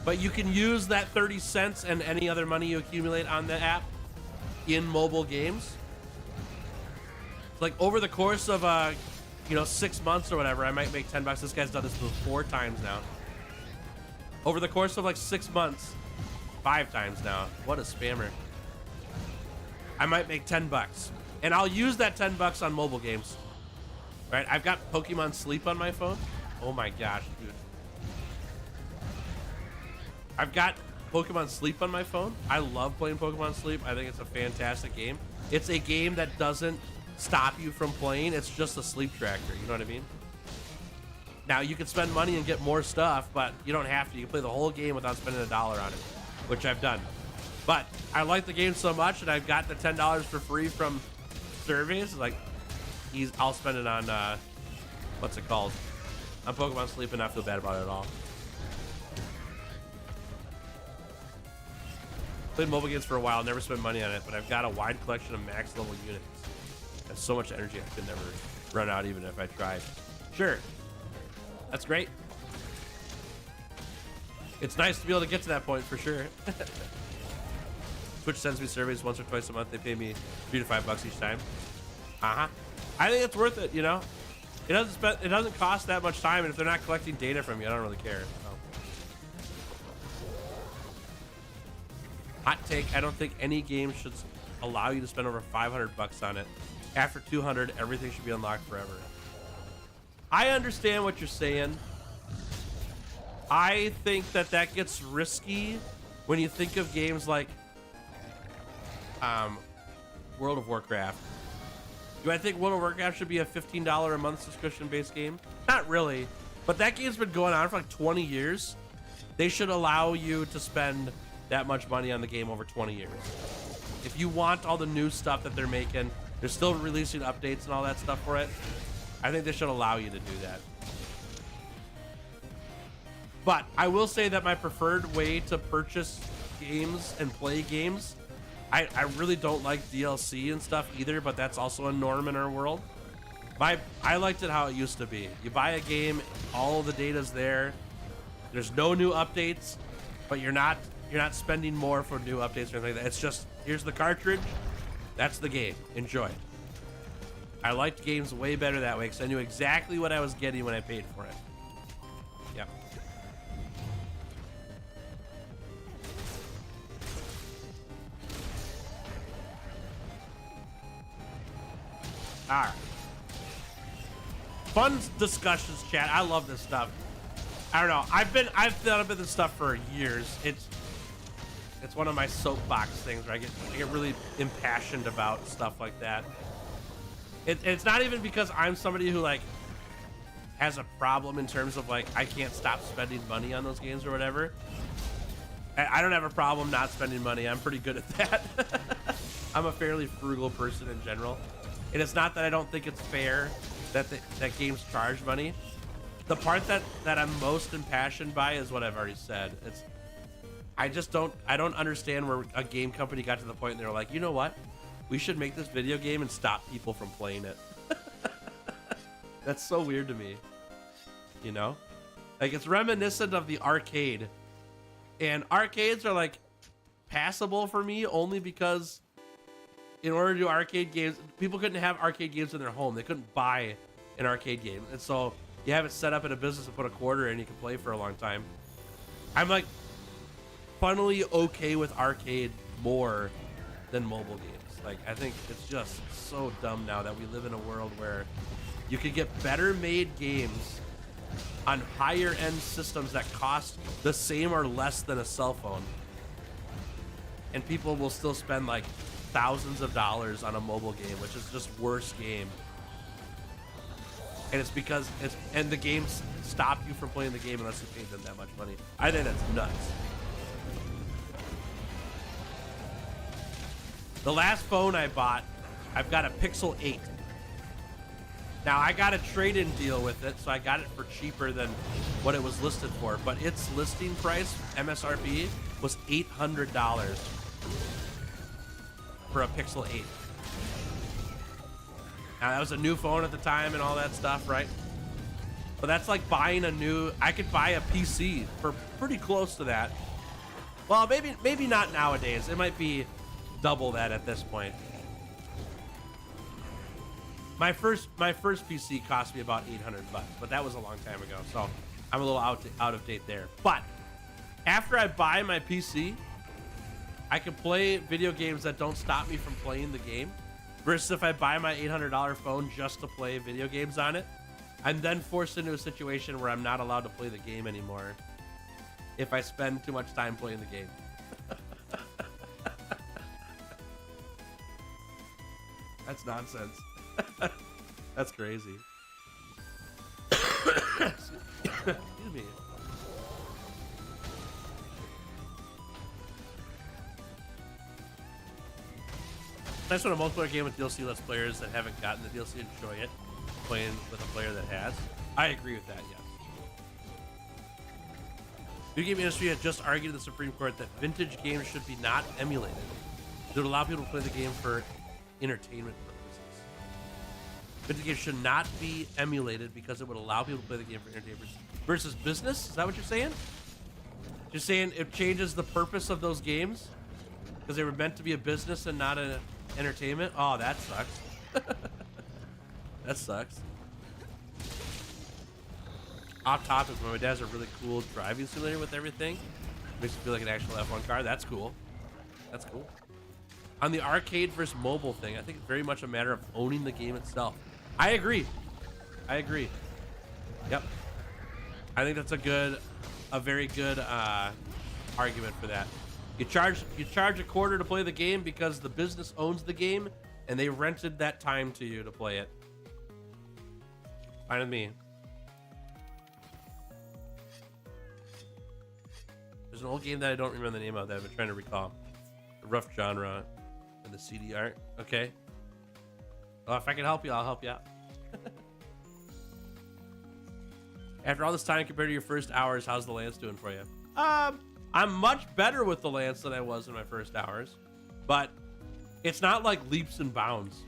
But you can use that 30 cents and any other money you accumulate on the app in mobile games. Like over the course of 6 months or whatever, I might make $10. This guy's done this 4 times now. Over the course of like 6 months, 5 times now. What a spammer. I might make $10. And I'll use that $10 on mobile games. Right? I've got Pokemon Sleep on my phone. Oh my gosh, dude. I've got Pokemon Sleep on my phone. I love playing Pokemon Sleep. I think it's a fantastic game. It's a game that doesn't stop you from playing. It's just a sleep tracker. You know what I mean? Now, you can spend money and get more stuff, but you don't have to. You can play the whole game without spending $1 on it, which I've done. But I like the game so much, and I've got the $10 for free from surveys. Like, I'll spend it on what's it called? On Pokemon Sleep and not feel bad about it at all. Played mobile games for a while, never spent money on it, but I've got a wide collection of max level units. That's so much energy I could never run out even if I tried. Sure. That's great. It's nice to be able to get to that point for sure. Twitch sends me surveys once or twice a month. They pay me $3 to $5 each time. I think it's worth it, you know? It doesn't cost that much time, and if they're not collecting data from you, I don't really care. So. Hot take, I don't think any game should allow you to spend over $500 on it. After 200, everything should be unlocked forever. I understand what you're saying. I think that gets risky when you think of games like World of Warcraft. Do I think World of Warcraft should be a $15 a month subscription-based game? Not really, but that game's been going on for like 20 years. They should allow you to spend that much money on the game over 20 years. If you want all the new stuff that they're making, they're still releasing updates and all that stuff for it. I think they should allow you to do that. But I will say that my preferred way to purchase games and play games, I really don't like DLC and stuff either, but that's also a norm in our world. I liked it how it used to be. You buy a game, all the data's there. There's no new updates, but you're not spending more for new updates or anything like that. It's just, here's the cartridge, that's the game. Enjoy. I liked games way better that way because I knew exactly what I was getting when I paid for it. Yep. All right. Fun discussions, chat. I love this stuff. I don't know. I've thought about this stuff for years. It's one of my soapbox things where I get really impassioned about stuff like that. It's not even because I'm somebody who like has a problem in terms of like I can't stop spending money on those games or whatever. I don't have a problem not spending money. I'm pretty good at that. I'm a fairly frugal person in general. And it's not that I don't think it's fair that that games charge money. The part that I'm most impassioned by is what I've already said. I don't understand where a game company got to the point and they're like, you know what? We should make this video game and stop people from playing it. That's so weird to me. You know? Like, it's reminiscent of the arcade. And arcades are, like, passable for me only because in order to do arcade games, people couldn't have arcade games in their home. They couldn't buy an arcade game. And so you have it set up in a business and put a quarter in and you can play for a long time. I'm, like, funnily okay with arcade more than mobile games. Like, I think it's just so dumb now that we live in a world where you can get better made games on higher end systems that cost the same or less than a cell phone. And people will still spend like thousands of dollars on a mobile game, which is just worse game. And it's because the games stop you from playing the game unless you pay them that much money. I think that's nuts. The last phone I bought, I've got a Pixel 8. Now, I got a trade-in deal with it, so I got it for cheaper than what it was listed for. But its listing price, MSRP, was $800 for a Pixel 8. Now, that was a new phone at the time and all that stuff, right? But that's like buying a new... I could buy a PC for pretty close to that. Well, maybe not nowadays. It might be double that at this point. My first PC cost me about $800, but that was a long time ago, so I'm a little out of date there. But after I buy my PC, I can play video games that don't stop me from playing the game. Versus if I buy my $800 phone just to play video games on it, I'm then forced into a situation where I'm not allowed to play the game anymore if I spend too much time playing the game. That's nonsense. That's crazy. Excuse me. Nice when a multiplayer game with DLC lets players that haven't gotten the DLC enjoy it, playing with a player that has. I agree with that, yes. Video game industry had just argued in the Supreme Court that vintage games should be not emulated. It would allow people to play the game for entertainment purposes. Vintage games should not be emulated because it would allow people to play the game for entertainment versus business. Is that what you're saying? You're saying it changes the purpose of those games because they were meant to be a business and not an entertainment? Oh, that sucks. That sucks. Off topic, but my dad has a really cool driving simulator with everything. Makes me feel like an actual F1 car. That's cool. That's cool. On the arcade versus mobile thing, I think it's very much a matter of owning the game itself. I agree. I agree. Yep. I think that's a very good argument for that. You charge a quarter to play the game because the business owns the game and they rented that time to you to play it. Fine with me. There's an old game that I don't remember the name of that I've been trying to recall. The rough genre and the CD art. Okay. Well, if I can help you, I'll help you out. After all this time compared to your first hours, how's the Lance doing for you? I'm much better with the Lance than I was in my first hours, but it's not like leaps and bounds.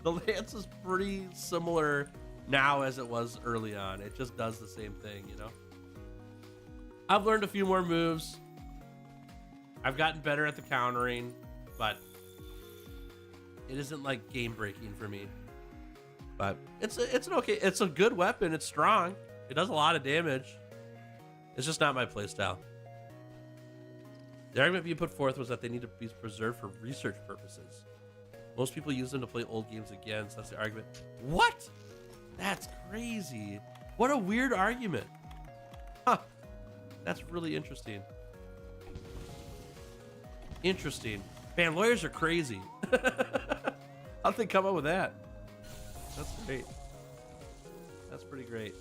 The Lance is pretty similar now as it was early on. It just does the same thing, you know? I've learned a few more moves. I've gotten better at the countering, but it isn't like game breaking for me. But it's an okay, it's a good weapon. It's strong. It does a lot of damage. It's just not my playstyle. The argument being put forth was that they need to be preserved for research purposes. Most people use them to play old games again, so that's the argument. What? That's crazy. What a weird argument. Huh. That's really interesting. Interesting. Man, lawyers are crazy. How'd they come up with that? That's great. That's pretty great.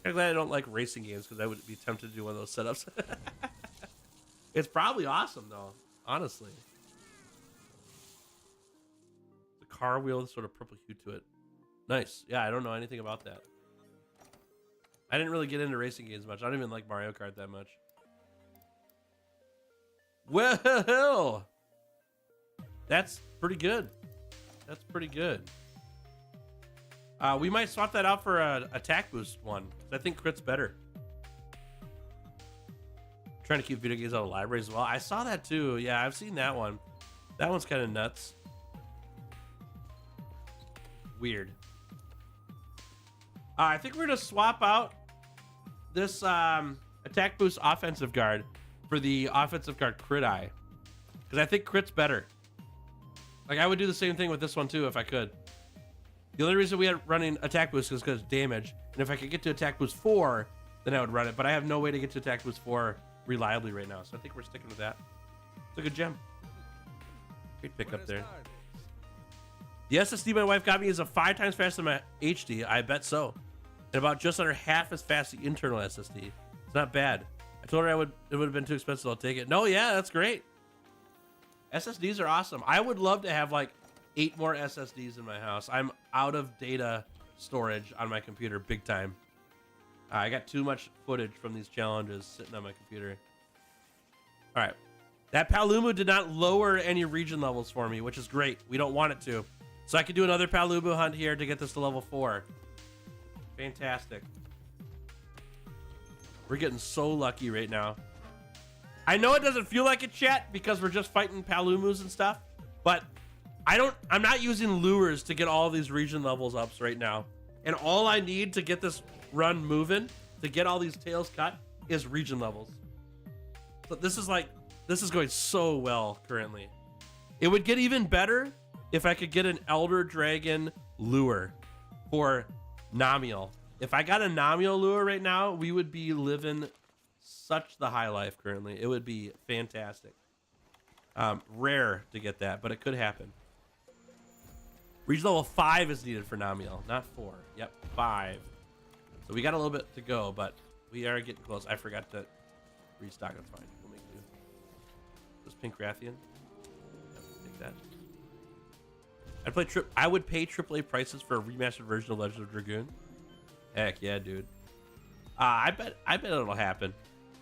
I'm glad I don't like racing games because I would be tempted to do one of those setups. It's probably awesome though, honestly. The car wheel with sort of purple hue to it. Nice. Yeah, I don't know anything about that. I didn't really get into racing games much. I don't even like Mario Kart that much. Well, that's pretty good. That's pretty good. We might swap that out for a attack boost one. I think crit's better. Trying to keep video games out of libraries as well. I saw that too. Yeah, I've seen that one. That one's kind of nuts. Weird. I think we're gonna swap out this attack boost offensive guard for the offensive guard crit eye, because I think crit's better. Like I would do the same thing with this one too if I could. The only reason we had running attack boost is because damage, and if I could get to attack boost 4, then I would run it. But I have no way to get to attack boost 4 reliably right now, so I think we're sticking with that. It's a good gem. Great pickup there. The SSD my wife got me is a 5 times faster than my HD. I bet so. And about just under half as fast as the internal SSD. It's not bad. I told her it would have been too expensive. I'll take it. No, yeah, that's great. SSDs are awesome. I would love to have like 8 more SSDs in my house. I'm out of data storage on my computer big time. I got too much footage from these challenges sitting on my computer. All right. That Palumu did not lower any region levels for me, which is great. We don't want it to. So I could do another Palumu hunt here to get this to level 4. Fantastic. We're getting so lucky right now. I know it doesn't feel like it, chat, because we're just fighting Palumus and stuff, but I'm not using lures to get all these region levels ups right now. And all I need to get this run moving, to get all these tails cut, is region levels. So this is going so well currently. It would get even better if I could get an Elder Dragon lure for Namiel. If I got a Namiel lure right now, we would be living such the high life currently. It would be fantastic. Rare to get that, but it could happen. Region level 5 is needed for Namiel, not 4. Yep, 5. So we got a little bit to go, but we are getting close. I forgot to restock. That's fine. We'll make do. This Pink Rathian. that. I would pay AAA prices for a remastered version of Legend of Dragoon. Heck yeah, dude. I bet it'll happen.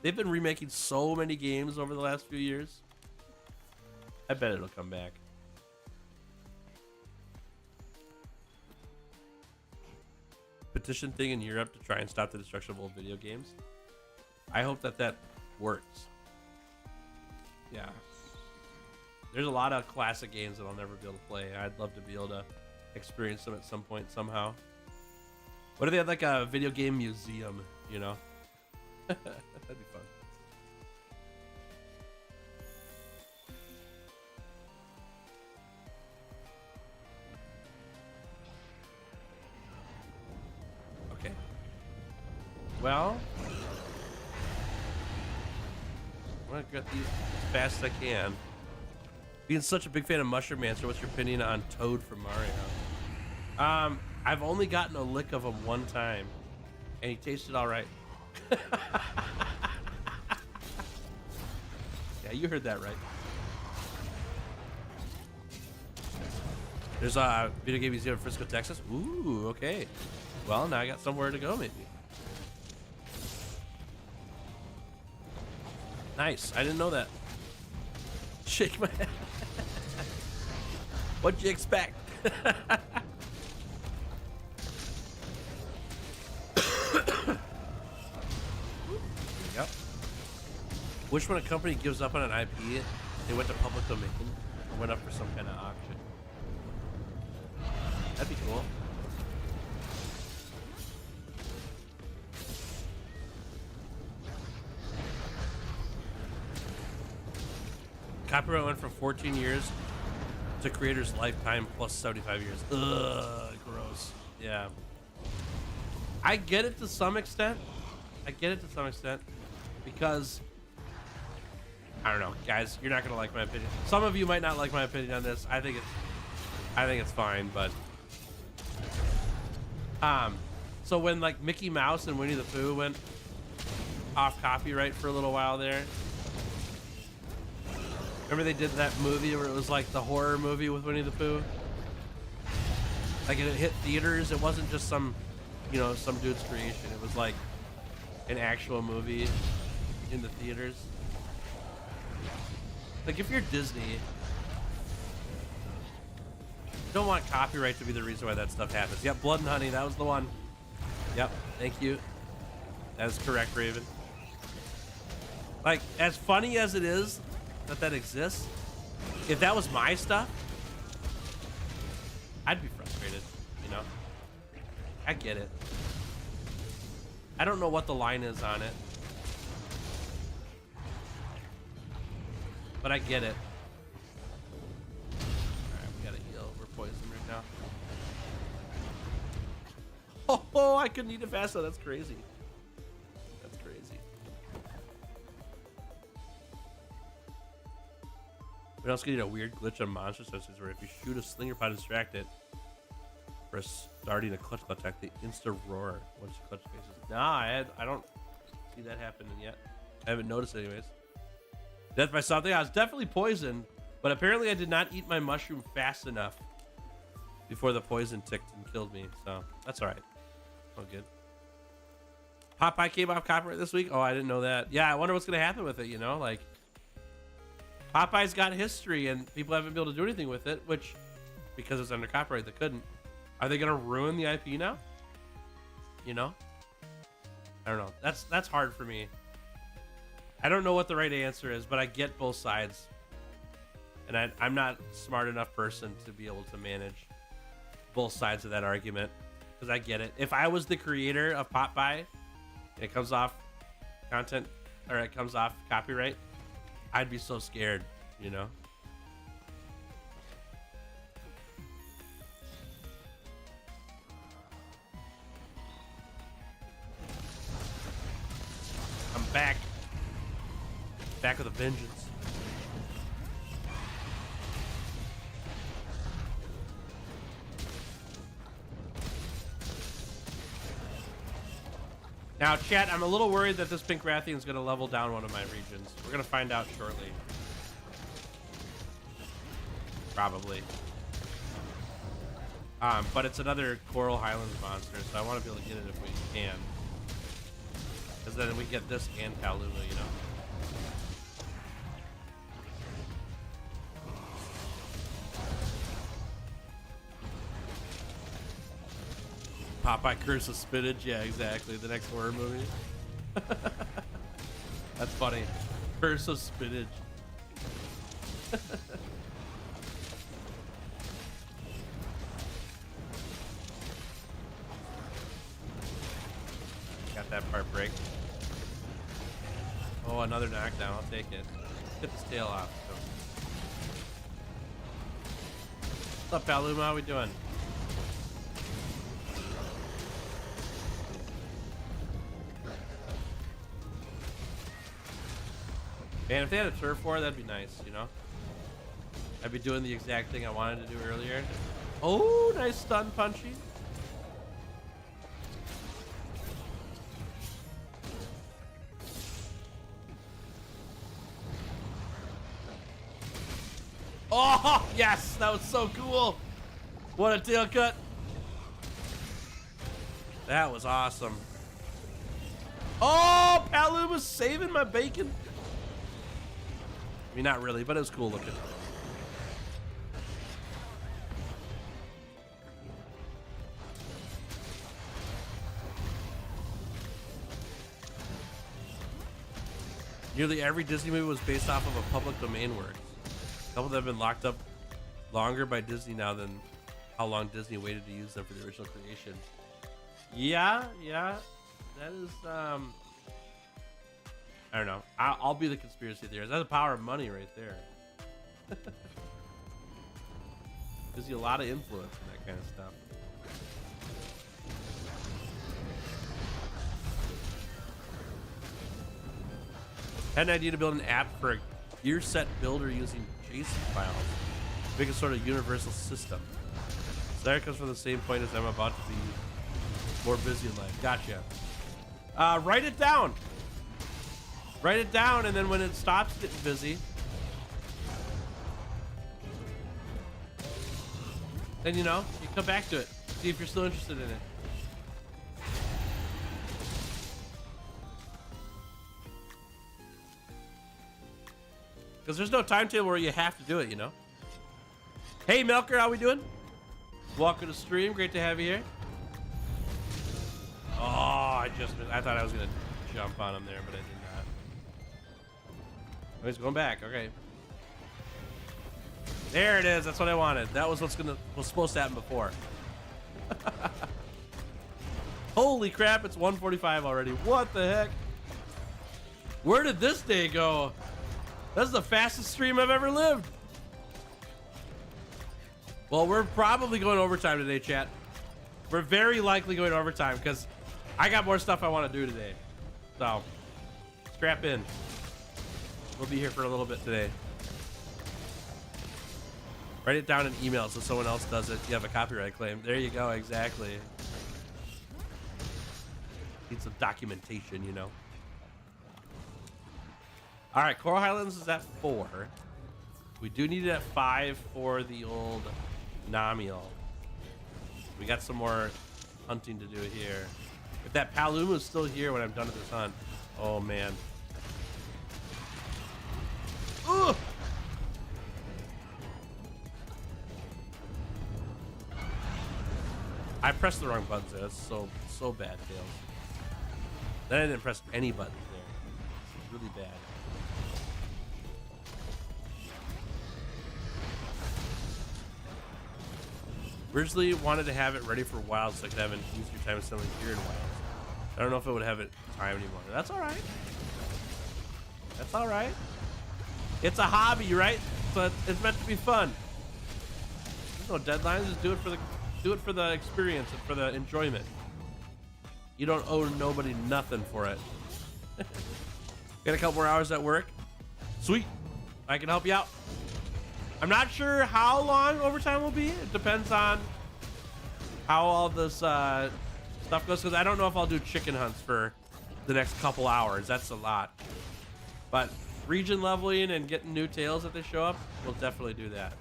They've been remaking so many games over the last few years. I bet it'll come back. Petition thing in Europe to try and stop the destruction of old video games. I hope that works. Yeah. There's a lot of classic games that I'll never be able to play. I'd love to be able to experience them at some point somehow. What if they had like a video game museum, you know? That'd be fun. Okay. Well, I'm gonna get these as fast as I can. Being such a big fan of Mushroom Mancer, what's your opinion on Toad from Mario? I've only gotten a lick of him one time, and he tasted all right. Yeah, you heard that right. There's a video game museum in Frisco, Texas. Ooh, okay. Well, now I got somewhere to go, maybe. Nice. I didn't know that. Shake my head. What'd you expect? Yep. Wish when a company gives up on an IP, they went to public domain or went up for some kind of auction. That'd be cool. Copyright went from 14 years to creator's lifetime plus 75 years. Ugh, gross. Yeah. I get it to some extent. Because I don't know, guys, you're not gonna like my opinion. Some of you might not like my opinion on this. I think it's fine, but so when like Mickey Mouse and Winnie the Pooh went off copyright for a little while there, remember they did that movie where it was like the horror movie with Winnie the Pooh? Like it hit theaters. It wasn't just some, you know, some dude's creation. It was like an actual movie in the theaters. Like if you're Disney, you don't want copyright to be the reason why that stuff happens. Yep, Blood and Honey, that was the one. Yep, thank you. That is correct, Raven. Like, as funny as it is that exists, if that was my stuff, I'd be frustrated, you know? I get it. I don't know what the line is on it, but I get it. Alright, we gotta heal. We're poisoned right now. Oh, I couldn't eat it fast enough. That's crazy. That's crazy. We also get a weird glitch on monster senses where if you shoot a slinger pod and distract it for starting a clutch attack, they insta roar once you clutch faces. Nah, I don't see that happening yet. I haven't noticed anyways. Death by something. I was definitely poisoned, but apparently I did not eat my mushroom fast enough before the poison ticked and killed me. So that's all right. All good. Popeye came off copyright this week. Oh, I didn't know that. Yeah, I wonder what's gonna happen with it. You know, like Popeye's got history, and people haven't been able to do anything with it, which because it's under copyright, they couldn't. Are they gonna ruin the IP now? You know, I don't know. That's hard for me. I don't know what the right answer is, but I get both sides, and I'm not a smart enough person to be able to manage both sides of that argument, because I get it. If I was the creator of Popeye, and it comes off content, or it comes off copyright, I'd be so scared, you know? I'm back. Back with a vengeance. Now, chat, I'm a little worried that this pink Rathian is going to level down one of my regions. We're going to find out shortly. probably. But it's another Coral Highlands monster, so I want to be able to get it if we can. Because then we get this and Paluma, you know? Popeye Curse of Spinach, yeah, exactly. The next horror movie. That's funny. Curse of Spinach. Got that part break. Oh, another knockdown. I'll take it. Get this tail off. What's up, Paluma? How we doing? Man, if they had a turf war, that'd be nice, you know? I'd be doing the exact thing I wanted to do earlier. Oh, nice stun punchy. Oh, yes, that was so cool. What a tail cut. That was awesome. Oh, Paluma's saving my bacon. I mean, not really, but it was cool looking. Nearly every Disney movie was based off of a public domain work. A couple that have been locked up longer by Disney now than how long Disney waited to use them for the original creation. Yeah, that is, I don't know. I'll be the conspiracy theorist. That's the power of money right there. Gives you a lot of influence and that kind of stuff. Had an idea to build an app for a gear set builder using JSON files. Make a sort of universal system. So that comes from the same point as I'm about to be more busy in life. Gotcha. Write it down. Write it down, and then when it stops getting busy, then, you know, you come back to it. See if you're still interested in it. Because there's no timetable where you have to do it, you know? Hey, Milker, how we doing? Welcome to stream. Great to have you here. Oh, I thought I was going to jump on him there, but I did not. Oh, he's going back. Okay. There it is. That's what I wanted. That was was supposed to happen before. Holy crap, it's 1:45 already. What the heck? Where did this day go? That's the fastest stream I've ever lived. Well, we're probably going overtime today, chat. We're very likely going overtime because I got more stuff I want to do today. So, strap in. We'll be here for a little bit today. Write it down in email so someone else does it. You have a copyright claim. There you go, exactly. Need some documentation, you know. All right, Coral Highlands is at 4. We do need it at 5 for the old Namiel. We got some more hunting to do here. If that Paluma is still here when I'm done with this hunt, oh man. Ugh! I pressed the wrong buttons there. That's so bad, Tails. Then I didn't press any buttons there. It's really bad. Originally wanted to have it ready for Wild so I could have an easier time selling here in Wild. I don't know if it would have it time anymore. That's all right. That's all right. It's a hobby, right? But it's meant to be fun. There's no deadlines. Just do it for the experience and for the enjoyment. You don't owe nobody nothing for it. Got a couple more hours at work. Sweet. I can help you out. I'm not sure how long overtime will be. It depends on how all this stuff goes, because I don't know if I'll do chicken hunts for the next couple hours. That's a lot. But region leveling and getting new tails if they show up, we'll definitely do that.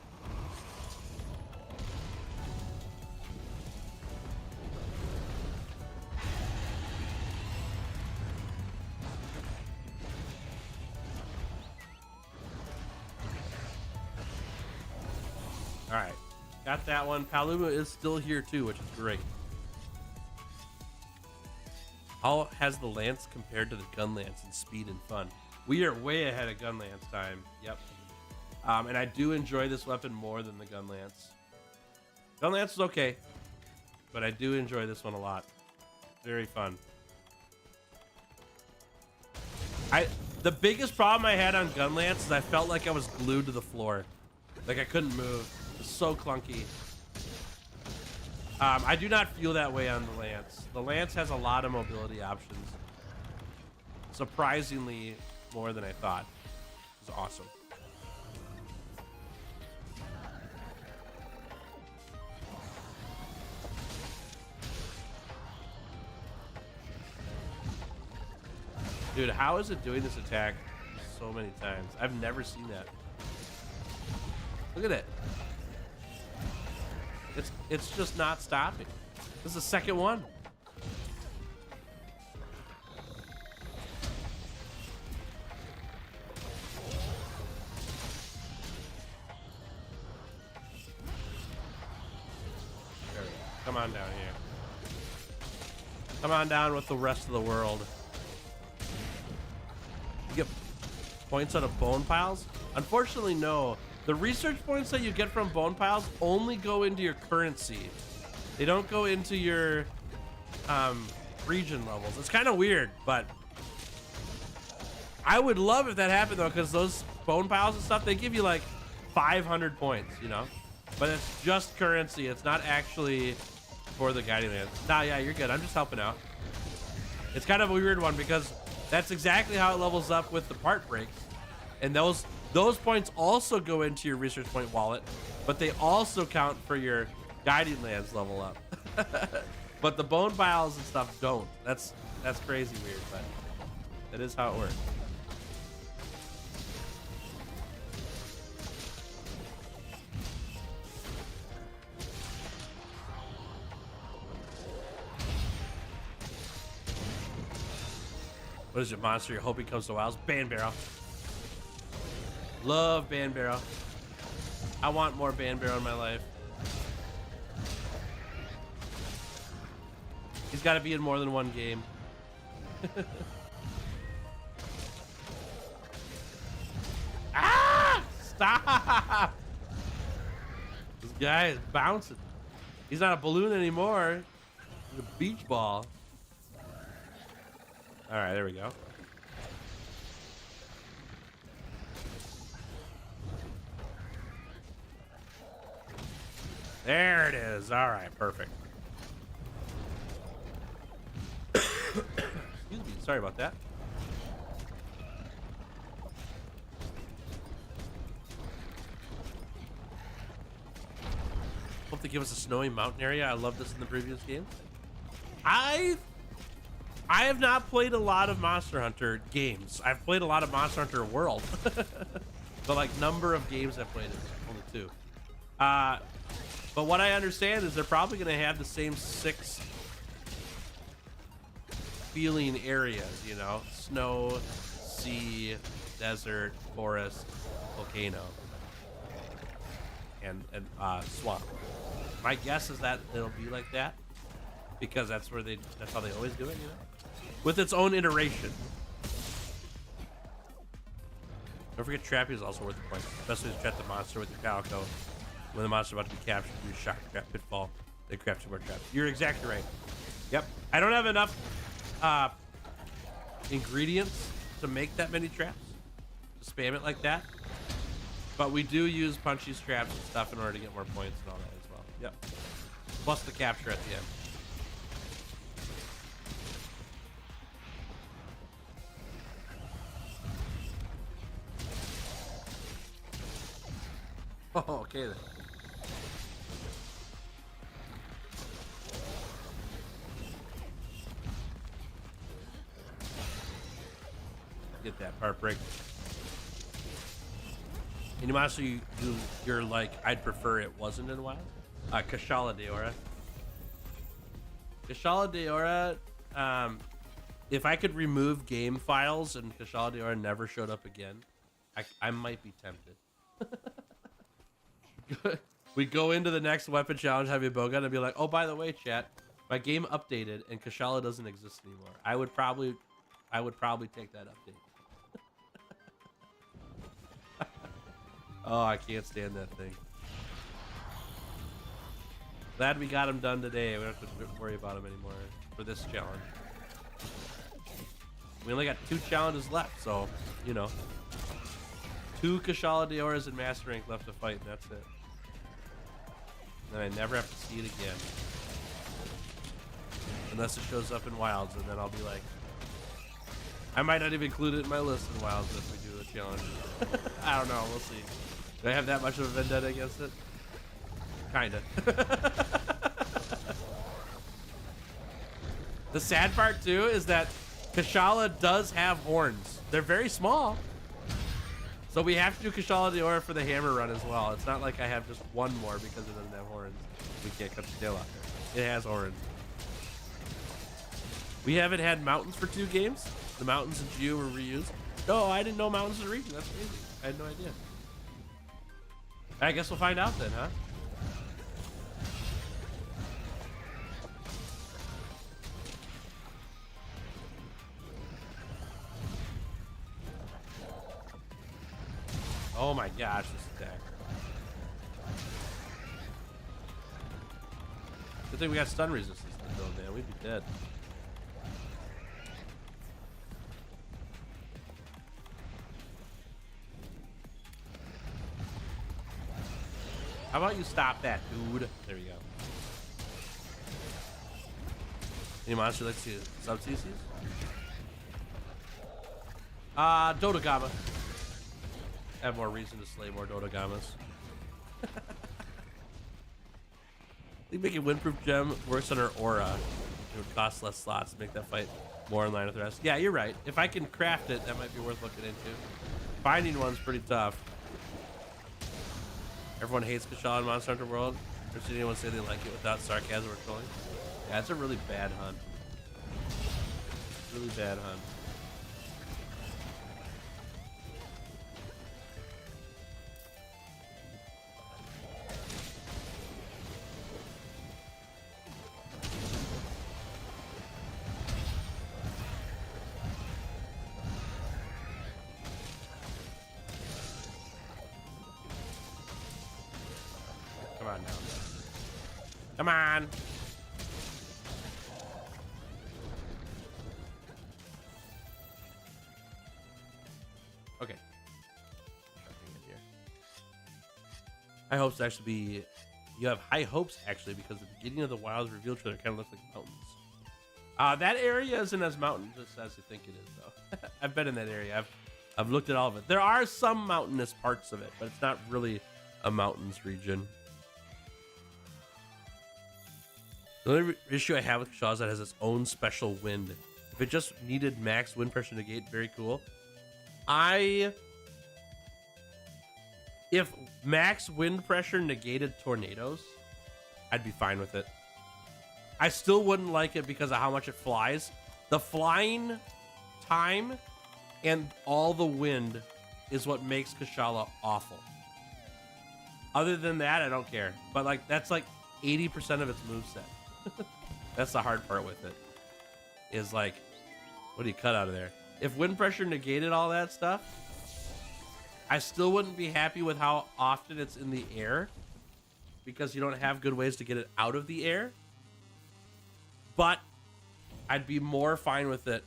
right. Got that one. Paluma is still here too, which is great. How has the Lance compared to the Gun Lance in speed and fun? We are way ahead of Gun Lance time. Yep. And I do enjoy this weapon more than the Gun Lance. Gun Lance is okay, but I do enjoy this one a lot. Very fun. The biggest problem I had on Gun Lance is I felt like I was glued to the floor. Like I couldn't move. It was so clunky. I do not feel that way on the Lance. The Lance has a lot of mobility options. Surprisingly more than I thought. It was awesome. Dude, how is it doing this attack so many times? I've never seen that. Look at it. It's just not stopping. This is the second one. There we go. Come on down here. Come on down with the rest of the world. You get points out of bone piles? Unfortunately, no. The research points that you get from bone piles only go into your currency. They don't go into your region levels. It's kind of weird, but I would love if that happened though, because those bone piles and stuff, they give you like 500 points, you know? But it's just currency. It's not actually for the guiding lands. Nah, yeah, you're good. I'm just helping out. It's kind of a weird one because that's exactly how it levels up with the part breaks. And those points also go into your research point wallet, but they also count for your guiding lands level up. But the bone piles and stuff don't. That's crazy weird, but that is how it works. What is your monster you're hoping comes to Wilds? Ban Barrel. Love Ban Barrel. I want more Ban Barrel in my life. He's got to be in more than one game. Ah! Stop! This guy is bouncing. He's not a balloon anymore. He's a beach ball. All right, there we go. There it is. All right, perfect. Excuse me. Sorry about that. Hope they give us a snowy mountain area. I love this in the previous game. I have not played a lot of Monster Hunter games. I've played a lot of Monster Hunter World. But like number of games I've played is only 2. But what I understand is they're probably going to have the same 6 feeling areas, you know? Snow, sea, desert, forest, volcano, and swamp. My guess is that it'll be like that because that's how they always do it, you know? With its own iteration. Don't forget Trappy is also worth the point, especially to trap the monster with your calico. When the monster about to be captured, do shock trap, pitfall, then craft 2 more traps. You're exactly right. Yep. I don't have enough ingredients to make that many traps. To spam it like that. But we do use Punchy's traps and stuff in order to get more points and all that as well. Yep. Plus the capture at the end. Oh, okay then. Get that part break. Any monster you're like, I'd prefer it wasn't in Wild? Kashala Deora. Kashala Deora, if I could remove game files and Kashala Deora never showed up again, I might be tempted. We go into the next weapon challenge, heavy bowgun, and be like, oh, by the way, chat, my game updated and Kashala doesn't exist anymore. I would probably take that update. Oh, I can't stand that thing. Glad we got him done today. We don't have to worry about him anymore for this challenge. We only got 2 challenges left, so, you know. 2 Kashala Dioras in Master Rank left to fight, and that's it. Then I never have to see it again. Unless it shows up in Wilds, and then I'll be like... I might not even include it in my list in Wilds if we do a challenge. I don't know, we'll see. Do I have that much of a vendetta against it? Kinda. The sad part too is that Kashala does have horns. They're very small. So we have to do Kashala Diora for the hammer run as well. It's not like I have just one more because it doesn't have horns. We can't cut the tail off there. It has horns. We haven't had mountains for 2 games. The mountains in Geo were reused. No, I didn't know mountains in region. That's crazy. I had no idea. I guess we'll find out then, huh? Oh my gosh, this attack. Good thing we got stun resistance to build, man. We'd be dead. How about you stop that, dude? There we go. Any monster like to sub-CCs? Dodogama. I have more reason to slay more Dodogamas. I think making Windproof Gem works on her aura. It would cost less slots to make that fight more in line with the rest. Yeah, you're right. If I can craft it, that might be worth looking into. Finding one's pretty tough. Everyone hates Kashala in Monster Hunter World. Or seen anyone say they like it without sarcasm or trolling? Yeah, it's a really bad hunt. Really bad hunt. Come on now. Come on. Okay. High hopes actually be. You have high hopes actually because the beginning of the Wilds reveal trailer kind of looks like mountains. That area isn't as mountainous as you think it is, though. I've been in that area. I've looked at all of it. There are some mountainous parts of it, but it's not really a mountains region. The only issue I have with Kashala is that it has its own special wind. If it just needed max wind pressure negate, very cool. If max wind pressure negated tornadoes, I'd be fine with it. I still wouldn't like it because of how much it flies. The flying time and all the wind is what makes Kashala awful. Other than that, I don't care. But like that's like 80% of its moveset. That's the hard part with it. Is like, what do you cut out of there? If wind pressure negated all that stuff, I still wouldn't be happy with how often it's in the air because you don't have good ways to get it out of the air. But I'd be more fine with it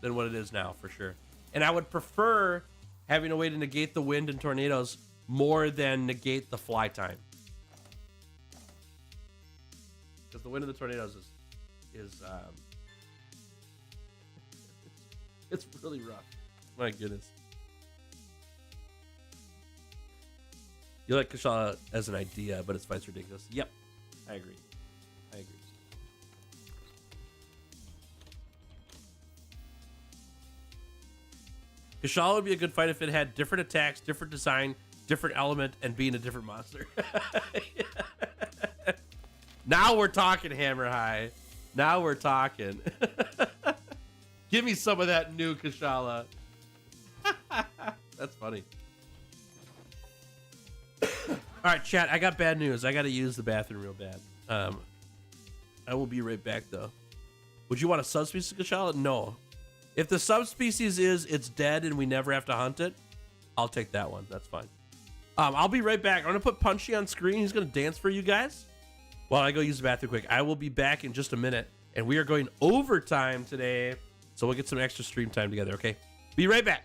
than what it is now, for sure. And I would prefer having a way to negate the wind and tornadoes more than negate the fly time. Because the wind and the tornadoes is it's really rough. My goodness. You like Kashala as an idea, but its fight's ridiculous. Yep, I agree. I agree. Kashala would be a good fight if it had different attacks, different design, different element, and being a different monster. Now we're talking, Hammer High. Now we're talking. Give me some of that new Kashala. That's funny. All right, chat. I got bad news. I got to use the bathroom real bad. I will be right back though. Would you want a subspecies Kachala? No. If the subspecies is it's dead and we never have to hunt it, I'll take that one. That's fine. I'll be right back. I'm gonna put Punchy on screen. He's gonna dance for you guys while I go use the bathroom quick. I will be back in just a minute, and we are going overtime today, so we'll get some extra stream time together. Okay, be right back.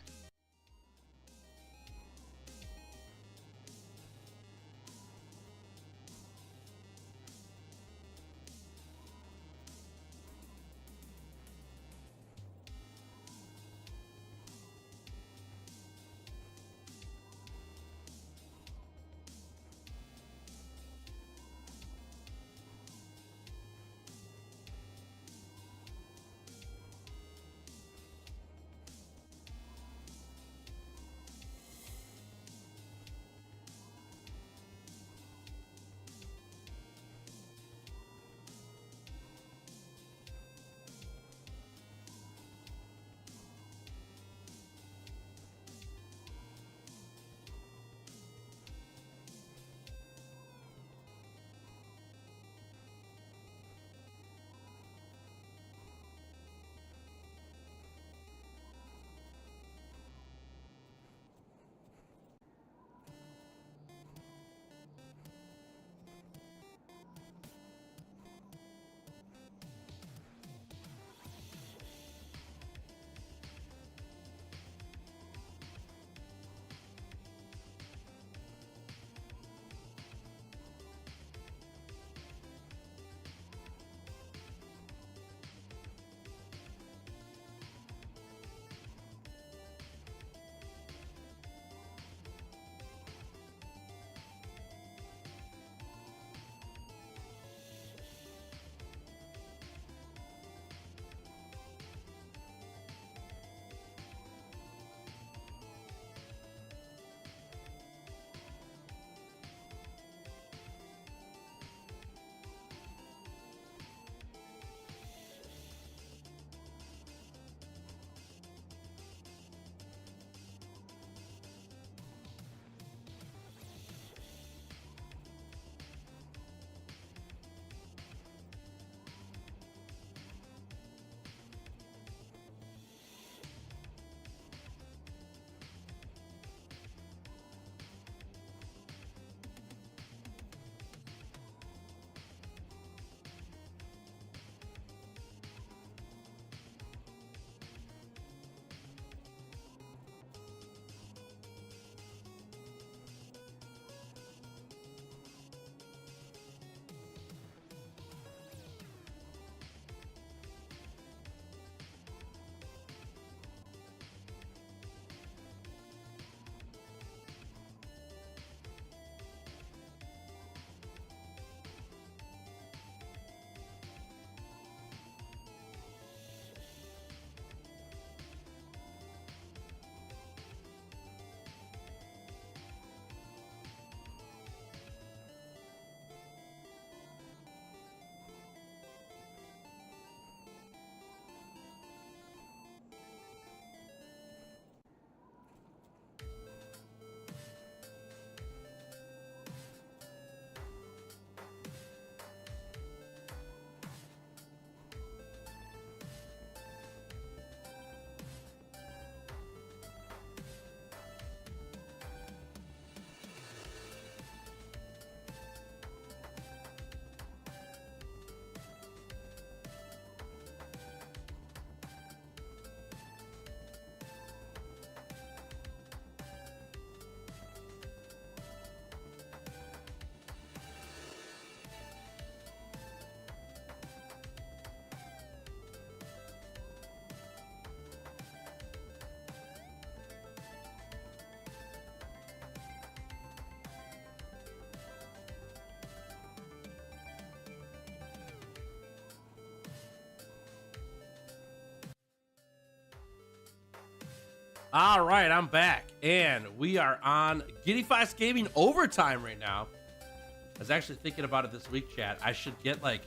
All right, I'm back, and we are on Giddy Fast Gaming overtime right now. I was actually thinking about it this week, chat. I should get like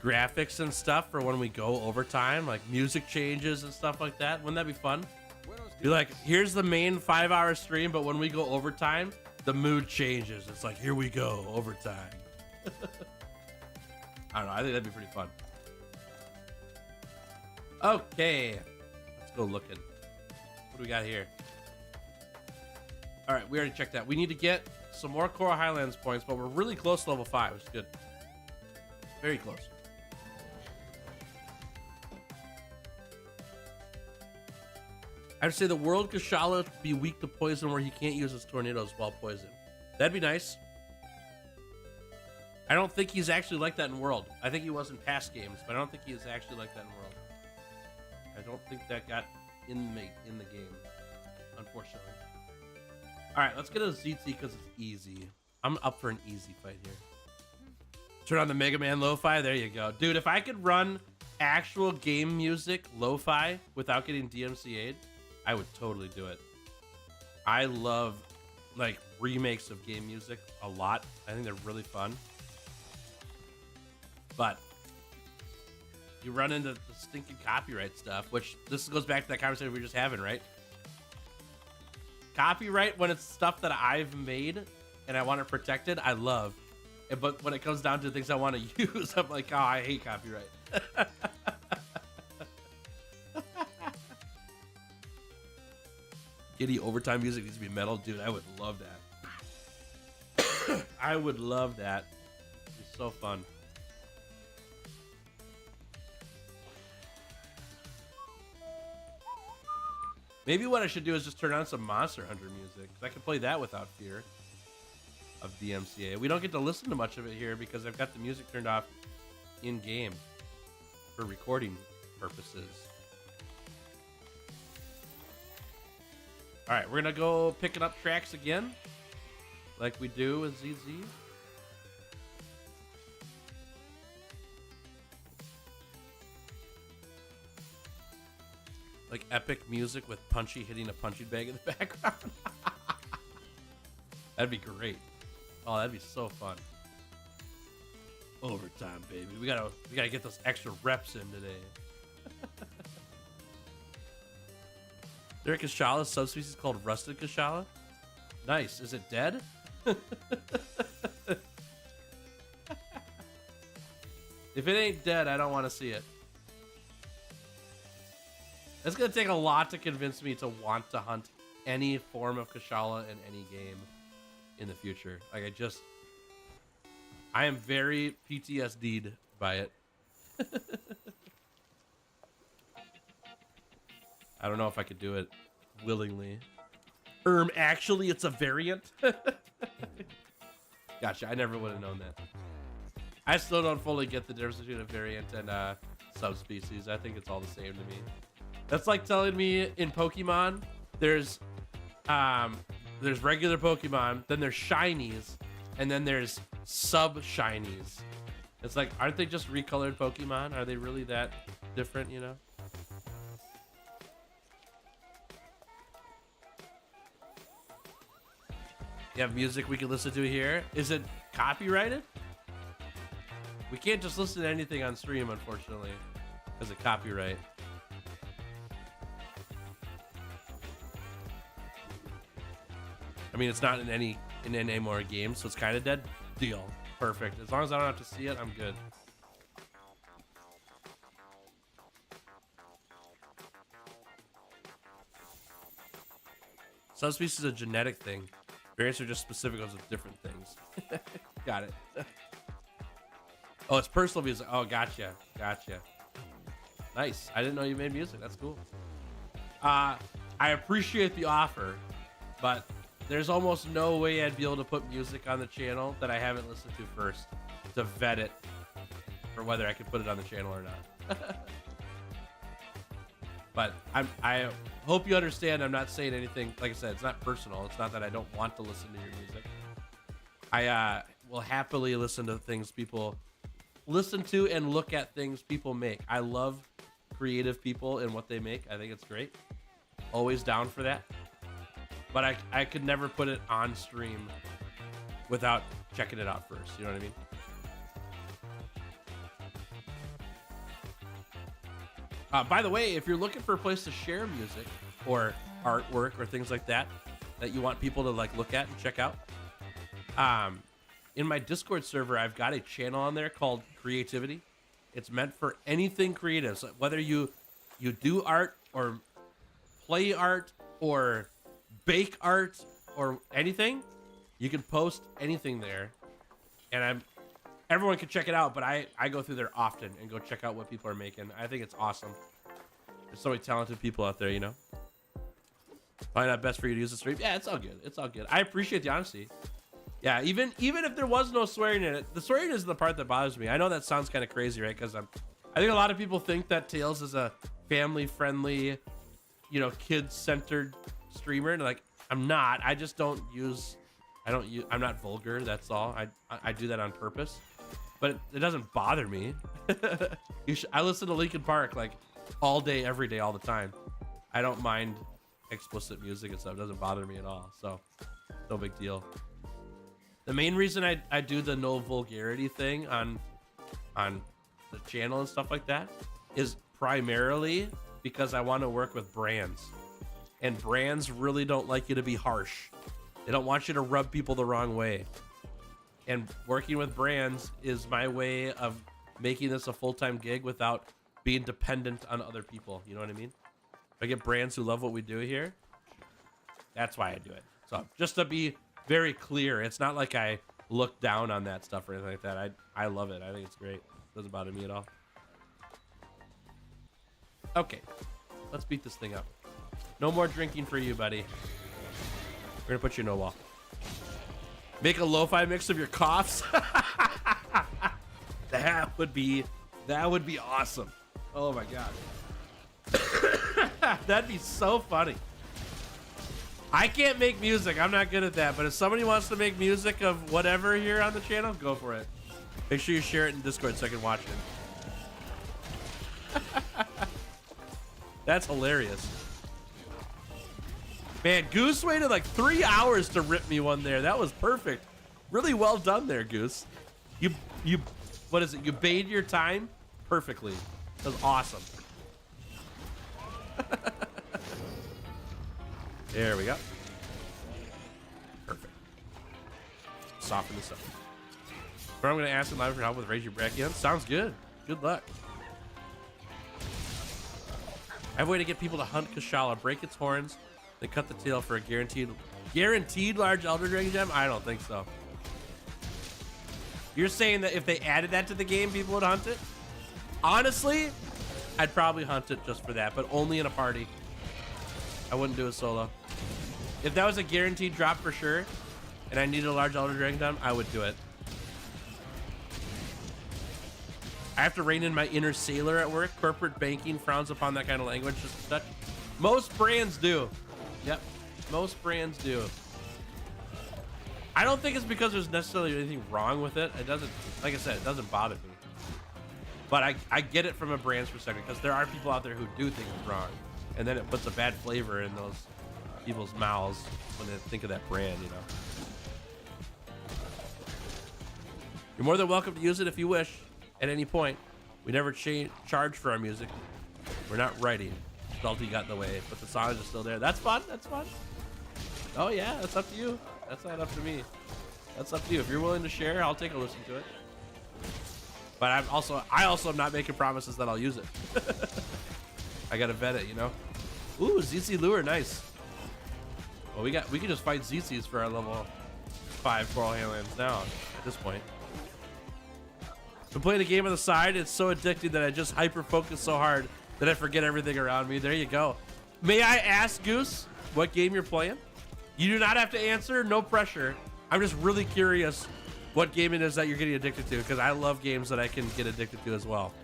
graphics and stuff for when we go overtime, like music changes and stuff like that. Wouldn't that be fun? Be like, here's the main 5-hour stream, but when we go overtime, the mood changes. It's like, here we go, overtime. I don't know. I think that'd be pretty fun. Okay. Let's go looking. What do we got here? All right, we already checked that. We need to get some more Coral Highlands points, but we're really close to level 5, which is good. Very close. I'd say the world Kushala be weak to poison where he can't use his tornadoes while poisoned. That'd be nice. I don't think he's actually like that in World. I think he was in past games, but I don't think he is actually like that in World. I don't think that got in the game, unfortunately. All right, let's get a ZT because it's easy. I'm up for an easy fight here. Turn on the Mega Man lo-fi. There you go. Dude, if I could run actual game music lo-fi without getting DMCA'd, I would totally do it. I love like remakes of game music a lot. I think they're really fun. But you run into the stinking copyright stuff, which this goes back to that conversation we were just having, right? Copyright, when it's stuff that I've made and I want it protected, I love. But when it comes down to things I want to use, I'm like, oh, I hate copyright. Giddy overtime music needs to be metal. Dude, I would love that. I would love that. It'd be so fun. Maybe what I should do is just turn on some Monster Hunter music. I can play that without fear of DMCA. We don't get to listen to much of it here because I've got the music turned off in-game for recording purposes. All right, we're going to go picking up tracks again like we do with ZZ. Like epic music with Punchy hitting a punching bag in the background. That'd be great. Oh, that'd be so fun. Overtime, baby. We gotta get those extra reps in today. There a Kushala subspecies called Rusted Kushala. Nice. Is it dead? If it ain't dead, I don't want to see it. It's going to take a lot to convince me to want to hunt any form of Kushala in any game in the future. Like, I am very PTSD'd by it. I don't know if I could do it willingly. Actually, it's a variant. Gotcha. I never would have known that. I still don't fully get the difference between a variant and subspecies. I think it's all the same to me. That's like telling me in Pokemon, there's regular Pokemon, then there's shinies, and then there's sub-shinies. It's like, aren't they just recolored Pokemon? Are they really that different, you know? You have music we can listen to here. Is it copyrighted? We can't just listen to anything on stream, unfortunately, because of copyright. I mean, it's not in any more games, so it's kind of dead. Deal. Perfect. As long as I don't have to see it, I'm good. Subspecies is a genetic thing. Variants are just specific ones with different things. Got it. Oh, it's personal music. Oh, gotcha. Gotcha. Nice. I didn't know you made music. That's cool. I appreciate the offer, but there's almost no way I'd be able to put music on the channel that I haven't listened to first to vet it for whether I could put it on the channel or not. But I hope you understand I'm not saying anything. Like I said, it's not personal. It's not that I don't want to listen to your music. I will happily listen to things people listen to and look at things people make. I love creative people and what they make. I think it's great. Always down for that. But I could never put it on stream without checking it out first. You know what I mean? By the way, if you're looking for a place to share music or artwork or things like that, that you want people to like look at and check out. In my Discord server, I've got a channel on there called Creativity. It's meant for anything creative. So whether you do art or play art or bake art or anything, you can post anything there. And everyone can check it out, but I go through there often and go check out what people are making. I think it's awesome. There's so many talented people out there, you know? Probably not best for you to use the stream. Yeah, it's all good. It's all good. I appreciate the honesty. Yeah, even if there was no swearing in it, the swearing is the part that bothers me. I know that sounds kind of crazy, right? Because I think a lot of people think that Tails is a family-friendly, you know, kid-centered streamer. And like, I'm not. I just don't use. I'm not vulgar. That's all. I do that on purpose, but it doesn't bother me. I listen to Linkin Park like all day, every day, all the time. I don't mind explicit music and stuff. It doesn't bother me at all. So no big deal. The main reason I do the no vulgarity thing on the channel and stuff like that is primarily because I want to work with brands, and brands really don't like you to be harsh. They don't want you to rub people the wrong way. And working with brands is my way of making this a full-time gig without being dependent on other people. You know what I mean? If I get brands who love what we do here, that's why I do it. So just to be very clear, it's not like I look down on that stuff or anything like that. I love it. I think it's great. Doesn't bother me at all. Okay, let's beat this thing up. No more drinking for you, buddy. We're gonna put you in a wall. Make a lo-fi mix of your coughs. That would be awesome. Oh my god. That'd be so funny. I can't make music. I'm not good at that. But if somebody wants to make music of whatever here on the channel, go for it. Make sure you share it in Discord so I can watch it. That's hilarious. Man, Goose waited like 3 hours to rip me one there. That was perfect. Really well done there, Goose. You what is it? You bade your time perfectly. That was awesome. There we go. Perfect. Soften this up. But I'm gonna ask him live for help with Raise Your Brachium. Sounds good. Good luck. I have a way to get people to hunt Kashala, break its horns, then cut the tail for a guaranteed large Elder Dragon gem? I don't think so. You're saying that if they added that to the game, people would hunt it? Honestly, I'd probably hunt it just for that, but only in a party. I wouldn't do it solo. If that was a guaranteed drop for sure, and I needed a large Elder Dragon gem, I would do it. I have to rein in my inner sailor at work. Corporate banking frowns upon that kind of language just a touch. Most brands do. Yep, most brands do. I don't think it's because there's necessarily anything wrong with it. It doesn't, like I said, it doesn't bother me. But I get it from a brand's perspective, because there are people out there who do think it's wrong. And then it puts a bad flavor in those people's mouths when they think of that brand, you know. You're more than welcome to use it if you wish at any point. We never charge for our music. We're not writing. Salty got in the way, but the songs are still there. That's fun. That's fun. Oh yeah, that's up to you. That's not up to me. That's up to you. If you're willing to share, I'll take a listen to it. But I also am not making promises that I'll use it. I gotta vet it, you know. Ooh, ZC lure, nice. Well, we can just fight ZCs for our level 5 Coral Handlands now at this point. Been playing the game on the side. It's so addicting that I just hyper focus so hard that I forget everything around me. There you go. May I ask, Goose, what game you're playing? You do not have to answer. No pressure. I'm just really curious what game it is that you're getting addicted to, because I love games that I can get addicted to as well.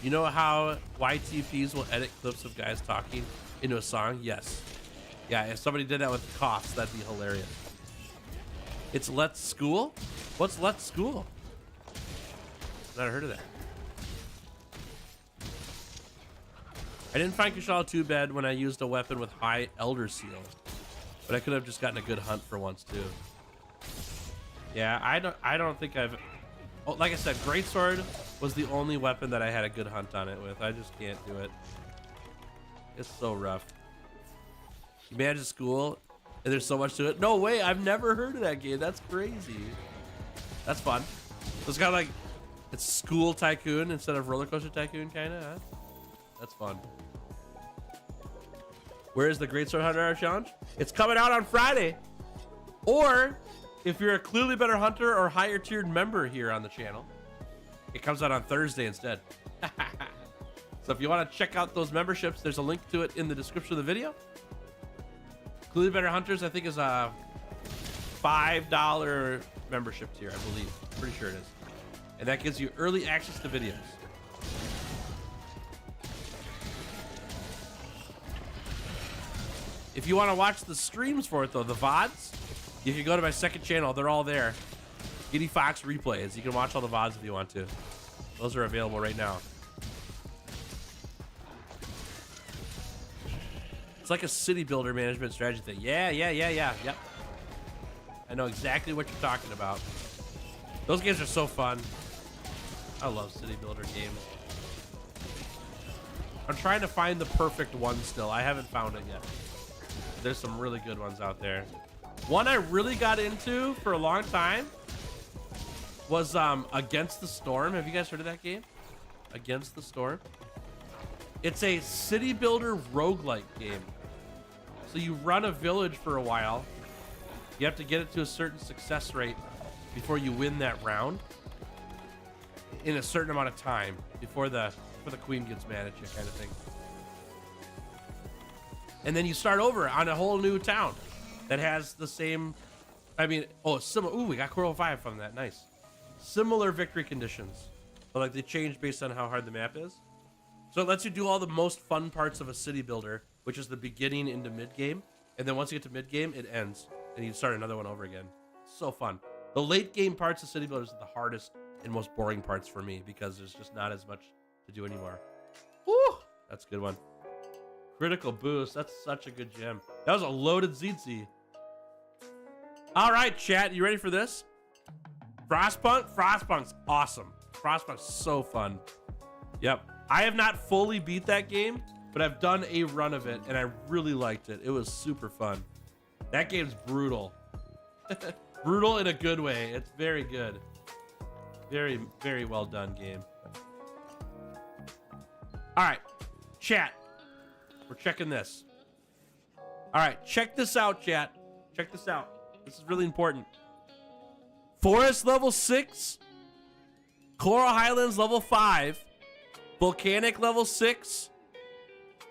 You know how YTPs will edit clips of guys talking into a song? Yes. Yeah, if somebody did that with coughs, that'd be hilarious. It's Let's School? What's Let's School? Never heard of that. I didn't find Kashala too bad when I used a weapon with high Elder Seal, but I could have just gotten a good hunt for once too. Yeah, I don't think I've. Oh, like I said, Greatsword was the only weapon that I had a good hunt on it with. I just can't do it. It's so rough. You manage a school, and there's so much to it. No way, I've never heard of that game. That's crazy. That's fun. So it's kind of like, it's School Tycoon instead of Roller Coaster Tycoon, kind of, huh? That's fun. Where is the Greatsword 100-hour challenge? It's coming out on Friday. Or, if you're a Clearly Better Hunter or higher tiered member here on the channel, it comes out on Thursday instead. So if you want to check out those memberships, there's a link to it in the description of the video. Clearly Better Hunters, I think, is a $5 membership tier, I believe. Pretty sure it is. And that gives you early access to videos. If you want to watch the streams for it, though, the VODs, you can go to my second channel. They're all there. Giddy Fox Replays. You can watch all the VODs if you want to. Those are available right now. It's like a city builder management strategy thing. Yeah. Yep. I know exactly what you're talking about. Those games are so fun. I love city builder games. I'm trying to find the perfect one still. I haven't found it yet. There's some really good ones out there. One I really got into for a long time was Against the Storm. Have you guys heard of that game? Against the Storm. It's a city builder roguelike game. So you run a village for a while. You have to get it to a certain success rate before you win that round in a certain amount of time before the queen gets mad at you, kind of thing. And then you start over on a whole new town that has the same, I mean, oh, similar. Ooh, we got Coral 5 from that. Nice. Similar victory conditions, but like they change based on how hard the map is. So it lets you do all the most fun parts of a city builder, which is the beginning into mid game, and then once you get to mid game, it ends, and you start another one over again. So fun. The late game parts of city builders are the hardest and most boring parts for me because there's just not as much to do anymore. Woo! That's a good one. Critical Boost. That's such a good gem. That was a loaded ZZ. All right, chat. You ready for this? Frostpunk? Frostpunk's awesome. Frostpunk's so fun. Yep. I have not fully beat that game, but I've done a run of it, and I really liked it. It was super fun. That game's brutal. Brutal in a good way. It's very good. Very, very well done game. All right, chat. We're checking this. All right, check this out, chat. Check this out. This is really important. Forest level 6, Coral Highlands level 5, Volcanic level 6,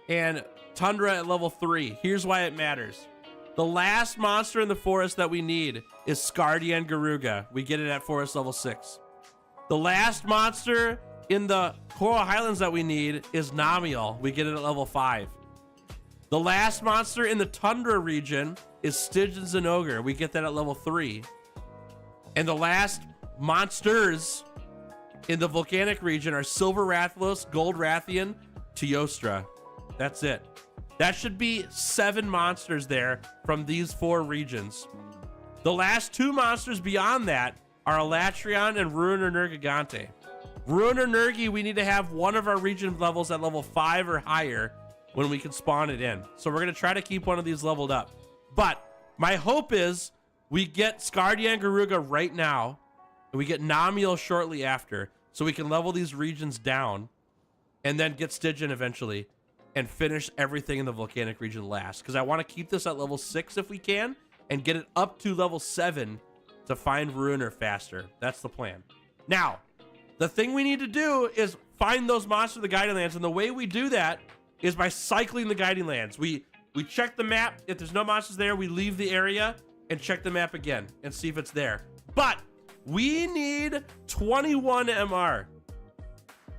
and Tundra at level 3. Here's why it matters. The last monster in the forest that we need is Scardian Garuga. We get it at forest level 6. The last monster in the Coral Highlands that we need is Namiel. We get it at level 5. The last monster in the Tundra region is Stygian Zinogre. We get that at level 3. And the last monsters in the Volcanic region are Silver Rathlos, Gold Rathian, Teostra. That's it. That should be 7 monsters there from these 4 regions. The last 2 monsters beyond that are Elatrion and Ruiner Nergigante. Ruiner Nergi, we need to have one of our region levels at level 5 or higher when we can spawn it in. So we're going to try to keep one of these leveled up. But my hope is we get Scardian Garuga right now, and we get Namiel shortly after, so we can level these regions down, and then get Stygian eventually, and finish everything in the Volcanic region last. Because I want to keep this at level 6 if we can, and get it up to level 7 to find Ruiner faster. That's the plan. Now, the thing we need to do is find those monsters of the Guiding Lands, and the way we do that is by cycling the Guiding Lands. We check the map. If there's no monsters there, we leave the area and check the map again and see if it's there. But we need 21 MR.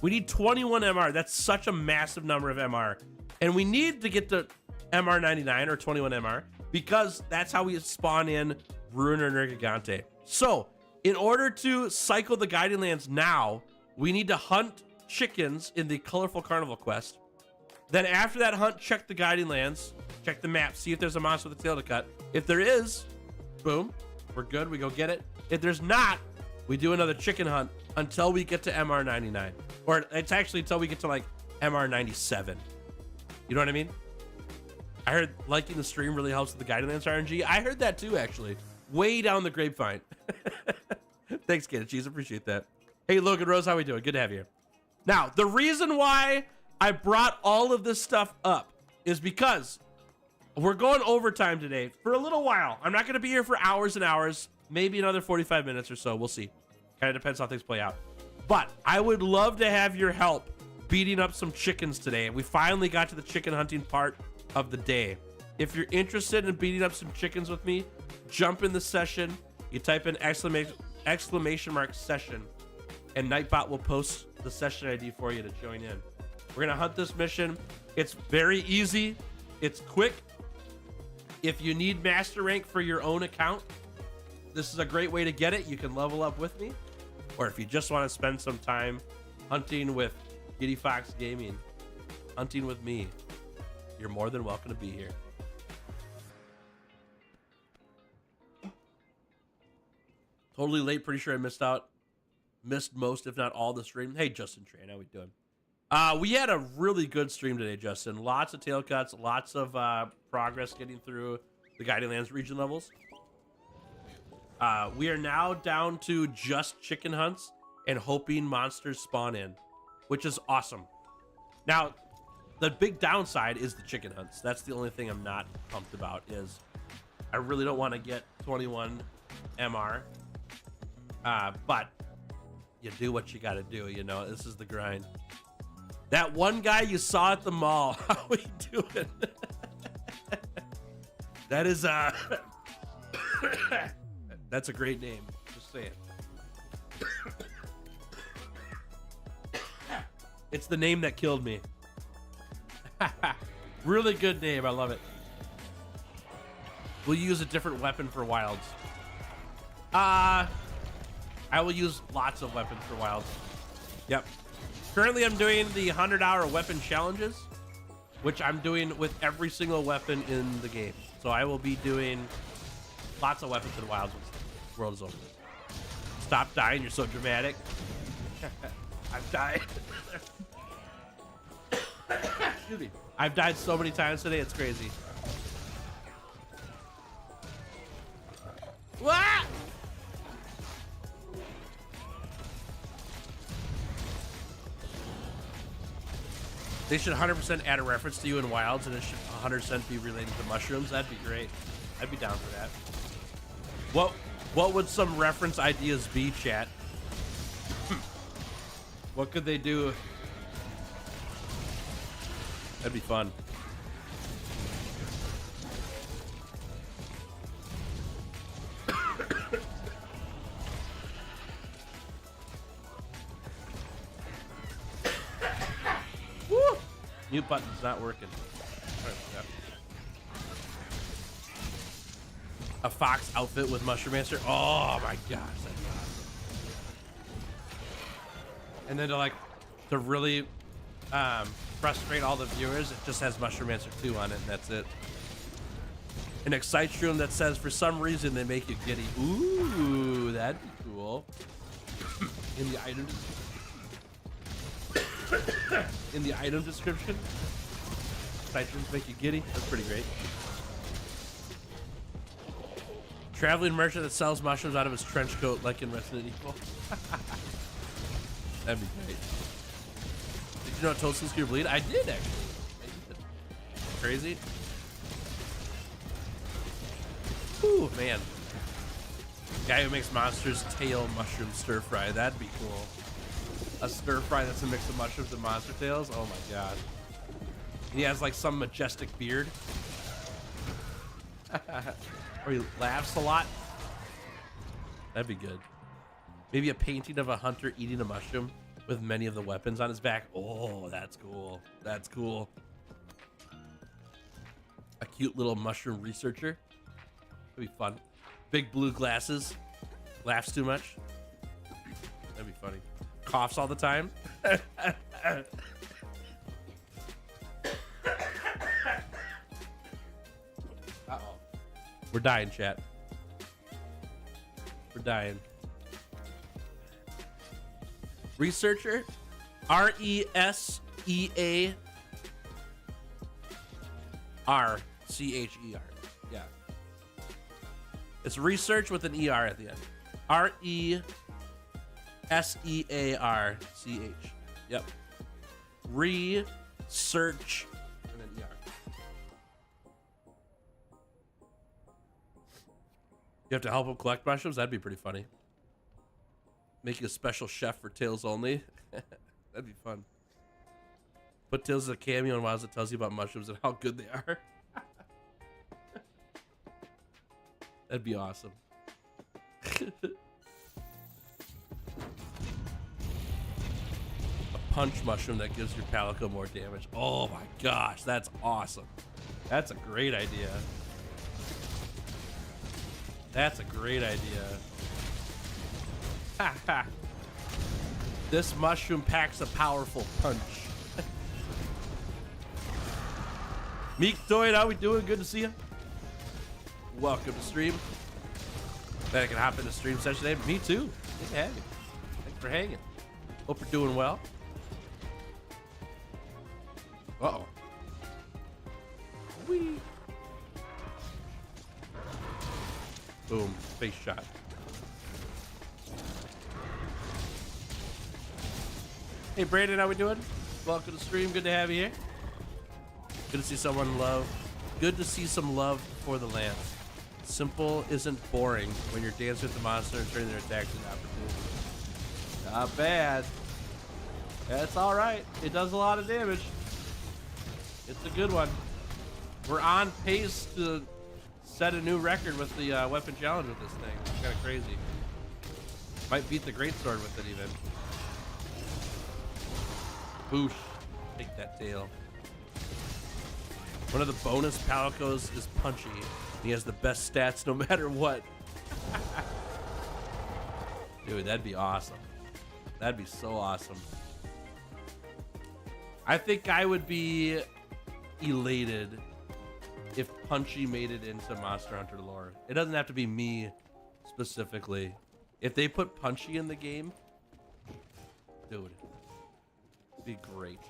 We need 21 MR. That's such a massive number of MR. And we need to get to MR 99 or 21 MR because that's how we spawn in Ruiner Nergigante. So in order to cycle the Guiding Lands now, we need to hunt chickens in the Colorful Carnival quest. Then after that hunt, check the Guiding Lands, check the map, see if there's a monster with a tail to cut. If there is, boom, we're good, we go get it. If there's not, we do another chicken hunt until we get to MR 99. Or it's actually until we get to like MR 97. You know what I mean? I heard liking the stream really helps with the Guidance RNG. I heard that too, actually. Way down the grapevine. Thanks, Kid Cheese. Appreciate that. Hey, Logan Rose, how we doing? Good to have you. Now, the reason why I brought all of this stuff up is because we're going overtime today for a little while. I'm not going to be here for hours and hours, maybe another 45 minutes or so. We'll see. Kind of depends how things play out. But I would love to have your help beating up some chickens today. We finally got to the chicken hunting part of the day. If you're interested in beating up some chickens with me, jump in the session. You type in exclamation mark session, and Nightbot will post the session ID for you to join in. We're gonna hunt this mission. It's very easy. It's quick. If you need master rank for your own account, this is a great way to get it. You can level up with me, or if you just want to spend some time hunting with Giddy Fox Gaming, hunting with me, you're more than welcome to be here. Totally late. Pretty sure I missed most, if not all, the stream. Hey, Justin Tran, how we doing? We had a really good stream today, Justin. Lots of tail cuts, lots of progress getting through the Guiding Lands region levels. We are now down to just chicken hunts and hoping monsters spawn in, which is awesome. Now, the big downside is the chicken hunts. That's the only thing I'm not pumped about. Is I really don't want to get 21 MR. But you do what you gotta do, you know. This is the grind. That one guy you saw at the mall, how we doing? That is that's a great name. Just saying. It's the name that killed me. Really good name. I love it. We'll use a different weapon for wilds. I will use lots of weapons for wilds. Yep. Currently, I'm doing the 100-hour weapon challenges, which I'm doing with every single weapon in the game. So I will be doing lots of weapons in wilds once the world is over. Stop dying. You're so dramatic. I've died. Excuse me. I've died so many times today. It's crazy. What? They should 100% add a reference to you in wilds, and it should 100% be related to mushrooms. That'd be great. I'd be down for that. What would some reference ideas be, chat? What could they do? That'd be fun. Woo! Mute button's not working. A fox outfit with Mushroom Master. Oh my gosh, that's awesome. And then to really frustrate all the viewers, it just has Mushroom Master 2 on it, and that's it. An Excite room that says for some reason they make you giddy. Ooh, that'd be cool. In the item in the item description, Excite rooms make you giddy. That's pretty great. Traveling merchant that sells mushrooms out of his trench coat like in Resident Evil. That'd be great. Did you know Toadstools cure bleed? I did, actually. Crazy. Ooh, man. Guy who makes monsters tail mushroom stir fry. That'd be cool. A stir fry that's a mix of mushrooms and monster tails. Oh my god. He has like some majestic beard. Or he laughs a lot. That'd be good. Maybe a painting of a hunter eating a mushroom with many of the weapons on his back. Oh, that's cool. That's cool. A cute little mushroom researcher. That'd be fun. Big blue glasses. Laughs too much. That'd be funny. Coughs all the time. Uh-oh. We're dying, chat. We're dying. Researcher? R-E-S-E-A R-C-H-E-R. Yeah. It's research with an E-R at the end. R-E-S-E-A-R-C-H. Yep. Research and then E-R. You have to help him collect mushrooms? That'd be pretty funny. Making a special chef for Tails only. That'd be fun. Put Tails as a cameo and Wiles that tells you about mushrooms and how good they are. That'd be awesome. A punch mushroom that gives your Palico more damage. Oh my gosh, that's awesome. That's a great idea. That's a great idea. Ha ha. This mushroom packs a powerful punch. Meek Doid, how we doing? Good to see you. Welcome to stream. Bet I can hop into stream session today. Me too. Good to have you. Thanks for hanging. Hope you're doing well. Uh-oh. Whee. Boom. Face shot. Hey Brandon, how we doing? Welcome to the stream. Good to have you here. Good to see someone love. Good to see some love for the land. Simple isn't boring when you're dancing with the monster and turning their attacks into opportunities. Not bad. That's all right. It does a lot of damage. It's a good one. We're on pace to set a new record with the weapon challenge with this thing. It's kind of crazy. Might beat the Greatsword with it even. Boosh. Take that tail. One of the bonus Palicos is Punchy. He has the best stats no matter what. Dude, that'd be awesome. That'd be so awesome. I think I would be elated if Punchy made it into Monster Hunter lore. It doesn't have to be me specifically. If they put Punchy in the game, dude, it'd be great.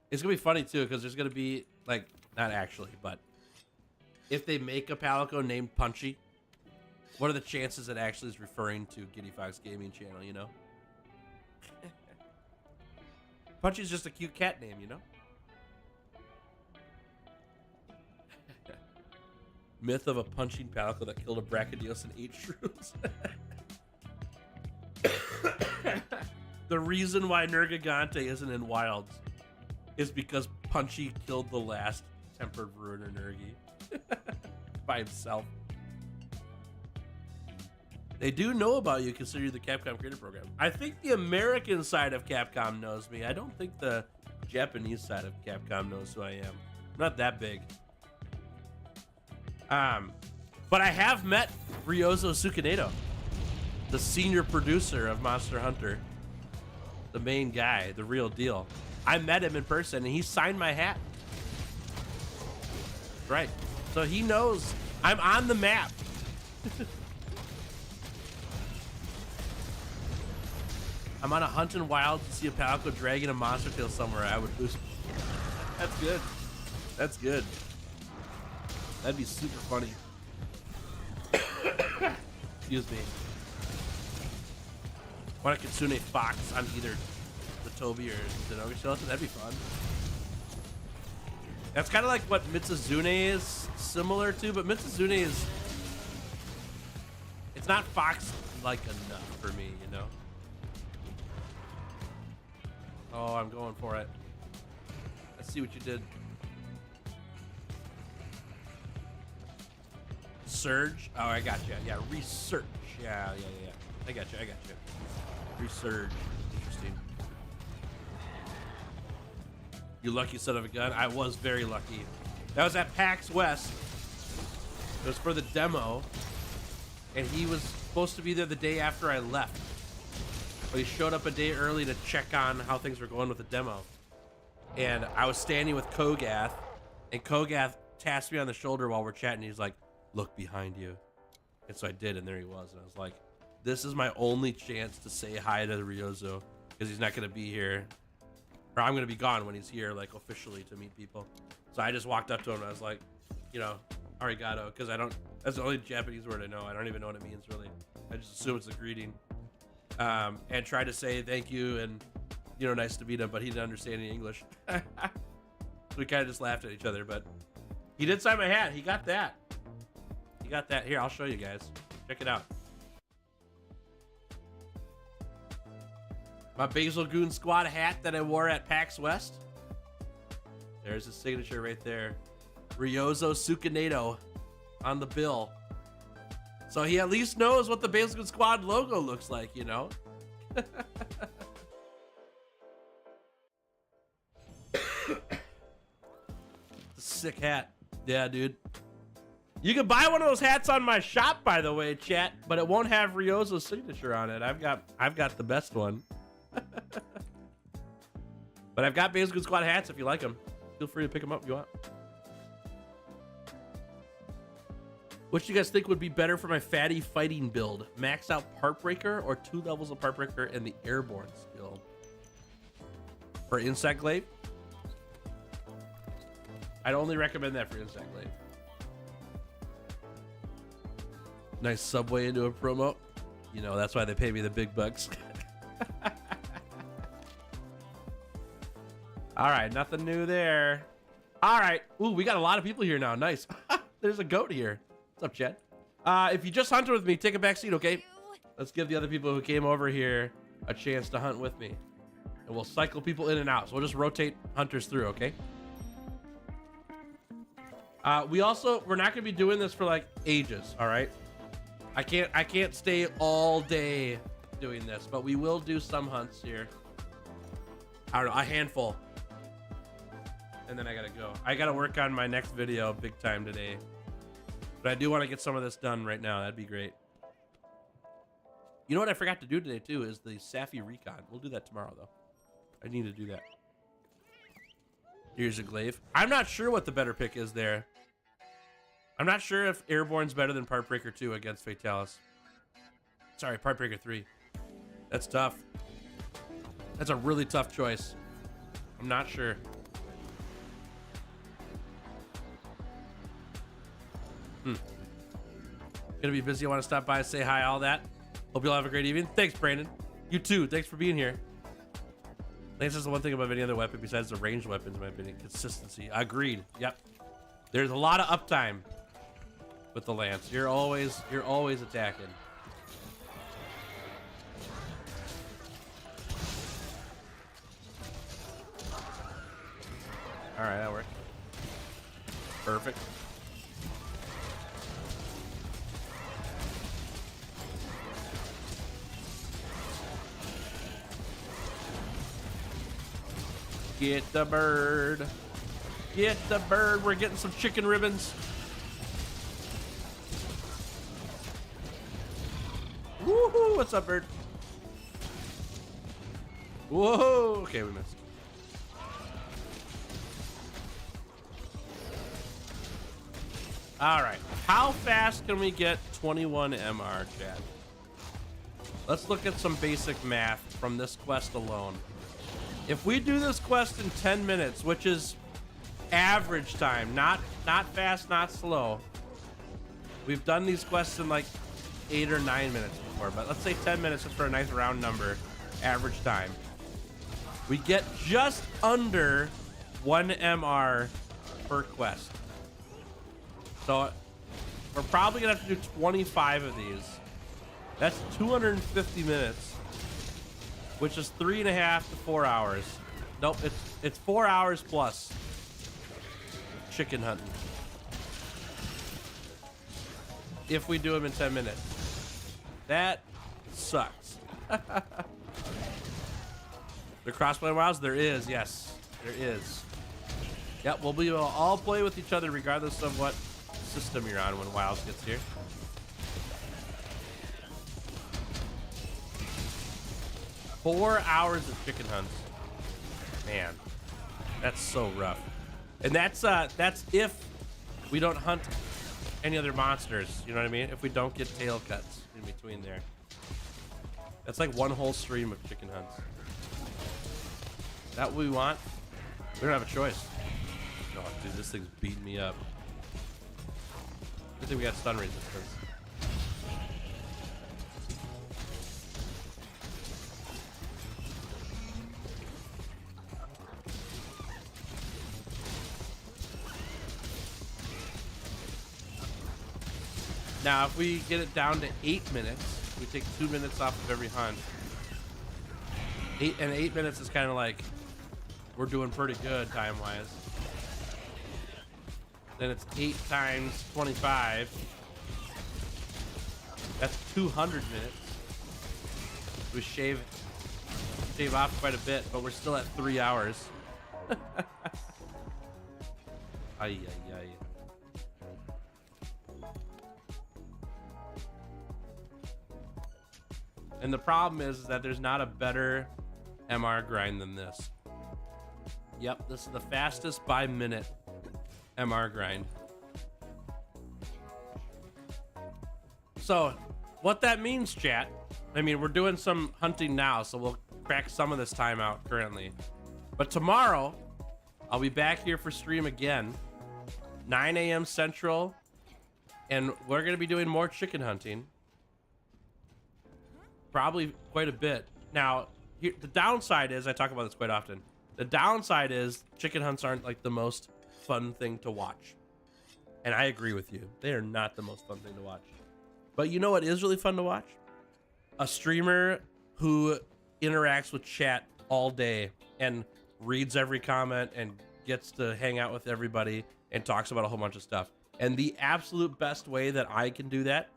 It's gonna be funny too, because there's gonna be like, not actually, but if they make a Palico named Punchy, what are the chances it actually is referring to Giddy Fox Gaming Channel, you know? Punchy's just a cute cat name, you know? Myth of a punching Palico that killed a Brachydios and 8 shrooms. The reason why Nergigante isn't in Wilds is because Punchy killed the last Tempered Ruiner Nergi by himself. They do know about you considering the Capcom Creator Program. I think the American side of Capcom knows me. I don't think the Japanese side of Capcom knows who I am. I'm not that big. But I have met Ryozo Tsukanedo, the senior producer of Monster Hunter. The main guy, the real deal. I met him in person and he signed my hat. Right. So he knows I'm on the map. I'm on a hunt in wild to see a Palico dragging a monster tail somewhere. I would lose. That's good. That's good. That'd be super funny. Excuse me. Want a Kitsune Fox on either the Toby or the Noga skeleton? That'd be fun. That's kind of like what Mitsuzune is similar to, but Mitsuzune is... It's not Fox-like enough for me, you know? Oh, I'm going for it. Let's see what you did. Surge? Oh, I got you. Yeah, research. Yeah. I got you. Resurge. Interesting. You lucky son of a gun. I was very lucky. That was at PAX West. It was for the demo. And he was supposed to be there the day after I left. But he showed up a day early to check on how things were going with the demo. And I was standing with Kogath. And Kogath tapped me on the shoulder while we're chatting. He's like, look behind you. And so I did, and there he was. And I was like, this is my only chance to say hi to Ryozo, because he's not going to be here. Or I'm gonna be gone when he's here, like officially to meet people. So I just walked up to him and I was like, you know, arigato, because that's the only Japanese word I know. I don't even know what it means really. I just assume it's a greeting. And tried to say thank you and, you know, nice to meet him, but he didn't understand any English. So we kind of just laughed at each other, but he did sign my hat. He got that. He got that. Here, I'll show you guys. Check it out. My Basil Goon Squad hat that I wore at PAX West. There's his signature right there. Ryozo Sukanado on the bill. So he at least knows what the Basil Goon Squad logo looks like, you know? Sick hat. Yeah, dude. You can buy one of those hats on my shop, by the way, chat, but it won't have Ryozo's signature on it. I've got the best one. But I've got Basil Goon Squad hats if you like them. Feel free to pick them up if you want. What do you guys think would be better for my fatty fighting build? Max out Partbreaker or 2 levels of Partbreaker and the airborne skill? For Insect Glaive? I'd only recommend that for Insect Glaive. Nice Subway into a promo. You know, that's why they pay me the big bucks. All right, nothing new there. All right. Ooh, we got a lot of people here now. Nice. There's a goat here. What's up, Chad? If you just hunted with me, take a back seat, okay? Let's give the other people who came over here a chance to hunt with me. And we'll cycle people in and out. So we'll just rotate hunters through, okay? We're not gonna be doing this for like ages, all right? I can't stay all day doing this, but we will do some hunts here. I don't know, a handful. And then I gotta go. I gotta work on my next video big time today. But I do want to get some of this done right now. That'd be great. You know what I forgot to do today too is the Safi Recon. We'll do that tomorrow though. I need to do that. Here's a glaive. I'm not sure what the better pick is there. I'm not sure if Airborne's better than Partbreaker 2 against Fatalis. Sorry, Partbreaker 3. That's tough. That's a really tough choice. I'm not sure. Gonna be busy. I want to stop by, say hi, all that. Hope you'll have a great evening. Thanks, Brandon. You too. Thanks for being here. Lance is the one thing about any other weapon besides the ranged weapons, in my opinion. Consistency. Agreed. Yep. There's a lot of uptime with the lance. You're always attacking. All right, that worked. Perfect. Get the bird. Get the bird. We're getting some chicken ribbons. Woohoo! What's up, bird? Whoa! Okay, we missed. All right. How fast can we get 21 MR, Chad? Let's look at some basic math from this quest alone. If we do this quest in 10 minutes, which is average time, not fast, not slow. We've done these quests in like 8 or 9 minutes before, but let's say 10 minutes just for a nice round number, average time. We get just under 1 MR per quest. So we're probably gonna have to do 25 of these. That's 250 minutes. Which is 3.5 to 4 hours. Nope, it's 4 hours plus chicken hunting. If we do them in 10 minutes. That sucks. The crossplay wilds? There is, yes. There is. Yep, we'll be able to all play with each other regardless of what system you're on when Wilds gets here. Four hours of chicken hunts. Man, that's so rough. And that's if we don't hunt any other monsters. You know what I mean? If we don't get tail cuts in between there. That's like one whole stream of chicken hunts. Is that what we want? We don't have a choice. Oh, dude, this thing's beating me up. Good thing we got stun resistance. Now, if we get it down to 8 minutes, we take 2 minutes off of every hunt. 8 minutes is kind of like we're doing pretty good time-wise. Then it's 8 times 25. That's 200 minutes. We shave off quite a bit, but we're still at 3 hours. Ay, ay, ay. And the problem is that there's not a better MR grind than this. Yep, this is the fastest by minute MR grind. So, what that means, chat, I mean, we're doing some hunting now, so we'll crack some of this time out currently. But tomorrow, I'll be back here for stream again, 9 a.m. Central, and we're going to be doing more chicken hunting. Probably quite a bit. Now, here, the downside is, I talk about this quite often, the downside is chicken hunts aren't like the most fun thing to watch. And I agree with you. They are not the most fun thing to watch. But you know what is really fun to watch? A streamer who interacts with chat all day and reads every comment and gets to hang out with everybody and talks about a whole bunch of stuff. And the absolute best way that I can do that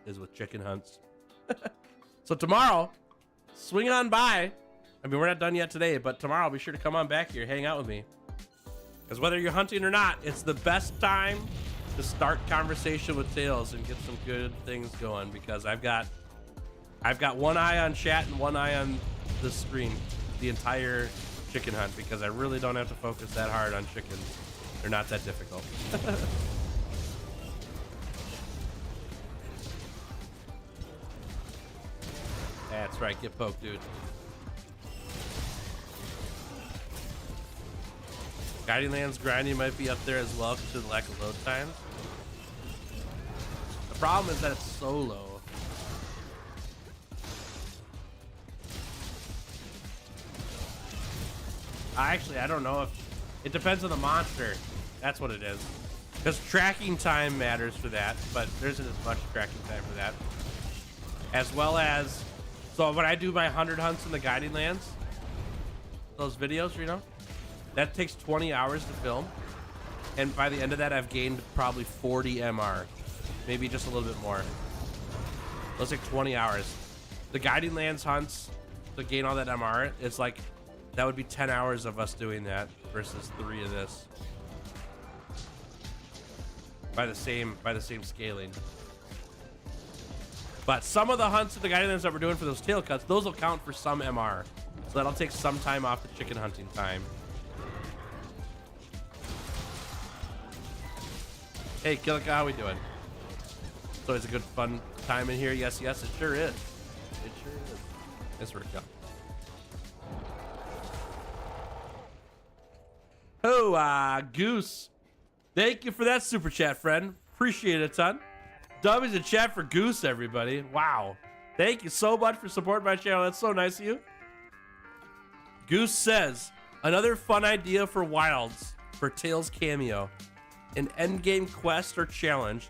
is with chicken hunts. So tomorrow, swing on by. I mean, we're not done yet today, but tomorrow be sure to come on back here, hang out with me. Because whether you're hunting or not, it's the best time to start conversation with Tails and get some good things going, because I've got one eye on chat and one eye on the screen the entire chicken hunt, because I really don't have to focus that hard on chickens. They're not that difficult. That's right, get poked, dude. Guiding Lands grinding might be up there as well because of the lack of load times. The problem is that it's so low. Actually, I don't know if... It depends on the monster. That's what it is. Because tracking time matters for that, but there isn't as much tracking time for that. As well as... So when I do my 100 hunts in the Guiding Lands, those videos, you know, that takes 20 hours to film. And by the end of that, I've gained probably 40 MR. Maybe just a little bit more. Those take 20 hours. The Guiding Lands hunts to gain all that MR, it's like, that would be 10 hours of us doing that versus 3 of this. By the same scaling. But some of the hunts of the Guiding Lands that we're doing for those tail cuts, those will count for some MR. So that'll take some time off the chicken hunting time. Hey, Killica, how we doing? It's always a good fun time in here. Yes, yes, it sure is. It sure is. Yes, Rick. Oh, Goose. Thank you for that super chat, friend. Appreciate it a ton. W's in chat for Goose, everybody. Wow. Thank you so much for supporting my channel. That's so nice of you. Goose says, another fun idea for Wilds for Tails cameo. An endgame quest or challenge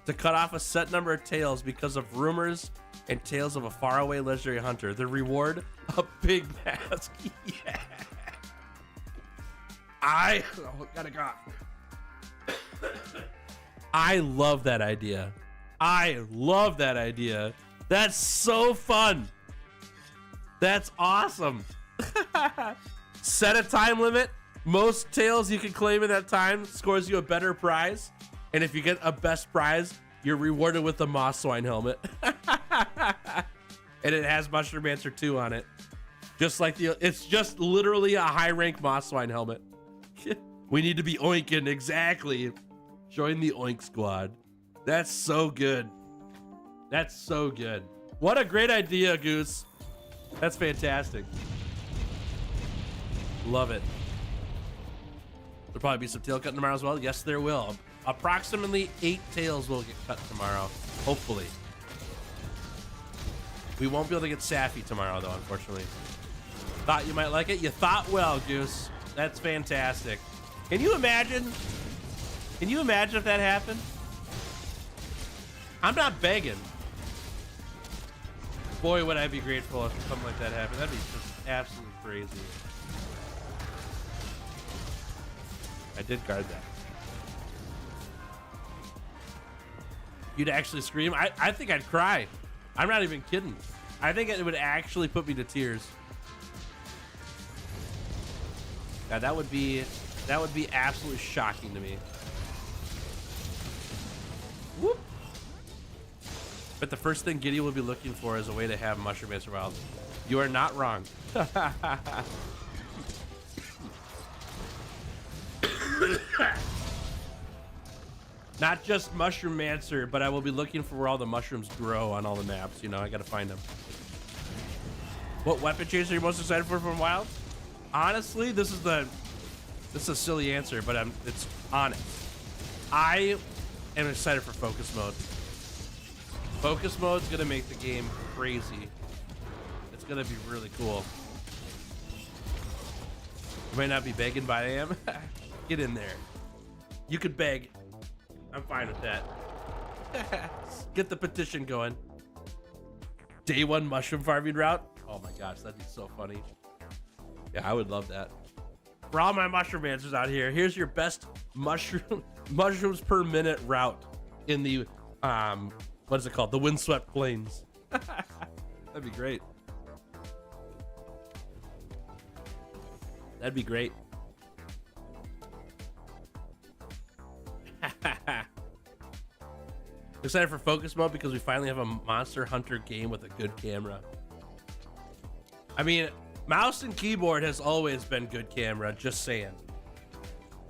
to cut off a set number of tails because of rumors and tales of a faraway legendary hunter. The reward, a big mask. Yeah. Gotta go. I love that idea. I love that idea. That's so fun. That's awesome. Set a time limit. Most tails you can claim in that time scores you a better prize. And if you get a best prize, you're rewarded with the Moss Swine helmet. And it has Mushroom Answer 2 on it. Just like it's just literally a high rank Moss Swine helmet. We need to be oinking, exactly. Join the Oink Squad. That's so good. That's so good. What a great idea, Goose. That's fantastic. Love it. There'll probably be some tail cut tomorrow as well. Yes, there will. Approximately 8 tails will get cut tomorrow. Hopefully. We won't be able to get Saffy tomorrow, though, unfortunately. Thought you might like it? You thought well, Goose. That's fantastic. Can you imagine? Can you imagine if that happened? I'm not begging. Boy, would I be grateful if something like that happened. That'd be just absolutely crazy. I did guard that. You'd actually scream? I think I'd cry. I'm not even kidding. I think it would actually put me to tears. Yeah, that would be absolutely shocking to me. Whoop. But the first thing Giddy will be looking for is a way to have Mushroom Answer Wild. You are not wrong. Not just Mushroom Answer, but I will be looking for where all the mushrooms grow on all the maps. You know, I gotta find them. What weapon change are you most excited for from Wild? Honestly, this is a silly answer, but it's honest. I am excited for focus mode. Focus mode's gonna make the game crazy. It's gonna be really cool. You might not be begging, but I am. Get in there. You could beg. I'm fine with that. Get the petition going. Day 1 mushroom farming route. Oh my gosh, that'd be so funny. Yeah, I would love that. For all my mushroom answers out here, here's your best mushrooms per minute route in the what is it called? The windswept plains. That'd be great. That'd be great. Excited for focus mode because we finally have a Monster Hunter game with a good camera. I mean, mouse and keyboard has always been good camera, just saying.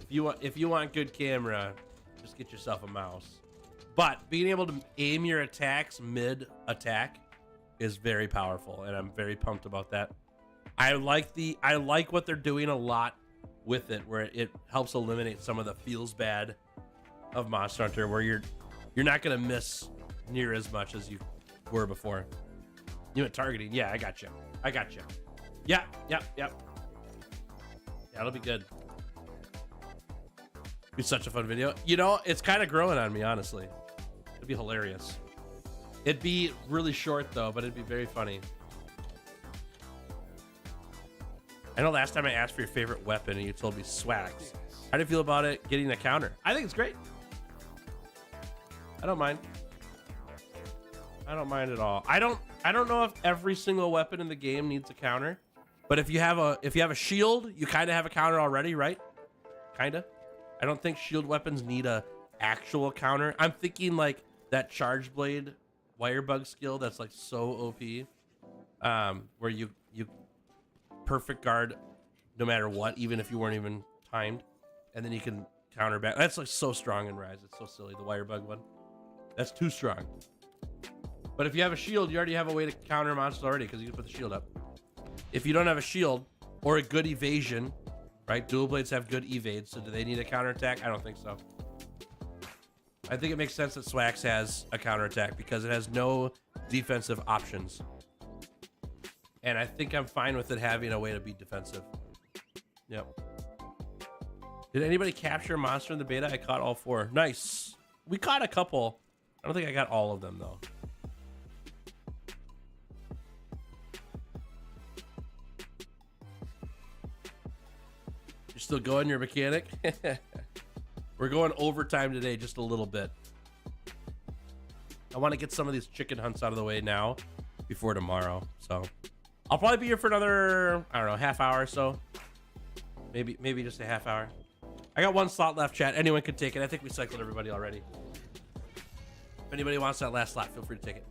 If you want good camera, just get yourself a mouse. But being able to aim your attacks mid-attack is very powerful, and I'm very pumped about that. I like what they're doing a lot with it, where it helps eliminate some of the feels bad of Monster Hunter, where you're not gonna miss near as much as you were before. You went targeting, yeah, I got you. Yeah, it'll be good. Be such a fun video. You know, it's kind of growing on me, honestly. It'd be hilarious. It'd be really short though, but it'd be very funny. I know last time I asked for your favorite weapon and you told me swags. How do you feel about it getting a counter? I think it's great. I don't mind. I don't mind at all. I don't know if every single weapon in the game needs a counter, but if you have a shield, you kind of have a counter already, right? Kinda. I don't think shield weapons need a actual counter. I'm thinking like that charge blade wire bug skill that's like so OP, where you perfect guard no matter what, even if you weren't even timed, and then you can counter back. That's like so strong in Rise. It's so silly. The wire bug one. That's too strong. But if you have a shield, you already have a way to counter monsters already because you can put the shield up. If you don't have a shield or a good evasion, right? Dual blades have good evade, so do they need a counterattack? I don't think so. I think it makes sense that Swax has a counterattack because it has no defensive options. And I think I'm fine with it having a way to be defensive. Yep. Did anybody capture a monster in the beta? I caught all 4. Nice. We caught a couple. I don't think I got all of them though. You're still going, your mechanic? We're going overtime today just a little bit. I want to get some of these chicken hunts out of the way now before tomorrow. So I'll probably be here for another, I don't know, half hour or so. Maybe just a half hour. I got 1 slot left, chat. Anyone can take it. I think we cycled everybody already. If anybody wants that last slot, feel free to take it.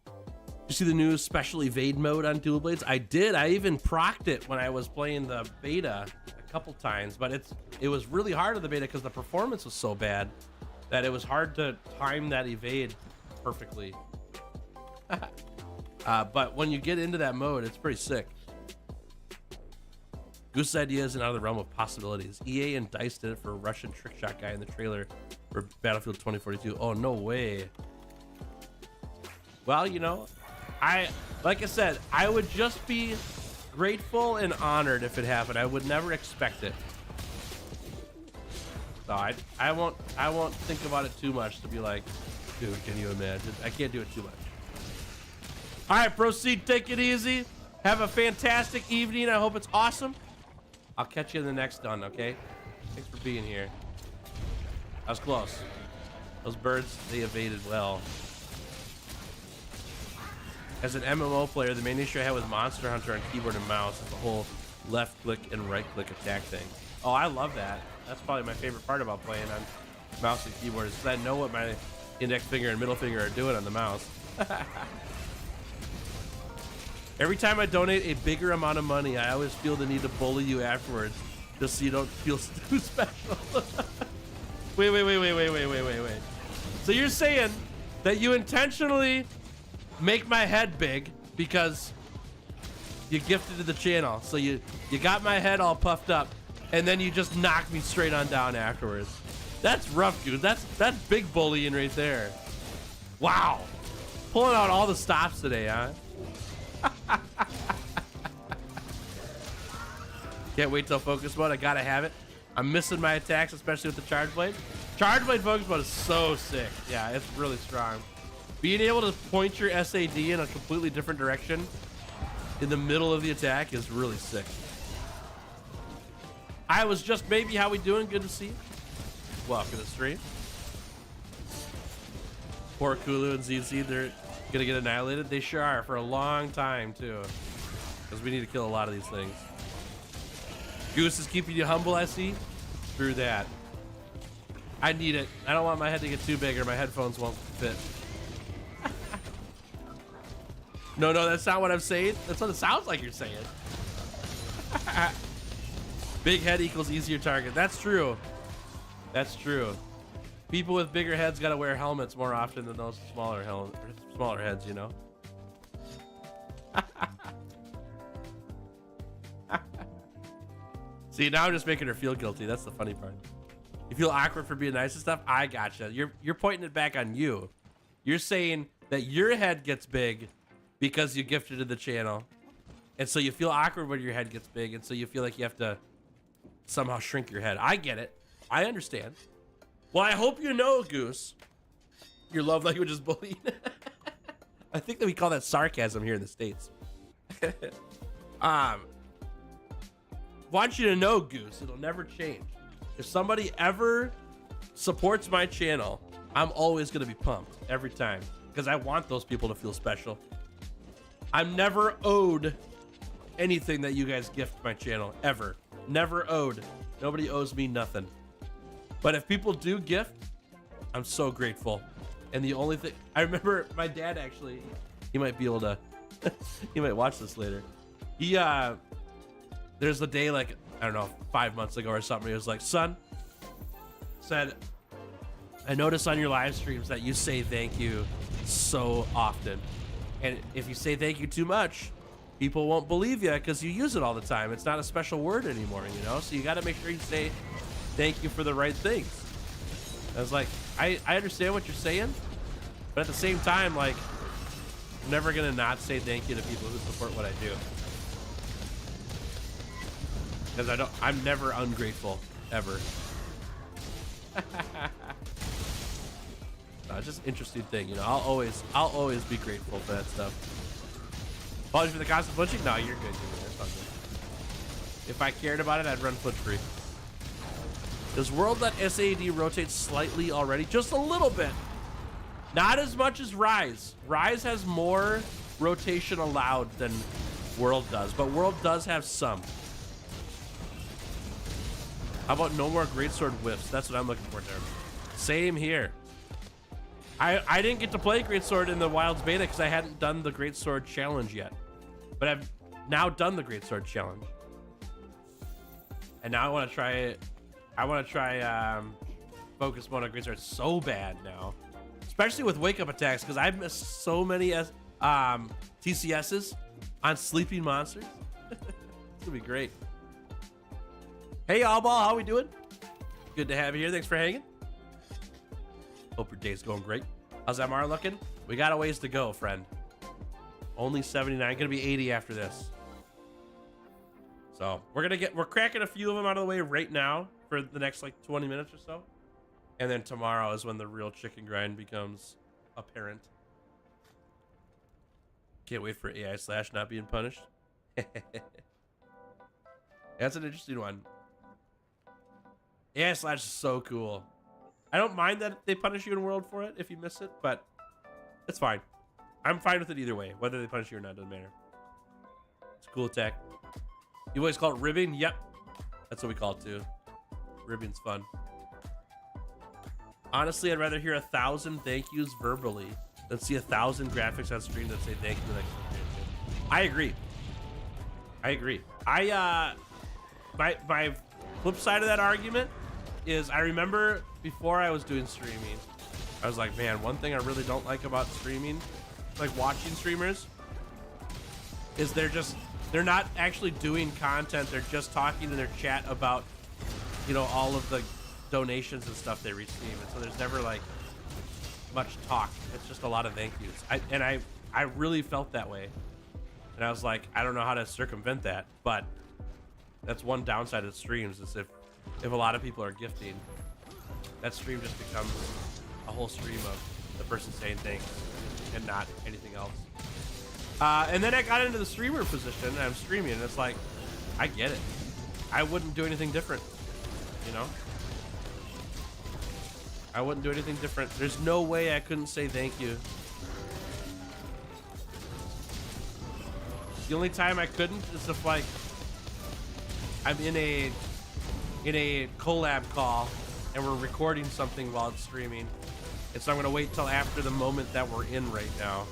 Did you see the new special evade mode on Dual Blades? I did. I even procced it when I was playing the beta a couple times, but it was really hard in the beta because the performance was so bad that it was hard to time that evade perfectly. But when you get into that mode, it's pretty sick. Goose's idea isn't out of the realm of possibilities. EA and DICE did it for a Russian trick shot guy in the trailer for Battlefield 2042. Oh, no way. Well, you know, like I said, I would just be grateful and honored if it happened. I would never expect it. So I won't think about it too much to be like, dude, can you imagine? I can't do it too much. All right, proceed. Take it easy. Have a fantastic evening. I hope it's awesome. I'll catch you in the next one, okay? Thanks for being here. That was close. Those birds, they evaded well. As an MMO player, the main issue I had with Monster Hunter on keyboard and mouse is the whole left click and right click attack thing. Oh, I love that. That's probably my favorite part about playing on mouse and keyboard is that I know what my index finger and middle finger are doing on the mouse. Every time I donate a bigger amount of money, I always feel the need to bully you afterwards just so you don't feel too special. Wait. So you're saying that you intentionally make my head big because you gifted to the channel. So you got my head all puffed up and then you just knock me straight on down afterwards. That's rough, dude. That's big bullying right there. Wow. Pulling out all the stops today, huh? Can't wait till focus mode. I gotta have it. I'm missing my attacks, especially with the charge blade. Charge blade focus mode is so sick. Yeah, it's really strong. Being able to point your SAD in a completely different direction in the middle of the attack is really sick. I was just maybe how we doing? Good to see you. Welcome to the stream. Poor Kulu and ZZ, they're gonna get annihilated. They sure are for a long time too, because we need to kill a lot of these things. Goose is keeping you humble, I see. Through that. I need it. I don't want my head to get too big or my headphones won't fit. No, that's not what I'm saying. That's what it sounds like you're saying. Big head equals easier target. That's true. That's true. People with bigger heads gotta wear helmets more often than those smaller heads, you know? See, now I'm just making her feel guilty. That's the funny part. You feel awkward for being nice and stuff? I gotcha. You're pointing it back on you. You're saying that your head gets big because you gifted to the channel. And so you feel awkward when your head gets big, and so you feel like you have to somehow shrink your head. I get it. I understand. Well, I hope you know, Goose, your love language is bullying. I think that we call that sarcasm here in the States. Want you to know, Goose, it'll never change. If somebody ever supports my channel, I'm always going to be pumped every time because I want those people to feel special. I'm never owed anything that you guys gift my channel, ever. Never owed. Nobody owes me nothing. But if people do gift, I'm so grateful. And the only thing I remember, my dad actually, he might be able to, he might watch this later. He, there's a day like, I don't know, 5 months ago or something. He was like, son, said, I notice on your live streams that you say thank you so often. And if you say thank you too much, people won't believe you because you use it all the time. It's not a special word anymore, you know? So you got to make sure you say thank you for the right things. I was like, I understand what you're saying, but at the same time, like, I'm never going to not say thank you to people who support what I do. Because I'm never ungrateful, ever. No, it's just an interesting thing, you know. I'll always be grateful for that stuff. Apologies for the constant glitching? No, you're good. That's all good. If I cared about it, I'd run foot free. Does world.sad rotate slightly already? Just a little bit. Not as much as Rise. Rise has more rotation allowed than World does, but World does have some. How about no more Greatsword whiffs? That's what I'm looking for there. Same here. I didn't get to play Greatsword in the Wilds beta because I hadn't done the Greatsword challenge yet. But I've now done the Greatsword challenge. And now I want to try it. I want to try focus mode on Greatsword so bad now. Especially with wake up attacks because I've missed so many TCSs on sleeping monsters. It's going to be great. Hey, Allball, how we doing? Good to have you here. Thanks for hanging. Hope your day's going great. How's MR looking? We got a ways to go, friend. Only 79. Gonna be 80 after this. So we're cracking a few of them out of the way right now for the next like 20 minutes or so. And then tomorrow is when the real chicken grind becomes apparent. Can't wait for AI Slash not being punished. That's an interesting one. AI Slash is so cool. I don't mind that they punish you in World for it if you miss it, but it's fine. I'm fine with it either way. Whether they punish you or not, doesn't matter. It's a cool attack. You always call it ribbing? Yep. That's what we call it too. Ribbing's fun. Honestly, I'd rather hear 1,000 thank yous verbally than see 1,000 graphics on stream that say thank you. I agree. I agree. My flip side of that argument is I remember before I was doing streaming, I was like, man, one thing I really don't like about streaming, like watching streamers, is they're not actually doing content. They're just talking in their chat about, you know, all of the donations and stuff they receive. And so there's never like much talk. It's just a lot of thank yous. I really felt that way. And I was like, I don't know how to circumvent that, but that's one downside of streams is if a lot of people are gifting, that stream just becomes a whole stream of the person saying thanks and not anything else. And then I got into the streamer position and I'm streaming and it's like, I get it. I wouldn't do anything different, you know? I wouldn't do anything different. There's no way I couldn't say thank you. The only time I couldn't is if like I'm in a collab call and we're recording something while it's streaming. And so I'm gonna wait till after the moment that we're in right now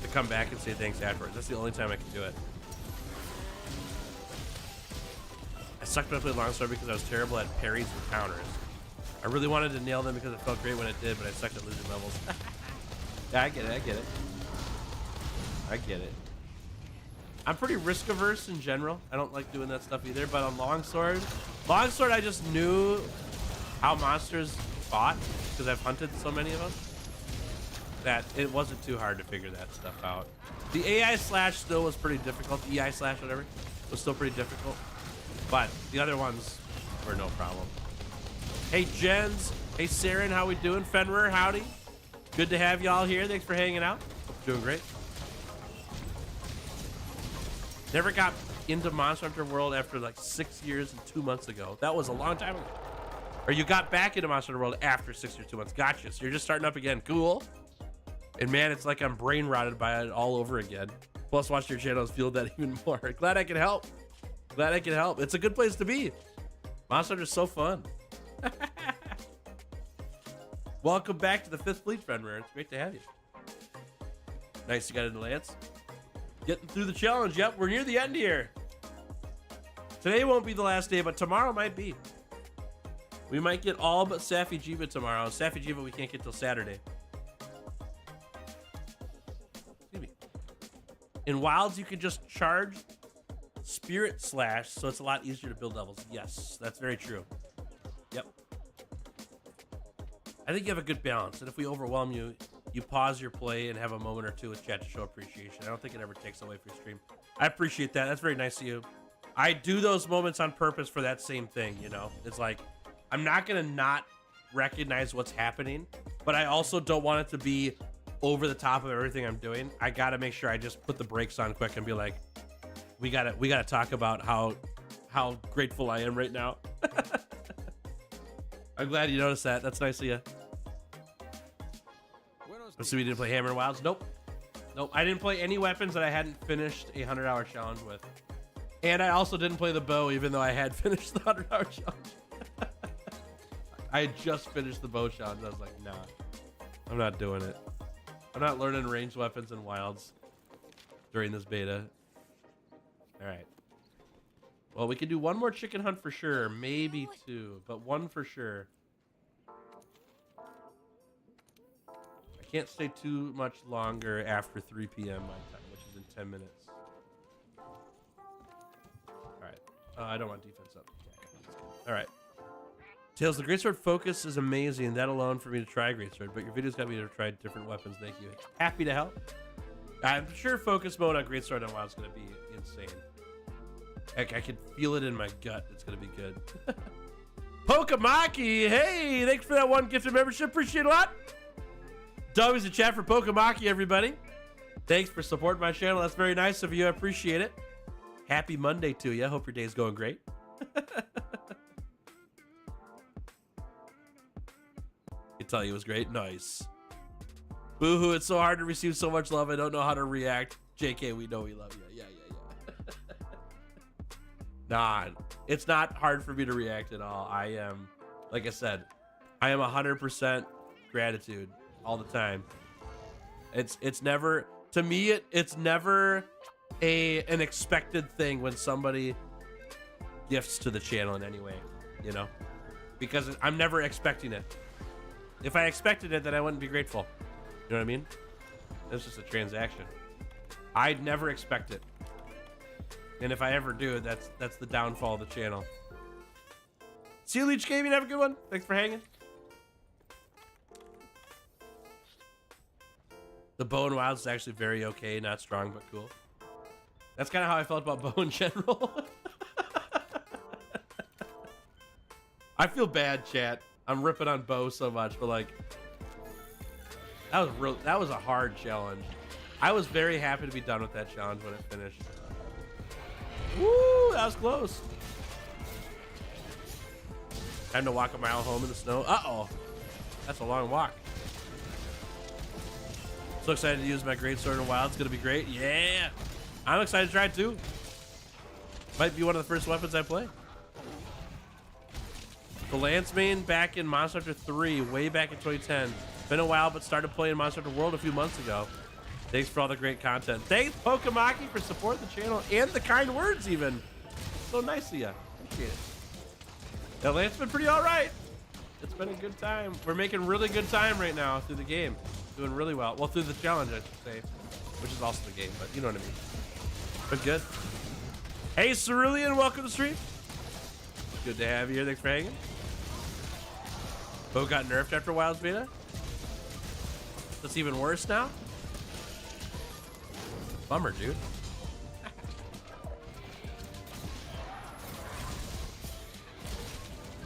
to come back and say thanks afterwards. That's the only time I can do it. I sucked when I played Longsword because I was terrible at parries and counters. I really wanted to nail them because it felt great when it did, but I sucked at losing levels. Yeah, I get it, I get it. I get it. I'm pretty risk averse in general. I don't like doing that stuff either, but on Longsword, I just knew how monsters fought because I've hunted so many of them that it wasn't too hard to figure that stuff out. The AI Slash still was pretty difficult. The EI Slash, whatever, was still pretty difficult, but the other ones were no problem. Hey, Jens. Hey, Saren, how we doing? Fenrir, howdy. Good to have y'all here. Thanks for hanging out. Hope you're doing great. Never got into Monster Hunter World after like 6 years and 2 months ago. That was a long time ago. Or you got back into Monster Hunter World after 6 years, 2 months. Gotcha. So you're just starting up again. Cool. And man, it's like I'm brain rotted by it all over again. Plus, watch your channels feel that even more. Glad I can help. Glad I can help. It's a good place to be. Monster Hunter's so fun. Welcome back to the 5th Fleet, Fenrir. It's great to have you. Nice you got into Lance. Getting through the challenge. Yep, we're near the end here. Today won't be the last day, but tomorrow might be. We might get all but Safi Jiva tomorrow. Safi Jiva we can't get till Saturday. Excuse me. In Wilds, you can just charge Spirit Slash, so it's a lot easier to build levels. Yes, that's very true. Yep. I think you have a good balance, and if we overwhelm you, you pause your play and have a moment or two with chat to show appreciation. I don't think it ever takes away from your stream. I appreciate that. That's very nice of you. I do those moments on purpose for that same thing, you know? It's like, I'm not gonna not recognize what's happening, but I also don't want it to be over the top of everything I'm doing. I gotta make sure I just put the brakes on quick and be like, we gotta talk about how grateful I am right now. I'm glad you noticed that. That's nice of you. So we didn't play Hammer and Wilds? Nope. Nope. I didn't play any weapons that I hadn't finished a 100-hour challenge with. And I also didn't play the bow, even though I had finished the 100-hour challenge. I had just finished the bow challenge. I was like, nah, I'm not doing it. I'm not learning ranged weapons and wilds during this beta. All right. Well, we can do one more chicken hunt for sure. Maybe two, but one for sure. I can't stay too much longer after 3 p.m. my time, which is in 10 minutes. All right. I don't want defense up. Okay, let's All right. Tails, the Greatsword focus is amazing. That alone for me to try Greatsword, but your videos got me to try different weapons. Thank you. Happy to help. I'm sure focus mode on Greatsword on WoW is going to be insane. Heck, I can feel it in my gut. It's going to be good. Pokamaki, hey, thanks for that one gifted membership. Appreciate it a lot. W's in chat for Pokamaki, everybody. Thanks for supporting my channel. That's very nice of you. I appreciate it. Happy Monday to you. I hope your day's going great. I tell you it was great. Nice. Boo-hoo, it's so hard to receive so much love. I don't know how to react. JK, we know we love you. Yeah. Nah, it's not hard for me to react at all. I am, like I said, I am 100% gratitude all the time. It's never, to me, it's never an expected thing when somebody gifts to the channel in any way, you know, because I'm never expecting it. If I expected it, then I wouldn't be grateful. You know what I mean? It's just a transaction. I'd never expect it. And if I ever do, that's the downfall of the channel. Sea Leech Gaming, have a good one. Thanks for hanging. The bow in WoW is actually very okay, not strong, but cool. That's kind of how I felt about bow in general. I feel bad, chat. I'm ripping on bow so much, but like, that was a hard challenge. I was very happy to be done with that challenge when it finished. Woo, that was close. Time to walk a mile home in the snow. Uh-oh. That's a long walk. So excited to use my Greatsword in WoW. It's going to be great. Yeah. I'm excited to try it too. Might be one of the first weapons I play. The Lance main back in Monster Hunter 3, way back in 2010. Been a while, but started playing Monster Hunter World a few months ago. Thanks for all the great content. Thanks, Pokamaki, for supporting the channel and the kind words even. So nice of you. Appreciate it. That Lance been pretty all right. It's been a good time. We're making really good time right now through the game. Doing really well. Well, through the challenge, I should say, which is also the game, but you know what I mean. But good. Hey, Cerulean, welcome to the stream. Good to have you here. Thanks for hanging. Bo got nerfed after WoW's beta. That's even worse now. Bummer, dude.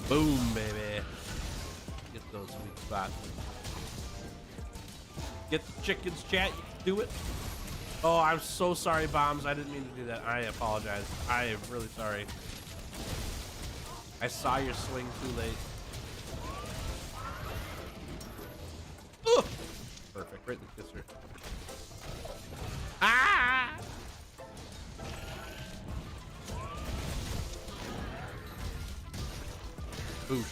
Boom, baby. Get those weak spots. Get the chickens, chat. You can do it. Oh, I'm so sorry, Bombs. I didn't mean to do that. I apologize. I am really sorry. I saw your swing too late. Ooh. Perfect. Right in the kisser. Ah! Ooh.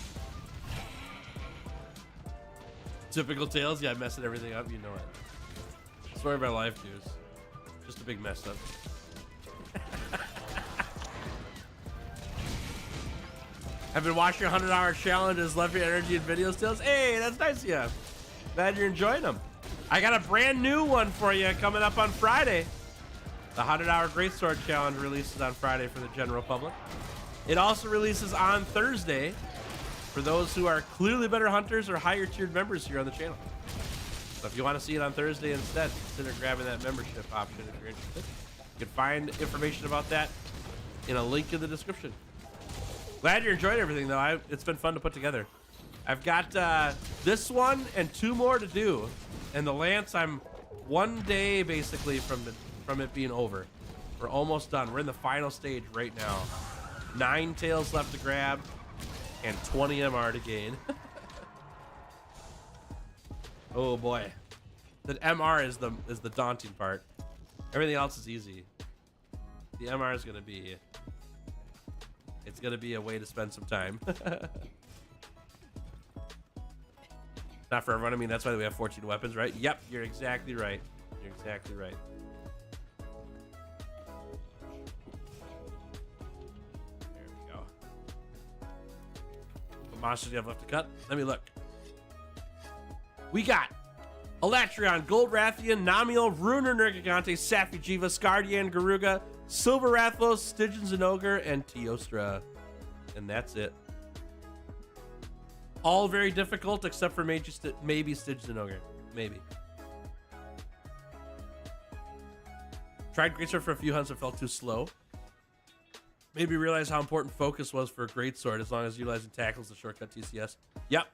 Typical Tails, yeah, messing everything up, you know it. Story of my life, dude. Just a big mess up. I've been watching your 100-hour challenges, love your energy and videos, Tails. Hey, that's nice of you. Glad you're enjoying them. I got a brand new one for you coming up on Friday. The 100-hour Greatsword challenge releases on Friday for the general public. It also releases on Thursday for those who are clearly better hunters or higher tiered members here on the channel. So if you want to see it on Thursday instead, consider grabbing that membership option if you're interested. You can find information about that in a link in the description. Glad you're enjoying everything, though. It's been fun to put together. I've got this one and 2 more to do. And the Lance, I'm 1 day basically from it being over. We're almost done. We're in the final stage right now. 9 tails left to grab and 20 MR to gain. Oh boy. The MR is the daunting part. Everything else is easy. The MR is gonna be, it's gonna be a way to spend some time. Not for everyone. I mean, that's why we have 14 weapons, right? Yep, you're exactly right. You're exactly right. There we go. What monsters do you have left to cut? Let me look. We got Elatrion, Goldrathian, Namiel, Runer, Nergigante, Safijiva, Scardian, Garuga, Silver Rathlos, Stygian Zinogre, and Teostra. And that's it. all very difficult except for maybe Stitch and Ogre. Maybe. Tried Greatsword for a few hunts and felt too slow. Made me realize how important focus was for a Greatsword as long as utilizing tackles to shortcut TCS. Yep.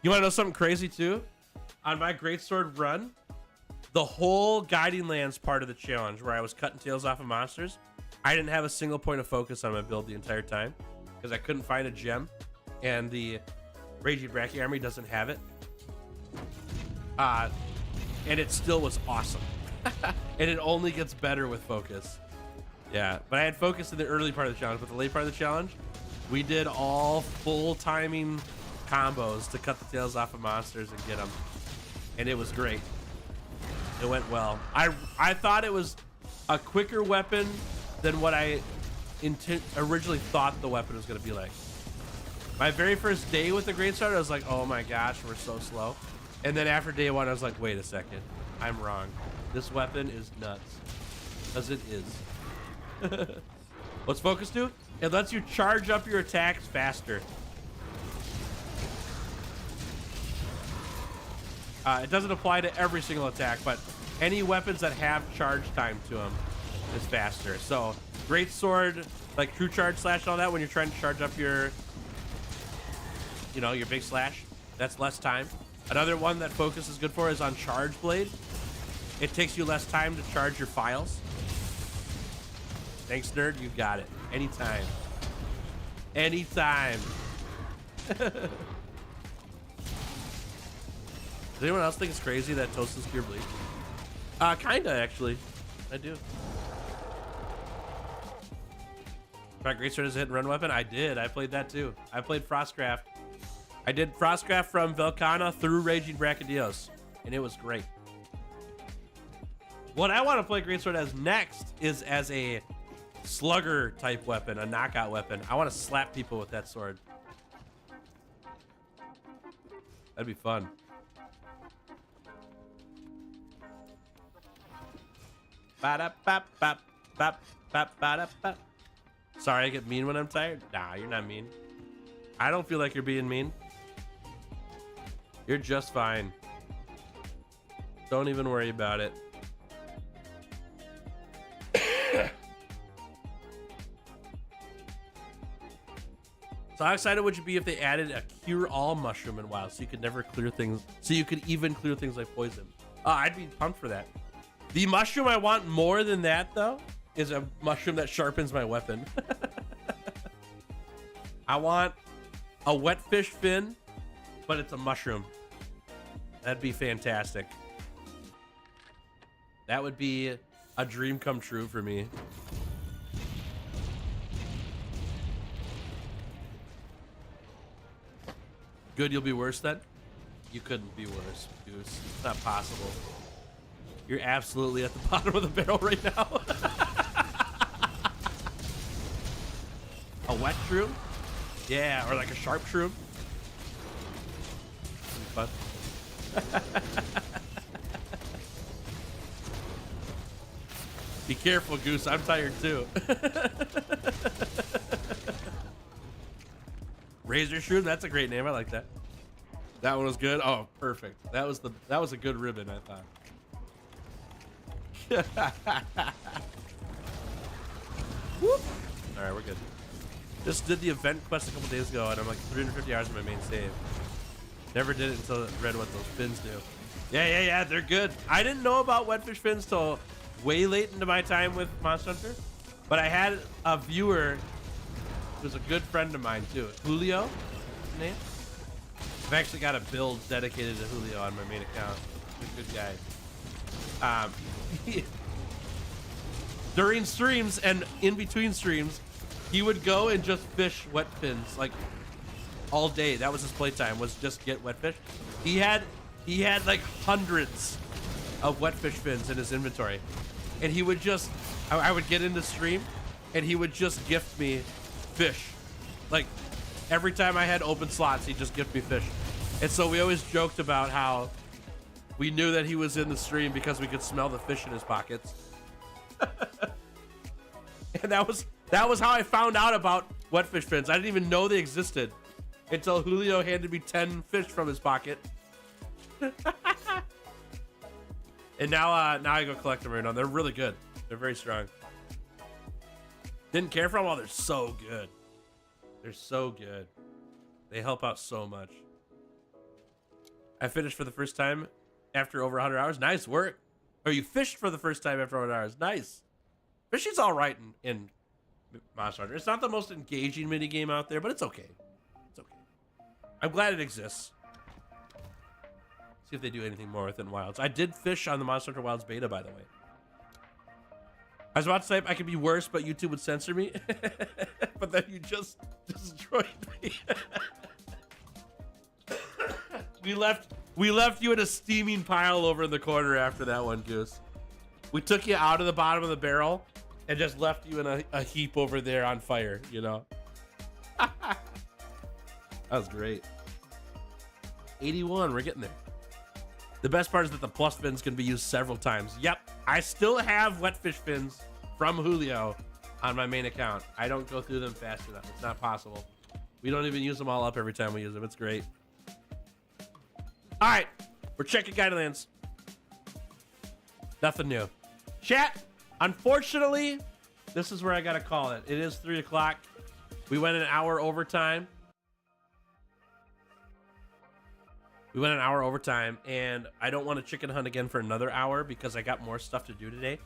You want to know something crazy too? On my Greatsword run, the whole Guiding Lands part of the challenge where I was cutting tails off of monsters, I didn't have a single point of focus on my build the entire time because I couldn't find a gem, and the Raging Bracky Army doesn't have it. And it still was awesome. And it only gets better with focus. Yeah, but I had focus in the early part of the challenge, but the late part of the challenge, we did all full timing combos to cut the tails off of monsters and get them. And it was great. It went well. I thought it was a quicker weapon than what I originally thought the weapon was going to be like. My very first day with the Greatsword, I was like, oh my gosh, we're so slow. And then after day one, I was like, wait a second. I'm wrong. This weapon is nuts. Because it is. What's focus do? It lets you charge up your attacks faster. It doesn't apply to every single attack, but any weapons that have charge time to them is faster. So Greatsword, like True Charge Slash and all that, when you're trying to charge up your, you know, your big slash, that's less time. Another one that focus is good for is on Charge Blade. It takes you less time to charge your files. Thanks, nerd. You got it. Anytime. Anytime. Does anyone else think it's crazy that Toast is pure bleach? Kinda, actually. I do. Fact, Greatsword is a hit and run weapon? I did. I played that too. I played Frostcraft. I did Frostcraft from Velkhana through Raging Brachydios, and it was great. What I want to play Greatsword as next is as a slugger type weapon, a knockout weapon. I want to slap people with that sword. That'd be fun. Sorry, I get mean when I'm tired? Nah, you're not mean. I don't feel like you're being mean. You're just fine. Don't even worry about it. So how excited would you be if they added a cure all mushroom in WoW so you could never clear things, so you could even clear things like poison? I'd be pumped for that. The mushroom I want more than that though is a mushroom that sharpens my weapon. I want a wetfish fin, but it's a mushroom. That'd be fantastic. That would be a dream come true for me. Good, you'll be worse then? You couldn't be worse, Goose. It's not possible. You're absolutely at the bottom of the barrel right now. A wet shroom? Yeah, or like a sharp shroom. Fun. Be careful, Goose. I'm tired too. Razor Shroom, that's a great name. I like that. That one was good. Oh, perfect. That was a good ribbon, I thought. Whoop. All right, we're good. Just did the event quest a couple days ago, and I'm like 350 hours in my main save. Never did it until I read what those fins do. Yeah, they're good. I didn't know about wetfish fins till way late into my time with Monster Hunter, but I had a viewer who's a good friend of mine too. Julio, his name. I've actually got a build dedicated to Julio on my main account. He's a good guy. During streams and in between streams, he would go and just fish wet fins like all day. That was his playtime, was just get wet fish. He had like hundreds of wet fish fins in his inventory, and he would just, I would get into stream, and he would just gift me fish. Like every time I had open slots, he'd just gift me fish. And so we always joked about how we knew that he was in the stream because we could smell the fish in his pockets. And that was how I found out about wetfish fins. I didn't even know they existed until Julio handed me 10 fish from his pocket. And now I go collect them right now. They're really good. They're very strong. Didn't care for them. Oh, they're so good. They're so good. They help out so much. I finished for the first time after over 100 hours. Nice work. Or you fished for the first time after 100 hours. Nice. Fishing's all right in Monster Hunter. It's not the most engaging mini game out there, but it's okay. It's okay. I'm glad it exists. See if they do anything more within Wilds. I did fish on the Monster Hunter Wilds beta, by the way. I was about to say I could be worse, but YouTube would censor me. But then you just destroyed me. We left you in a steaming pile over in the corner after that one, Goose. We took you out of the bottom of the barrel and just left you in a heap over there on fire, you know? That was great. 81, we're getting there. The best part is that the plus fins can be used several times. Yep, I still have wet fish fins from Julio on my main account. I don't go through them fast enough. It's not possible. We don't even use them all up every time we use them. It's great. All right, we're checking Guidelands. Nothing new. Chat, unfortunately, this is where I gotta call it. It is 3 o'clock. We went an hour overtime. And I don't want to chicken hunt again for another hour because I got more stuff to do today.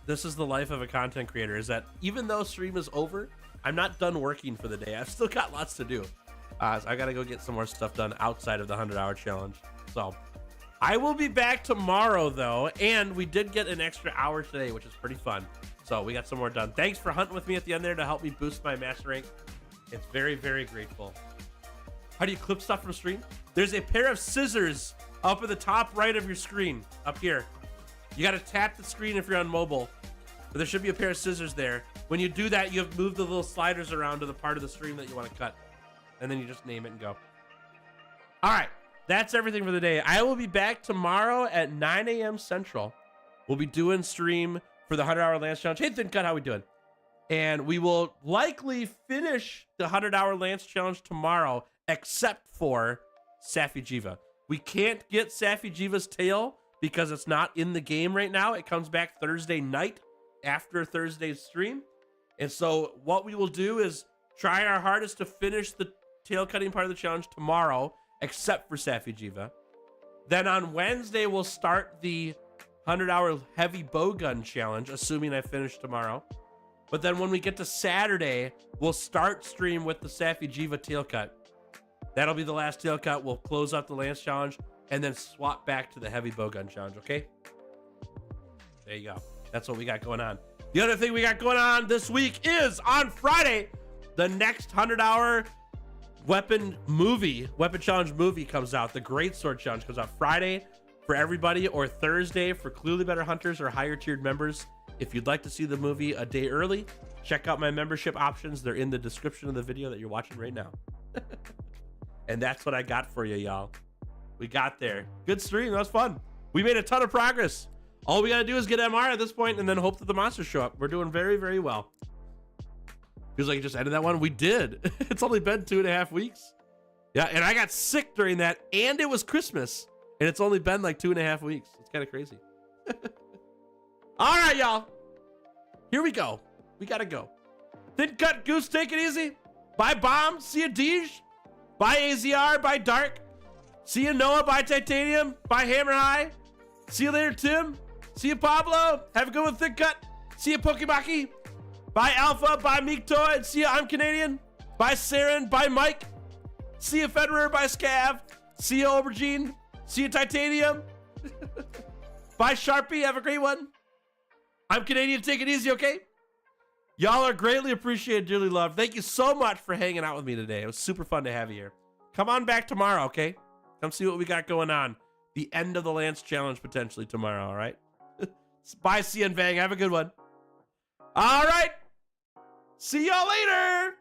This is the life of a content creator, is that even though stream is over, I'm not done working for the day. I've still got lots to do. So I gotta go get some more stuff done outside of the 100-hour challenge. So I will be back tomorrow though, and we did get an extra hour today, which is pretty fun. So we got some more done. Thanks for hunting with me at the end there to help me boost my master rank. It's very, very grateful. How do you clip stuff from stream? There's a pair of scissors up at the top right of your screen, up here. You gotta tap the screen if you're on mobile, but there should be a pair of scissors there. When you do that, you have moved the little sliders around to the part of the stream that you want to cut, and then you just name it and go. All right, that's everything for the day. I will be back tomorrow at 9 a.m. Central. We'll be doing stream for the 100-hour Lance Challenge. Hey, Thin Cut, how we doing? And we will likely finish the 100-hour Lance Challenge tomorrow, except for Safi Jiva. We can't get Safi Jiva's tail because it's not in the game right now. It comes back Thursday night after Thursday's stream. And so what we will do is try our hardest to finish the tail cutting part of the challenge tomorrow, except for Safi Jiva. Then on Wednesday, we'll start the 100-hour heavy bowgun challenge, assuming I finish tomorrow. But then when we get to Saturday, we'll start stream with the Safi Jiva tail cut. That'll be the last tail cut. We'll close out the Lance Challenge and then swap back to the heavy bowgun challenge, okay? There you go. That's what we got going on. The other thing we got going on this week is on Friday, the next 100-hour weapon challenge movie comes out. The Greatsword challenge comes out Friday for everybody, or Thursday for clearly better hunters or higher tiered members. If you'd like to see the movie a day early, check out my membership options. They're in the description of the video that you're watching right now. And that's what I got for you, y'all. We got there. Good stream. That was fun. We made a ton of progress. All we got to do is get MR at this point and then hope that the monsters show up. We're doing very, very well. Feels like you just ended that one. We did. It's only been 2.5 weeks. Yeah, and I got sick during that, and it was Christmas, and it's only been like 2.5 weeks. It's kind of crazy. All right, y'all. Here we go. We got to go. Thin Cut, Goose, take it easy. Bye, Bomb. See you, Deej. Bye, AZR. Bye, Dark. See you, Noah. Bye, Titanium. Bye, Hammer High. See you later, Tim. See you, Pablo. Have a good one, Thin Cut. See you, Pokemaki. Bye, Alpha. Bye, Meektoid. See you, I'm Canadian. Bye, Saren. Bye, Mike. See you, Federer. Bye, Scav. See you, Aubergine. See you, Titanium. Bye, Sharpie. Have a great one. I'm Canadian. Take it easy, okay? Y'all are greatly appreciated, dearly loved. Thank you so much for hanging out with me today. It was super fun to have you here. Come on back tomorrow, okay? Come see what we got going on. The end of the Lance Challenge potentially tomorrow, all right? Bye, CN Vang. Have a good one. All right. See y'all later.